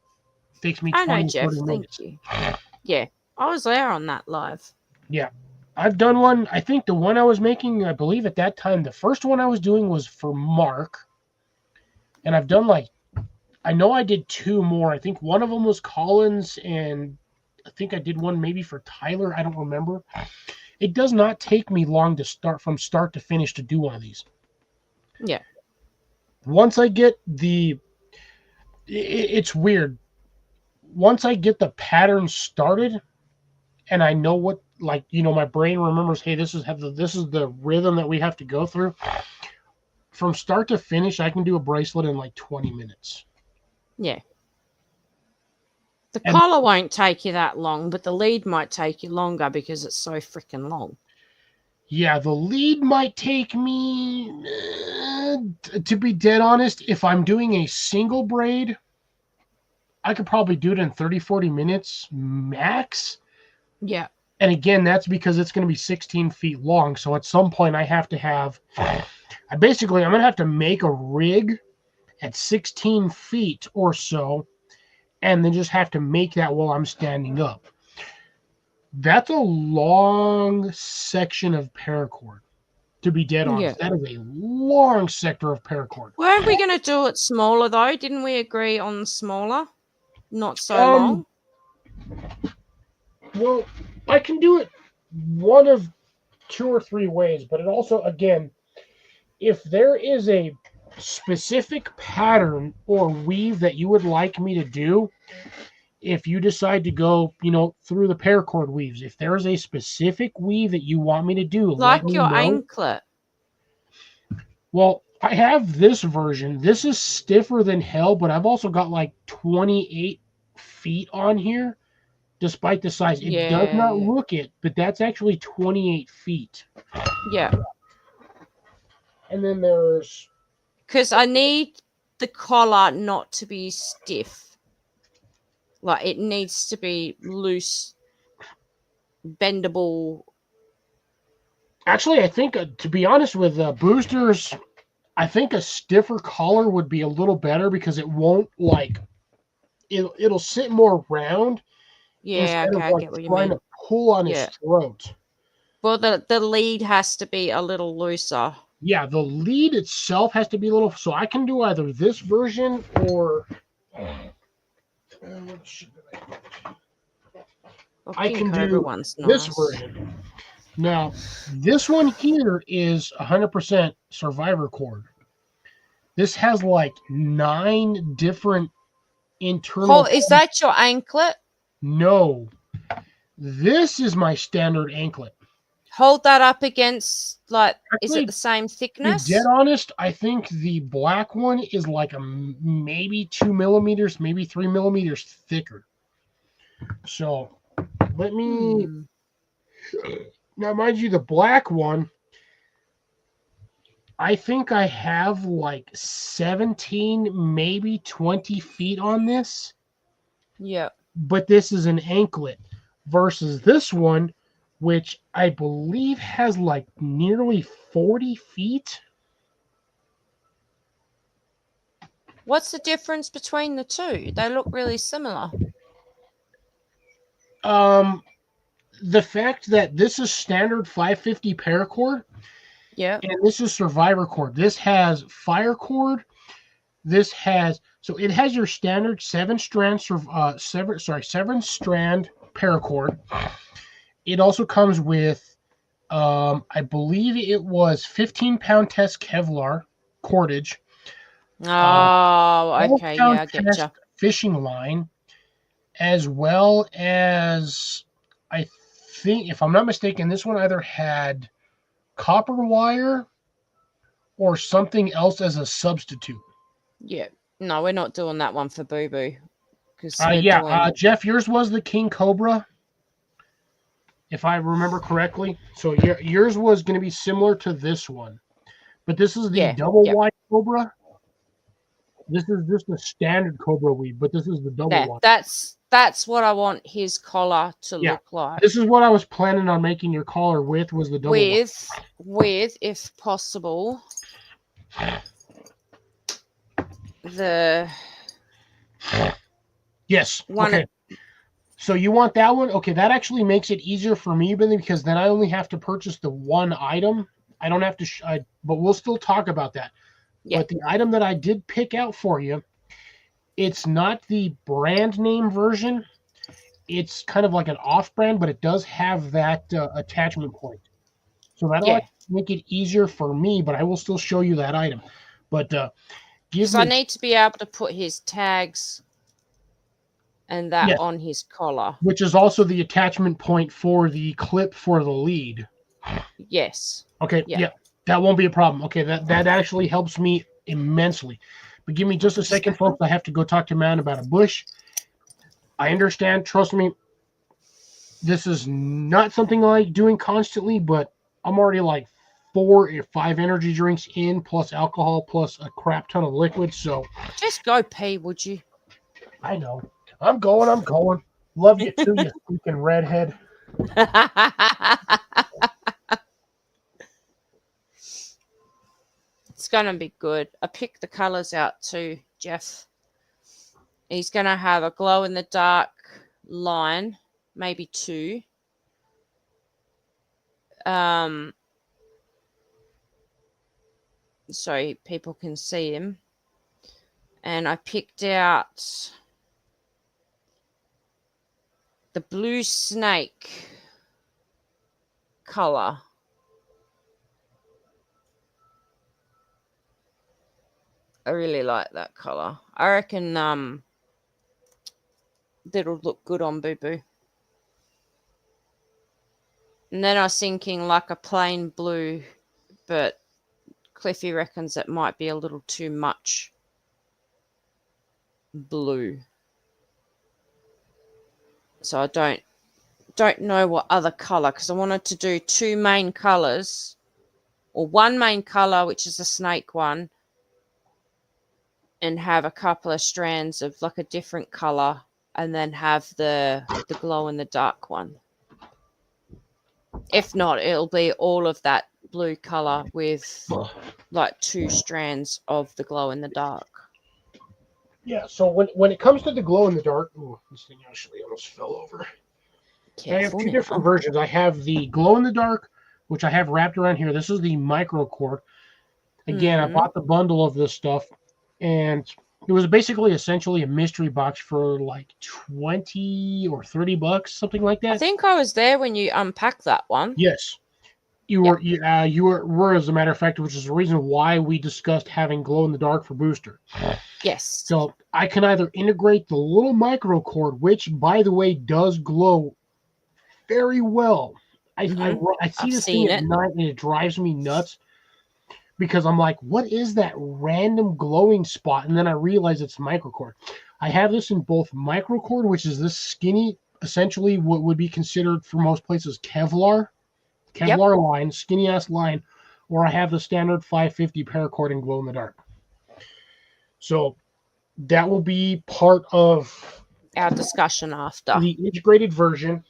It takes me 20, I know, Jeff. 30 minutes. Thank you. Yeah. I was there on that live. Yeah. I've done one. I think the one I was making, I believe at that time, the first one I was doing was for Mark. And I've done I know I did two more. I think one of them was Collins, and I think I did one maybe for Tyler. I don't remember. It does not take me long to start from start to finish to do one of these. Yeah. Once I get it's weird. Once I get the pattern started, and I know what, my brain remembers, hey, this is the rhythm that we have to go through. From start to finish, I can do a bracelet in 20 minutes. Yeah. The collar won't take you that long, but the lead might take you longer because it's so freaking long. Yeah, the lead might take me, to be dead honest, if I'm doing a single braid, I could probably do it in 30, 40 minutes max. Yeah. And again, that's because it's going to be 16 feet long. So at some point I'm going to have to make a rig at 16 feet or so, and then just have to make that while I'm standing up. That's a long section of paracord, to be dead honest. Yeah. That is a long sector of paracord. Weren't we going to do it smaller, though? Didn't we agree on smaller? Not so long? Well, I can do it one of two or three ways, but it also, again, if there is a specific pattern or weave that you would like me to do, if you decide to go, through the paracord weaves, if there is a specific weave that you want me to do, like your anklet. Well, I have this version. This is stiffer than hell, but I've also got 28 feet on here, despite the size. It does not look it, but that's actually 28 feet. Yeah. And then there's... Because I need the collar not to be stiff. It needs to be loose, bendable. Actually, I think, to be honest with boosters, I think a stiffer collar would be a little better because it won't, it'll sit more round. Yeah, instead of, I get what you mean. To pull on his throat. Well, the lead has to be a little looser. Yeah, the lead itself has to be a little... So I can do either this version or... I can do this version. Now, this one here is 100% survivor cord. This has 9 different internal... Oh, is that your anklet? No. This is my standard anklet. Hold that up against, like, is Actually, it the same To be thickness? dead honest, I think the black one is like maybe 2 millimeters, maybe 3 millimeters thicker. So let me now, mind you, the black one, I think I have like 17, maybe 20 feet on this, Yeah. but this is an anklet versus this one, which I believe has like nearly 40 feet. What's the difference between the two? They look really similar. The fact that this is standard 550 paracord Yeah. and this is survivor cord. This has fire cord. This has, so it has your standard seven strand paracord. It also comes with I believe it was 15-pound test Kevlar cordage. Oh, okay. Yeah, I get test you. fishing line, as well as, I think, if I'm not mistaken, this one either had copper wire or something else as a substitute. Yeah. No, we're not doing that one for Boo Boo. Because Jeff, yours was the King Cobra, if I remember correctly. So yours was going to be similar to this one, but this is the double wide Cobra. This is just a standard Cobra weed, but this is the double wide. That's what I want his collar to look like. This is what I was planning on making your collar with, was the double wide. With, if possible, the Yes. one. Okay. So you want that one? Okay, that actually makes it easier for me, because then I only have to purchase the one item. I don't have to, but we'll still talk about that. Yeah. But the item that I did pick out for you, it's not the brand name version. It's kind of like an off-brand, but it does have that attachment point. So that'll make it easier for me, but I will still show you that item. But I need to be able to put his tags and that on his collar. Which is also the attachment point for the clip for the lead. Yes. Okay, yeah. That won't be a problem. Okay, that actually helps me immensely. But give me just a second, folks. I have to go talk to man about a bush. I understand. Trust me. This is not something I like doing constantly, but I'm already like 4 or 5 energy drinks in, plus alcohol, plus a crap ton of liquid. So just go pee, would you? I know. I'm going. Love you too, you freaking redhead. It's going to be good. I picked the colors out too, Jeff. He's going to have a glow-in-the-dark line, maybe 2. So people can see him. And I picked out the blue snake color. I really like that color. I reckon that'll look good on Boo Boo. And then I was thinking like a plain blue, but Cliffy reckons it might be a little too much blue. So I don't know what other color, because I wanted to do 2 main colors, or 1 main color, which is the snake one, and have a couple of strands of like a different color, and then have the glow in the dark one. If not, it'll be all of that blue color with like 2 strands of the glow in the dark. Yeah, so when it comes to the glow in the dark, this thing actually almost fell over. I have 2 different versions. I have the glow in the dark, which I have wrapped around here. This is the micro cord. Again, I bought the bundle of this stuff, and it was basically essentially a mystery box for like 20 or 30 bucks, something like that. I think I was there when you unpacked that one. Yes. You were, as a matter of fact, which is the reason why we discussed having glow in the dark for booster. Yes. So I can either integrate the little micro cord, which, by the way, does glow very well. I see I've this seen thing at it. night and it drives me nuts because I'm like, what is that random glowing spot? And then I realize it's microcord. I have this in both microcord, which is this skinny, essentially what would be considered for most places Kevlar line, skinny ass line, or I have the standard 550 paracord and glow in the dark. So that will be part of Our discussion after. the integrated version,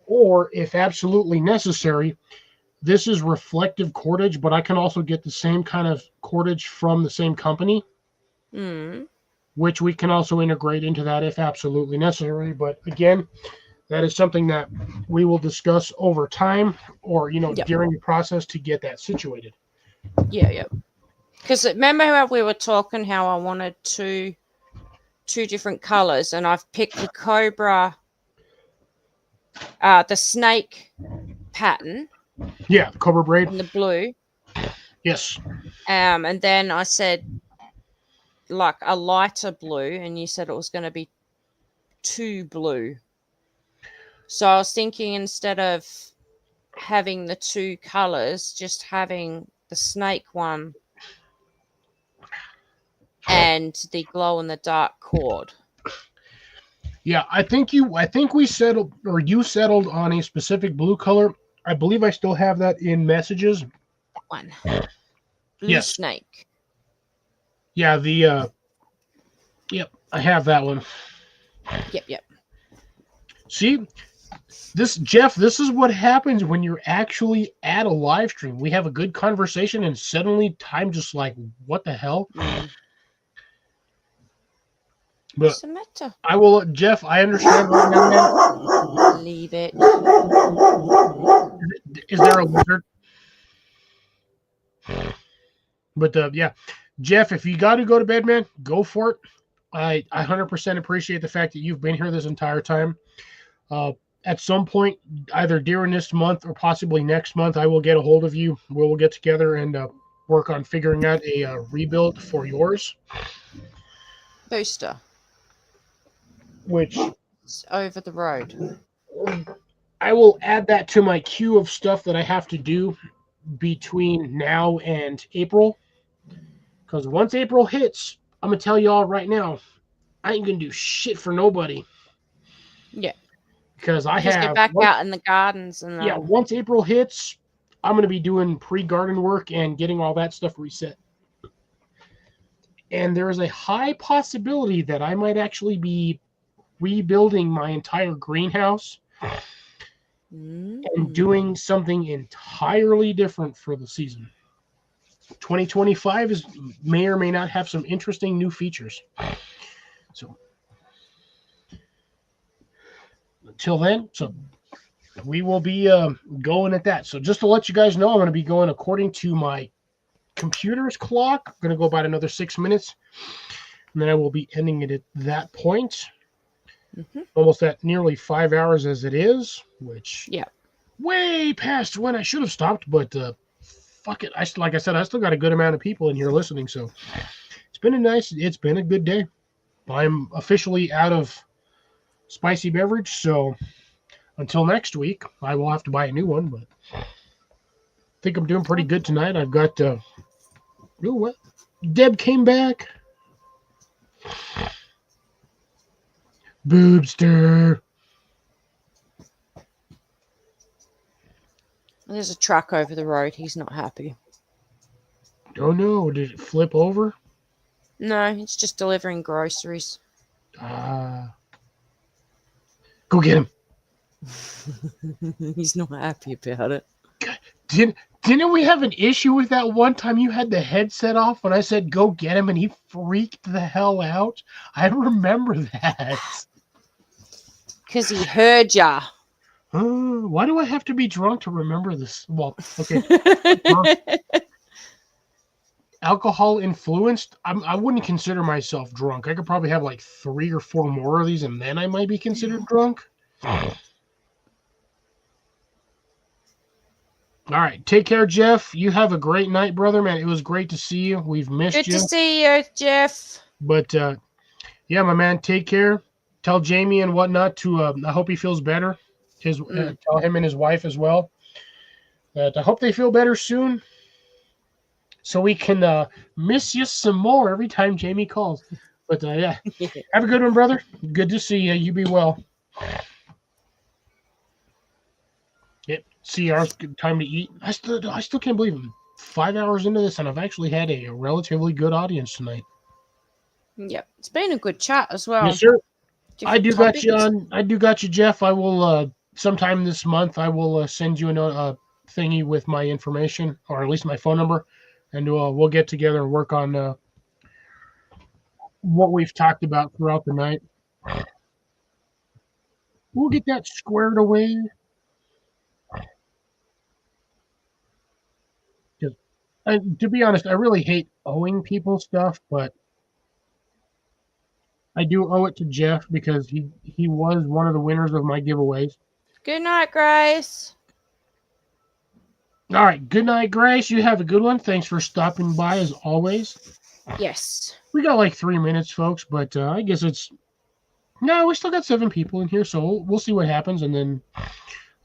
or if absolutely necessary, this is reflective cordage, but I can also get the same kind of cordage from the same company, which we can also integrate into that if absolutely necessary. But again, that is something that we will discuss over time, or during the process to get that situated. Yeah. Because remember how we were talking how I wanted two different colors, and I've picked the cobra, the snake pattern. Yeah, cobra braid. In the blue. Yes. And then I said like a lighter blue, and you said it was going to be too blue. So I was thinking instead of having the two colors, just having the snake one and the glow in the dark cord. Yeah, I think we settled, or you settled on a specific blue color. I believe I still have that in messages. That one. Blue yes. Snake. Yeah, yep, I have that one. Yep. See, Jeff, this is what happens when you're actually at a live stream. We have a good conversation and suddenly time just like, what the hell? But what's the matter? I will, Jeff, I understand right now, man. Leave it. Is there a lizard? But yeah, Jeff, if you got to go to bed, man, go for it. I 100% appreciate the fact that you've been here this entire time. At some point, either during this month or possibly next month, I will get a hold of you. We will get together and work on figuring out a rebuild for yours. Booster. Which it's over the road. I will add that to my queue of stuff that I have to do between now and April. Because once April hits, I'm going to tell y'all right now, I ain't going to do shit for nobody. Yeah. Because I just have... get back out in the gardens. And yeah, once April hits, I'm going to be doing pre-garden work and getting all that stuff reset. And there is a high possibility that I might actually be rebuilding my entire greenhouse and doing something entirely different for the season. 2025 may or may not have some interesting new features. So until then, we will be going at that. So just to let you guys know, I'm going to be going according to my computer's clock. I'm going to go about another 6 minutes, and then I will be ending it at that point. Almost at nearly 5 hours as it is, which way past when I should have stopped, but fuck it. Like I said, I still got a good amount of people in here listening, so it's been a good day. I'm officially out of spicy beverage, so until next week, I will have to buy a new one, but I think I'm doing pretty good tonight. I've got what? Deb came back. Boobster. There's a truck over the road. He's not happy. Oh no, did it flip over? No, it's just delivering groceries. Go get him. He's not happy about it. Didn't we have an issue with that one time you had the headset off when I said go get him and he freaked the hell out? I remember that. Because he heard ya. Why do I have to be drunk to remember this? Well, okay. Alcohol influenced? I wouldn't consider myself drunk. I could probably have like 3 or 4 more of these and then I might be considered drunk. All right. Take care, Jeff. You have a great night, brother, man. It was great to see you. We've missed you. Good to see you, Jeff. But, yeah, my man, take care. Tell Jamie and whatnot to, I hope he feels better. tell him and his wife as well that I hope they feel better soon, so we can miss you some more every time Jamie calls. But yeah, have a good one, brother. Good to see you. You be well. Yep. See, our time to eat. I still can't believe I'm 5 hours into this, and I've actually had a relatively good audience tonight. Yep. It's been a good chat as well. Yes, sir. I Different do got you topics. on. I do got you, Jeff. I will sometime this month. I will send you a thingy with my information, or at least my phone number, and we'll get together and work on what we've talked about throughout the night. We'll get that squared away. To be honest, I really hate owing people stuff, but I do owe it to Jeff because he was one of the winners of my giveaways. Good night, Grace. All right. Good night, Grace. You have a good one. Thanks for stopping by as always. Yes. We got like 3 minutes, folks, but I guess no, we still got 7 people in here, so we'll see what happens, and then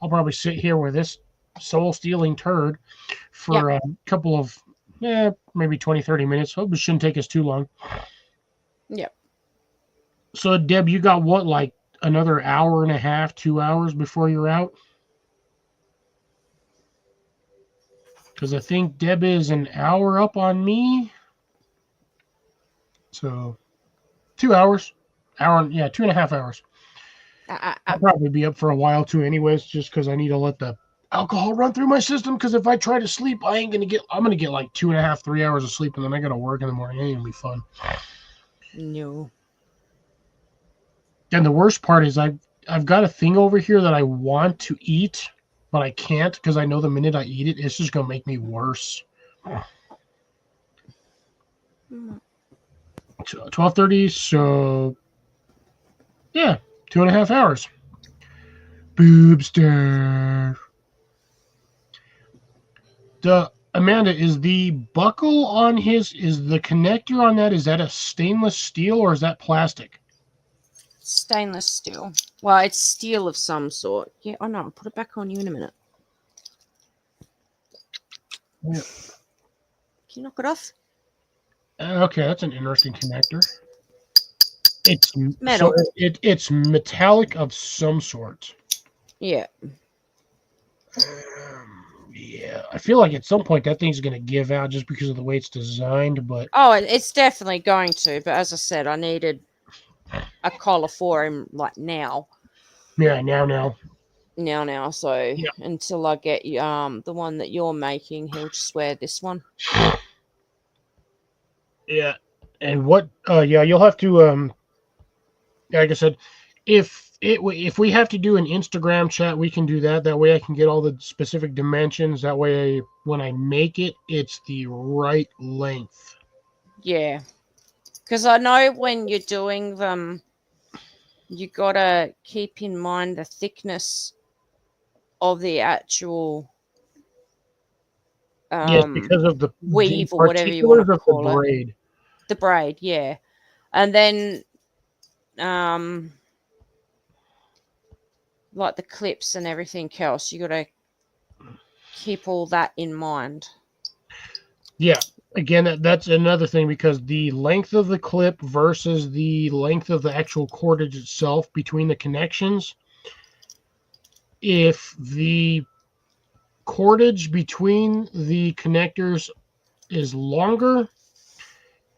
I'll probably sit here with this soul-stealing turd for a couple of, maybe 20, 30 minutes. Hope it shouldn't take us too long. Yep. So, Deb, you got what, like another hour and a half, 2 hours before you're out? Because I think Deb is an hour up on me. So, 2 hours. 2.5 hours. I'll probably be up for a while too anyways, just because I need to let the alcohol run through my system, because if I try to sleep, I'm going to get like 2.5, 3 hours of sleep, and then I got to work in the morning. It ain't going to be fun. No. And the worst part is I've got a thing over here that I want to eat, but I can't because I know the minute I eat it, it's just going to make me worse. 12:30, so yeah, 2.5 hours. Boobster. Amanda, is the buckle on is the connector on that, is that a stainless steel or is that plastic? Stainless steel. Well, it's steel of some sort. Yeah, I know. I'll put it back on you in a minute. Yeah. Can you knock it off? Okay, that's an interesting connector. It's metal. So it's metallic of some sort. Yeah. Yeah, I feel like at some point that thing's going to give out just because of the way it's designed, but... Oh, it's definitely going to, but as I said, I needed a collar for him, like, now. Yeah, now. Now, so until I get the one that you're making, he'll just wear this one. Yeah, and you'll have to, like I said, if we have to do an Instagram chat, we can do that. That way I can get all the specific dimensions. That way when I make it, it's the right length. Yeah. Because I know when you're doing them, you got to keep in mind the thickness of the actual yes, because of the weave or whatever you want to call the braid. it. The braid, yeah. And then like the clips and everything else, you got to keep all that in mind. Yeah. Again, that's another thing, because the length of the clip versus the length of the actual cordage itself between the connections, if the cordage between the connectors is longer,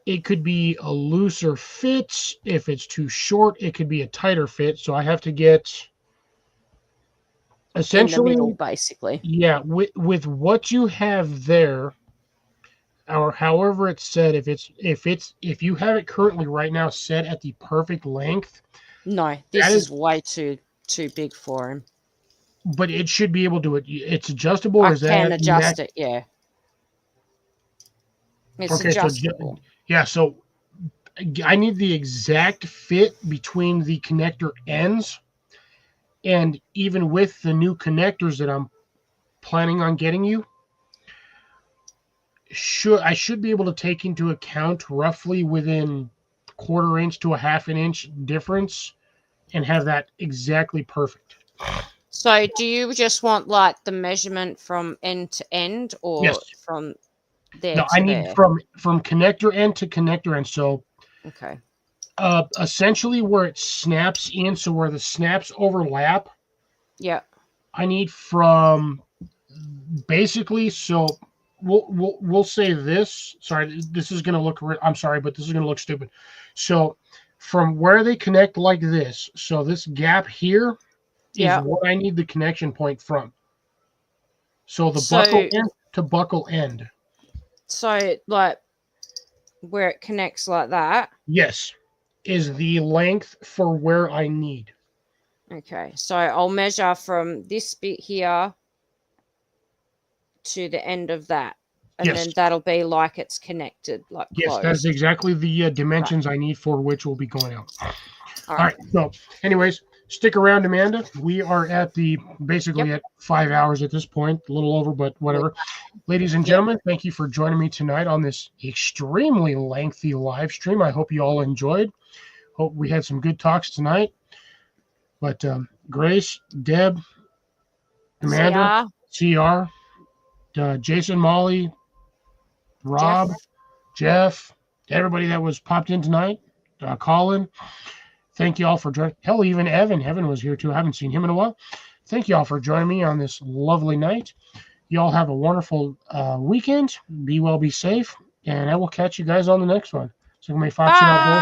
it could be a looser fit. If it's too short, it could be a tighter fit. So I have to get essentially in the middle, basically. Yeah, with what you have there, or however it's set, if you have it currently right now set at the perfect length. No, this is way too big for him. But it should be able to. It's adjustable. Or I can adjust it. Yeah. It's adjustable. So I need the exact fit between the connector ends, and even with the new connectors that I'm planning on getting you, I should be able to take into account roughly within 1/4 inch to a 1/2 inch difference, and have that exactly perfect. So do you just want like the measurement from end to end, or Yes. from there No, to I need there? from connector end to connector end. So Okay. essentially where it snaps in, so where the snaps overlap, Yeah. I need from basically, so we'll say this. Sorry, this is going to look. I'm sorry, but this is going to look stupid. So from where they connect like this, so this gap here is Yeah. what I need the connection point from. So the So- buckle end to buckle end. So like where it connects like that. Yes, is the length for where I need. Okay. So I'll measure from this bit here to the end of that. And Yes. then that'll be like it's connected, like Yes, closed. that's exactly the dimensions I need for which will be going out. All All right. So, anyways, stick around, Amanda. We are at basically at 5 hours at this point, a little over, but whatever. Ladies and gentlemen, thank you for joining me tonight on this extremely lengthy live stream. I hope you all enjoyed. Hope we had some good talks tonight. But Grace, Deb, Amanda, CR, Jason, Molly, Rob, Jeff, everybody that was popped in tonight, Colin. Thank you all for joining. Hell, even Evan. Evan was here too. I haven't seen him in a while. Thank you all for joining me on this lovely night. You all have a wonderful weekend. Be well, be safe, and I will catch you guys on the next one. So, may Foxy out there.